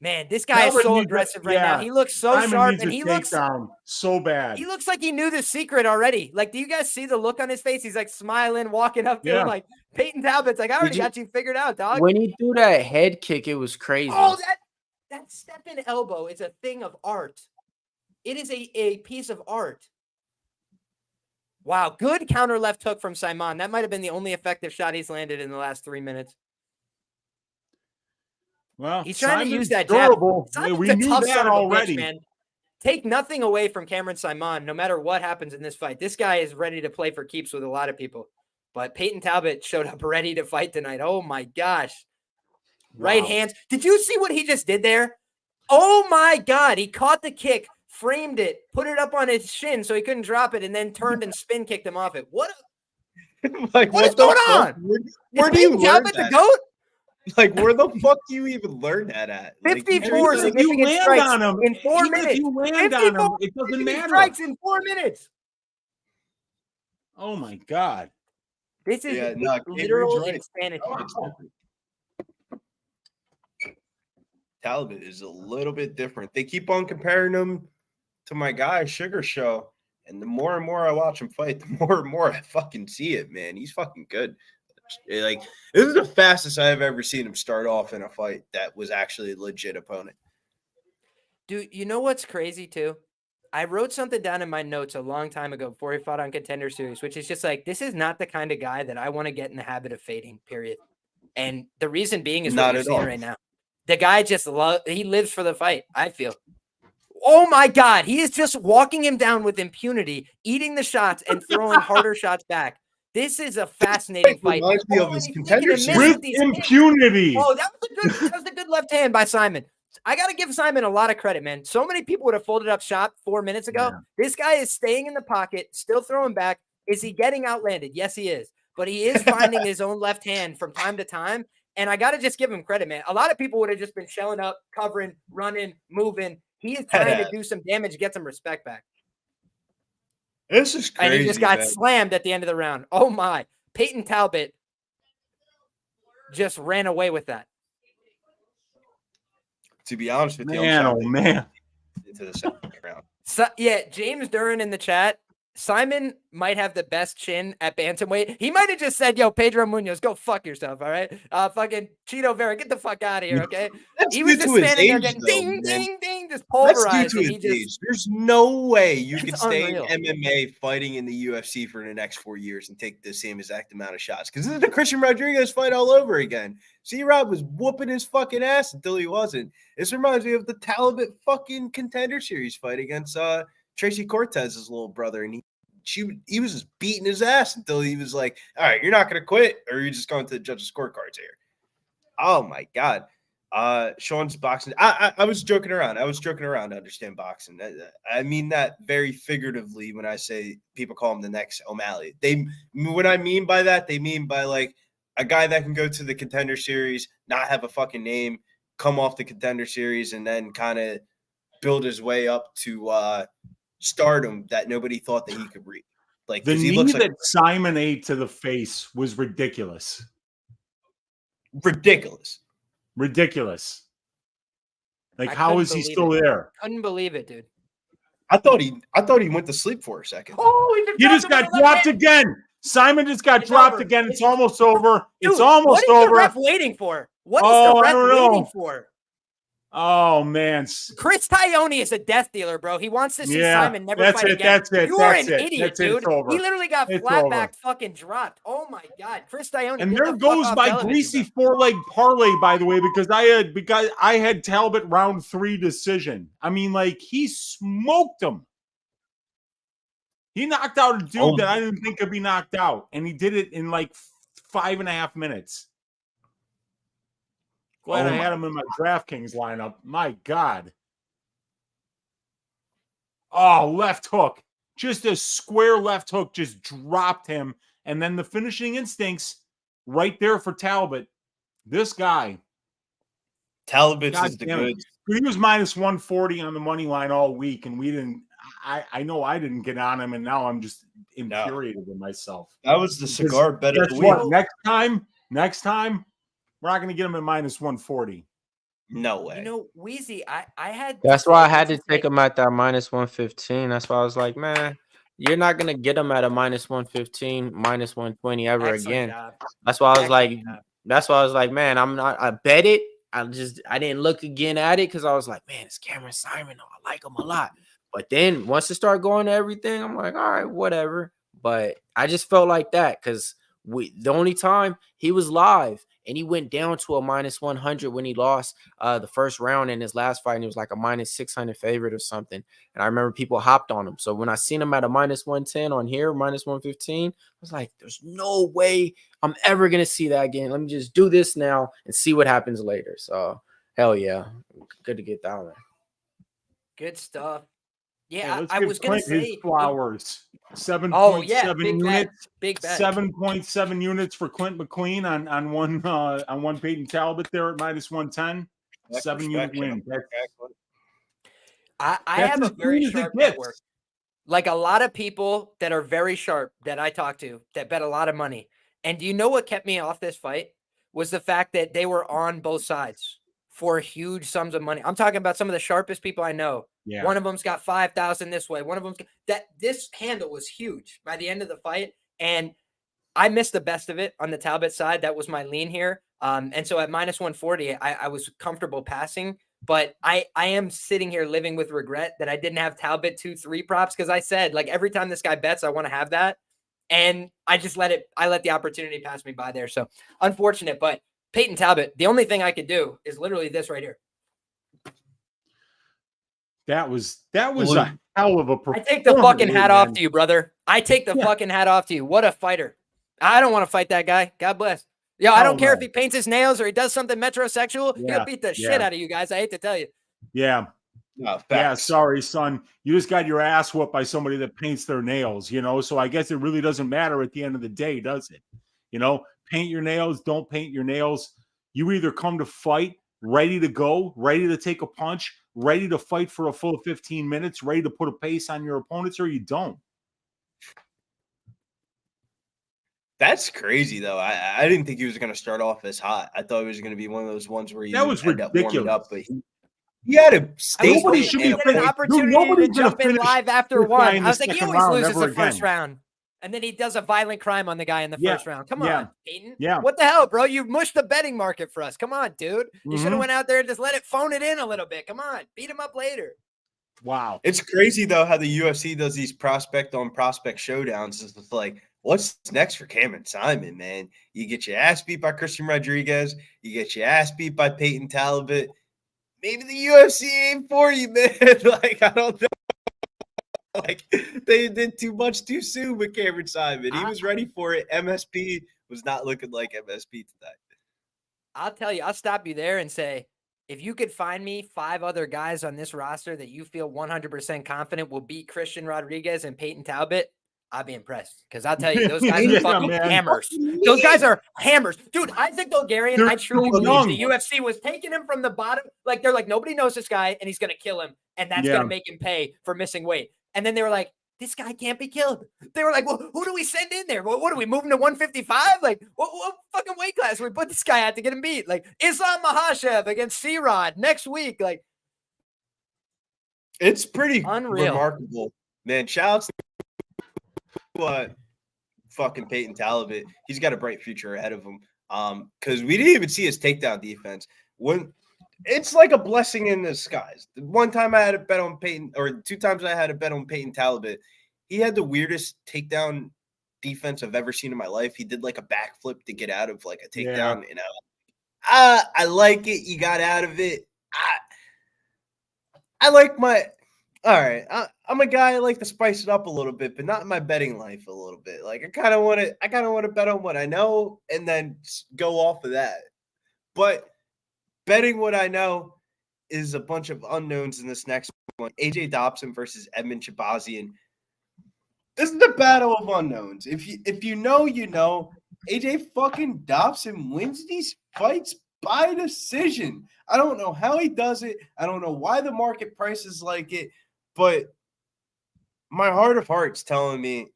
Man, this guy is so aggressive right now. He looks so sharp, and he looks so bad. He looks like he knew the secret already. Like, do you guys see the look on his face? He's like smiling, walking up to him like Payton Talbot's like, I already got you figured out, dog. When he threw that head kick, it was crazy. Oh, that step in elbow is a thing of art. It is a piece of art. Wow, good counter left hook from Saaiman. That might have been the only effective shot he's landed in the last 3 minutes. Well, he's trying to use Simon's that jab. durable. Simon's We a knew tough that son of a already. bitch, man. Take nothing away from Cameron Saaiman, no matter what happens in this fight. This guy is ready to play for keeps with a lot of people. But Payton Talbott showed up ready to fight tonight. Oh, my gosh. Right hands. Did you see what he just did there? Oh, my God. He caught the kick, framed it, put it up on his shin so he couldn't drop it, and then turned and spin kicked him off it. What what is going on? Where Is do you Payton learn Talbott the that? GOAT? Like, where the fuck do you even learn that at? Like, 54 Even if you significant land strikes on him, in 4 even if minutes. you land 54 on him, it doesn't significant matter. strikes in 4 minutes. Oh my God. This is Yeah, no, literal Cambridge, right. insanity. Talbot is a little bit different. They keep on comparing him to my guy Sugar Show, and the more and more I watch him fight, the more and more I fucking see it, man. He's fucking good. Like, this is the fastest I've ever seen him start off in a fight that was actually a legit opponent. Dude, you know what's crazy too? I wrote something down in my notes a long time ago before he fought on Contender Series, which is just like, this is not the kind of guy that I want to get in the habit of fading, period. And the reason being is Not what you're at seeing all. right now. The guy just he lives for the fight, I feel. Oh my God, he is just walking him down with impunity, eating the shots and throwing harder shots back. This is a fascinating fight. Reminds me of his Contender With Series. these impunity. Oh, that was a good left hand by Saaiman. I got to give Saaiman a lot of credit, man. So many people would have folded up shop 4 minutes ago. Yeah. This guy is staying in the pocket, still throwing back. Is he getting outlanded? Yes, he is. But he is finding his own left hand from time to time. And I got to just give him credit, man. A lot of people would have just been shelling up, covering, running, moving. He is trying to do some damage, get some respect back. This is crazy, And he just got man. slammed at the end of the round. Oh, my. Payton Talbott just ran away with that. To be honest with you, Man, I'm oh shocked man. into the second round. So, yeah, James Duran in the chat. Saaiman might have the best chin at bantamweight. He might have just said, "Yo, Pedro Munoz, go fuck yourself." All right, fucking Cheeto Vera, get the fuck out of here. Okay, That's he was due just to his standing there age, getting though, ding, man. ding, ding, just That's due pulverized. to And his he just age. There's no way you It's could stay unreal. in MMA fighting in the UFC for the next 4 years and take the same exact amount of shots. Because this is the Christian Rodriguez fight all over again. C-Rob was whooping his fucking ass until he wasn't. This reminds me of the Talbot fucking Contender Series fight against Tracy Cortez's little brother, and he was just beating his ass until he was like, "All right, you're not going to quit, or you're just going to the judges' scorecards here." Oh my God. Sean's boxing. I was joking around. I was joking around to understand boxing. I mean that very figuratively when I say people call him the next O'Malley. What I mean by that, they mean by like a guy that can go to the Contender Series, not have a fucking name, come off the Contender Series, and then kind of build his way up to stardom that nobody thought that he could reach. Like The he knee looks like that Saaiman ate to the face was ridiculous. Ridiculous. Like, I how couldn't is he believe still it. there? Couldn't believe it, dude. I thought he went to sleep for a second. Oh, He just got dropped again. Simon just got dropped over. again. It's almost over. Dude, It's almost what is over. the ref waiting for? What is Oh, the I ref don't know. waiting for? Oh man. Chris Tyone is a death dealer, bro. He wants to see Yeah, Simon never that's fight it, again. that's it, You that's are an it, idiot, that's it, dude. it's over. He literally got It's flat over. back fucking dropped. Oh my God. Chris Tyone. And get there the fuck goes off my television, greasy bro. four-leg parlay, by the way, because I had Talbot round 3 decision. I mean, like, he smoked him. He knocked out a dude that I didn't think could be knocked out, and he did it in like 5.5 minutes. Glad I had him in my DraftKings lineup. My God. Oh, left hook. Just a square left hook just dropped him. And then the finishing instincts right there for Talbot. This guy. Talbot's God is the damn it. goods. He was minus 140 on the money line all week, and we didn't. I know I didn't get on him, and now I'm just infuriated with myself. That was the cigar bet of Guess the what? week. Next time, we're not going to get him at minus 140. No way. You know, Wheezy, I had. That's why I had to take him at that minus 115. That's why I was like, man, you're not gonna get him at a minus 115, minus 120 ever Excellent again. job. That's why I was Excellent like, job. that's why I was like, man, I'm not. I bet it. I didn't look again at it because I was like, man, it's Cameron Saaiman. I like him a lot. But then once it started going to everything, I'm like, all right, whatever. But I just felt like that because the only time he was live and he went down to a -100 when he lost the first round in his last fight, and it was like a -600 favorite or something. And I remember people hopped on him. So when I seen him at a -110 on here, -115, I was like, there's no way I'm ever gonna see that again. Let me just do this now and see what happens later. So hell yeah, good to get that one. Good stuff. Hey, Yeah, let's I give was gonna Clint his say flowers. 7.7 Oh, yeah, big bet. units. Big bet. 7.7 units for Clint McQueen on one Payton Talbot there at -110. 7-unit win. I That's have a as very clean as it sharp gets. network. Like a lot of people that are very sharp that I talk to that bet a lot of money. And do you know what kept me off this fight? Was the fact that they were on both sides for huge sums of money. I'm talking about some of the sharpest people I know. Yeah. One of them's got 5,000 this way. One of them's that this handle was huge by the end of the fight. And I missed the best of it on the Talbot side. That was my lean here. And so at -140, I was comfortable passing. But I am sitting here living with regret that I didn't have Talbot 2-3 props, because I said, like, every time this guy bets, I want to have that. And I just let the opportunity pass me by there. So unfortunate, but Payton Talbot, the only thing I could do is literally this right here. That was a hell of a performance. I take the fucking hat off to you, brother. I take the fucking hat off to you. What a fighter. I don't want to fight that guy. God bless. Yo, I don't care if he paints his nails or he does something metrosexual. He'll beat the shit out of you guys. I hate to tell you. Yeah. Yeah, sorry, son. You just got your ass whooped by somebody that paints their nails, so I guess it really doesn't matter at the end of the day, does it? Paint your nails, don't paint your nails. You either come to fight ready to go, ready to take a punch, ready to fight for a full 15 minutes, ready to put a pace on your opponents, or you don't. That's crazy, though. I didn't think he was going to start off as hot. I thought it was going to be one of those ones where he that was ridiculous. Up, but he had a stay. Nobody should be an opportunity to jump in live after one. I was like, he always loses the first round. And then he does a violent crime on the guy in the first round. Come on, Payton. Yeah. What the hell, bro? You mushed the betting market for us. Come on, dude. You should have went out there and just phone it in a little bit. Come on. Beat him up later. Wow. It's crazy, though, how the UFC does these prospect on prospect showdowns. It's like, what's next for Cameron Saaiman, man? You get your ass beat by Christian Rodriguez. You get your ass beat by Payton Talbot. Maybe the UFC ain't for you, man. I don't know. They did too much too soon with Cameron Saaiman. He was ready for it. MSP was not looking like MSP tonight. I'll tell you, I'll stop you there and say, if you could find me 5 other guys on this roster that you feel 100% confident will beat Christian Rodriguez and Payton Talbot, I'll be impressed. Because I'll tell you, those guys are fucking hammers. Those guys are hammers. Dude, Isaac Bulgarian, I truly believe the UFC was taking him from the bottom. Like, they're like, nobody knows this guy, and he's going to kill him, and that's going to make him pay for missing weight. And then they were like, this guy can't be killed. They were like, well, who do we send in there? What are we moving to 155? Like, what fucking weight class we put this guy at to get him beat? Like, Islam Makhachev against C-Rod next week. Like, it's pretty unreal. Remarkable. Man, shout out to fucking Payton Talbot. He's got a bright future ahead of him. Because we didn't even see his takedown defense. It's like a blessing in disguise. One time I had a bet on Payton, or 2 times I had a bet on Payton Talbot. He had the weirdest takedown defense I've ever seen in my life. He did like a backflip to get out of like a takedown. Yeah. I like it. You got out of it. I like my. All right, I'm a guy I like to spice it up a little bit, but not in my betting life a little bit. Like I kind of want to bet on what I know and then go off of that. But betting what I know is a bunch of unknowns in this next one. AJ Dobson versus Edmen Shahbazyan. This is the battle of unknowns. If you know, you know. AJ fucking Dobson wins these fights by decision. I don't know how he does it. I don't know why the market prices like it, but my heart of hearts telling me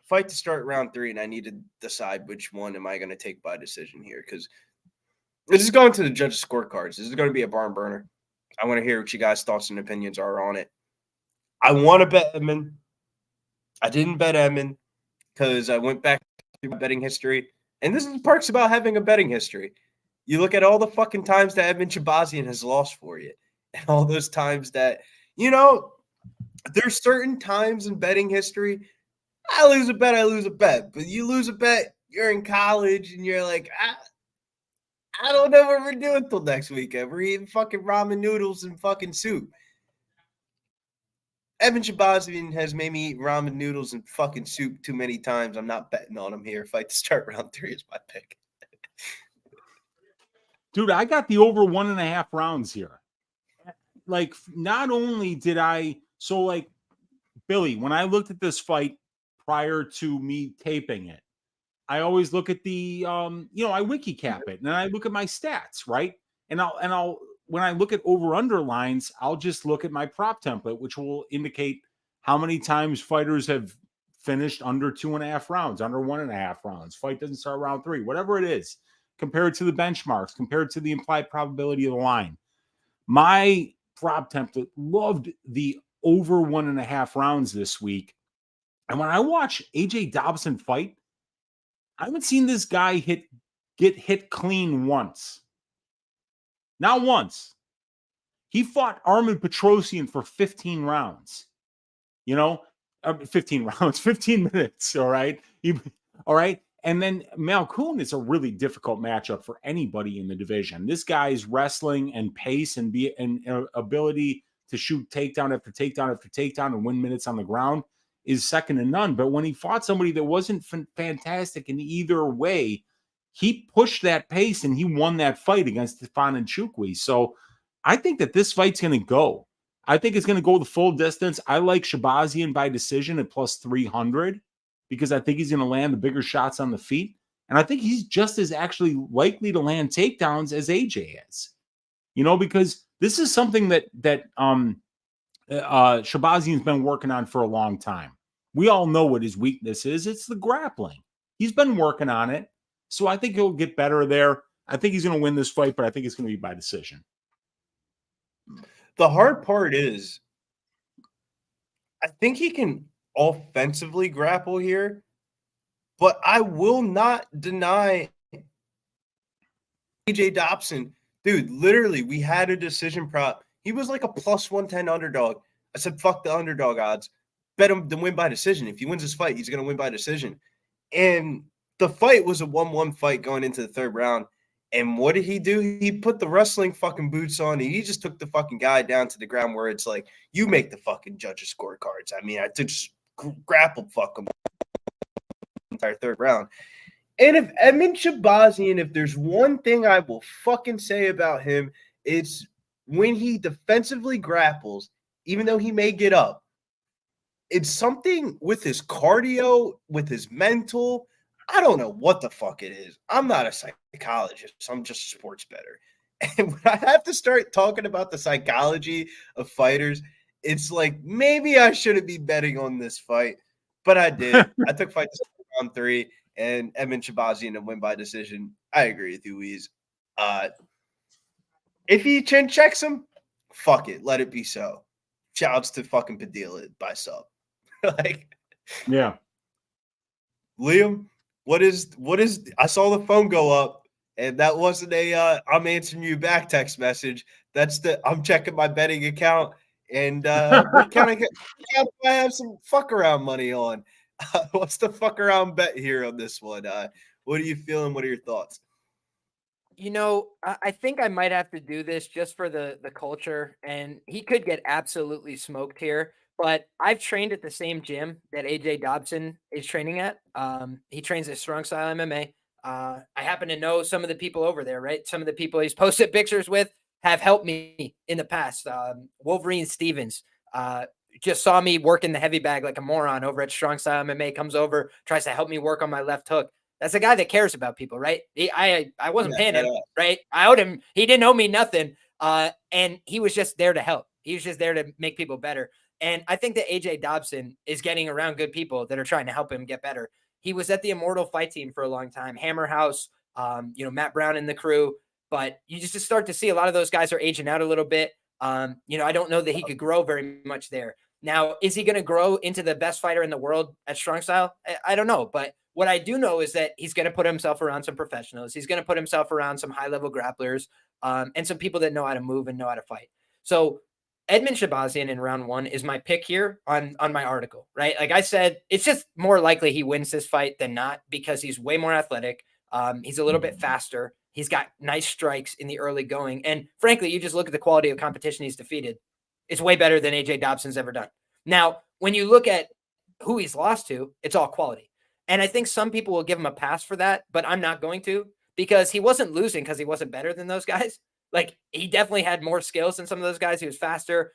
fight to start round 3, and I need to decide which one am I going to take by decision here, because this is going to the judges' scorecards. This is going to be a barn burner. I want to hear what you guys' thoughts and opinions are on it. I want to bet Edmen. I didn't bet Edmen because I went back to my betting history. And this is the perks about having a betting history. You look at all the fucking times that Edmen Shahbazyan has lost for you. And all those times that, there's certain times in betting history, I lose a bet. But you lose a bet, you're in college, and you're like, I don't know what we're doing till next weekend. We're eating fucking ramen noodles and fucking soup. Edmen Shahbazyan has made me eat ramen noodles and fucking soup too many times. I'm not betting on him here. Fight to start round 3 is my pick. Dude, I got the over 1.5 rounds here. Like, not only did like, Billy, when I looked at this fight prior to me taping it, I always look at the, I wiki cap it, and then I look at my stats, right? And I'll when I look at over-under lines, I'll just look at my prop template, which will indicate how many times fighters have finished under 2.5 rounds, under 1.5 rounds. Fight doesn't start round 3, whatever it is, compared to the benchmarks, compared to the implied probability of the line. My prop template loved the over 1.5 rounds this week. And when I watch AJ Dobson fight, I haven't seen this guy get hit clean once. Not once. He fought Armen Petrosyan for 15 rounds. 15 rounds, 15 minutes, all right? All right? And then Malkoun is a really difficult matchup for anybody in the division. This guy's wrestling and pace and ability to shoot takedown after takedown after takedown and win minutes on the ground is second to none. But when he fought somebody that wasn't fantastic in either way, he pushed that pace and he won that fight against Stefan Nchukwi. So I think that this fight's going to go. I think it's going to go the full distance. I like Shahbazyan by decision at plus 300 because I think he's going to land the bigger shots on the feet. And I think he's just as actually likely to land takedowns as AJ is. Because this is something that Shahbazyan's been working on for a long time. We all know what his weakness is. It's the grappling. He's been working on it. So I think he'll get better there. I think he's going to win this fight, but I think it's going to be by decision. The hard part is I think he can offensively grapple here, but I will not deny AJ Dobson. Dude, literally, we had a decision prop. He was like a plus 110 underdog. I said, fuck the underdog odds. Bet him to win by decision. If he wins this fight, he's going to win by decision. And the fight was a 1-1 fight going into the third round. And what did he do? He put the wrestling fucking boots on, and he just took the fucking guy down to the ground where it's like, you make the fucking judges' scorecards. I mean, I just grappled fuck him entire third round. And if Edmen Shahbazyan, if there's one thing I will fucking say about him, it's when he defensively grapples, even though he may get up, it's something with his cardio, with his mental. I don't know what the fuck it is. I'm not a psychologist. I'm just a sports bettor. And when I have to start talking about the psychology of fighters, it's like maybe I shouldn't be betting on this fight, but I did. I took fight to round 3 and Edmen Shahbazyan to win by decision. I agree with you, Weez. If he chin checks him, fuck it. Let it be so. Shouts to fucking Padilla by sub. Yeah. Liam, what is I saw the phone go up and that wasn't a I'm answering you back text message. That's I'm checking my betting account and what kind of do I have some fuck around money on? What's the fuck around bet here on this one? What are you feeling? What are your thoughts? I think I might have to do this just for the culture, and he could get absolutely smoked here. But I've trained at the same gym that AJ Dobson is training at. He trains at Strong Style MMA. I happen to know some of the people over there, right? Some of the people he's posted pictures with have helped me in the past. Wolverine Stevens just saw me working the heavy bag like a moron over at Strong Style MMA, comes over, tries to help me work on my left hook. That's a guy that cares about people, right? I wasn't paying him, right? I owed him. He didn't owe me nothing. And he was just there to help. He was just there to make people better. And I think that AJ Dobson is getting around good people that are trying to help him get better. He was at the Immortal Fight Team for a long time, Hammer House, Matt Brown and the crew. But you just start to see a lot of those guys are aging out a little bit. I don't know that he could grow very much there. Now, is he going to grow into the best fighter in the world at Strong Style? I don't know. But what I do know is that he's going to put himself around some professionals. He's going to put himself around some high-level grapplers and some people that know how to move and know how to fight. So Edmen Shahbazyan in round 1 is my pick here on my article, right? Like I said, it's just more likely he wins this fight than not because he's way more athletic. He's a little bit faster. He's got nice strikes in the early going. And frankly, you just look at the quality of competition he's defeated. It's way better than AJ Dobson's ever done. Now, when you look at who he's lost to, it's all quality. And I think some people will give him a pass for that, but I'm not going to, because he wasn't losing because he wasn't better than those guys. Like, he definitely had more skills than some of those guys. He was faster.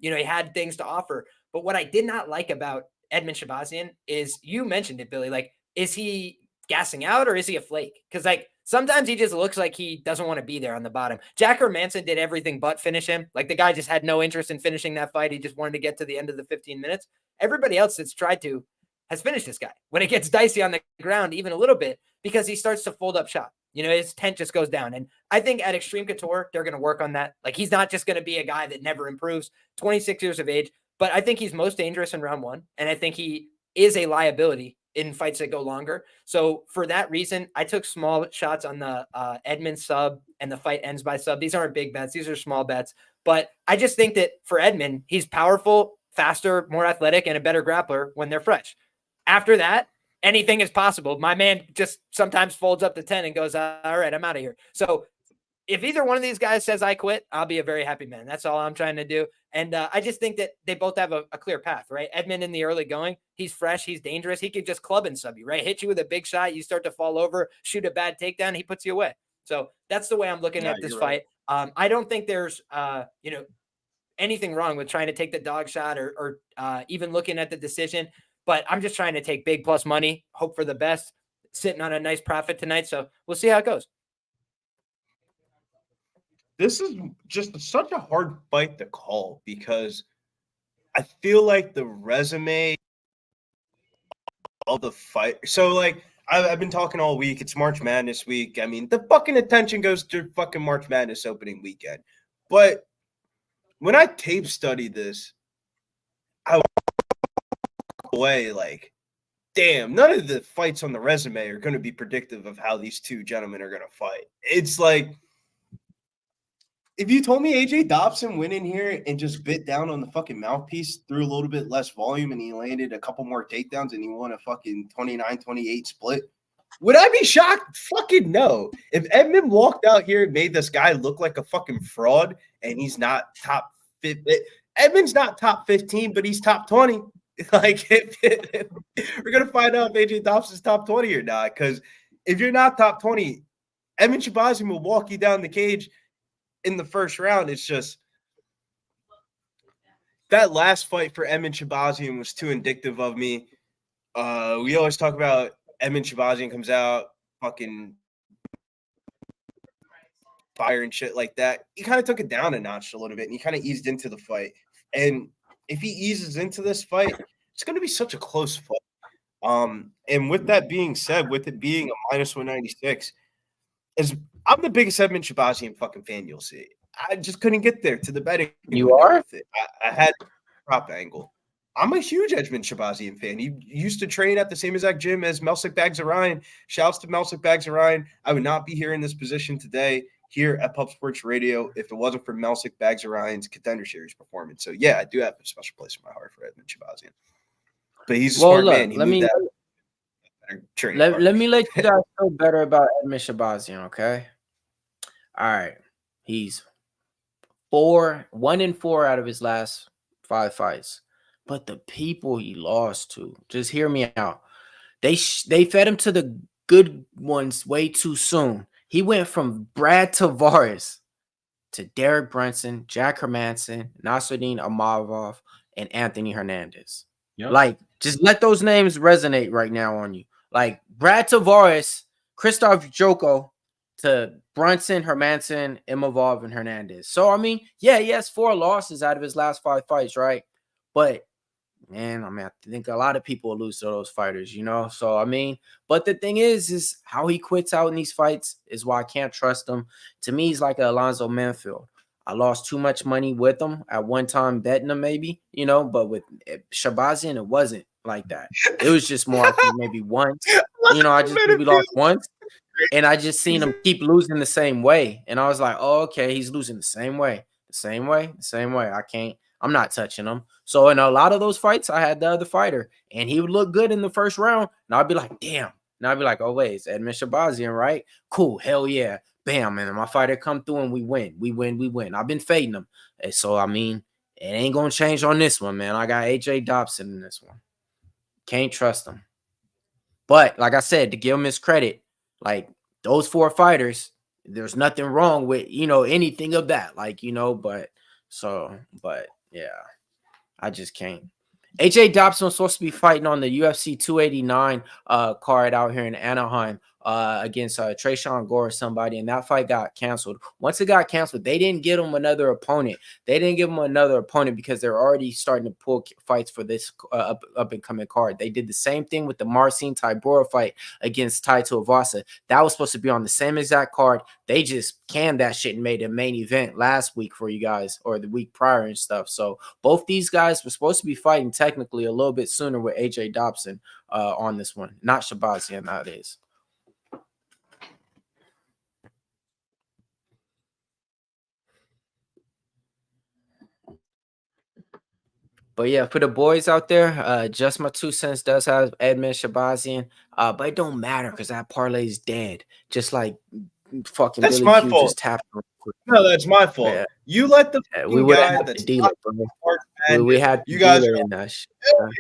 He had things to offer. But what I did not like about Edmen Shahbazyan is, you mentioned it, Billy, like, is he gassing out or is he a flake? Because, like, sometimes he just looks like he doesn't want to be there on the bottom. Jack Hermanson did everything but finish him. Like, the guy just had no interest in finishing that fight. He just wanted to get to the end of the 15 minutes. Everybody else that's tried to has finished this guy when it gets dicey on the ground, even a little bit, because he starts to fold up shop. His tent just goes down. And I think at Extreme Couture, they're going to work on that. Like, he's not just going to be a guy that never improves, 26 years of age, but I think he's most dangerous in round one. And I think he is a liability in fights that go longer. So for that reason, I took small shots on the Edmen sub, and the fight ends by sub. These aren't big bets. These are small bets. But I just think that for Edmen, he's powerful, faster, more athletic, and a better grappler when they're fresh. After that, anything is possible. My man just sometimes folds up the 10 and goes, all right, I'm out of here. So if either one of these guys says I quit, I'll be a very happy man. That's all I'm trying to do. And I just think that they both have a clear path, right? Edmen in the early going, he's fresh, he's dangerous. He could just club and sub you, right? Hit you with a big shot, you start to fall over, shoot a bad takedown, he puts you away. So that's the way I'm looking at this fight. Right. I don't think there's, anything wrong with trying to take the dog shot or even looking at the decision. But I'm just trying to take big plus money, hope for the best, sitting on a nice profit tonight. So we'll see how it goes. This is just such a hard fight to call because I feel like the resume of the fight. So, like, I've been talking all week. It's March Madness week. I mean, the fucking attention goes to fucking March Madness opening weekend. But when I tape study this, I away like, damn, none of the fights on the resume are going to be predictive of how these two gentlemen are going to fight. It's like, if you told me AJ Dobson went in here and just bit down on the fucking mouthpiece, threw a little bit less volume, and he landed a couple more takedowns and he won a fucking 29-28 split, would I be shocked? Fucking no. If Edmen walked out here and made this guy look like a fucking fraud and he's not top 50, Edmen's not top 15, but he's top 20. Like, we're going to find out if AJ Dobson's top 20 or not, because if you're not top 20, Edmen Shahbazyan will walk you down the cage in the first round. It's just that last fight for Edmen Shahbazyan was too indicative of me. We always talk about Edmen Shahbazyan comes out fucking fire and shit like that. He kind of took it down a notch a little bit, and he kind of eased into the fight. And if he eases into this fight, it's going to be such a close fight. And with that being said, with it being a minus 196, I'm the biggest Edmen Shahbazyan fucking fan you'll see. I just couldn't get there to the betting. You are? I had a prop angle. I'm a huge Edmen Shahbazyan fan. He used to train at the same exact gym as Melsik Bagzaryan. Shouts to Melsik Bagzaryan. I would not be here in this position today here at Pub Sports Radio if it wasn't for Melsik Bagzaryan's Contender Series performance. So, yeah, I do have a special place in my heart for Edmen Shahbazyan. But he's a smart man. Let me let you guys feel better about Edmen Shahbazyan, okay? All right. He's 1-4 out of his last 5 fights. But the people he lost to, just hear me out. They fed him to the good ones way too soon. He went from Brad Tavares to Derek Brunson, Jack Hermanson, Nasruddin Imavov, and Anthony Hernandez. Yep. Like, just let those names resonate right now on you. Like, Brad Tavares, Christoph Joko to Brunson, Hermanson, Imavov, and Hernandez. So, I mean, yeah, he has 4 losses out of his last 5 fights, right? But man, I mean, I think a lot of people will lose to those fighters, So, I mean, but the thing is how he quits out in these fights is why I can't trust him. To me, he's like Alonzo Manfield. I lost too much money with him at one time betting him maybe, but with Shahbazyan, it wasn't like that. It was just more, I think, maybe once. I just maybe lost once. And I just seen him keep losing the same way. And I was like, oh, okay, he's losing the same way. I'm not touching him. So in a lot of those fights, I had the other fighter, and he would look good in the first round. And I'd be like, damn. And I'd be like, oh, wait, it's Edmen Shahbazyan, right? Cool. Hell yeah. bam, and my fighter come through and we win. I've been fading them. And so, I mean, it ain't going to change on this one, man. I got AJ Dobson in this one. Can't trust him. But like I said, to give him his credit, like those 4 fighters, there's nothing wrong with, anything of that. Like, but yeah, I just can't. AJ Dobson was supposed to be fighting on the UFC 289 card out here in Anaheim against Trayshawn Gore or somebody, and that fight got canceled. Once it got canceled, they didn't give him another opponent. They didn't give him another opponent because they're already starting to pull fights for this up-and-coming card. They did the same thing with the Marcin Tybura fight against Tai Tuivasa. That was supposed to be on the same exact card. They just canned that shit and made a main event last week for you guys, or the week prior and stuff. So both these guys were supposed to be fighting technically a little bit sooner with AJ Dobson on this one. Not Shahbazyan, that is. But yeah, for the boys out there, just my 2 cents does have Edmen Shahbazyan, but it don't matter because that parlay is dead. Just like fucking That's Billy my Q fault. just tapped. No, that's my fault. Yeah. You let the We would guy have had that's the dealer, bro. We had you the guys dealer are, in that shit.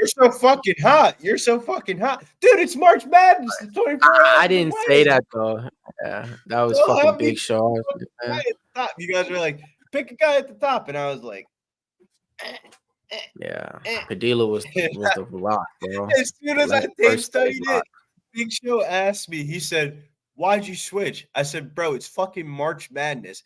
you're so fucking hot. You're so fucking hot. Dude, it's March Madness. The 24 I didn't say that though. Yeah, that was So fucking happy Big Show. guy at the top. You guys were like, pick a guy at the top, and I was like, Yeah, Padilla was the rock, bro. as soon as I tape First studied rock. it, Big Show asked me, he said, why'd you switch? I said, bro, it's fucking March Madness.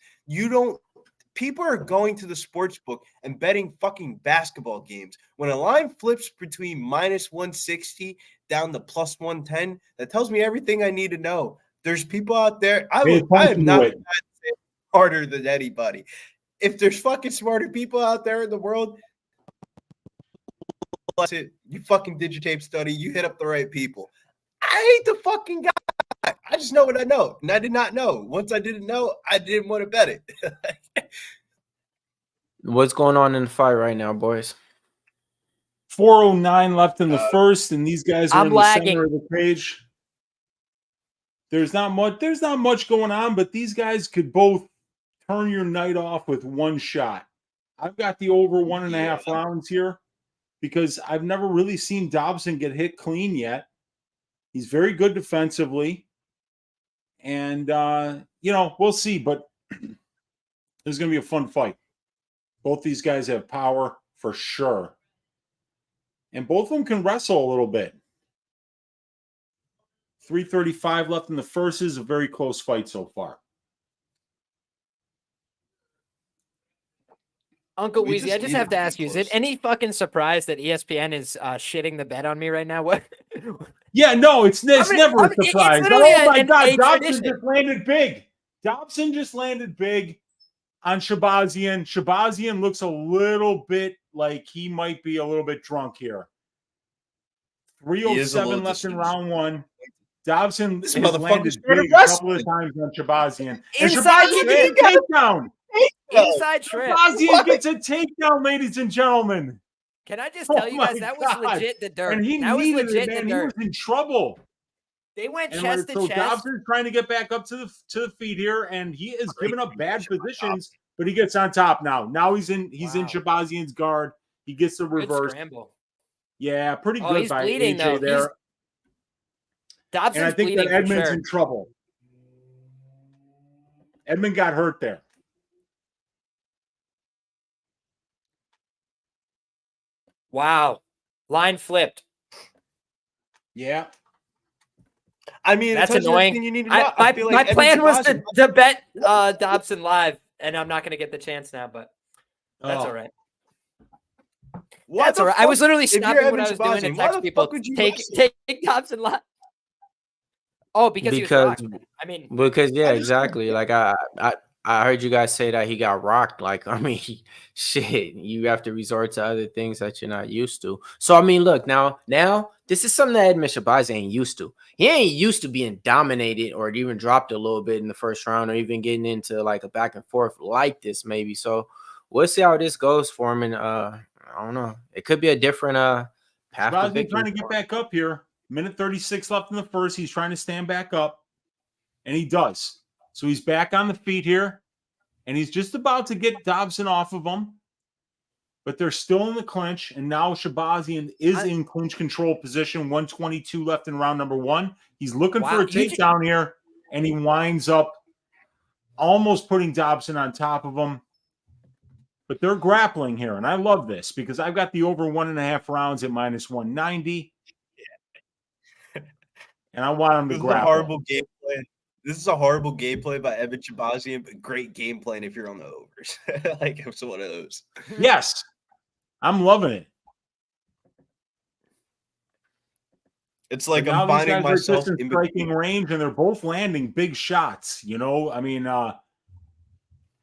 People are going to the sports book and betting fucking basketball games. When a line flips between minus 160 down to plus 110, that tells me everything I need to know. There's people out there. I am not smarter than anybody. If there's fucking smarter people out there in the world, that's it. You fucking digitape study. You hit up the right people. I ain't the fucking guy. I just know what I know, and I did not know. Once I didn't know, I didn't want to bet it. What's going on in the fight right now, boys? 4:09 left in the first, and these guys are I'm in the lagging. center of the page. There's not much going on, but these guys could both turn your night off with one shot. I've got the over 1.5 rounds here because I've never really seen Dobson get hit clean yet. He's very good defensively. And, we'll see, but there's going to be a fun fight. Both these guys have power for sure. And both of them can wrestle a little bit. 3:35 left in the first. Is a very close fight so far. Uncle Weezy, I just have to ask you, is it any fucking surprise that ESPN is shitting the bed on me right now? What? Yeah, no, it's never a surprise. It's literally Oh my God, a Dobson tradition. just landed big. Dobson just landed big on Shahbazyan. Shahbazyan looks a little bit like he might be a little bit drunk here. 3:07 left in round one. Dobson has landed big a couple of times on Shahbazyan. And Shahbazyan gets a takedown. Inside trip. Shahbazyan gets a takedown, ladies and gentlemen. Can I just tell you guys that was legit the dirt? And he That was needed legit it, man. the He dirt. was in trouble. They went And chest to so chest. Dobson's trying to get back up to the feet here, and he is giving up bad positions, but he gets on top now. Now he's in Shahbazyan's guard. He gets the Good reverse. scramble. Yeah, pretty Oh, good he's by bleeding, AJ though. there. Dobson's And I think that bleeding for Edmen's sure. in trouble. Edmen got hurt there. Wow. Line flipped. Yeah. I mean, That's that's annoying. everything you need to know. My feel like Edmen plan was Shahbazyan- to bet Dobson live, and I'm not going to get the chance now, but that's Oh. all right. Why That's the all right. I was fuck- literally if you're stopping what Edmen I was doing to Shahbazyan, why text the people, fuck would you take Dobson live. Oh, because he was rocked. I mean, Yeah, exactly. Like I heard you guys say that he got rocked. Like, I mean, shit, you have to resort to other things that you're not used to. So I mean, look, now this is something that Edmen Shahbazyan ain't used to. He ain't used to being dominated or even dropped a little bit in the first round or even getting into like a back and forth like this, maybe. So we'll see how this goes for him. And I don't know. It could be a different path to Shahbazyan victory. trying to get back up here. Minute 36 left in the first. He's trying to stand back up, and he does. So he's back on the feet here, and he's just about to get Dobson off of him. But they're still in the clinch, and now Shahbazyan is in clinch control position. 122 left in round number 1. He's looking for a takedown here, and he winds up almost putting Dobson on top of him. But they're grappling here, and I love this because I've got the over 1.5 rounds at minus 190. And I want him to grapple. This is a horrible gameplay. This is a horrible gameplay by Edmen Shahbazyan, but great game plan if you're on the overs. Like, it's one of those. Yes. I'm loving it. It's like I'm finding myself in striking range, and they're both landing big shots. You know, I mean,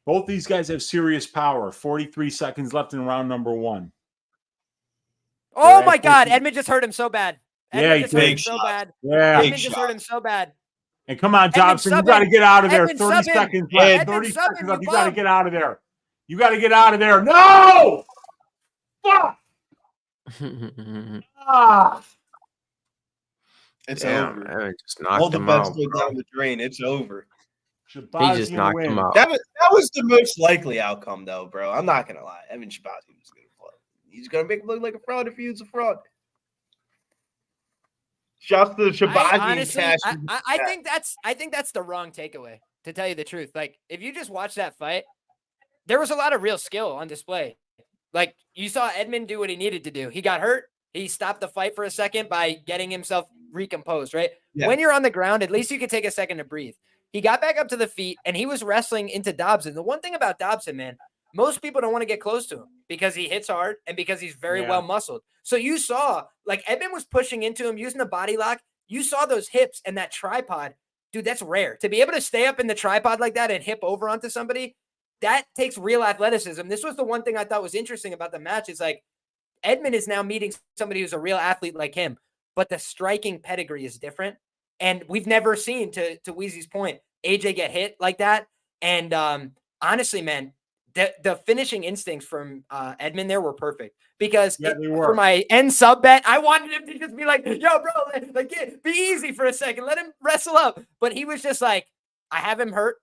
both these guys have serious power. 43 seconds left in round number 1. Oh my God, Edmen just hurt him so bad. Edmen just hurt him so bad. Yeah, Edmen just hurt him so bad. And come on, Dobson, you got to get out of there. Edmen 30 seconds left. 30 seconds left. You got to get out of there. You got to get out of there. No! Fuck! It's Damn, over. just knocked All the him bets out, go bro. down the drain. It's over. He just knocked him out. That was the most likely outcome, though, bro. I'm not gonna lie. Edmen Shahbazyan was gonna play. He's gonna make him look like a fraud if he was a fraud. Just the Shahbazyan cash. I think that's the wrong takeaway, to tell you the truth. Like, if you just watch that fight, there was a lot of real skill on display. Like, you saw Edmen do what he needed to do. He got hurt. He stopped the fight for a second by getting himself recomposed, right? Yeah. When you're on the ground, at least you can take a second to breathe. He got back up to the feet, and he was wrestling into Dobson. The one thing about Dobson, man, most people don't want to get close to him because he hits hard and because he's very well muscled. So you saw, like, Edmen was pushing into him, using the body lock. You saw those hips and that tripod. Dude, that's rare. To be able to stay up in the tripod like that and hip over onto somebody, that takes real athleticism. This was the one thing I thought was interesting about the match is, like, Edmen is now meeting somebody who's a real athlete like him, but the striking pedigree is different. And we've never seen, to Weezy's point, AJ get hit like that. And honestly, man, the finishing instincts from Edmen there were perfect because for my end sub bet, I wanted him to just be like, yo, bro, like, be easy for a second. Let him wrestle up. But he was just like, I have him hurt.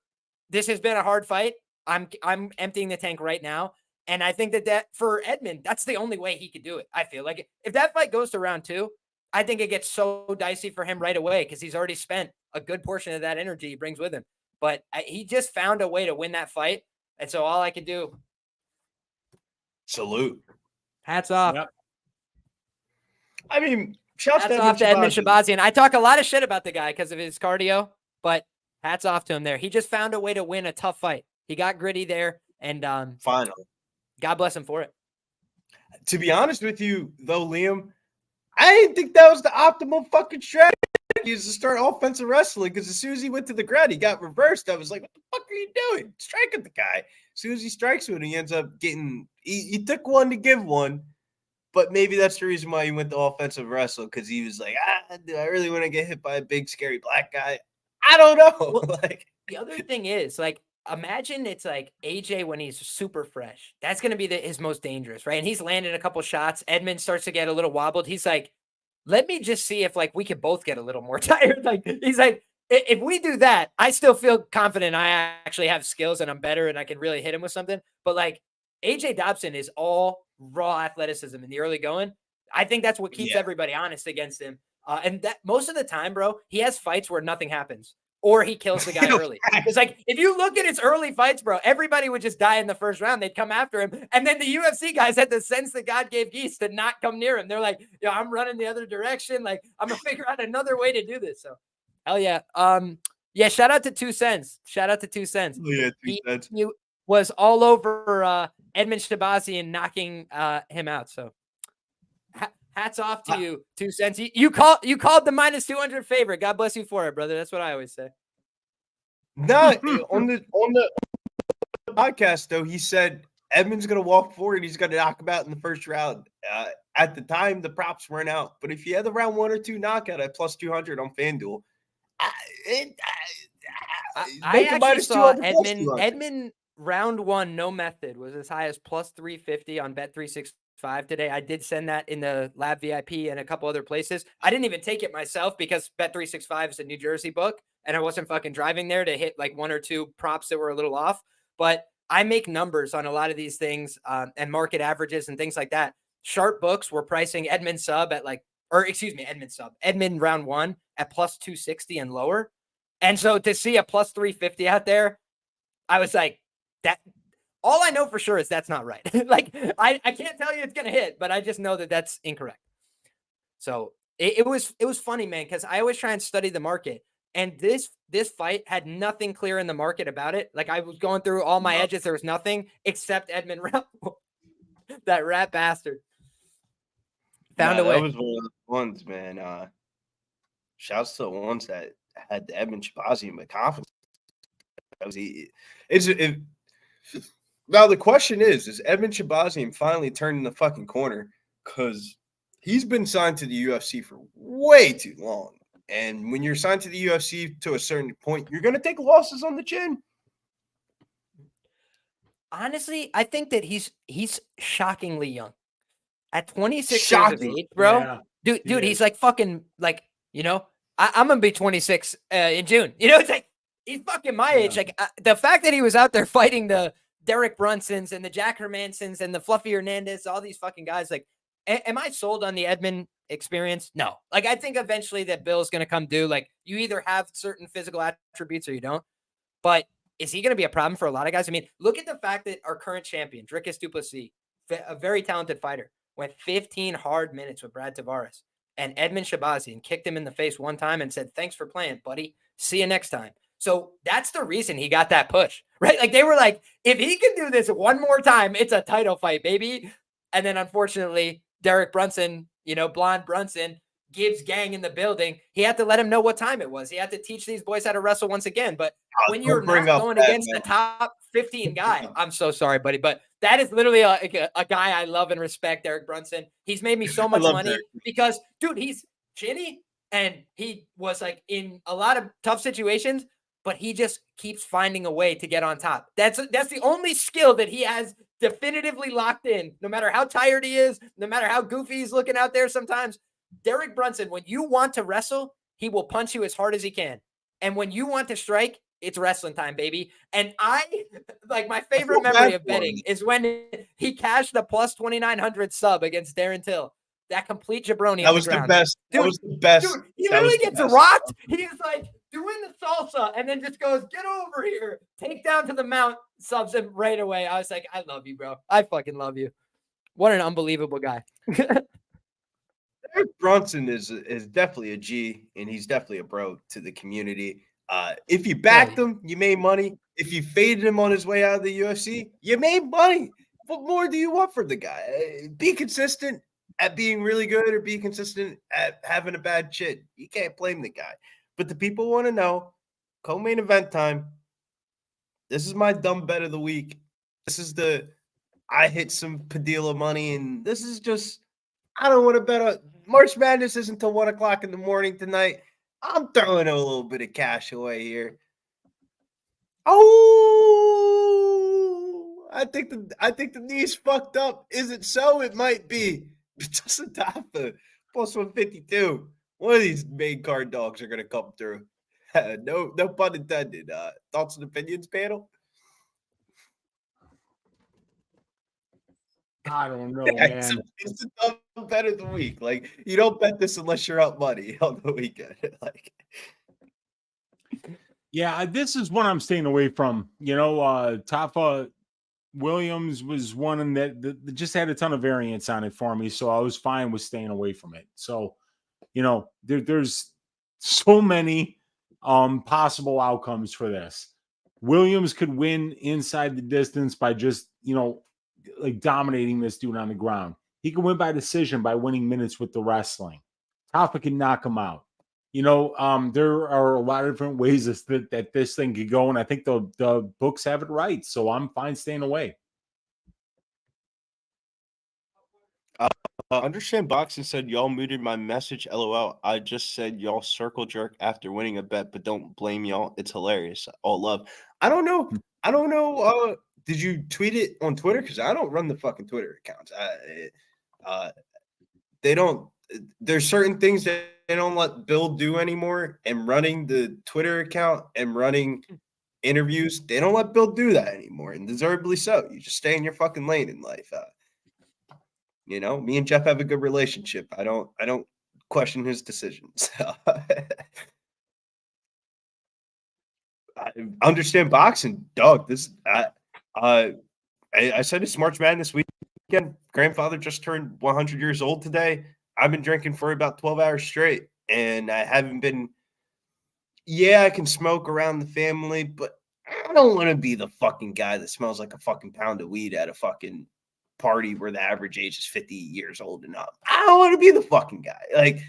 This has been a hard fight. I'm emptying the tank right now. And I think that for Edmen, that's the only way he could do it. I feel like if that fight goes to round 2, I think it gets so dicey for him right away because he's already spent a good portion of that energy he brings with him. But he just found a way to win that fight. And so all I could do. Salute. Hats off. Yep. I mean, hats off to Edmen Shahbazyan. I talk a lot of shit about the guy because of his cardio, but hats off to him there. He just found a way to win a tough fight. He got gritty there, and finally, God bless him for it. To be honest with you, though, Liam, I didn't think that was the optimal fucking strategy is to start offensive wrestling because as soon as he went to the ground, he got reversed. I was like, what the fuck are you doing? Strike at the guy. As soon as he strikes him, he ends up getting he took one to give one, but maybe that's the reason why he went to offensive wrestle because he was like, do I really want to get hit by a big, scary black guy? I don't know. Well, like the other thing is, like, imagine it's like AJ when he's super fresh. That's going to be his most dangerous, right? And he's landing a couple shots. Edmen starts to get a little wobbled. He's like, let me just see if, like, we could both get a little more tired. Like, he's like, if we do that, I still feel confident I actually have skills and I'm better and I can really hit him with something. But, like, AJ Dobson is all raw athleticism in the early going. I think that's what keeps everybody honest against him. And that most of the time, bro, he has fights where nothing happens. Or he kills the guy early. It's like, if you look at his early fights, bro, everybody would just die in the first round. They'd come after him. And then the UFC guys had the sense that God gave geese to not come near him. They're like, yo, I'm running the other direction. Like, I'm going to figure out another way to do this. So, hell yeah. Yeah, shout out to 2 Cents. Shout out to 2 Cents. Oh, yeah, 2 Cents. He was all over Edmen Shahbazyan knocking him out. So, hats off to you, 2 Cents. You called the minus 200 favorite. God bless you for it, brother. That's what I always say. No, on the podcast though, he said Edmen's gonna walk forward. He's gonna knock him out in the first round. At the time, the props weren't out, but if you had the round 1 or 2 knockout at plus 200 on FanDuel, I actually saw Edmen round 1 no method was as high as plus 350 on Bet365. 365 today. I did send that in the Lab VIP and a couple other places. I didn't even take it myself because Bet365 is a New Jersey book, and I wasn't fucking driving there to hit like one or two props that were a little off. But I make numbers on a lot of these things and market averages and things like that. Sharp books were pricing Edmen sub at Edmen round 1 at plus 260 and lower. And so to see a plus 350 out there, I was like, that. All I know for sure is that's not right. Like, I can't tell you it's going to hit, but I just know that that's incorrect. So it was funny, man, because I always try and study the market. And this fight had nothing clear in the market about it. Like, I was going through all my edges. There was nothing except Edmen Ramos. That rat bastard. Found a way. That was one of the ones, man. Shouts to the ones that had the Edmen Shahbazyan with confidence. Now the question is Edmen Shahbazyan finally turning the fucking corner? Because he's been signed to the UFC for way too long. And when you're signed to the UFC to a certain point, you're going to take losses on the chin. Honestly, I think that he's shockingly young. At 26 years of age, bro. Yeah, dude, he's like fucking like, you know, I'm going to be 26 in June. You know, it's like he's fucking my age. Like the fact that he was out there fighting the Derek Brunsons and the Jack Hermansons and the Fluffy Hernandez, all these fucking guys, like, am I sold on the Edmen experience? No. Like, I think eventually that Bill's going to come due. Like, you either have certain physical attributes or you don't. But is he going to be a problem for a lot of guys? I mean, look at the fact that our current champion, Dricus du Plessis, a very talented fighter, went 15 hard minutes with Brad Tavares. And Edmen Shahbazyan kicked him in the face one time and said, thanks for playing, buddy. See you next time. So that's the reason he got that push, right? Like, they were like, if he can do this one more time, it's a title fight, baby. And then unfortunately, Derek Brunson, you know, Blonde Brunson, Gibbs gang in the building. He had to let him know what time it was. He had to teach these boys how to wrestle once again. But when you're not going against the top 15 guy, I'm so sorry, buddy, but that is literally a guy I love and respect, Derek Brunson. He's made me so much money because, dude, he's chinny and he was like in a lot of tough situations, but he just keeps finding a way to get on top. That's the only skill that he has definitively locked in, no matter how tired he is, no matter how goofy he's looking out there sometimes. Derek Brunson, when you want to wrestle, he will punch you as hard as he can. And when you want to strike, it's wrestling time, baby. And my favorite memory of betting is when he cashed the plus 2,900 sub against Darren Till. That complete jabroni. That was the best. Dude, that was the best. Dude, he literally gets rocked. He's like doing the salsa and then just goes, get over here. Take down to the mount, subs him right away. I was like, I love you, bro. I fucking love you. What an unbelievable guy. Derek Brunson is definitely a G, and he's definitely a bro to the community. If you backed him, you made money. If you faded him on his way out of the UFC, you made money. What more do you want from the guy? Be consistent at being really good or be consistent at having a bad shit. You can't blame the guy. But the people want to know, co-main event time. This is my dumb bet of the week. This is I hit some Padilla money, and this is just, I don't want to bet on March Madness isn't until 1 o'clock in the morning tonight. I'm throwing a little bit of cash away here. Oh, I think the knee's fucked up. Is it so? It might be. Justin Tafa, plus 152. One of these main card dogs are gonna come through. No pun intended. Thoughts and opinions panel? I don't know, man. It's the dumb bet of the week. Like, you don't bet this unless you're up money on the weekend. Like, yeah, this is one I'm staying away from. You know, Tafa Williams was one that just had a ton of variance on it for me, so I was fine with staying away from it. So, you know, there's so many possible outcomes for this. Williams could win inside the distance by just, you know, like dominating this dude on the ground. He can win by decision by winning minutes with the wrestling. Tafa can knock him out. You know, there are a lot of different ways that this thing could go, and I think the books have it right. So I'm fine staying away. Understand Boxing said y'all muted my message. LOL. I just said y'all circle jerk after winning a bet, but don't blame y'all. It's hilarious. All love. I don't know. did you tweet it on Twitter? Because I don't run the fucking Twitter accounts. They don't. There's certain things that they don't let Bill do anymore. And running the Twitter account and running interviews, they don't let Bill do that anymore, and deservedly so. You just stay in your fucking lane in life. You know, me and Jeff have a good relationship. I don't question his decisions. I understand boxing, dog. I said it's March Madness weekend. Grandfather just turned 100 years old today. I've been drinking for about 12 hours straight, and I haven't been. Yeah, I can smoke around the family, but I don't want to be the fucking guy that smells like a fucking pound of weed at a fucking party where the average age is 50 years old and up. I don't want to be the fucking guy. Like,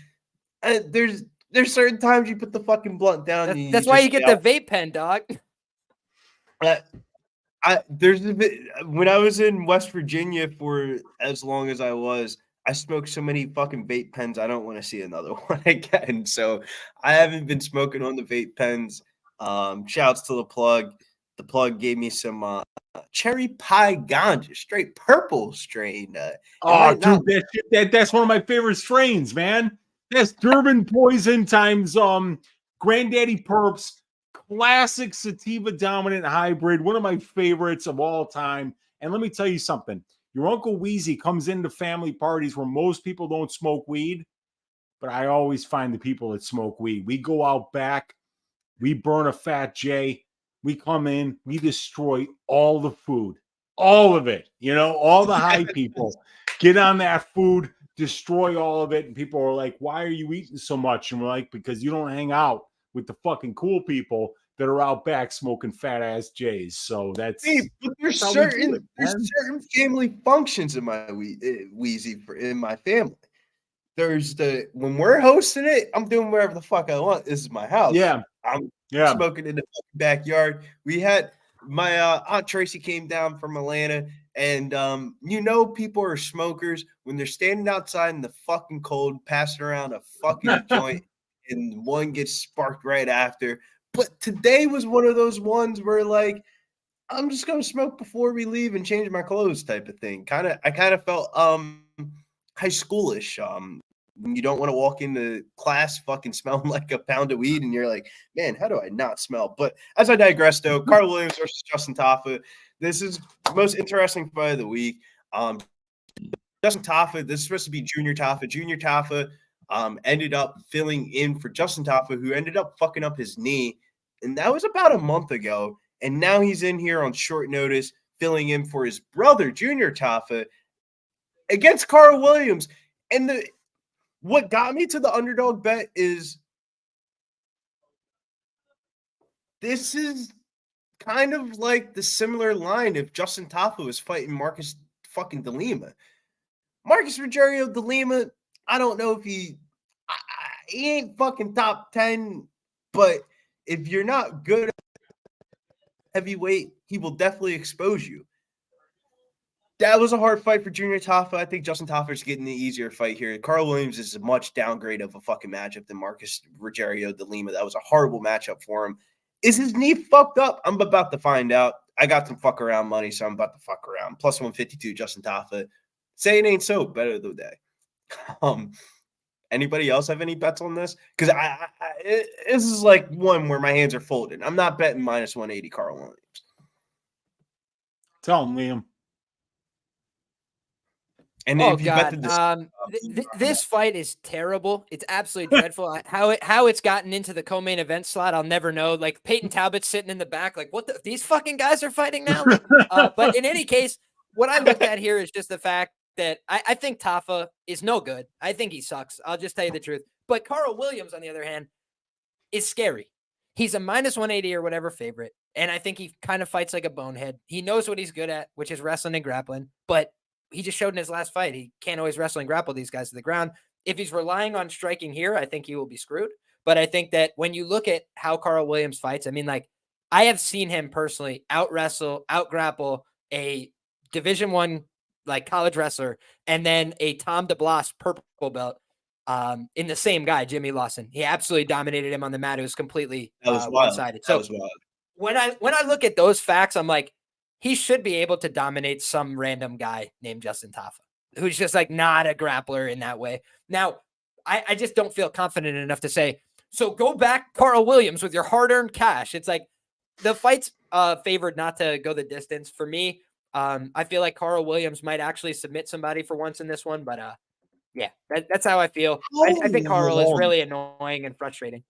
there's certain times you put the fucking blunt down. That's why you get the vape pen, dog. There's a bit when I was in West Virginia for as long as I was, I smoked so many fucking vape pens. I don't want to see another one again. So I haven't been smoking on the vape pens. Shouts to the plug. The plug gave me some cherry pie ganja, straight purple strain. That's one of my favorite strains, man. That's Durban Poison times Granddaddy Purps, classic sativa dominant hybrid, one of my favorites of all time. And let me tell you something. Your Uncle Wheezy comes into family parties where most people don't smoke weed, but I always find the people that smoke weed. We go out back, we burn a Fat J, we come in, we destroy all the food, all of it. You know, all the high people get on that food, destroy all of it, and people are like, "Why are you eating so much?" And we're like, "Because you don't hang out with the fucking cool people that are out back smoking fat ass J's." So that's but there's certain family functions in my Wheezy in my family. There's when we're hosting it, I'm doing whatever the fuck I want. This is my house. Yeah, I'm smoking in the backyard. We had my Aunt Tracy came down from Atlanta, and you know, people are smokers when they're standing outside in the fucking cold, passing around a fucking joint, and one gets sparked right after. But today was one of those ones where, like, I'm just gonna smoke before we leave and change my clothes, type of thing. I kind of felt high schoolish. When you don't want to walk into class fucking smelling like a pound of weed, and you're like, man, how do I not smell? But as I digress, though, Karl Williams versus Justin Tafa. This is the most interesting fight of the week. Justin Tafa, this is supposed to be Junior Tafa. Junior Tafa ended up filling in for Justin Tafa, who ended up fucking up his knee. And that was about a month ago. And now he's in here on short notice, filling in for his brother, Junior Tafa, against Karl Williams. And what got me to the underdog bet is this is kind of like the similar line if Justin Tafa was fighting Marcus fucking de Lima. Marcus Rogerio de Lima, I don't know if he ain't fucking top 10, but if you're not good at heavyweight, he will definitely expose you. That was a hard fight for Junior Tafa. I think Justin Tafa is getting the easier fight here. Karl Williams is a much downgrade of a fucking matchup than Marcus Rogerio de Lima. That was a horrible matchup for him. Is his knee fucked up? I'm about to find out. I got some fuck around money, so I'm about to fuck around. Plus 152, Justin Tafa. Say it ain't so. Better the day. Anybody else have any bets on this? Because this is like one where my hands are folded. I'm not betting minus 180 Karl Williams. Tell him, Liam. And oh God, this fight is terrible. It's absolutely dreadful. How it's gotten into the co-main event slot, I'll never know. Like Payton Talbot sitting in the back, like what? These fucking guys are fighting now. But in any case, what I looked at here is just the fact that I think Tafa is no good. I think he sucks. I'll just tell you the truth. But Karl Williams, on the other hand, is scary. He's a minus 180 or whatever favorite, and I think he kind of fights like a bonehead. He knows what he's good at, which is wrestling and grappling, but he just showed in his last fight he can't always wrestle and grapple these guys to the ground. If he's relying on striking here, I think he will be screwed. But I think that when you look at how Karl Williams fights, I mean, like, I have seen him personally out wrestle, out grapple a Division I like college wrestler, and then a Tom DeBlas purple belt in the same guy, Jimmy Lawson. He absolutely dominated him on the mat. It was completely one-sided. So when I look at those facts, I'm like, he should be able to dominate some random guy named Justin Tafa, who's just like not a grappler in that way. Now, I just don't feel confident enough to say, so go back Karl Williams with your hard-earned cash. It's like the fight's favored not to go the distance for me. I feel like Karl Williams might actually submit somebody for once in this one, but yeah, that's how I feel. I think Karl is really annoying and frustrating.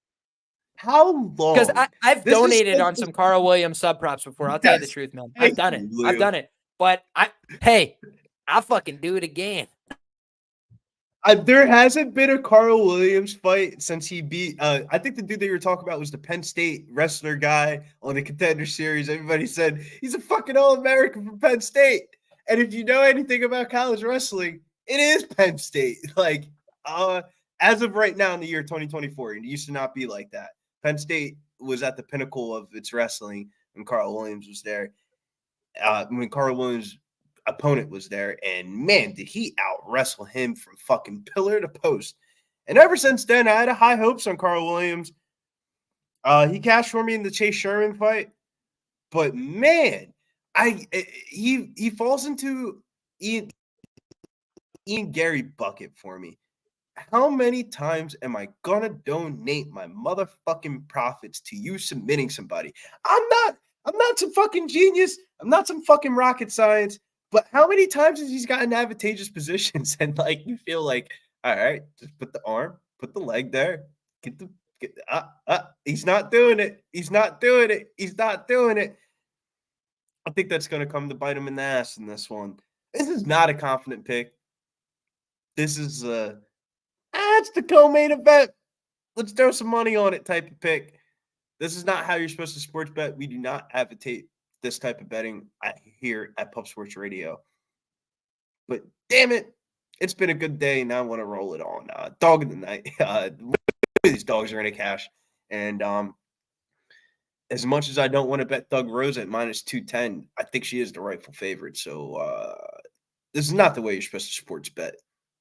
How long? Because I've donated on some Karl Williams sub props before. I'll tell you the truth, man. I've done it. I've done it. But I'll fucking do it again. There hasn't been a Karl Williams fight since he beat. I think the dude that you were talking about was the Penn State wrestler guy on the Contender Series. Everybody said he's a fucking All-American from Penn State. And if you know anything about college wrestling, it is Penn State. Like, as of right now in the year 2024, it used to not be like that. Penn State was at the pinnacle of its wrestling when Karl Williams was there. When Karl Williams' opponent was there, and man, did he out wrestle him from fucking pillar to post. And ever since then, I had high hopes on Karl Williams. He cashed for me in the Chase Sherman fight, but man, he falls into Ian Gary bucket for me. How many times am I gonna donate my motherfucking profits to you submitting somebody? I'm not some fucking genius. I'm not some fucking rocket science. But how many times has he gotten advantageous positions and like you feel like, all right, just put the arm, put the leg there, he's not doing it. He's not doing it. He's not doing it. I think that's going to come to bite him in the ass in this one. This is not a confident pick. This is it's the co-main event. Let's throw some money on it type of pick. This is not how you're supposed to sports bet. We do not advocate this type of betting here at Pub Sports Radio. But damn it, it's been a good day, and I want to roll it on. Dog of the night. These dogs are going to cash. And as much as I don't want to bet Doug Rose at minus 210, I think she is the rightful favorite. So this is not the way you're supposed to sports bet.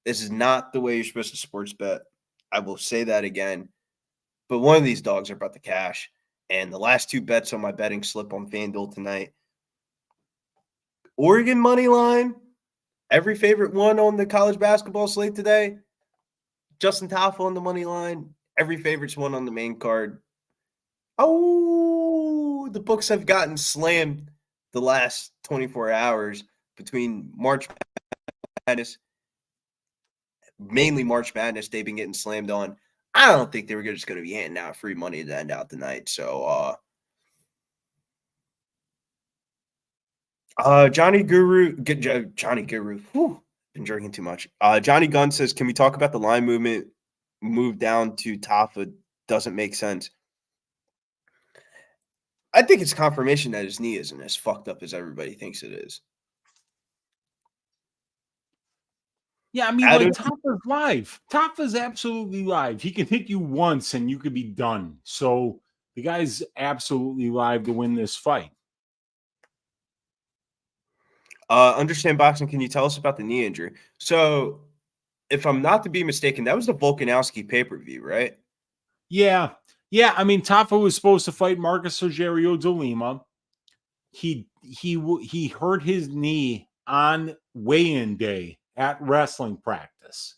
This is not the way you're supposed to sports bet. I will say that again. But one of these dogs are about to cash. And the last two bets on my betting slip on FanDuel tonight. Oregon money line. Every favorite one on the college basketball slate today. Justin Tafa on the money line. Every favorite's one on the main card. Oh, the books have gotten slammed the last 24 hours between March Madness. Mainly March Madness, they've been getting slammed on. I don't think they were just going to be handing out free money to end out the night. So, Johnny Guru, whew, been drinking too much. Johnny Gunn says, can we talk about the line movement? Move down to Tafa doesn't make sense. I think it's confirmation that his knee isn't as fucked up as everybody thinks it is. Yeah, I mean, like Tafa's live. Tafa's absolutely live. He can hit you once and you could be done. So the guy's absolutely live to win this fight. Understand Boxing, can you tell us about the knee injury? So if I'm not to be mistaken, that was the Volkanovski pay-per-view, right? Yeah. Yeah, I mean, Tafa was supposed to fight Marcus Rogerio de Lima. He hurt his knee on weigh-in day at wrestling practice.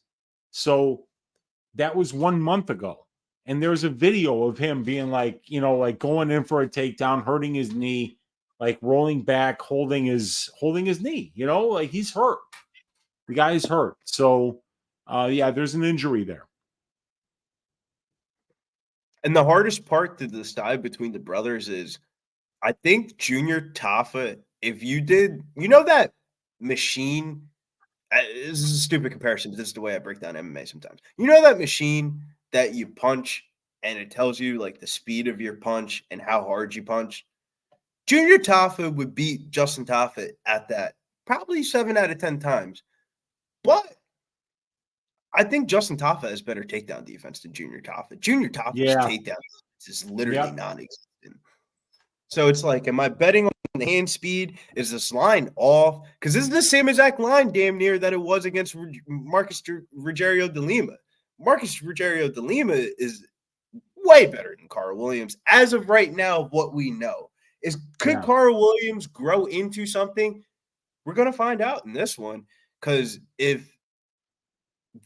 So that was 1 month ago. And there's a video of him being like, you know, like going in for a takedown, hurting his knee, like rolling back, holding his knee, you know, like he's hurt. The guy's hurt. So yeah, there's an injury there. And the hardest part to decide between the brothers is, I think Junior Tafa, if you did, you know that machine, this is a stupid comparison, but this is the way I break down MMA sometimes. You know that machine that you punch and it tells you like the speed of your punch and how hard you punch? Junior Tafa would beat Justin Tafa at that probably 7 out of 10 times. But I think Justin Tafa has better takedown defense than Junior Tafa. Junior Tafa's takedown is literally non-existent. So it's like, am I betting on the hand speed? Is this line off? Because this is the same exact line damn near that it was against Marcus Rogerio de Lima. Marcus Rogerio de Lima is way better than Karl Williams as of right now, what we know. Could Karl Williams grow into something? We're going to find out in this one, because if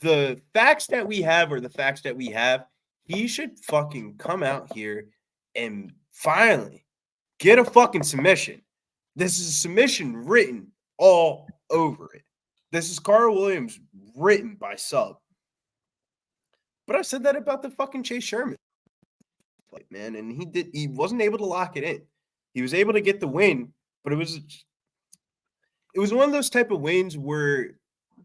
the facts that we have are the facts that we have, he should fucking come out here and finally get a fucking submission. This is a submission written all over it. This is Karl Williams written by sub. But I said that about the fucking Chase Sherman fight, man, and he wasn't able to lock it in. He was able to get the win, but it was one of those type of wins where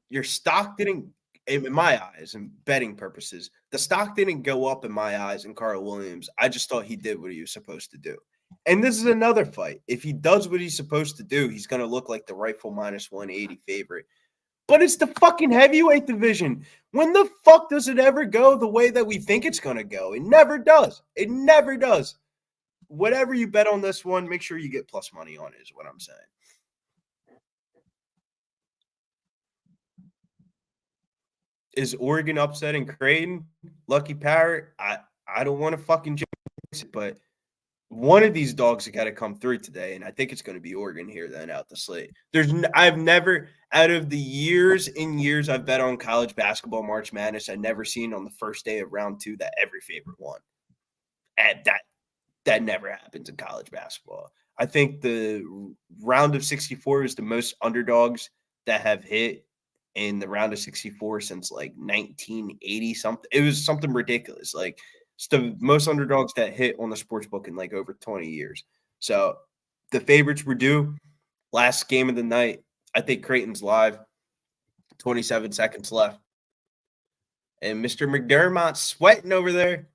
your stock didn't, in my eyes and betting purposes, the stock didn't go up in my eyes in Karl Williams. I just thought he did what he was supposed to do. And this is another fight. If he does what he's supposed to do, he's going to look like the rightful minus 180 favorite. But it's the fucking heavyweight division. When the fuck does it ever go the way that we think it's going to go? It never does. It never does. Whatever you bet on this one, make sure you get plus money on it, is what I'm saying. Is Oregon upsetting Creighton? Lucky Parrot? I don't want to fucking jinx it, but one of these dogs have got to come through today, and I think it's going to be Oregon here then out the slate. I've never, out of the years and years I've bet on college basketball March Madness, I've never seen on the first day of round 2 that every favorite won. And that never happens in college basketball. I think the round of 64 is the most underdogs that have hit in the round of 64 since like 1980 something. It was something ridiculous. Like, it's the most underdogs that hit on the sports book in like over 20 years. So the favorites were due. Last game of the night, I think Creighton's live. 27 seconds left. And Mr. McDermott's sweating over there.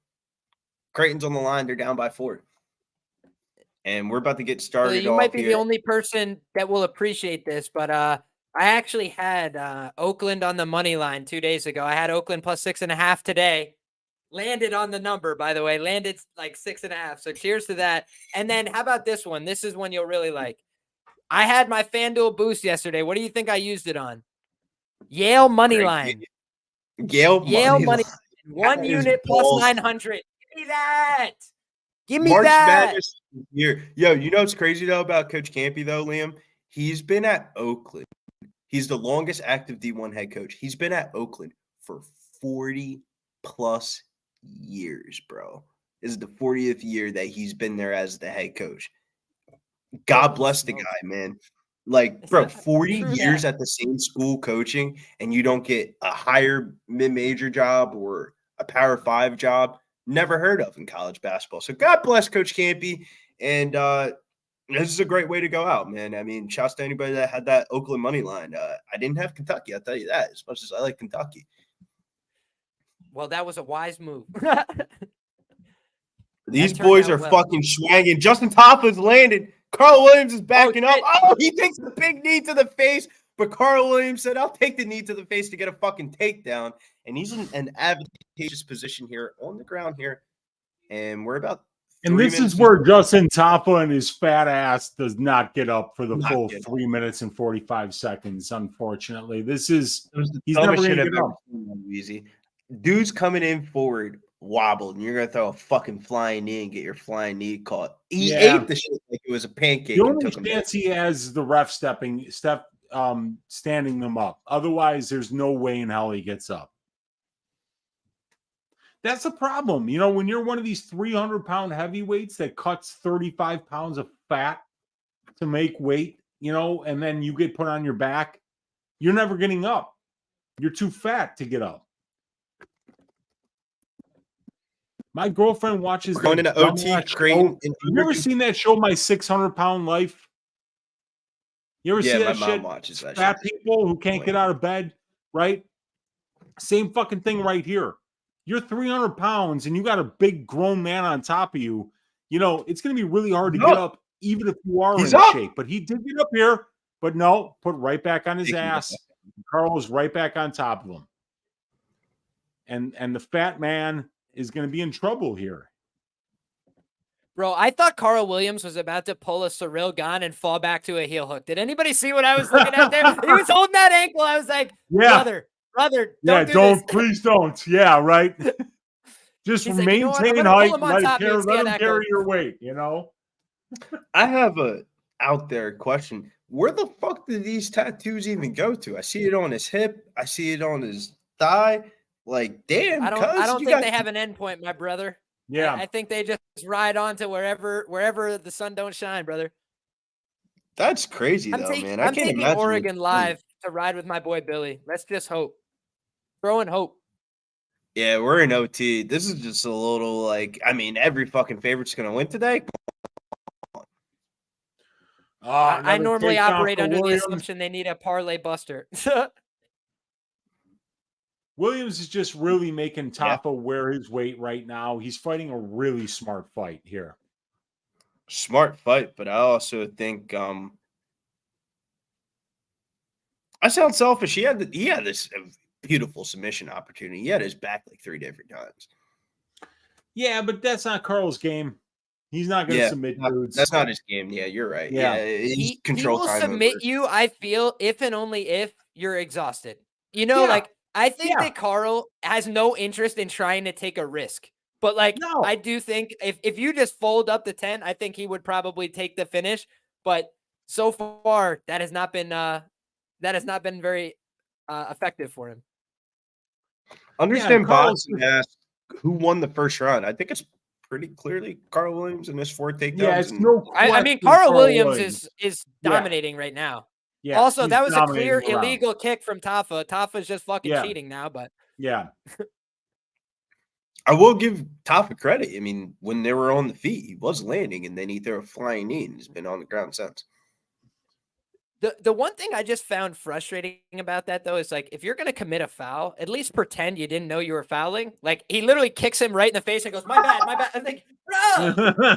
Creighton's on the line. They're down by 4. And we're about to get started. Well, you might be the only person that will appreciate this, but I actually had Oakland on the money line 2 days ago. I had Oakland plus 6.5 today. Landed on the number, by the way. Landed like 6.5. So cheers to that. And then how about this one? This is one you'll really like. I had my FanDuel boost yesterday. What do you think I used it on? Yale money line. Yale money line. 1 unit plus 900. Give me that. Give me March that. Madness year. Yo, you know what's crazy though about Coach Campy though, Liam? He's been at Oakland. He's the longest active D1 head coach. He's been at Oakland for 40 plus years, bro. This is the 40th year that he's been there as the head coach. God bless the guy, man. Like, bro, 40 years at the same school coaching, and you don't get a higher mid-major job or a Power 5 job. Never heard of in college basketball. So God bless Coach Campy, and this is a great way to go out, man. I mean, shouts to anybody that had that Oakland money line. I didn't have Kentucky, I'll tell you that, as much as I like Kentucky. Well, that was a wise move. These boys are fucking swanging. Justin Tafa's landed. Karl Williams is backing up. Oh, he takes the big knee to the face. But Karl Williams said, I'll take the knee to the face to get a fucking takedown. And he's in an advantageous position here on the ground here. And we're about. And this is where Justin Tafa and his fat ass does not get up for the full 3 minutes and 45 seconds, unfortunately. This is, he's never going to get up. Easy. Dude's coming in forward, wobbled, and you're going to throw a fucking flying knee and get your flying knee caught. He ate the shit like it was a pancake. The only chance he has is the ref standing them up. Otherwise, there's no way in hell he gets up. That's the problem. You know, when you're one of these 300-pound heavyweights that cuts 35 pounds of fat to make weight, you know, and then you get put on your back, you're never getting up. You're too fat to get up. My girlfriend watches going into OT. Have you ever seen that show, My 600-Pound Life? You ever see that my shit? Mom watches that Fat shit. people who can't get out of bed, right? Same fucking thing right here. You're 300 pounds and you got a big grown man on top of you. You know, it's going to be really hard to get up, even if you are in shape. But he did get up here, but no, put right back on his ass. Karl was right back on top of him. And the fat man is going to be in trouble here. Bro, I thought Karl Williams was about to pull a Cyril Gane and fall back to a heel hook. Did anybody see what I was looking at there? He was holding that ankle. I was like, brother, please don't. Yeah, right. Just maintain height. Let him carry your weight, you know? I have a out there question. Where the fuck did these tattoos even go to? I see it on his hip. I see it on his thigh. Like, damn, I don't think they have an endpoint, my brother. Yeah. I think they just ride on to wherever the sun don't shine, brother. That's crazy, though, man. I I'm can't taking imagine. Oregon live to ride with my boy Billy. Let's just hope. Throw in hope. Yeah, we're in OT. This is just a little like, I mean, every fucking favorite's going to win today. I normally takedown operate for under the Williams. assumption they need a parlay buster. Williams is just really making Tafa wear his weight right now. He's fighting a really smart fight here. Smart fight, but I also think I sound selfish. He had this beautiful submission opportunity. He had his back like 3 different times. Yeah, but that's not Karl's game. He's not going to submit dudes. That's not his game. Yeah, you're right. Yeah, he will submit you, I feel, if and only if you're exhausted. You know, like, I think that Karl has no interest in trying to take a risk. But, like, I do think if you just fold up the 10, I think he would probably take the finish. But so far, that has not been very effective for him. Understand Boss asked who won the first round. I think it's pretty clearly Karl Williams and his 4 takedowns. Yeah, it's no I mean, Karl Williams is dominating right now. Yeah, also, that was a clear dominating the round. illegal kick from Tafa. Tafa's just fucking cheating now, but yeah. I will give Tafa credit. I mean, when they were on the feet, he was landing, and then he threw a flying knee, and he's been on the ground since. The one thing I just found frustrating about that, though, is, like, if you're going to commit a foul, at least pretend you didn't know you were fouling. Like, he literally kicks him right in the face and goes, my bad, my bad. I'm like,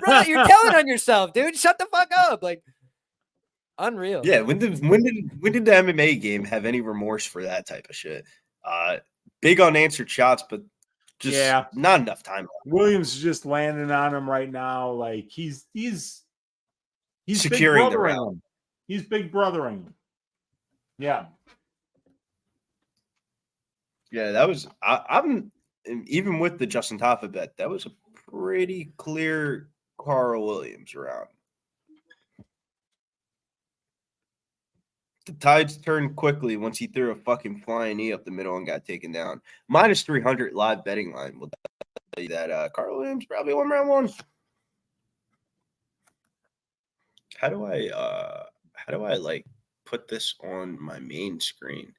bro, you're telling on yourself, dude. Shut the fuck up. Like, unreal. Yeah, when did the MMA game have any remorse for that type of shit? Big unanswered shots, but just not enough time. Williams is just landing on him right now. Like, he's securing the big-brothering round. him. He's big brothering. Yeah. Yeah, that was I'm even with the Justin Tafa bet, that was a pretty clear Karl Williams round. The tides turned quickly once he threw a fucking flying knee up the middle and got taken down. Minus 300 live betting line will tell you that Karl Williams probably won round 1. How do I like put this on my main screen?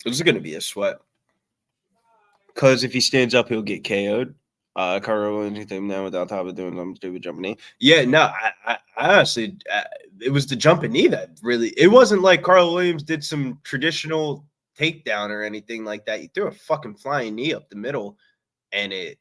This is going to be a sweat. Because if he stands up, he'll get KO'd. Karl Williams, you think now without Talbott doing something stupid jumping knee. Yeah, no, I honestly, it was the jumping knee that really, it wasn't like Karl Williams did some traditional takedown or anything like that. He threw a fucking flying knee up the middle and it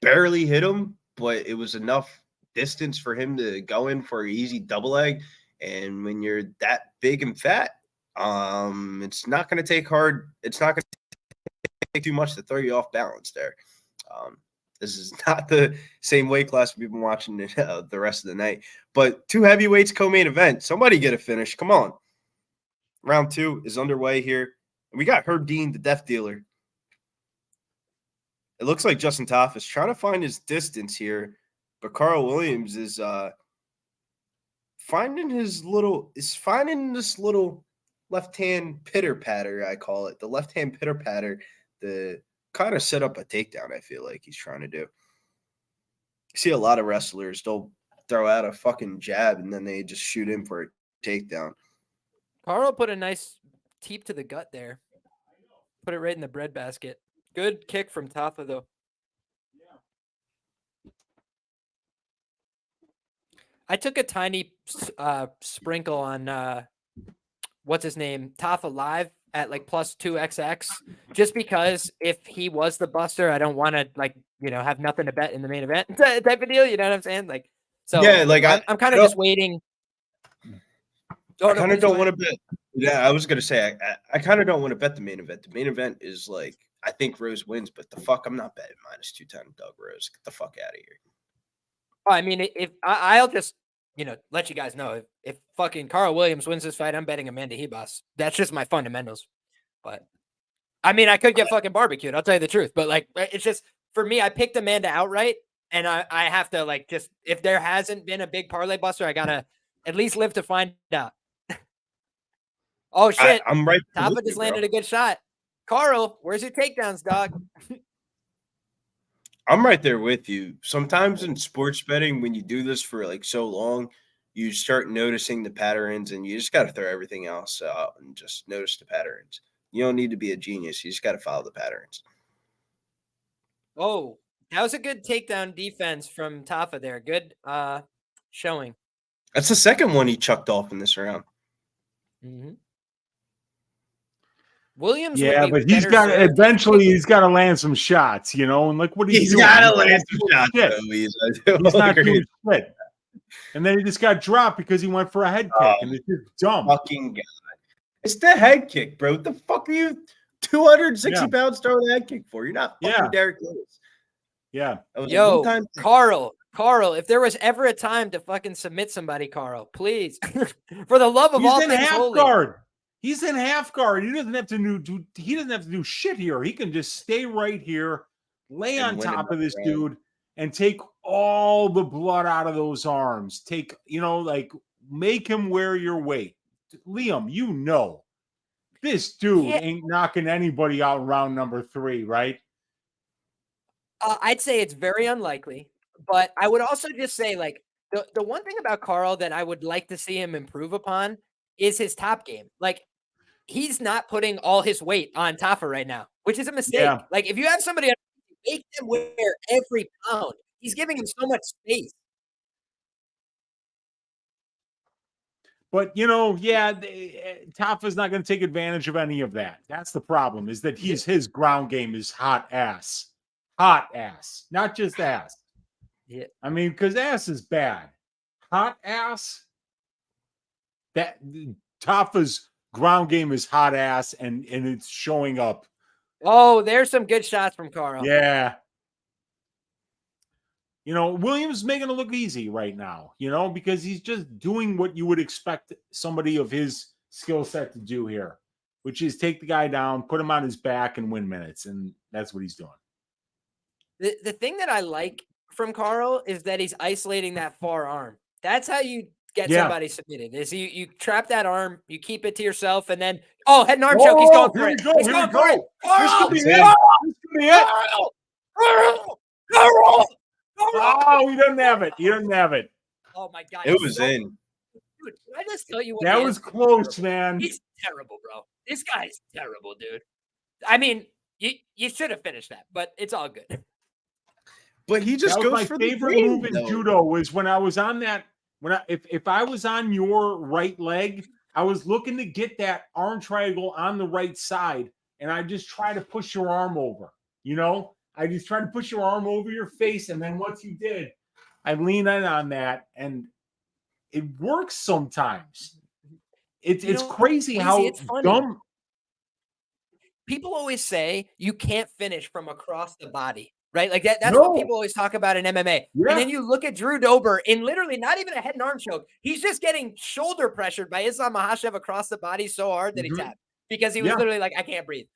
barely hit him, but it was enough distance for him to go in for an easy double leg. And when you're that big and fat, it's not going to take hard. It's not going to take too much to throw you off balance there. This is not the same weight class we've been watching the rest of the night. But 2 heavyweights co-main event. Somebody get a finish. Come on. Round 2 is underway here. And we got Herb Dean, the death dealer. It looks like Justin Tafa is trying to find his distance here, but Karl Williams is finding this little left-hand pitter-patter, I call it. The left-hand pitter-patter, the kind of set up a takedown, I feel like he's trying to do. You see a lot of wrestlers, they'll throw out a fucking jab and then they just shoot in for a takedown. Karl put a nice teep to the gut there. Put it right in the breadbasket. Good kick from Tafa, though. I took a tiny sprinkle on what's his name, Tafa live at like plus 2xx, just because if he was the buster, I don't want to have nothing to bet in the main event type of deal. You know what I'm saying? Like, so yeah, like I'm kind of just waiting. I kind of don't want to bet. Yeah, I was gonna say I kind of don't want to bet the main event. The main event is like I think Rose wins, but the fuck, I'm not betting minus 210 Doug Rose. Get the fuck out of here. I mean, if I'll just let you guys know if fucking Karl Williams wins this fight, I'm betting Amanda Ribas. That's just my fundamentals. But I mean, I could get fucking barbecued. I'll tell you the truth. But like, it's just for me, I picked Amanda outright, and I have to like just if there hasn't been a big parlay buster, I gotta at least live to find out. Oh shit! I'm right. Talbott just landed a good shot. Karl, where's your takedowns, dog? I'm right there with you. Sometimes in sports betting, when you do this for like so long, you start noticing the patterns, and you just got to throw everything else out and just notice the patterns. You don't need to be a genius. You just got to follow the patterns. Oh, that was a good takedown defense from Tafa there. Good showing. That's the second one he chucked off in this round. Mm-hmm. Williams, yeah, but he's got to eventually. He's got to land some shots, you know. And look what he's doing. Got to land some shots. He's not doing shit. And then he just got dropped because he went for a head kick, and it's just dumb. Fucking God. It's the head kick, bro. What the fuck are you 260 pounds throwing a head kick for? You're not fucking Derek Lewis. Yeah. Yo, Karl, if there was ever a time to fucking submit somebody, Karl, please, for the love of all things holy. Guard. He's in half guard. He doesn't have to do shit here. He can just stay right here, lay on top of this dude, and take all the blood out of those arms. Take, like make him wear your weight. Liam, this dude ain't knocking anybody out in round number 3, right? I'd say it's very unlikely, but I would also just say, like, the one thing about Karl that I would like to see him improve upon is his top game. Like, he's not putting all his weight on Tafa right now, which is a mistake. Yeah. Like, if you have somebody, make them wear every pound. He's giving him so much space. But, Tafa's not going to take advantage of any of that. That's the problem, is that his ground game is hot ass. Hot ass, not just ass. Yeah. I mean, because ass is bad. Hot ass, that Tafa's ground game is hot ass, and it's showing up. Oh, there's some good shots from Karl. Yeah. Williams is making it look easy right now, because he's just doing what you would expect somebody of his skill set to do here, which is take the guy down, put him on his back, and win minutes. And that's what he's doing. The thing that I like from Karl is that he's isolating that far arm. That's how you get somebody submitted. Is you trap that arm, you keep it to yourself, and then head and arm choke. He's going for it. He's going for it. This could be it. Karl! Oh, he doesn't have it. He doesn't have it. Oh my God! It was in. Dude, can I just tell you what? That was close, man. He's terrible, bro. This guy's terrible, dude. I mean, you should have finished that, but it's all good. But he just goes my for favorite the move in judo was when I was on that. If I was on your right leg, I was looking to get that arm triangle on the right side, and I just try to push your arm over. I just try to push your arm over your face, and then once you did, I lean in on that, and it works sometimes. It's crazy how it's funny. dumb. People always say you can't finish from across the body, right? Like that's what people always talk about in MMA. Yeah. And then you look at Drew Dober in literally not even a head and arm choke. He's just getting shoulder pressured by Islam Makhachev across the body so hard that he tapped because he was literally like, I can't breathe.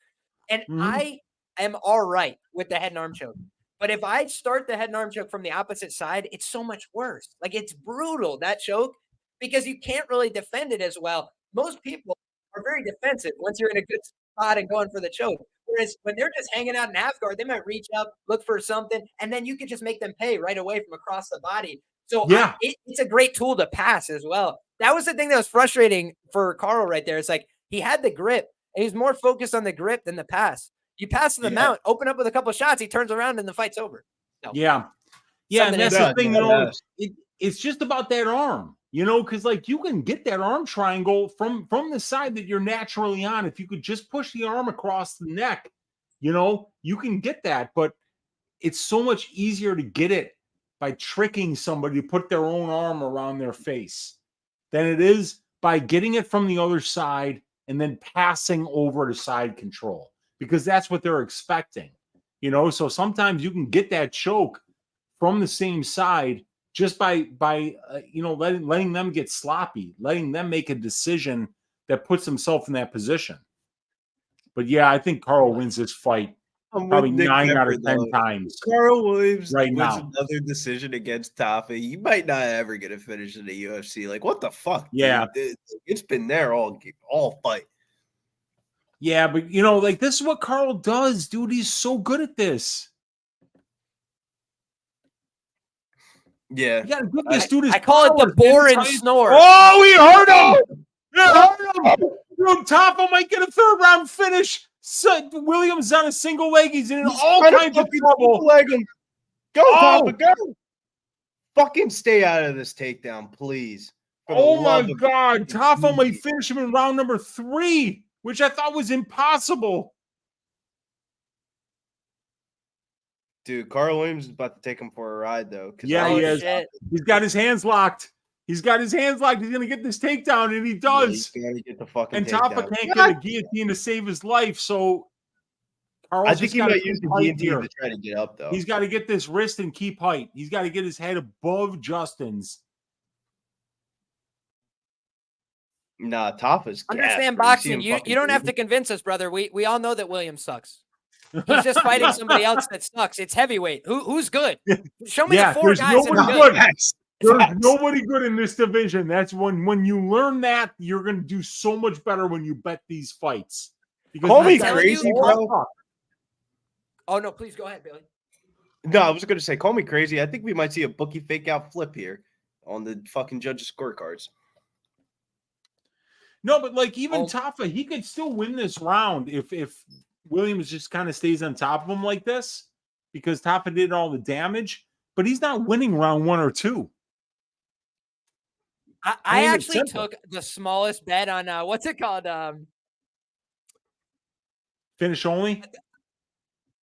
And I am all right with the head and arm choke. But if I start the head and arm choke from the opposite side, it's so much worse. Like, it's brutal, that choke, because you can't really defend it as well. Most people are very defensive once you're in a good spot and going for the choke. Whereas when they're just hanging out in half guard, they might reach up, look for something, and then you could just make them pay right away from across the body. So it's a great tool to pass as well. That was the thing that was frustrating for Karl right there. It's like he had the grip, and he's more focused on the grip than the pass. You pass to the mount, open up with a couple of shots, he turns around, and the fight's over. So, and that's the thing, it's just about that arm, because like you can get that arm triangle from the side that you're naturally on. If you could just push the arm across the neck, you can get that, but it's so much easier to get it by tricking somebody to put their own arm around their face than it is by getting it from the other side and then passing over to side control, because that's what they're expecting, so sometimes you can get that choke from the same side just by letting them get sloppy, letting them make a decision that puts himself in that position. But I think Karl wins this fight I'm probably with Nick 9 out Pepper, of 10 though. times. Carl Williams right wins now. another decision against Tafa. You might not ever get a finish in the UFC. Like, what the fuck? Yeah. Dude? It's been there all fight. Yeah, but like this is what Karl does, dude. He's so good at this. Yeah. You gotta give this dude his I call it the powers, man. boring That's how snore. Oh, we heard him! We heard him! Dude, Tafa might get a 3rd round finish. Williams on a single leg. He's in all kinds of trouble. Leg him. Go, Oh! Tafa, go. Fucking stay out of this takedown, please. For the Oh my love of God. Tafa Jesus. might finish him in round number 3, which I thought was impossible. Dude, Karl Williams is about to take him for a ride, though. Yeah, he is. He's got his hands locked. He's got his hands locked. He's gonna get this takedown, and he does. Yeah, he's gotta get the fucking And takedown. Tafa can't get a guillotine to save his life, so Karl's I think just he gotta might keep use the height guillotine here. to try to get up, though. He's got to get this wrist and keep height. He's got to get his head above Justin's. Nah, Tafa's gassed, Understand bro. You see him boxing. You fucking don't have to breathing? convince us, brother. We all know that Williams sucks. He's just fighting somebody else that sucks. It's heavyweight. Who's good? Show me the 4 there's guys that nobody are good. good. There's nobody good in this division. That's when you learn that, you're going to do so much better when you bet these fights. Because Call me these guys crazy, all bro. suck. Oh no, please go ahead, Billy. No, I was going to say, call me crazy. I think we might see a bookie fake out flip here on the fucking judges' scorecards. No, but like even Tafa, he could still win this round if Williams just kind of stays on top of him like this, because Tafa did all the damage, but he's not winning round 1 or 2. I actually took the smallest bet on what's it called? Finish only?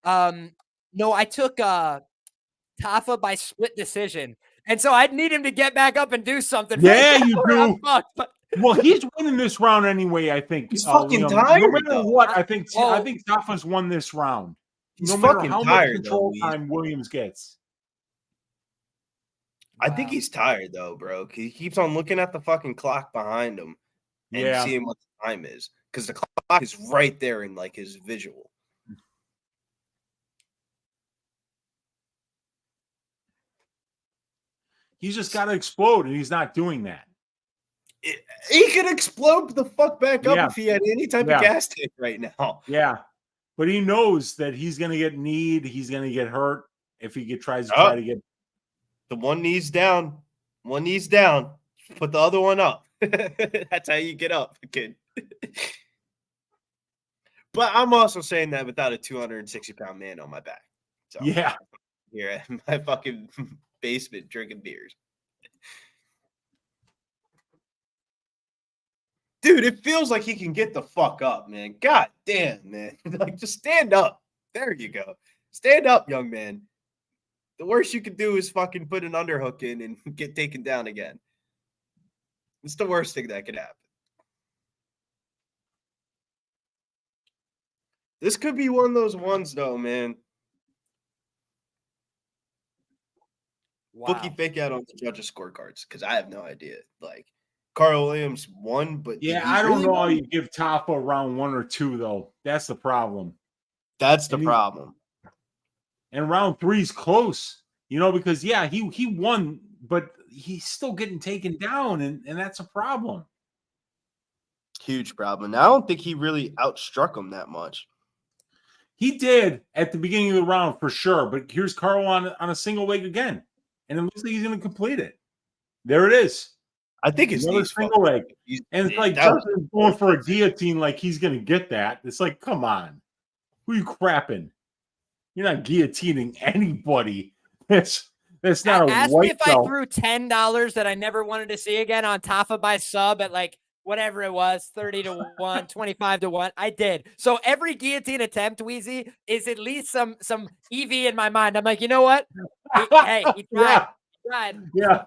No, I took Tafa by split decision. And so I'd need him to get back up and do something. Yeah, right you now, or do. I'm fucked. Well, he's winning this round anyway, I think. He's fucking Liam. tired, No matter though. what, I think Tafa's won this round. He's no matter fucking how tired, much control though, time Williams gets. I think he's tired, though, bro. He keeps on looking at the fucking clock behind him and seeing what the time is, because the clock is right there in like his visual. He's just got to explode, and he's not doing that. He could explode the fuck back up Yeah. if he had any type Yeah. of gas tank right now. Yeah, but he knows that he's going to get kneed. He's going to get hurt if he tries to Oh. try to get. The one knee's down. One knee's down. Put the other one up. That's how you get up, kid. But I'm also saying that without a 260-pound man on my back. So Yeah. here at my fucking basement drinking beers. Dude, it feels like he can get the fuck up, man. God damn, man. Like, just stand up. There you go. Stand up, young man. The worst you can do is fucking put an underhook in and get taken down again. It's the worst thing that could happen. This could be one of those ones, though, man. Bookie fake out on the judges' scorecards, because I have no idea. Like, Karl Williams won, but did Yeah, he I don't really know how win? you give Tafa round 1 or 2, though. That's the problem. That's the And problem. And round 3's close, because he won, but he's still getting taken down, and that's a problem. Huge problem. I don't think he really outstruck him that much. He did at the beginning of the round for sure, but here's Karl on a single leg again, and it looks like he's going to complete it. There it is. I think it's another single leg, and it's like Justin's going for a guillotine, like he's going to get that. It's like, come on, who you crapping? You're not guillotining anybody. That's not a Ask me white if I belt. threw $10 that I never wanted to see again on Tafa by sub at like whatever it was, 30-1, 25-1. I did. So every guillotine attempt, Weezy, is at least some EV in my mind. I'm like, you know what? Hey, he tried. He tried. Yeah.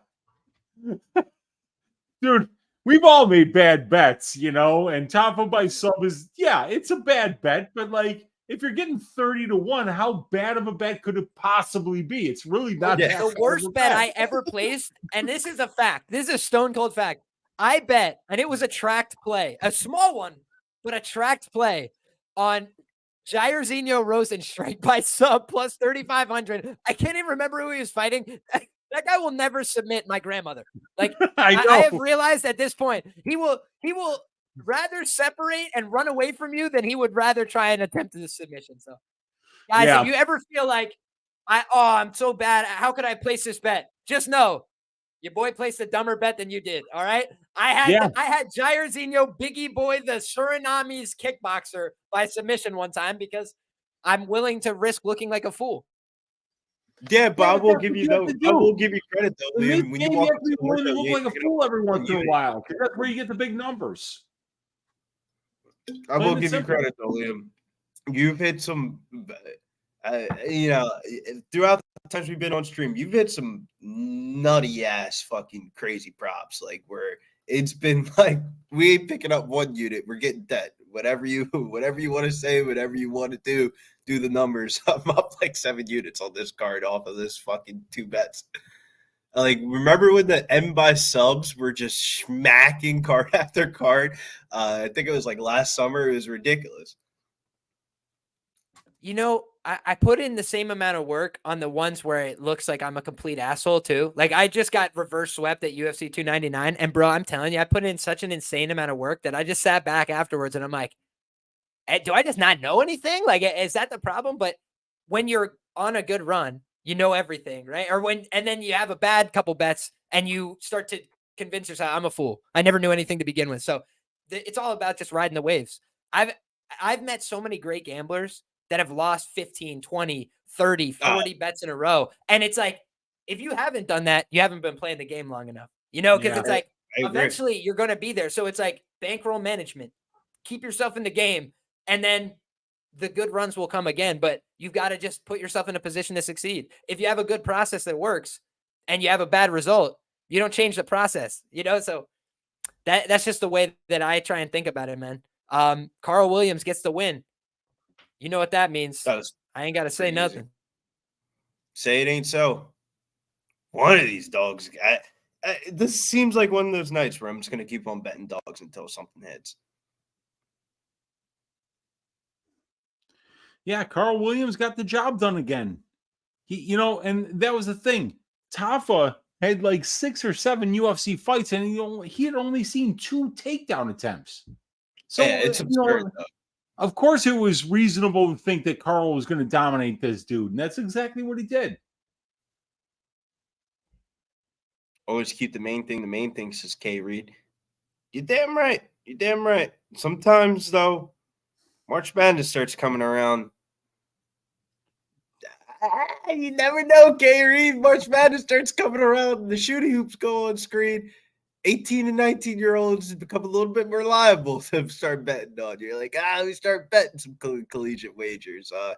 Dude, we've all made bad bets, and Tafa by sub is, it's a bad bet, but like, if you're getting 30-1, how bad of a bet could it possibly be? It's really not that The bad worst of a bet I ever placed, and this is a fact. This is a stone cold fact. I bet, and it was a tracked play, a small one, but a tracked play on Jairzinho Rosenstrike by sub plus 3,500. I can't even remember who he was fighting. That guy will never submit my grandmother. Like I have realized at this point, he will rather separate and run away from you than he would rather try and attempt the submission. So, guys, if you ever feel like I'm so bad, how could I place this bet? Just know your boy placed a dumber bet than you did. All right. I had Jairzinho, Biggie Boy, the Surinamese kickboxer by submission one time because I'm willing to risk looking like a fool. Yeah, but I will give you credit though, Liam. When you walk have to be willing to look like a fool every once in a while, because that's where you get the big numbers. I will give you credit though, Liam. You've hit some, throughout the times we've been on stream, you've hit some nutty ass fucking crazy props, like where it's been like we ain't picking up one unit, we're getting dead. Whatever you want to say, whatever you want to do the numbers. I'm up like 7 units on this card off of this fucking 2 bets. Like, remember when the M by subs were just smacking card after card? I think it was like last summer. It was ridiculous. You know, I put in the same amount of work on the ones where it looks like I'm a complete asshole too. Like I just got reverse swept at UFC 299. And bro, I'm telling you, I put in such an insane amount of work that I just sat back afterwards and I'm like, do I just not know anything? Like, is that the problem? But when you're on a good run, you know everything, right? And then you have a bad couple bets and you start to convince yourself, I'm a fool. I never knew anything to begin with. So it's all about just riding the waves. I've met so many great gamblers that have lost 15, 20, 30, 40 bets in a row. And it's like, if you haven't done that, you haven't been playing the game long enough, because it's like, eventually you're going to be there. So it's like bankroll management, keep yourself in the game, and then the good runs will come again, but you've got to just put yourself in a position to succeed. If you have a good process that works and you have a bad result, you don't change the process, so that's just the way that I try and think about it, man. Karl Williams gets the win. You know what that means. I ain't got to say nothing. Say it ain't so. One of these dogs. This seems like one of those nights where I'm just going to keep on betting dogs until something hits. Yeah, Karl Williams got the job done again. And that was the thing. Tafa had like 6 or 7 UFC fights, and he had only seen 2 takedown attempts. So it's absurd, of course, it was reasonable to think that Karl was going to dominate this dude, and that's exactly what he did. Always keep the main thing, says K. Reed. You're damn right. You're damn right. Sometimes, though, March Madness starts coming around. You never know, K. Reed. March Madness starts coming around, and the shooting hoops go on screen. 18 and 19-year-olds become a little bit more liable to start betting on. You're like, we start betting some collegiate wagers. I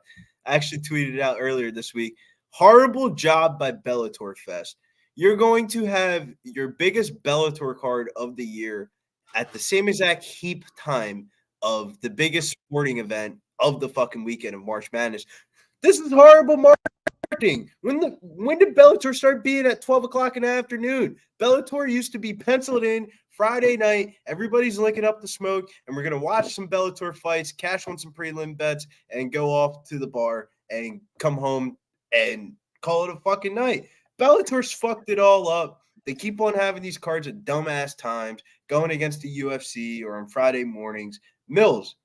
actually tweeted it out earlier this week. Horrible job by Bellator Fest. You're going to have your biggest Bellator card of the year at the same exact heap time of the biggest sporting event of the fucking weekend of March Madness. This is horrible marketing. When did Bellator start being at 12 o'clock in the afternoon? Bellator used to be penciled in Friday night. Everybody's linking up the smoke, and we're going to watch some Bellator fights, cash on some prelim bets, and go off to the bar and come home and call it a fucking night. Bellator's fucked it all up. They keep on having these cards at dumbass times, going against the UFC or on Friday mornings. Mills,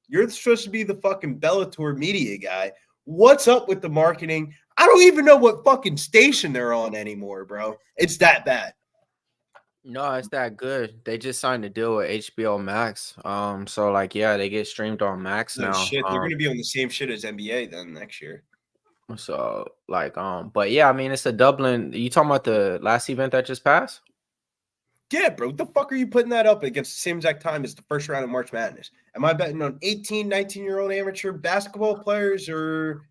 you're supposed to be the fucking Bellator media guy. What's up with the marketing? I don't even know what fucking station they're on anymore, bro. It's that bad. No, it's that good. They just signed a deal with HBO Max. So they get streamed on Max now. Shit, they're gonna be on the same shit as NBA then next year. So but yeah, I mean, it's a Dublin. You talking about the last event that just passed? Yeah, bro. What the fuck are you putting that up against the same exact time as the first round of March Madness? Am I betting on 18, 19-year-old amateur basketball players or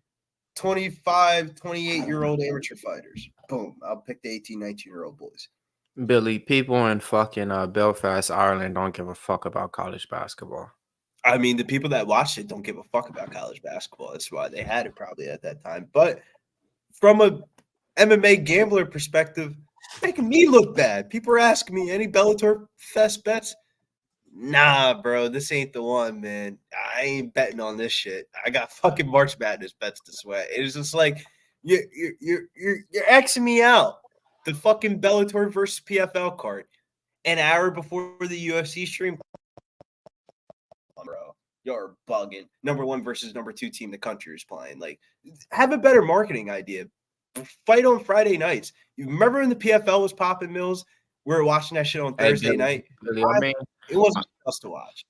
25, 28-year-old amateur fighters? Boom. I'll pick the 18, 19-year-old boys. Billy, people in fucking Belfast, Ireland don't give a fuck about college basketball. I mean, the people that watch it don't give a fuck about college basketball. That's why they had it probably at that time. But from a MMA gambler perspective, making me look bad. People are asking me, any Bellator Fest bets? nah, bro, this ain't the one, man. I ain't betting on this shit. I got fucking March Madness bets to sweat. It's just like you're Xing me out. The fucking Bellator versus PFL card, an hour before the UFC stream, bro. You're bugging. Number 1 versus number 2 team the country is playing. Like, have a better marketing idea. Fight on Friday nights. You remember when the PFL was popping, Mills? We were watching that shit on Thursday night. I mean, it wasn't us to watch.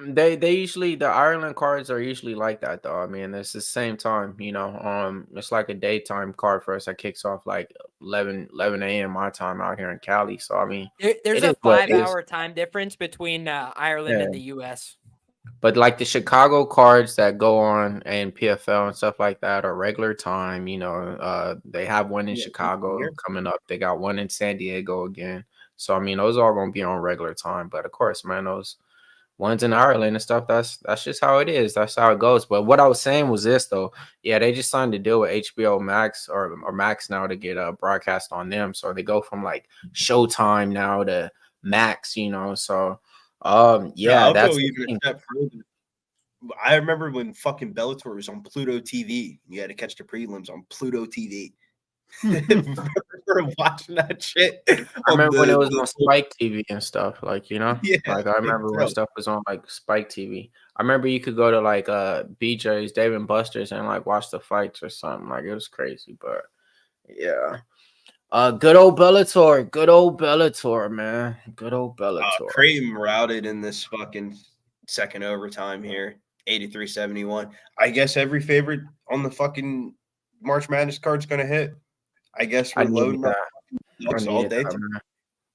They usually, the Ireland cards are usually like that though. I mean, it's the same time, you know. It's like a daytime card for us that kicks off like 11 a.m. my time out here in Cali. So I mean, there's a 5-hour time difference between Ireland and the US. But like the Chicago cards that go on and PFL and stuff like that are regular time. You know, they have one in Chicago coming up. They got one in San Diego again. So I mean, those are all gonna be on regular time. But of course, man, those ones in Ireland and stuff, that's just how it is. That's how it goes. But what I was saying was this though. Yeah, they just signed a deal with HBO Max or Max now to get a broadcast on them. So they go from like Showtime now to Max, you know. So yeah, I'll that's go even a step further. I remember when fucking Bellator was on Pluto TV. You had to catch the prelims on Pluto TV. Remember watching that shit? I remember when it was on Spike TV and stuff, like, you know, Yeah, like I remember when stuff was on like Spike TV. I remember you could go to like BJ's, Dave and Buster's, and like watch the fights or something. Like it was crazy, but yeah. Good old Bellator, man. Good old Bellator. Creighton routed in this fucking second overtime here, 83-71. I guess every favorite on the fucking March Madness card's gonna hit. I guess we're loading up all day.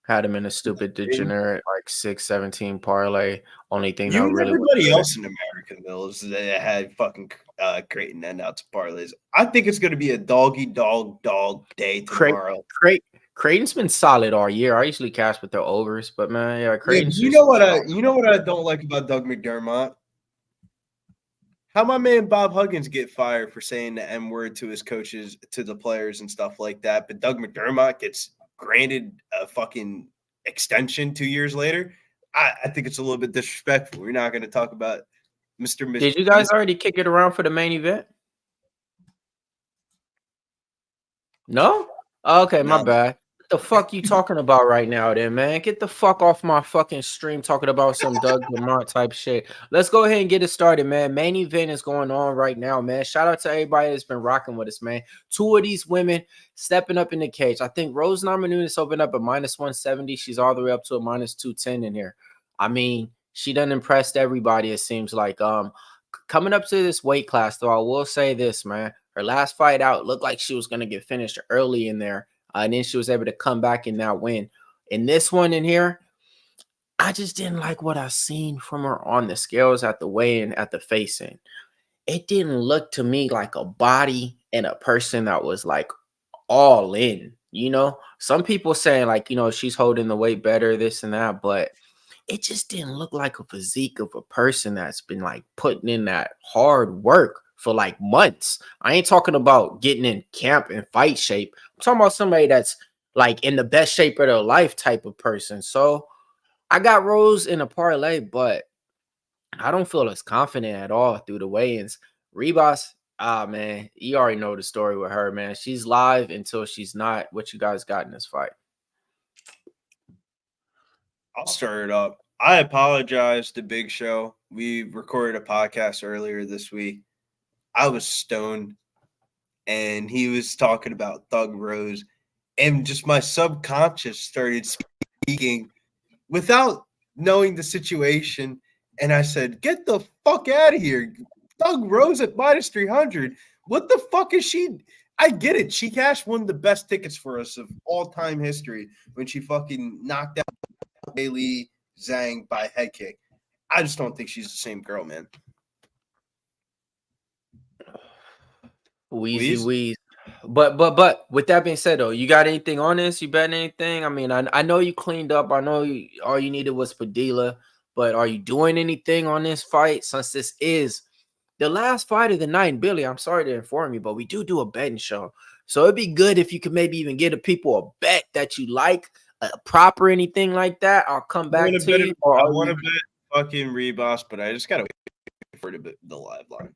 Had him in a stupid degenerate like 6-17 parlay. Only thing that really everybody else in America Mills that had fucking Creighton end out to parlays. I think it's gonna be a dog day tomorrow. Creighton's been solid all year. I usually cash with their overs, but man, yeah, Creighton's you know what I don't like about Doug McDermott? How my man Bob Huggins get fired for saying the N word to his coaches, to the players and stuff like that, but Doug McDermott gets granted a fucking extension 2 years later. I think it's a little bit disrespectful. We're not going to talk about Mr. Did you guys already kick it around for the main event? No? Okay, my bad. What the fuck you talking about right now then, man? Get the fuck off my fucking stream talking about some Doug Lamont type shit. Let's go ahead and get it started, man. Main event is going on right now, man. Shout out to everybody that's been rocking with us, man. 2 of these women stepping up in the cage. I think Rose Namajunas opened up at -170. She's all the way up to a -210 in here. I mean, she done impressed everybody, it seems like. Coming up to this weight class, though, I will say this, man. Her last fight out looked like she was going to get finished early in there. And then she was able to come back and now win. In this one in here, I just didn't like what I seen from her on the scales at the weigh-in, at the facing. It didn't look to me like a body and a person that was like all in, you know? Some people saying like, you know, she's holding the weight better, this and that, but it just didn't look like a physique of a person that's been like putting in that hard work for like months. I ain't talking about getting in camp and fight shape. I'm talking about somebody that's like in the best shape of their life type of person. So I got Rose in a parlay, but I don't feel as confident at all through the weigh-ins. Ribas, man, you already know the story with her, man. She's live until she's not. What you guys got in this fight? I'll start it up. I apologize to Big Show. We recorded a podcast earlier this week. I was stoned, and he was talking about Thug Rose, and just my subconscious started speaking without knowing the situation, and I said, get the fuck out of here. Thug Rose at -300. What the fuck is she? I get it. She cashed one of the best tickets for us of all-time history when she fucking knocked out Bailey Zhang by head kick. I just don't think she's the same girl, man. Wheezy. But with that being said, though, you got anything on this? You bet anything? I mean, I know you cleaned up. I know all you needed was Padilla, but are you doing anything on this fight since this is the last fight of the night? And Billy, I'm sorry to inform you, but we do a betting show. So it'd be good if you could maybe even get people a bet that you like prop or anything like that, I'll come back to you. I want to bet fucking Ribas, but I just gotta wait for the live line.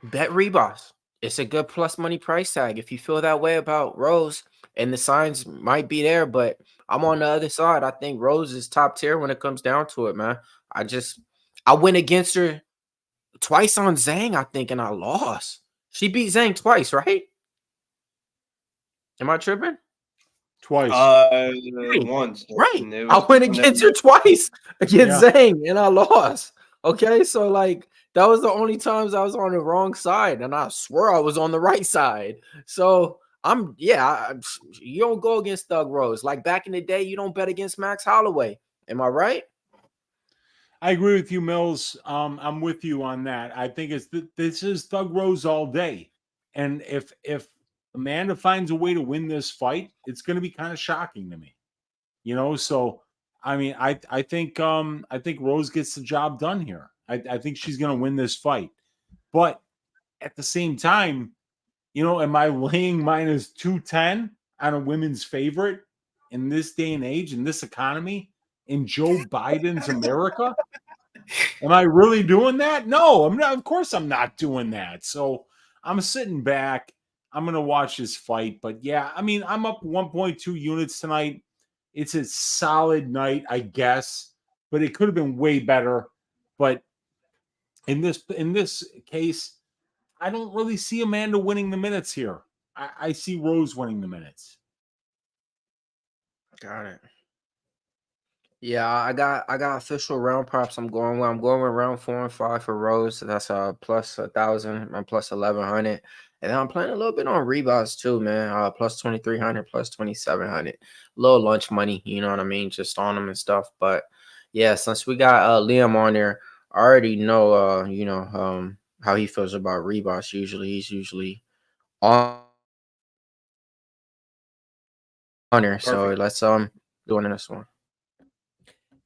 Bet Ribas. It's a good plus money price tag. If you feel that way about Rose, and the signs might be there, but I'm on the other side. I think Rose is top tier when it comes down to it, man. I went against her twice on Zhang, I think, and I lost. She beat Zhang twice, right? Am I tripping? Twice. Once. Right. I went against her twice against Zhang, and I lost. Okay, so like that was the only times I was on the wrong side, and I swear I was on the right side. So you don't go against Thug Rose. Like back in the day, you don't bet against Max Holloway. Am I right? I agree with you, Mills. I'm with you on that. I think this is Thug Rose all day, and if Amanda finds a way to win this fight, it's going to be kind of shocking to me, So, I mean, I think Rose gets the job done here. I think she's going to win this fight, but at the same time, am I laying minus 210 on a women's favorite in this day and age, in this economy, in Joe Biden's America? Am I really doing that? No, I'm not. Of course, I'm not doing that. So I'm sitting back. I'm going to watch this fight. But yeah, I mean, I'm up 1.2 units tonight. It's a solid night, I guess, but it could have been way better. But in this case, I don't really see Amanda winning the minutes here. I see Rose winning the minutes. Got it. Yeah, I got official round props. I'm going with round 4 and 5 for Rose. So that's plus 1,000 and plus 1,100. And then I'm playing a little bit on Ribas too, man. Plus 2,300, plus 2,700. Little lunch money, you know what I mean? Just on them and stuff. But yeah, since we got Liam on there, I already know how he feels about Ribas. He's usually on there. So let's doing this one.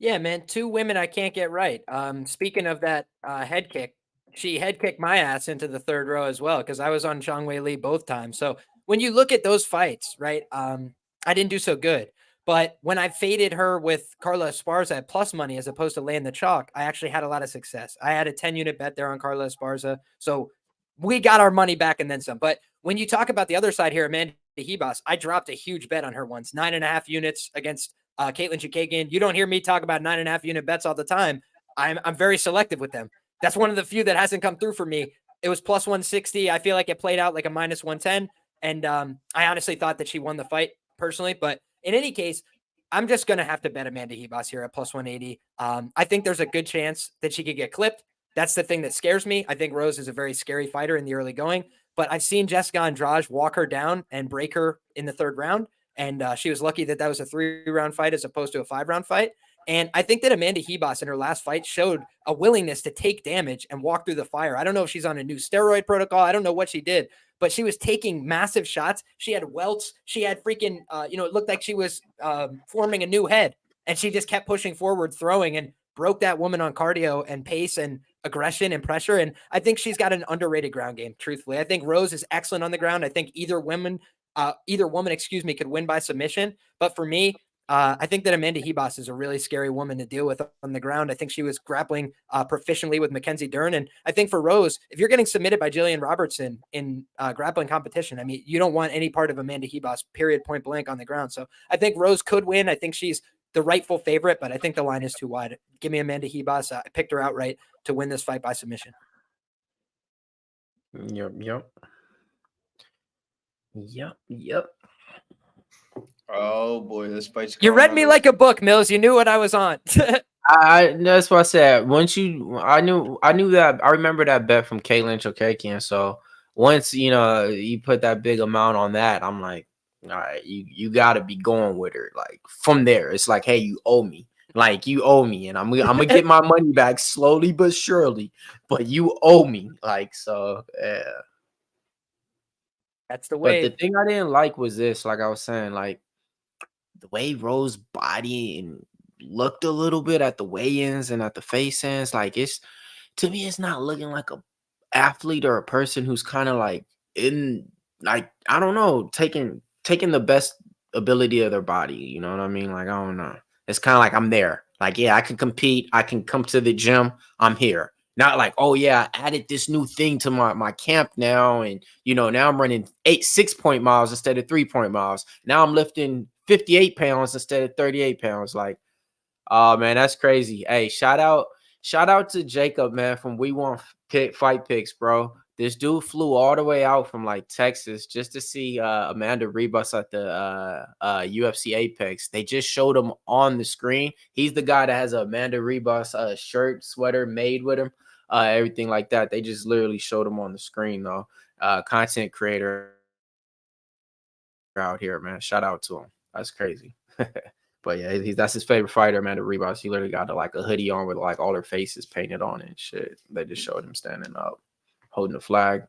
Yeah, man. 2 women I can't get right. Speaking of that head kick, she head kicked my ass into the 3rd row as well because I was on Zhang Wei Li both times. So when you look at those fights, right, I didn't do so good. But when I faded her with Carla Esparza at plus money as opposed to laying the chalk, I actually had a lot of success. I had a 10-unit bet there on Carla Esparza. So we got our money back and then some. But when you talk about the other side here, Amanda Ribas, I dropped a huge bet on her once, 9.5 units against Caitlin Chikagian. You don't hear me talk about 9.5 unit bets all the time. I'm very selective with them. That's one of the few that hasn't come through for me. It was plus 160. I feel like it played out like a minus 110. And I honestly thought that she won the fight personally. But in any case, I'm just going to have to bet Amanda Ribas here at plus 180. I think there's a good chance that she could get clipped. That's the thing that scares me. I think Rose is a very scary fighter in the early going. But I've seen Jessica Andrade walk her down and break her in the 3rd round. And she was lucky that was a 3-round fight as opposed to a 5-round fight. And I think that Amanda Ribas in her last fight showed a willingness to take damage and walk through the fire. I don't know if she's on a new steroid protocol. I don't know what she did, but she was taking massive shots. She had welts. She had freaking, it looked like she was forming a new head. And she just kept pushing forward, throwing, and broke that woman on cardio and pace and aggression and pressure. And I think she's got an underrated ground game, truthfully. I think Rose is excellent on the ground. I think either woman, could win by submission. But for me, I think that Amanda Ribas is a really scary woman to deal with on the ground. I think she was grappling proficiently with Mackenzie Dern. And I think for Rose, if you're getting submitted by Jillian Robertson in grappling competition, I mean, you don't want any part of Amanda Ribas, period, point blank on the ground. So I think Rose could win. I think she's the rightful favorite, but I think the line is too wide. Give me Amanda Ribas. I picked her outright to win this fight by submission. Yep. Oh boy, this fight's. You read me like a book, Mills. You knew what I was on. That's what I said. I knew that. I remember that bet from Caitlin Chokakian. So once you put that big amount on that, I'm like, all right, you got to be going with her. Like from there, it's like, hey, you owe me. Like you owe me, and I'm gonna get my money back slowly but surely. But you owe me. Like so, yeah. That's the way. But the thing I didn't like was this. Like I was saying, like the way Rose body and looked a little bit at the weigh-ins and at the face-ins. Like to me, it's not looking like a athlete or a person who's kind of like in, like, I don't know, taking the best ability of their body. You know what I mean? Like, I don't know. It's kind of like I'm there. Like, yeah, I can compete. I can come to the gym. I'm here. Not like, oh yeah, I added this new thing to my camp now, and now I'm running 6-point miles instead of 3-point miles. Now I'm lifting 58 pounds instead of 38 pounds. Like, oh man, that's crazy. Hey, shout out to Jacob, man, from We Want Fight Picks, bro. This dude flew all the way out from like Texas just to see Amanda Ribas at the UFC Apex. They just showed him on the screen. He's the guy that has a Amanda Ribas shirt, sweater made with him, everything like that. They just literally showed him on the screen, though. Content creator out here, man. Shout out to him. That's crazy. But yeah, that's his favorite fighter, Amanda Ribas. He literally got like a hoodie on with like all their faces painted on it and shit. They just showed him standing up, holding the flag.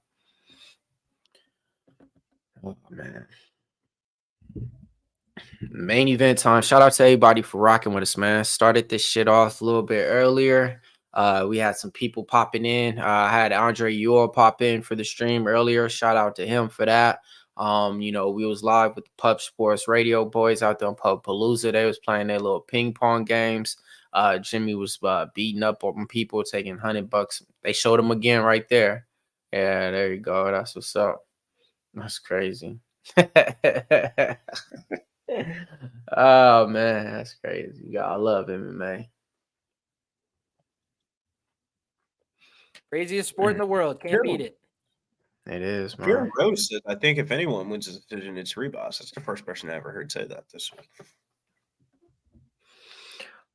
Oh man. Main event time. Shout out to everybody for rocking with us, man. Started this shit off a little bit earlier. We had some people popping in. I had Andre Ewell pop in for the stream earlier. Shout out to him for that. We was live with the Pub Sports Radio boys out there on Pub Palooza. They was playing their little ping pong games. Jimmy was beating up on people, taking $100. They showed him again right there. Yeah, there you go. That's what's up. That's crazy. Oh man, that's crazy. You gotta love MMA. Craziest sport in the world. Can't beat it. It is, man. Pure Rose, I think if anyone wins a decision, it's Ribas. That's the first person I ever heard say that this week.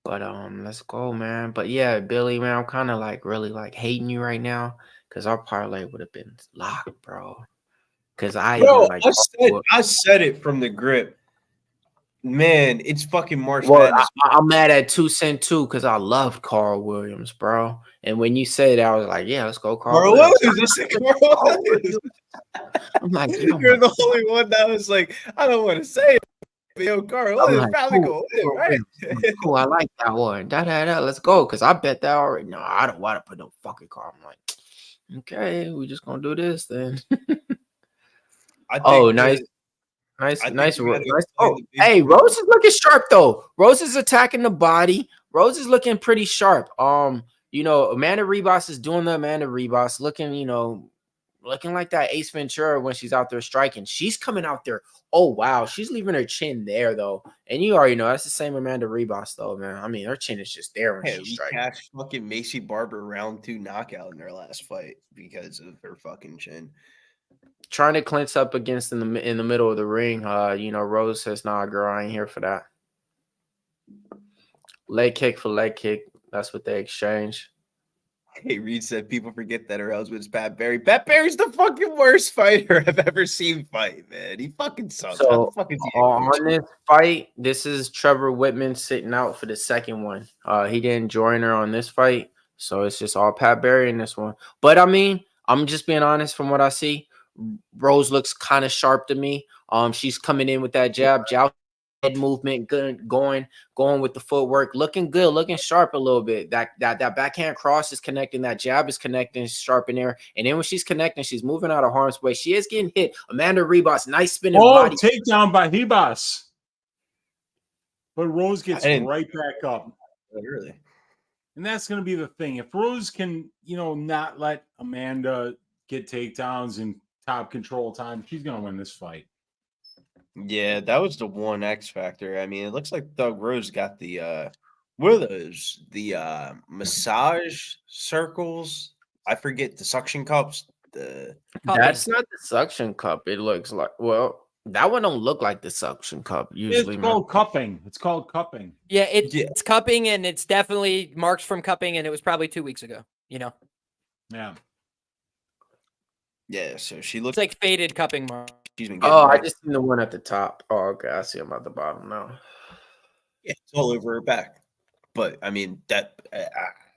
But let's go, man. But yeah, Billy, man, I'm kind of like really like hating you right now because our parlay would have been locked, bro. Because I said it from the grip. Man, it's fucking March Madness. Madness. I'm mad at 2 Cent too because I love Carl Williams, bro. And when you said that, I was like, yeah, let's go, Carl Williams. I'm like, you're the only one that was like, I don't want to say it. But yo, Carl Williams probably go win, right? Cool, I like that one. Let's go. Because I bet that already. No, I don't want to put no fucking Carl. I'm like, okay, we just gonna do this then. Nice. Oh, hey, Rose is looking sharp though. Rose is attacking the body. Rose is looking pretty sharp. Amanda Ribas is doing the Amanda Ribas, looking like that Ace Ventura when she's out there striking. She's coming out there. Oh wow, she's leaving her chin there though, and you already know that's the same Amanda Ribas though, man. I mean, her chin is just there when she's striking. Catch fucking Macy Barber round 2 knockout in their last fight because of her fucking chin. Trying to clinch up against in the middle of the ring. Rose says, "Nah, girl, I ain't here for that." Leg kick for leg kick. That's what they exchange. Hey, Reed said people forget that or else it's Pat Barry. Pat Barry's the fucking worst fighter I've ever seen fight, man. He fucking sucks. So on this fight, this is Trevor Whitman sitting out for the second one. He didn't join her on this fight, so it's just all Pat Barry in this one. But I mean, I'm just being honest from what I see. Rose looks kind of sharp to me. She's coming in with that jab, head movement, good, going with the footwork, looking good, looking sharp a little bit. That backhand cross is connecting, that jab is connecting, sharp in there. And then when she's connecting, she's moving out of harm's way. She is getting hit. Amanda Ribas, nice spinning body. Takedown by Ribas. But Rose gets right back up. Really? And that's going to be the thing. If Rose can, not let Amanda get takedowns and top control time, she's going to win this fight. Yeah, that was the one X factor. I mean, it looks like Doug Rose got the what are those? The massage circles. I forget the suction cups. That's not the suction cup. It looks like that one don't look like the suction cup. Usually, it's called cupping. It's called cupping. Yeah, it's cupping, and it's definitely marks from cupping, and it was probably 2 weeks ago. Yeah. Yeah, so she looks like faded cupping mark. I just seen the one at the top. Oh, okay. I see them at the bottom now. Yeah, it's all over her back. But I mean, that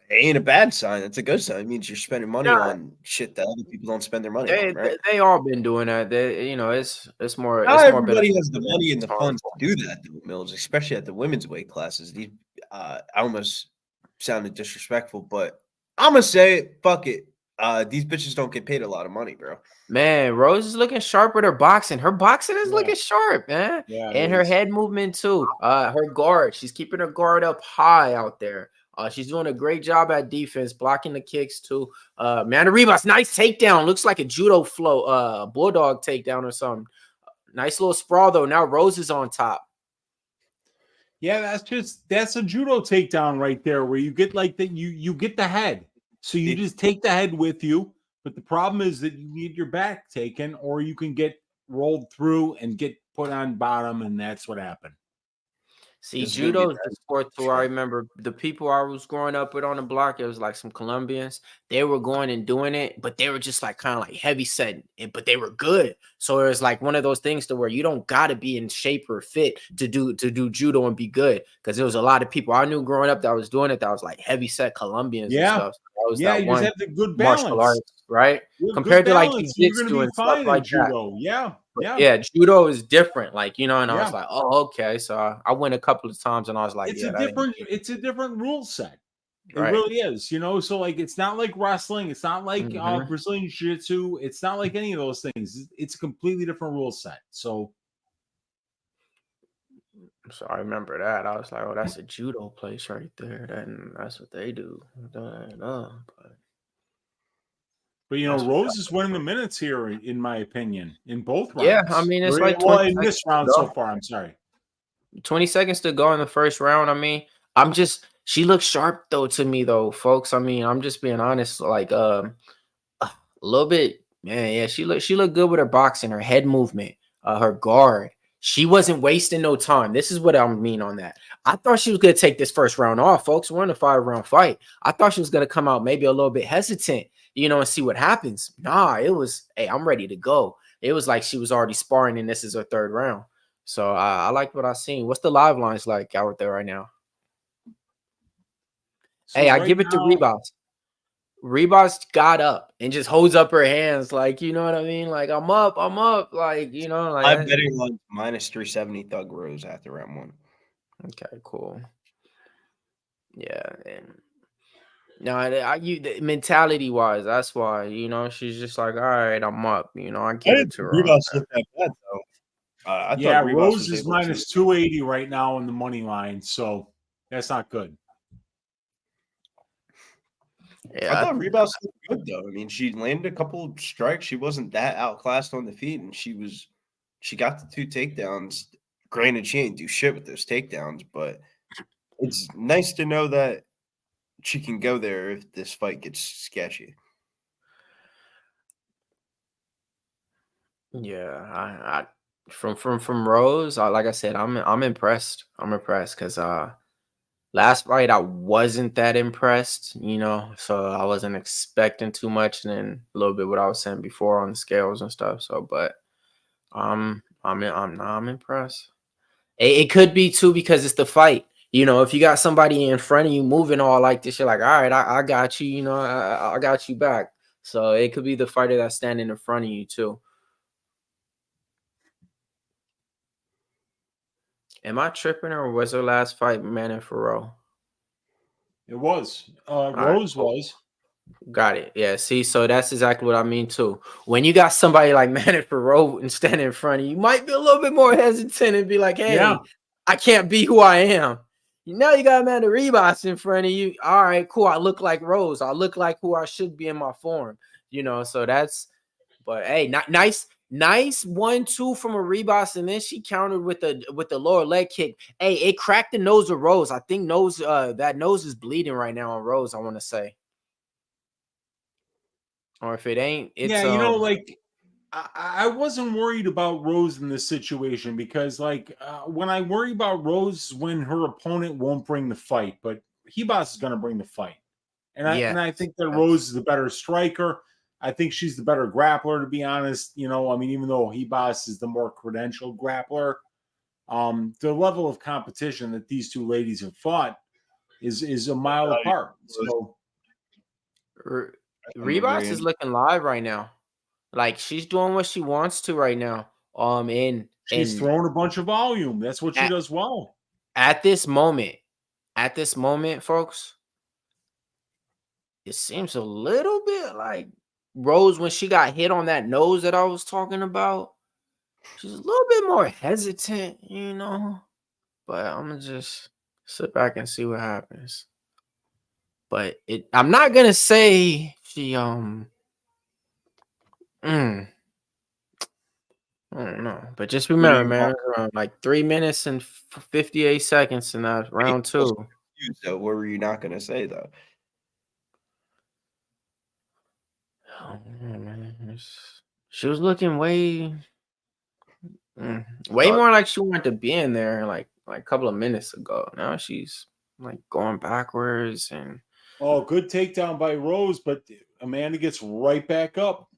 ain't a bad sign. It's a good sign. It means you're spending money on shit that other people don't spend their money on. Right? They all been doing that. It's more. Not everybody has the money and the funds to do that, Mills, especially at the women's weight classes. These I almost sounded disrespectful, but I'm gonna say it. Fuck it. These bitches don't get paid a lot of money, bro. Man, Rose is looking sharp with her boxing. Her boxing is looking sharp, man. Yeah, And her head movement too. Her guard. She's keeping her guard up high out there. She's doing a great job at defense, blocking the kicks too. Amanda Ribas, nice takedown. Looks like a judo flow, bulldog takedown or something. Nice little sprawl though. Now Rose is on top. Yeah, that's a judo takedown right there, where you get like that. You get the head, so you just take the head with you. But the problem is that you need your back taken, or you can get rolled through and get put on bottom, and that's what happened. See, judo is the sport too. I remember the people I was growing up with on the block, it was like some Colombians. They were going and doing it, but they were just like kind of like heavy set, but they were good. So it was like one of those things to where you don't got to be in shape or fit to do judo and be good. Because there was a lot of people I knew growing up that was doing it that was like heavy set Colombians and stuff. So that was that you one just have the good martial balance, arts, right? Compared to like jiu-jitsu and stuff like judo. that. Yeah. Yeah, judo is different, like, you know, and I Yeah. was like, oh, okay. So I went a couple of times and I was like, It's yeah, it's a different rule set. It Right. really is, you know. So like, it's not like wrestling. It's not like Brazilian Jiu-Jitsu. It's not like any of those things. It's a completely different rule set. So I remember that. I was like, oh, that's a judo place right there. That's what they do. But you know, Rose is winning the minutes here, in my opinion, in both rounds. Yeah, I mean, it's like 20 in this seconds round to so go. far. I'm sorry. 20 seconds to go in the first round. I mean, she looks sharp though to me though, folks. I mean, I'm just being honest, like a little bit, man. Yeah, she looked good with her boxing, her head movement, her guard. She wasn't wasting no time. This is what I mean on that. I thought she was gonna take this first round off, folks. We're in a 5-round fight. I thought she was gonna come out maybe a little bit hesitant, you know, and see what happens. Nah, it was, hey, I'm ready to go. It was like she was already sparring, and this is her 3rd round. So I liked what I seen. What's the live lines like out there right now? So Hey, I right give it to now- Ribas. Ribas got up and just holds up her hands, like, you know what I mean? Like, I'm up, like, you know, like I'm betting on -370 Thug Rose after round 1. Okay, cool. Yeah, and no, mentality wise, that's why, you know, she's just like, all right, I'm up, you know, I give it to her. Ribas looked that bad though. I thought Yeah, Ribas Rose was is able to- -280 right now in the money line, so that's not good. Yeah, I thought Ribas looked good though. I mean, she landed a couple of strikes. She wasn't that outclassed on the feet, and she got the 2 takedowns. Granted, she ain't do shit with those takedowns, but it's nice to know that she can go there if this fight gets sketchy. Yeah, I from Rose, like I said, I'm impressed. I'm impressed because last fight I wasn't that impressed, you know, so I wasn't expecting too much, and then a little bit what I was saying before on the scales and stuff. So, but I'm impressed. It could be too because it's the fight. You know, if you got somebody in front of you moving all like this, you're like, all right, I got you. You know, I got you back. So it could be the fighter that's standing in front of you too. Am I tripping, or was her last fight Manning Farrell? It was. right, Rose cool. was. Got it. Yeah. See, so that's exactly what I mean too. When you got somebody like Manning Farrell and standing in front of you, you might be a little bit more hesitant and be like, hey, Yeah. I can't be who I am. Now you got Amanda Ribas in front of you. All right, cool. I look like Rose. I look like who I should be in my form. You know, so that's, but hey, nice 1-2 from a Ribas, and then she countered with the lower leg kick. Hey, it cracked the nose of Rose. I think that nose is bleeding right now on Rose, I want to say. Or if it ain't, it's yeah, you know, like I wasn't worried about Rose in this situation because, like, when I worry about Rose, when her opponent won't bring the fight, but Ribas is going to bring the fight, and I think that Rose is the better striker. I think she's the better grappler, to be honest. You know, I mean, even though Ribas is the more credentialed grappler, the level of competition that these two ladies have fought is a mile apart. So Ribas is looking live right now. Like, she's doing what she wants to right now. And she's throwing a bunch of volume. That's what she does well. At this moment, folks, it seems a little bit like Rose when she got hit on that nose that I was talking about. She's a little bit more hesitant, you know. But I'm gonna just sit back and see what happens. But I'm not gonna say she I don't know, but just What do remember, you man, want? it's around like 3 minutes and 58 seconds in that round two. So what were you not going to say though? Oh, man, she was looking way more like she wanted to be in there like a couple of minutes ago. Now she's like going backwards and Oh, good takedown by Rose, but Amanda gets right back up.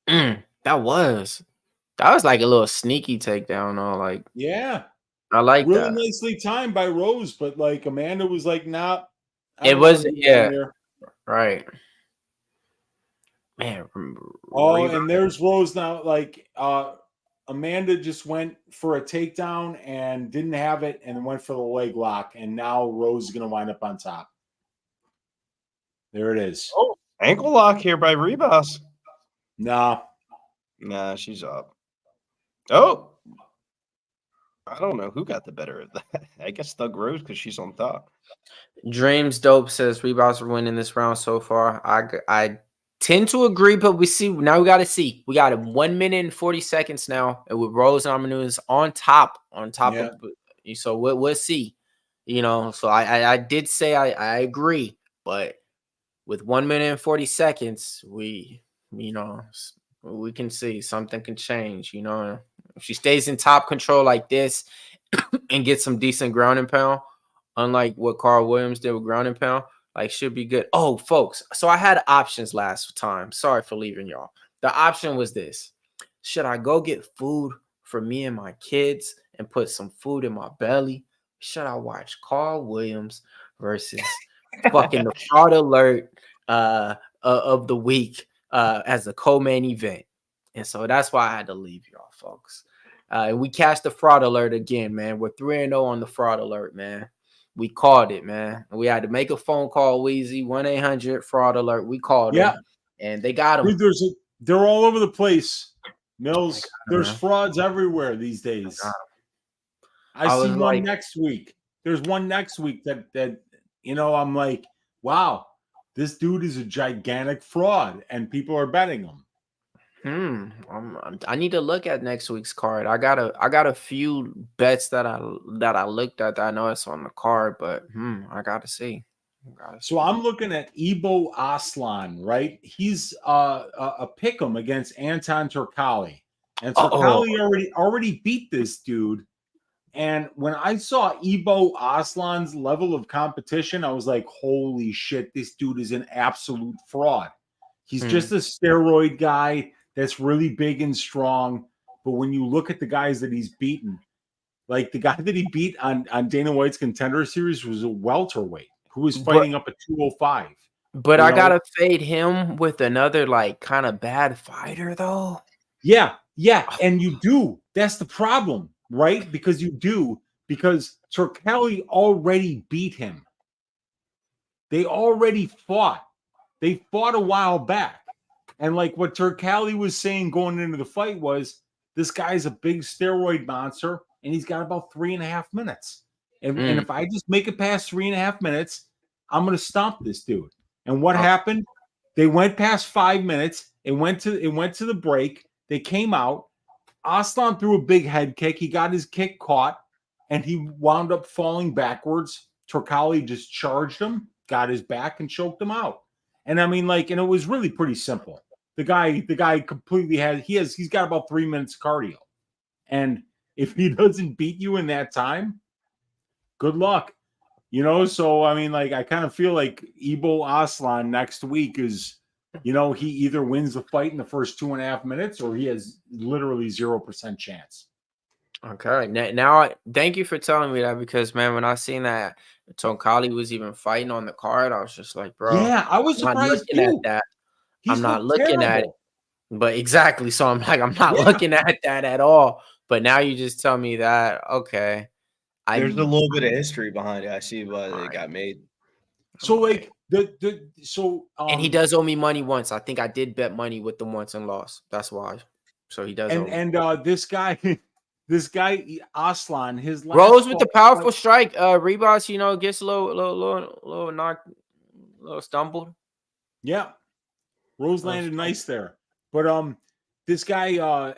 that was like a little sneaky takedown, though. Like, yeah, I like really that. nicely timed by Rose, but like Amanda was like, nah, It was right. Man, oh, and there's Rose now. Like, Amanda just went for a takedown and didn't have it, and went for the leg lock, and now Rose is going to wind up on top. There it is. Oh, ankle lock here by Ribas. Nah, she's up. Oh, I don't know who got the better of that. I guess Thug Rose because she's on top. Dreams Dope says Rebounds are winning this round so far. I tend to agree, but we got to see. We got 1 minute and 40 seconds now, and with Rose Namajunas on top Yeah. of. So we'll see. You know, so I did say I agree, but with 1 minute and 40 seconds, we can see something can change. You know, if she stays in top control like this and gets some decent ground and pound, unlike what Karl Williams did with ground and pound, like should be good. Oh, folks, so I had options last time. Sorry for leaving y'all. The option was this: should I go get food for me and my kids and put some food in my belly? Should I watch Karl Williams versus fucking the fraud alert of the week as a co-main event? And so that's why I had to leave y'all, folks. And we cashed the fraud alert again, man. We're 3-0 on the fraud alert, man. We called it, man. We had to make a phone call, Wheezy, 1-800 fraud alert. We called them, and they got them. Dude, they're all over the place. Mills, there's frauds everywhere these days. I see one next week. There's one next week that I'm like, wow, this dude is a gigantic fraud, and people are betting him. I need to look at next week's card. I got a few bets that I looked at that I know it's on the card, but I gotta see. So I'm looking at Ibo Aslan, right? He's a pick'em against Anton Turkali, and Turkali already beat this dude. And when I saw Ibo Aslan's level of competition, I was like, holy shit, this dude is an absolute fraud. He's just a steroid guy that's really big and strong. But when you look at the guys that he's beaten, like the guy that he beat on Dana White's Contender Series was a welterweight who was fighting up at 205. But I gotta fade him with another like kind of bad fighter though. Yeah, and you do. That's the problem, right? Because Turkali already beat him. They already fought. They fought a while back. And like what Turkali was saying going into the fight was, this guy's a big steroid monster, and he's got about 3.5 minutes. And if I just make it past 3.5 minutes, I'm going to stomp this dude. And what happened? They went past 5 minutes. It went to the break. They came out. Aslan threw a big head kick. He got his kick caught, and he wound up falling backwards. Turkali just charged him, got his back, and choked him out. And I mean, and it was really pretty simple. The guy completely he's got about 3 minutes cardio. And if he doesn't beat you in that time, good luck. So I mean, I kind of feel like Ibo Aslan next week is, he either wins the fight in the first 2.5 minutes or he has literally 0% chance. Okay. Now, thank you for telling me that, because man, when I seen that Turkali was even fighting on the card, I was just like, bro, yeah, I was surprised looking at that. I'm not looking at it, but exactly. So I'm like, I'm not looking at that at all. But now you just tell me that, okay. There's a little bit of history behind it. I see why it got made. So like and he does owe me money once. I think I did bet money with them once and lost. That's why. So he does. This guy Aslan, his last Rose with the powerful strike. Ribas, gets a little knocked, a little stumbled. Yeah, Rose landed nice there, but this guy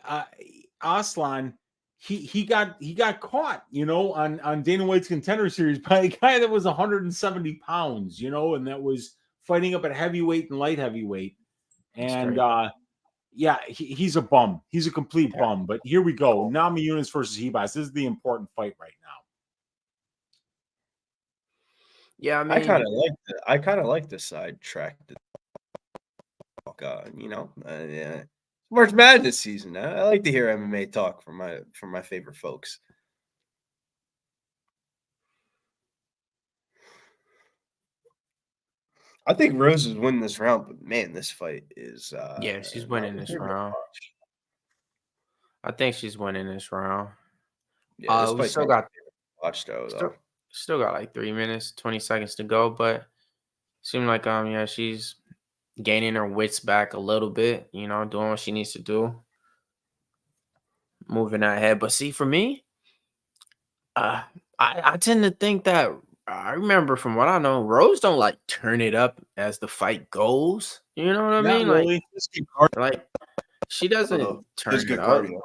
Aslan, he got caught, on Dana White's Contender Series by a guy that was 170 pounds, and that was fighting up at heavyweight and light heavyweight, and yeah, he's a bum. He's a complete bum. But here we go. Namajunas versus Ribas. This is the important fight right now. Yeah, I mean, I kind of like the sidetrack. March Madness season. I like to hear MMA talk from my favorite folks. I think Rose is winning this round, but man, this fight is she's winning this round. I think she's winning this round. Yeah, we still got though. Still got like 3 minutes, 20 seconds to go, but seemed like she's gaining her wits back a little bit, doing what she needs to do. Moving ahead. But see, for me, I tend to think that I remember from what I know, Rose don't like turn it up as the fight goes. You know what I mean? Really. Like she doesn't turn it up.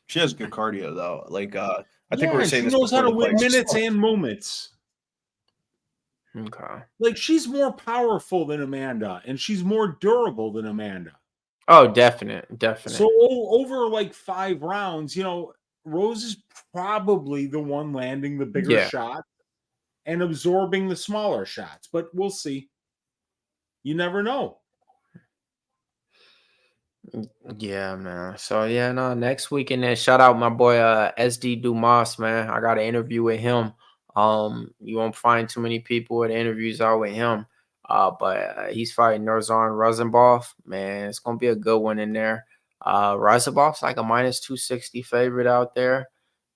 She has good cardio though. Like I think we were saying she knows how to win minutes and moments. Okay. Like she's more powerful than Amanda, and she's more durable than Amanda. Oh, definite. So over like 5 rounds, Rose is probably the one landing the bigger shot and absorbing the smaller shots, but we'll see. You never know. Yeah, man. So next weekend then shout out my boy SD Dumas, man. I got an interview with him. You won't find too many people with interviews out with him. But he's fighting Nurzan Rosenbov. Man, it's gonna be a good one in there. Rosenbov's like a minus 260 favorite out there.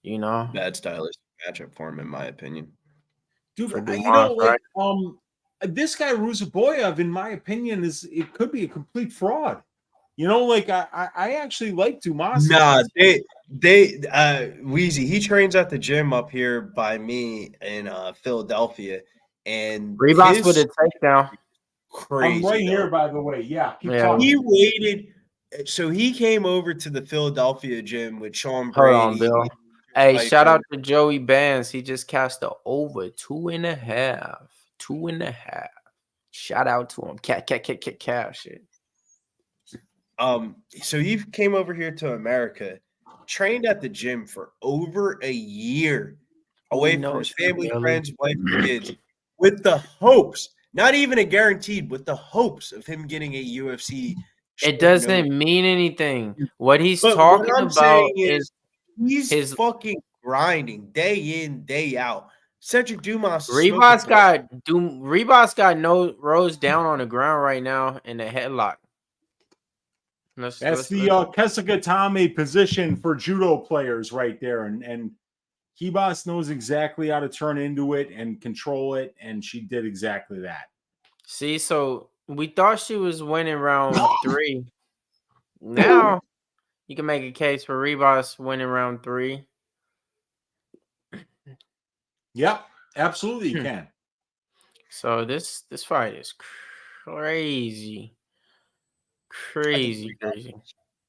Bad stylistic matchup for him, in my opinion. Dude, Dumas, this guy Ruzaboyev, in my opinion, it could be a complete fraud. I actually like Dumas. Nah, Weezy, he trains at the gym up here by me in Philadelphia, and Ribas with a takedown. Crazy. I'm right here, by the way. Yeah, he waited. So he came over to the Philadelphia gym with Sean Hold Brady. on, Bill. Hey, shout out to Joey Bands. He just cast the over 2.5. 2.5. Shout out to him. Cat shit. So he came over here to America, trained at the gym for over a year, away from his family, friends, wife, and kids, with the hopes, not even a guaranteed, with the hopes of him getting a UFC. It doesn't mean anything. What he's talking about is he's fucking grinding day in, day out. Cedric Dumas. Ribas got no Rose down on the ground right now in the headlock. That's the Kesagatame position for judo players right there. And Ribas knows exactly how to turn into it and control it, and she did exactly that. See, so we thought she was winning round 3. Now you can make a case for Ribas winning round 3. Yep, absolutely you can. So this fight is crazy. Crazy.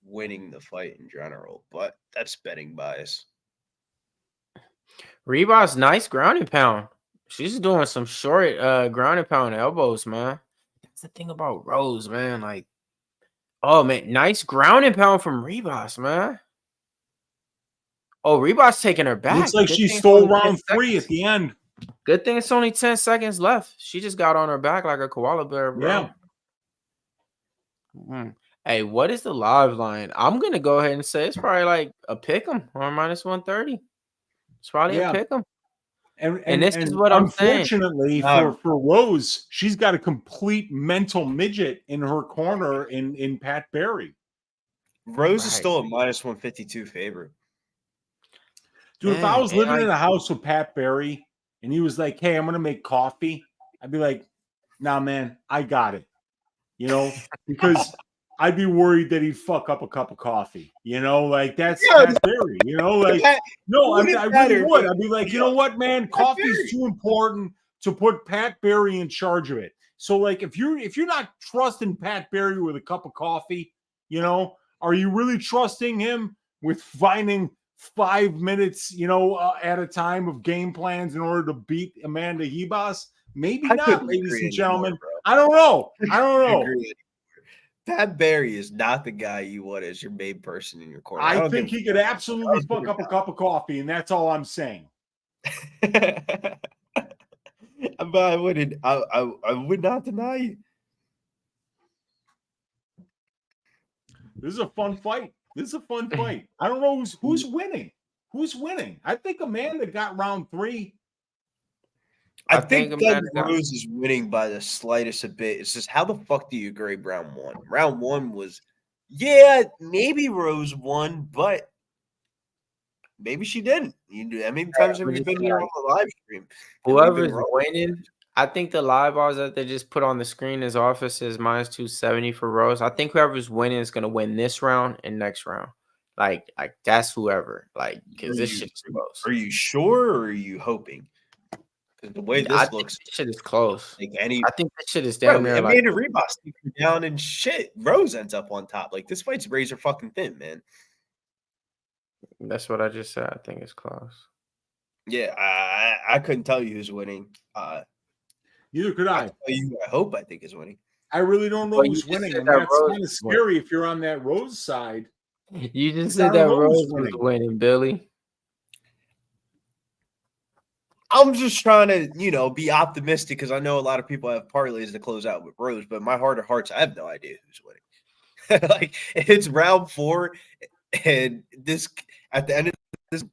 Winning the fight in general, but that's betting bias. Ribas, nice ground and pound. She's doing some short ground and pound elbows, man. That's the thing about Rose, man. Like, oh man, nice ground and pound from Ribas, man. Oh, Ribas taking her back. Looks like she stole round 3 at the end. Good thing it's only 10 seconds left. She just got on her back like a koala bear, bro. Yeah. Hey, what is the live line? I'm gonna go ahead and say it's probably like a pick 'em or minus 130. It's probably a pick 'em. And this is what I'm saying. Unfortunately for Rose, she's got a complete mental midget in her corner in Pat Barry. Rose is still a minus 152 favorite. Dude, if I was living in a house with Pat Barry, and he was like, "Hey, I'm gonna make coffee," I'd be like, "Nah, man, I got it," you know, because I'd be worried that he'd fuck up a cup of coffee, you know, like that's Pat Barry, you know, like no, I really would. I'd be like, you know what, man, coffee's too important to put Pat Barry in charge of it. So, like, if you're not trusting Pat Barry with a cup of coffee, you know, are you really trusting him with finding 5 minutes, you know, at a time of game plans in order to beat Amanda Ribas? Maybe not, ladies and gentlemen. I don't know. I don't know. Pat Barry is not the guy you want as your main person in your corner. I think he could absolutely fuck up a cup of coffee, and that's all I'm saying. But I wouldn't. I would not deny you. This is a fun fight. I don't know who's winning. Who's winning? I think Amanda got round 3. I think Doug Rose is winning by the slightest a bit. It's just how the fuck do you grade round 1? Round 1 was, yeah, maybe Rose won, but maybe she didn't. How many times have we been here on the live stream? Whoever's winning, I think the live odds that they just put on the screen is office is -270 for Rose. I think whoever's winning is going to win this round and next round. Like that's whoever. Like, because this shit's close. Are you sure or are you hoping? Because the way this looks, this shit is close. Like I think this shit is down there. Amanda Ribas down and shit. Rose ends up on top. Like, this fight's razor fucking thin, man. That's what I just said. I think it's close. Yeah, I couldn't tell you who's winning. Neither could I. I hope I think is winning. I really don't know who's winning. And that's kind of scary if you're on that Rose side. You just said that Rose was winning, Billy. I'm just trying to, be optimistic because I know a lot of people have parlays to close out with Rose, but my heart of hearts, I have no idea who's winning. Like, it's round 4, and this at the end of this,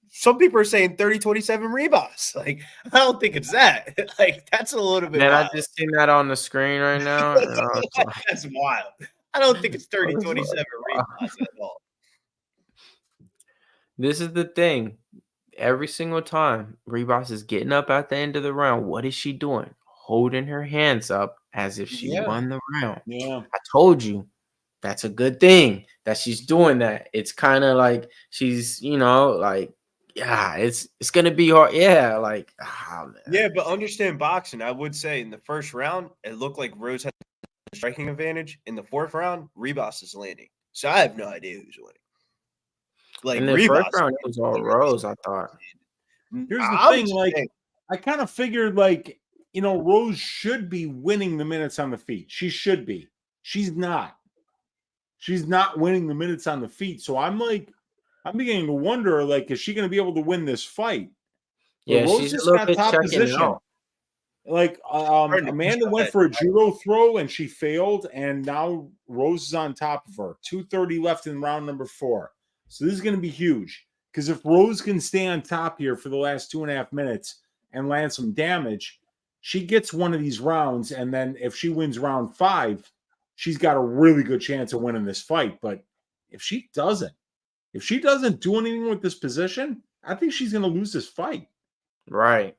some people are saying 30-27 Ribas. Like, I don't think it's that. Like, that's a little bit. Man, wild. I just seen that on the screen right now. That's wild. I don't think it's 30-27 Ribas at all. This is the thing. Every single time Ribas is getting up at the end of the round, what is she doing? Holding her hands up as if she won the round. Yeah. I told you that's a good thing that she's doing that. It's kind of like she's, it's gonna be hard. Yeah, Yeah, but understand boxing. I would say in the first round, it looked like Rose had a striking advantage. In the 4th round, Ribas is landing. So I have no idea who's winning. Like, in the Ribas, first round, it was all Rose, I thought. Here's the thing, I kind of figured, Rose should be winning the minutes on the feet. She should be. She's not. She's not winning the minutes on the feet. So I'm beginning to wonder, is she going to be able to win this fight? Yeah, Rose she's just a little got bit top checking position. out. Amanda went for a judo throw and she failed, and now Rose is on top of her. 2:30 left in round number 4. So this is going to be huge, because if Rose can stay on top here for the last 2.5 minutes and land some damage, she gets one of these rounds, and then if she wins round 5, she's got a really good chance of winning this fight. But if she doesn't do anything with this position, I think she's going to lose this fight. Right.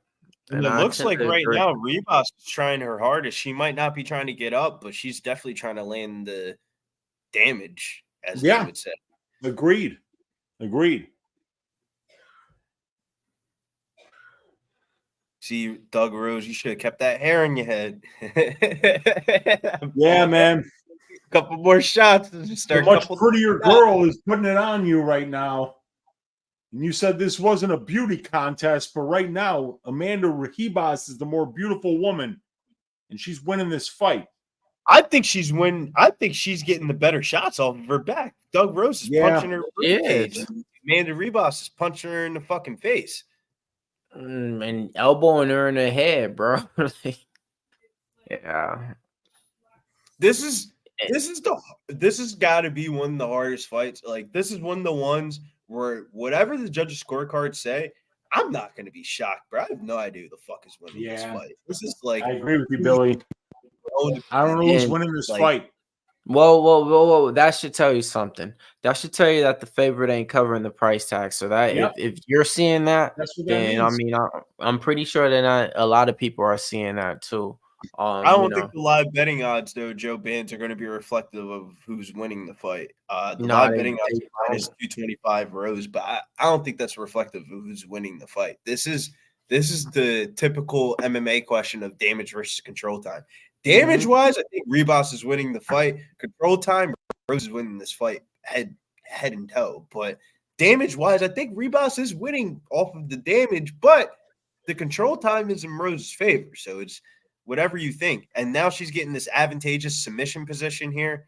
And it looks like right now Ribas is trying her hardest. She might not be trying to get up, but she's definitely trying to land the damage, as David said. Agreed. See, Doug Rose, you should have kept that hair in your head. Yeah, man. A couple more shots. A much prettier girl is putting it on you right now. And you said this wasn't a beauty contest, but right now, Amanda Ribas is the more beautiful woman, and she's winning this fight. I think she's winning. I think she's getting the better shots off of her back. Doug Rose is punching her. Amanda Ribas is punching her in the fucking face. And elbowing her in the head, bro. Yeah. This has got to be one of the hardest fights. Like, this is one of the ones where whatever the judges' scorecards say, I'm not going to be shocked, bro. I have no idea who the fuck is winning this fight. This is like, I agree with you, Billy. I don't know who's winning this fight. Whoa. That should tell you something. That should tell you that the favorite ain't covering the price tag. So that Yep. if you're seeing that, That's what that then I means. mean I'm pretty sure that not a lot of people are seeing that too. I don't think the live betting odds, though, Joe Bans, are going to be reflective of who's winning the fight. The Nah, live betting odds are minus 225 Rose, but I don't think that's reflective of who's winning the fight. This is the typical MMA question of damage versus control time. Damage wise, I think Ribas is winning the fight. Control time, Rose is winning this fight head and toe. But damage wise, I think Ribas is winning off of the damage, but the control time is in Rose's favor. So it's whatever you think. And now she's getting this advantageous submission position here.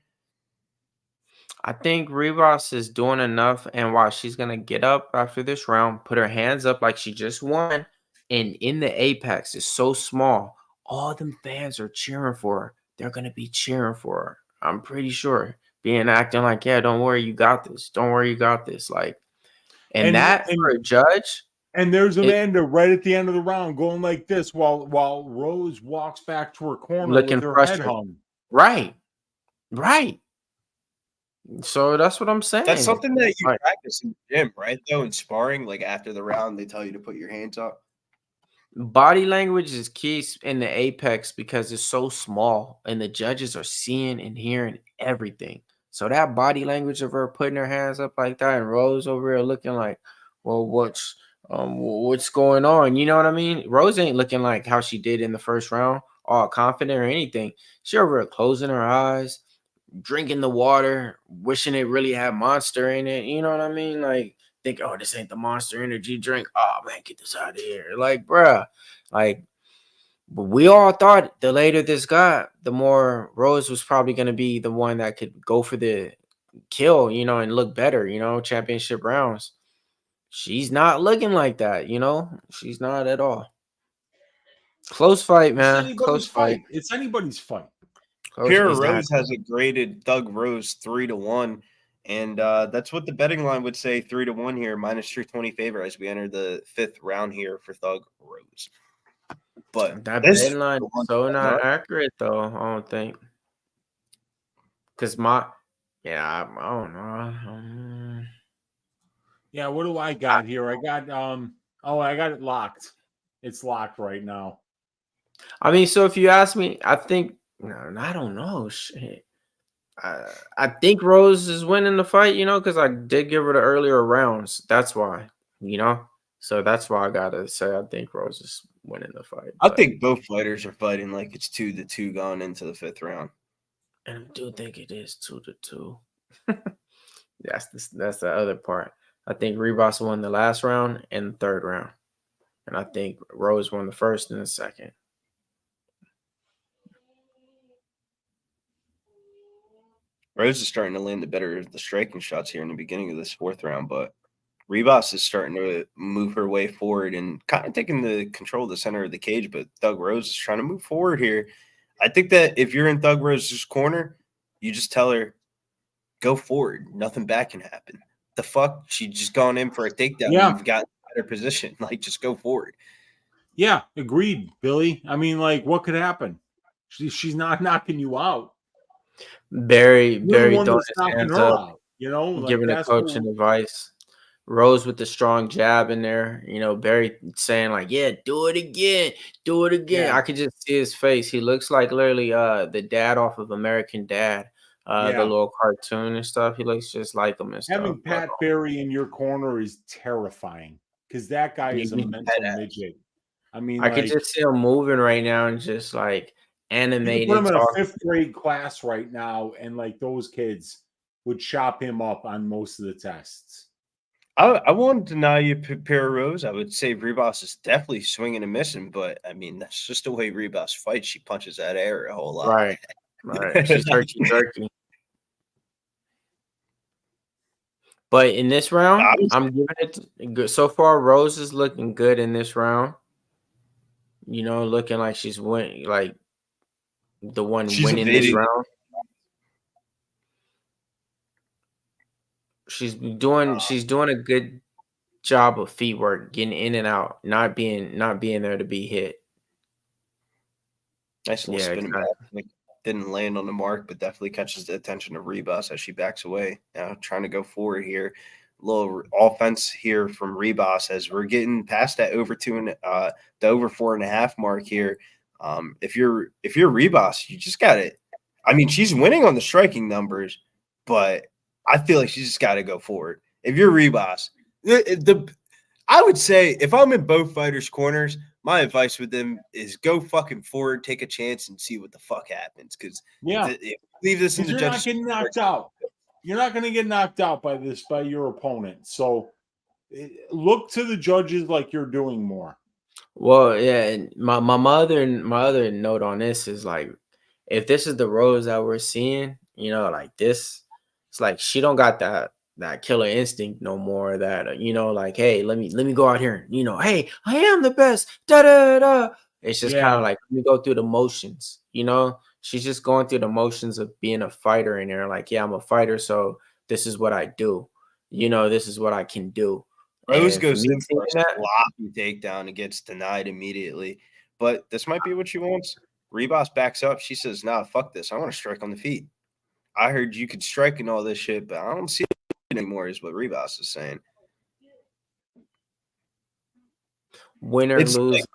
I think Ribas is doing enough, and while she's gonna get up after this round, put her hands up like she just won, and in the apex is so small, all them fans are cheering for her. They're gonna be cheering for her. I'm pretty sure, acting like, yeah, don't worry, you got this. Don't worry, you got this. Like, and that for a judge. And there's Amanda right at the end of the round going like this while Rose walks back to her corner Looking with her frustrated. head hung. Right. So that's what I'm saying. That's something that you practice in the gym, right? Though in sparring, like after the round, they tell you to put your hands up. Body language is key in the apex because it's so small and the judges are seeing and hearing everything. So that body language of her putting her hands up like that and Rose over here looking like, well, what's going on? You know what I mean? Rose ain't looking like how she did in the first round, all confident or anything. She over here closing her eyes, drinking the water, wishing it really had Monster in it. You know what I mean? Like, think, oh, this ain't the Monster Energy drink. Oh man, get this out of here. Like, bruh, like we all thought the later this got, the more Rose was probably gonna be the one that could go for the kill, you know, and look better, you know, championship rounds. She's not looking like that, you know. She's not at all. Close fight, man. Close fight. It's anybody's fight. Pierre Rose has a graded Thug Rose 3-1. And that's what the betting line would say, 3-1 here, minus 320 favor as we enter the 5th round here for Thug Rose. But that betting line is so not accurate, though. I don't think. Because I don't know. Yeah, what do I got here? I got I got it locked. It's locked right now. I mean, so if you ask me, I think I don't know. Shit. I think Rose is winning the fight, you know, because I did give her the earlier rounds. That's why, you know. So that's why I gotta say I think Rose is winning the fight. I think both fighters are fighting like it's 2-2 going into the 5th round. And I do think it is 2-2. That's the other part. I think Ribas won the last round and the 3rd round. And I think Rose won the 1st and the 2nd. Rose is starting to land the striking shots here in the beginning of this 4th round, but Ribas is starting to move her way forward and kind of taking the control of the center of the cage, but Thug Rose is trying to move forward here. I think that if you're in Thug Rose's corner, you just tell her, go forward. Nothing bad can happen. The fuck? She just gone in for a takedown. Yeah. You've got a better position. Like, just go forward. Yeah, agreed, Billy. I mean, like, what could happen? She's not knocking you out. Very throwing his knocking hands her up, out, you know, like giving the coach an advice. Rose with the strong jab in there, you know, Barry saying like, yeah, do it again. Yeah. I could just see his face. He looks like literally the dad off of American Dad, the little cartoon and stuff. He looks just like him and stuff. Having Pat Barry in your corner is terrifying because that guy is a mental midget. I mean, I could just see him moving right now and just like animated. Put him in a 5th grade class right now, and like those kids would chop him up on most of the tests. I won't deny you, Pierre Rose. I would say Ribas is definitely swinging and missing, but I mean that's just the way Ribas fights. She punches that air a whole lot. Right. She's turkey. But in this round, I'm giving it good. So far, Rose is looking good in this round. You know, looking like she's winning, like the one winning this round. She's doing a good job of feet work, getting in and out, not being there to be hit. Nice little spin back. didn't land on the mark, but definitely catches the attention of Ribas as she backs away. Now trying to go forward here. A little offense here from Ribas as we're getting past that over the over 4.5 mark here. If you're Ribas, you just got it. I mean, she's winning on the striking numbers, but I feel like she's just got to go forward. If you're Ribas, I would say if I'm in both fighters' corners, my advice with them is go fucking forward, take a chance, and see what the fuck happens. Because leave this in the you're not getting knocked out. You're not going to get knocked out by your opponent. So look to the judges like you're doing more. Well, yeah, and my other note on this is like, if this is the Rose that we're seeing, like this, it's like she don't got that killer instinct no more. That like, hey, let me go out here, hey, I am the best. Da da da. It's just kind of like, let me go through the motions. She's just going through the motions of being a fighter in there. Like, yeah, I'm a fighter, so this is what I do. This is what I can do. Rose goes in for a sloppy takedown and gets denied immediately. But this might be what she wants. Ribas backs up. She says, nah, fuck this. I want to strike on the feet. I heard you could strike and all this shit, but I don't see it anymore, is what Ribas is saying. Win or lose,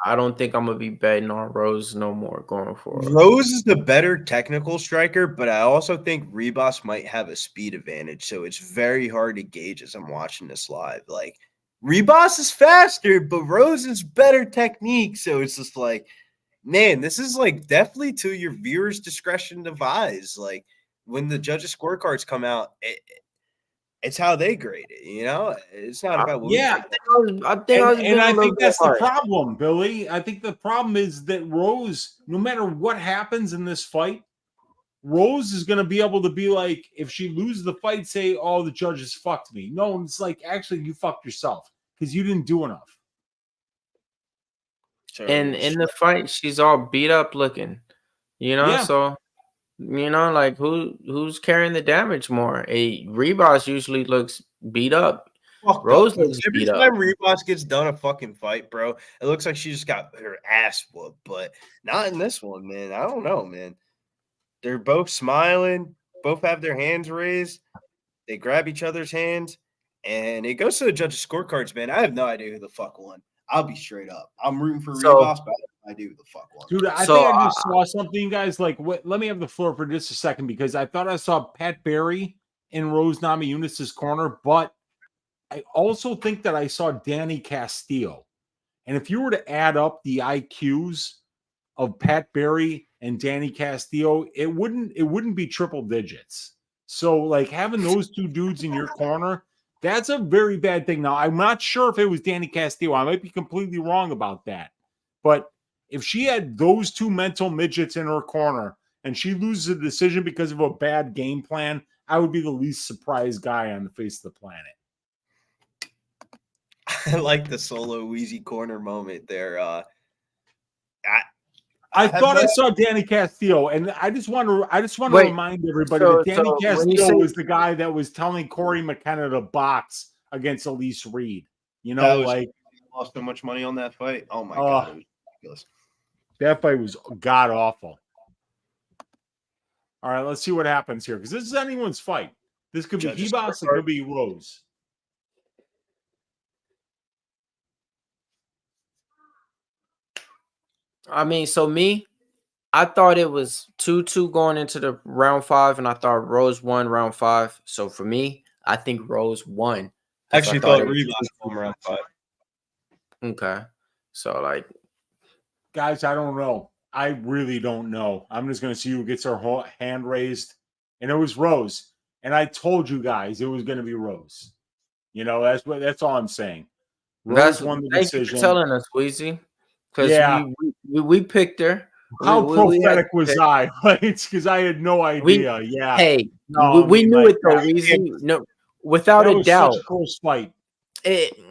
I don't think I'm going to be betting on Rose no more going forward. Rose is the better technical striker, but I also think Ribas might have a speed advantage, so it's very hard to gauge as I'm watching this live. Like, Ribas is faster, but Rose is better technique, so it's just like, man, this is like definitely to your viewers' discretion devise. Like, when the judges' scorecards come out, it's how they grade it, It's not about what I think that's the problem, Billy. I think the problem is that Rose, no matter what happens in this fight, Rose is going to be able to be like, if she loses the fight, say, oh, the judges fucked me. No, it's like, actually, you fucked yourself because you didn't do enough. And in the fight, she's all beat up looking, so... like who's carrying the damage more? Ribas usually looks beat up. Rose looks beat up. Every time Ribas gets done a fucking fight, bro, it looks like she just got her ass whooped. But not in this one, man. I don't know, man. They're both smiling. Both have their hands raised. They grab each other's hands. And it goes to the judges' scorecards, man. I have no idea who the fuck won. I'll be straight up. I'm rooting for Ribas, but I do the fuck one. Dude, I think I just saw something, guys. Like, let me have the floor for just a second because I thought I saw Pat Barry in Rose Namajunas' corner, but I also think that I saw Danny Castillo. And if you were to add up the IQs of Pat Barry and Danny Castillo, it wouldn't be triple digits. So, like, having those two dudes in your corner, that's a very bad thing. Now, I'm not sure if it was Danny Castillo. I might be completely wrong about that. But if she had those two mental midgets in her corner and she loses a decision because of a bad game plan, I would be the least surprised guy on the face of the planet. I like the solo Wheezy corner moment there. I thought I saw Danny Castillo, and I just want to remind everybody that Danny Castillo was the guy that was telling Corey McKenna to box against Elise Reed. Like lost so much money on that fight. Oh my god, it was ridiculous. That fight was god awful. All right, let's see what happens here because this is anyone's fight. This could be Ribas, it could be Rose. I mean, I thought it was 2-2 going into the round 5, and I thought Rose won round 5. So for me, I think Rose won. I actually thought Ribas won round 5. Okay. So, like, guys, I don't know. I really don't know. I'm just going to see who gets her hand raised. And it was Rose. And I told you guys it was going to be Rose. That's all I'm saying. Rose won the decision. Thank you for telling us, Weezy. Because we picked her. How prophetic was I? Right? Because I had no idea. Hey, we knew it though, Weezy. No, without a doubt. Such a close fight.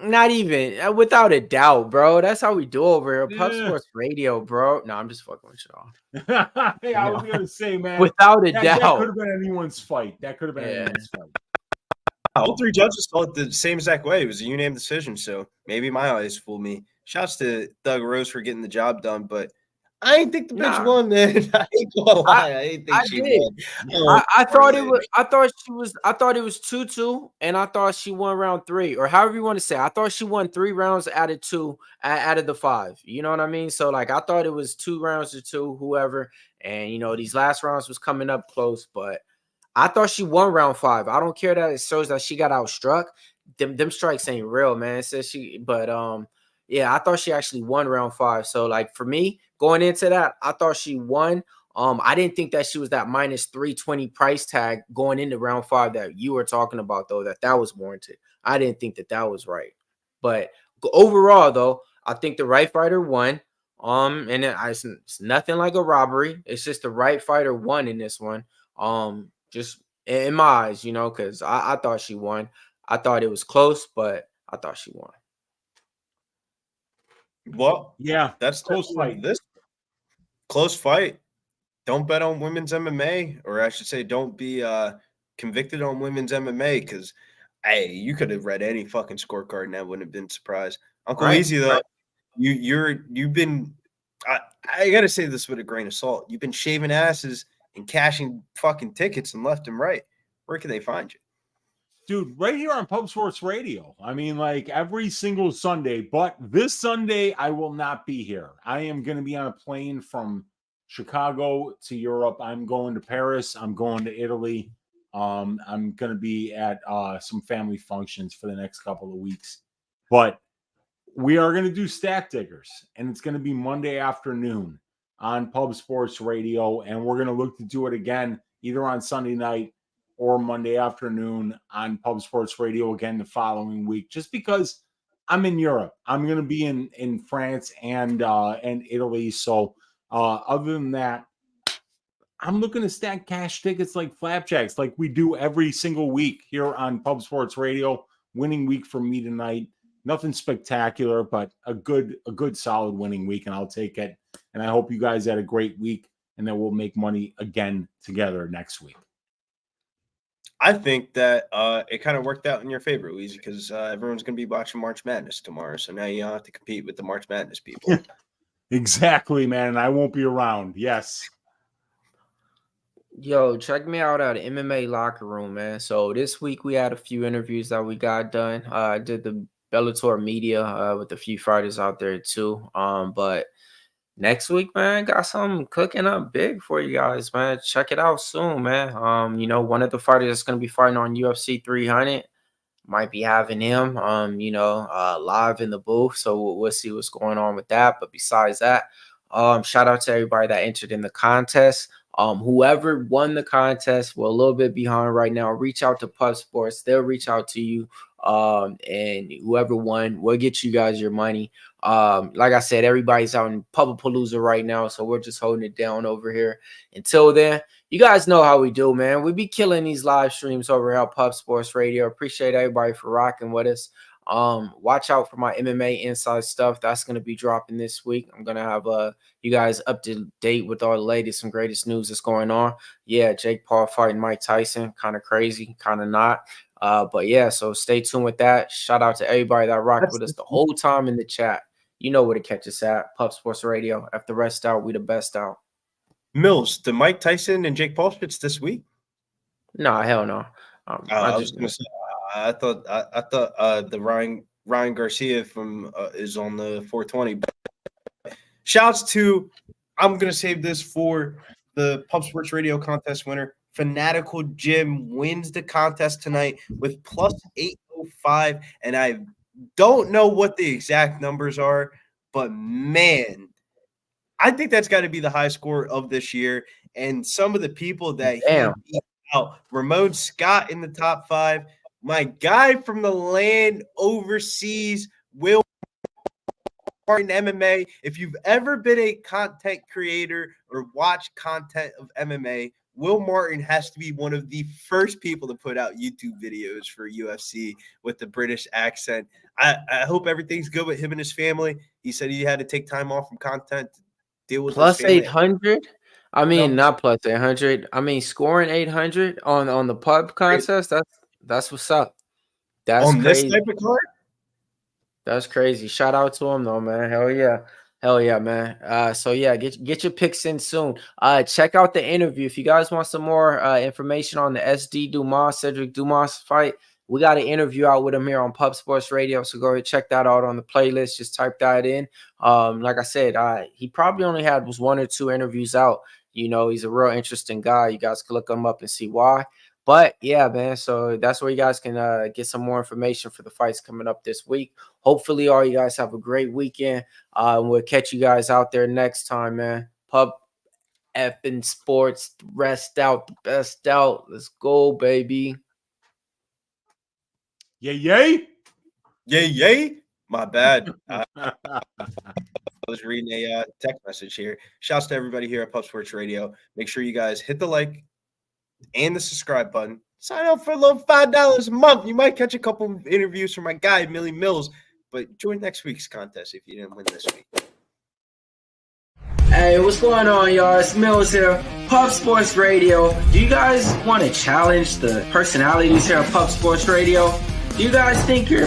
Not even without a doubt, bro. That's how we do over here. Pub Sports Radio, bro. No, I'm just fucking with y'all. Hey, I was gonna say, man, without a doubt, that could have been anyone's fight. Anyone's fight. All three judges felt the same exact way. It was a unanimous decision, so maybe my eyes fooled me. Shouts to Doug Rose for getting the job done, but I ain't think the bitch won, man. I ain't gonna lie. I ain't think she did. won. I thought it was. I thought it was 2-2, and I thought she won round 3, or however you want to say. I thought she won 3 rounds out of 2 out of the 5. You know what I mean? So like, I thought it was 2 rounds to 2, whoever. And you know, these last rounds was coming up close, but I thought she won round 5. I don't care that it shows that she got outstruck. Them strikes ain't real, man. It says she, but yeah, I thought she actually won round 5. So like for me going into that, I thought she won. I didn't think that she was that minus 320 price tag going into round 5 that you were talking about, though, that was warranted. I didn't think that was right. But overall, though, I think the right fighter won. And it's nothing like a robbery. It's just the right fighter won in this one. Just in my eyes, you know, because I thought she won. I thought it was close, but I thought she won. Well, yeah, that's close fight. This close fight. Don't bet on women's MMA, or I should say, don't be convicted on women's MMA, because hey, you could have read any fucking scorecard and that wouldn't have been surprised. Uncle Easy, though, you've been. I gotta say this with a grain of salt. You've been shaving asses and cashing fucking tickets and left and right. Where can they find you? Dude, right here on Pub Sports Radio. I mean, like every single Sunday, but this Sunday I will not be here. I am going to be on a plane from Chicago to Europe. I'm going to Paris. I'm going to Italy. I'm going to be at some family functions for the next couple of weeks. But we are going to do Stat Diggers, and it's going to be Monday afternoon on Pub Sports Radio, and we're going to look to do it again either on Sunday night or Monday afternoon on Pub Sports Radio again the following week, just because I'm in Europe. I'm going to be in France and Italy. So other than that, I'm looking to stack cash tickets like flapjacks, like we do every single week here on Pub Sports Radio. Winning week for me tonight. Nothing spectacular, but a good solid winning week, and I'll take it. And I hope you guys had a great week, and that we'll make money again together next week. I think that it kind of worked out in your favor, Weezy, because everyone's going to be watching March Madness tomorrow. So now you don't have to compete with the March Madness people. Exactly, man. And I won't be around. Yes. Yo, check me out at MMA Locker Room, man. So this week we had a few interviews that we got done. I did the Bellator media with a few fighters out there too. But next week, man, got something cooking up big for you guys, man. Check it out soon, man. You know, one of the fighters that's going to be fighting on UFC 300 might be having him, live in the booth. So we'll see what's going on with that. But besides that, shout out to everybody that entered in the contest. Whoever won the contest, we're a little bit behind right now. Reach out to Pub Sports. They'll reach out to you. And whoever won, we'll get you guys your money. Like I said, everybody's out in Pubapalooza right now, so we're just holding it down over here. Until then, you guys know how we do, man. We be killing these live streams over at Pub Sports Radio. Appreciate everybody for rocking with us. Watch out for my MMA inside stuff that's going to be dropping this week. I'm going to have you guys up to date with all the latest and greatest news that's going on. Yeah, Jake Paul fighting Mike Tyson, kind of crazy, kind of not. But yeah, so stay tuned with that. Shout out to everybody that rocked with us the whole time in the chat. You know where to catch us at Pub Sports Radio. After the rest out, we the best out. Mills, the Mike Tyson and Jake Paul shits this week? No, hell no. I was gonna say, I thought the Ryan Garcia from is on the 420. Shouts to, I'm gonna save this for the Pub Sports Radio contest winner. Fanatical Jim wins the contest tonight with plus 805, and I don't know what the exact numbers are, but man, I think that's got to be the high score of this year. And some of the people that he beat out, Ramon Scott in the top 5, my guy from the land overseas, Will Martin MMA. If you've ever been a content creator or watched content of MMA, Will Martin has to be one of the first people to put out YouTube videos for UFC with the British accent. I hope everything's good with him and his family. He said he had to take time off from content to deal with plus his family. 800. I mean, not plus 800. I mean, scoring 800 on the pub contest. That's what's up. That's on crazy. This type of card. That's crazy. Shout out to him though, man. Hell yeah. Hell yeah, man. So yeah, get your picks in soon. Check out the interview. If you guys want some more information on the SD Dumas, Cedric Dumas fight, we got an interview out with him here on Pub Sports Radio. So go ahead, check that out on the playlist. Just type that in. Like I said, he probably only had one or two interviews out. You know, he's a real interesting guy. You guys can look him up and see why. But yeah, man, so that's where you guys can get some more information for the fights coming up this week. Hopefully, all you guys have a great weekend. We'll catch you guys out there next time, man. Pub effing sports, rest out, the best out. Let's go, baby. Yay. My bad. I was reading a text message here. Shouts to everybody here at Pub Sports Radio. Make sure you guys hit the like and the subscribe button. Sign up for a little $5 a month. You might catch a couple interviews from my guy, Millie Mills. But join next week's contest if you didn't win this week. Hey, what's going on, y'all? It's Mills here, Pub Sports Radio. Do you guys want to challenge the personalities here at Pub Sports Radio? Do you guys think you're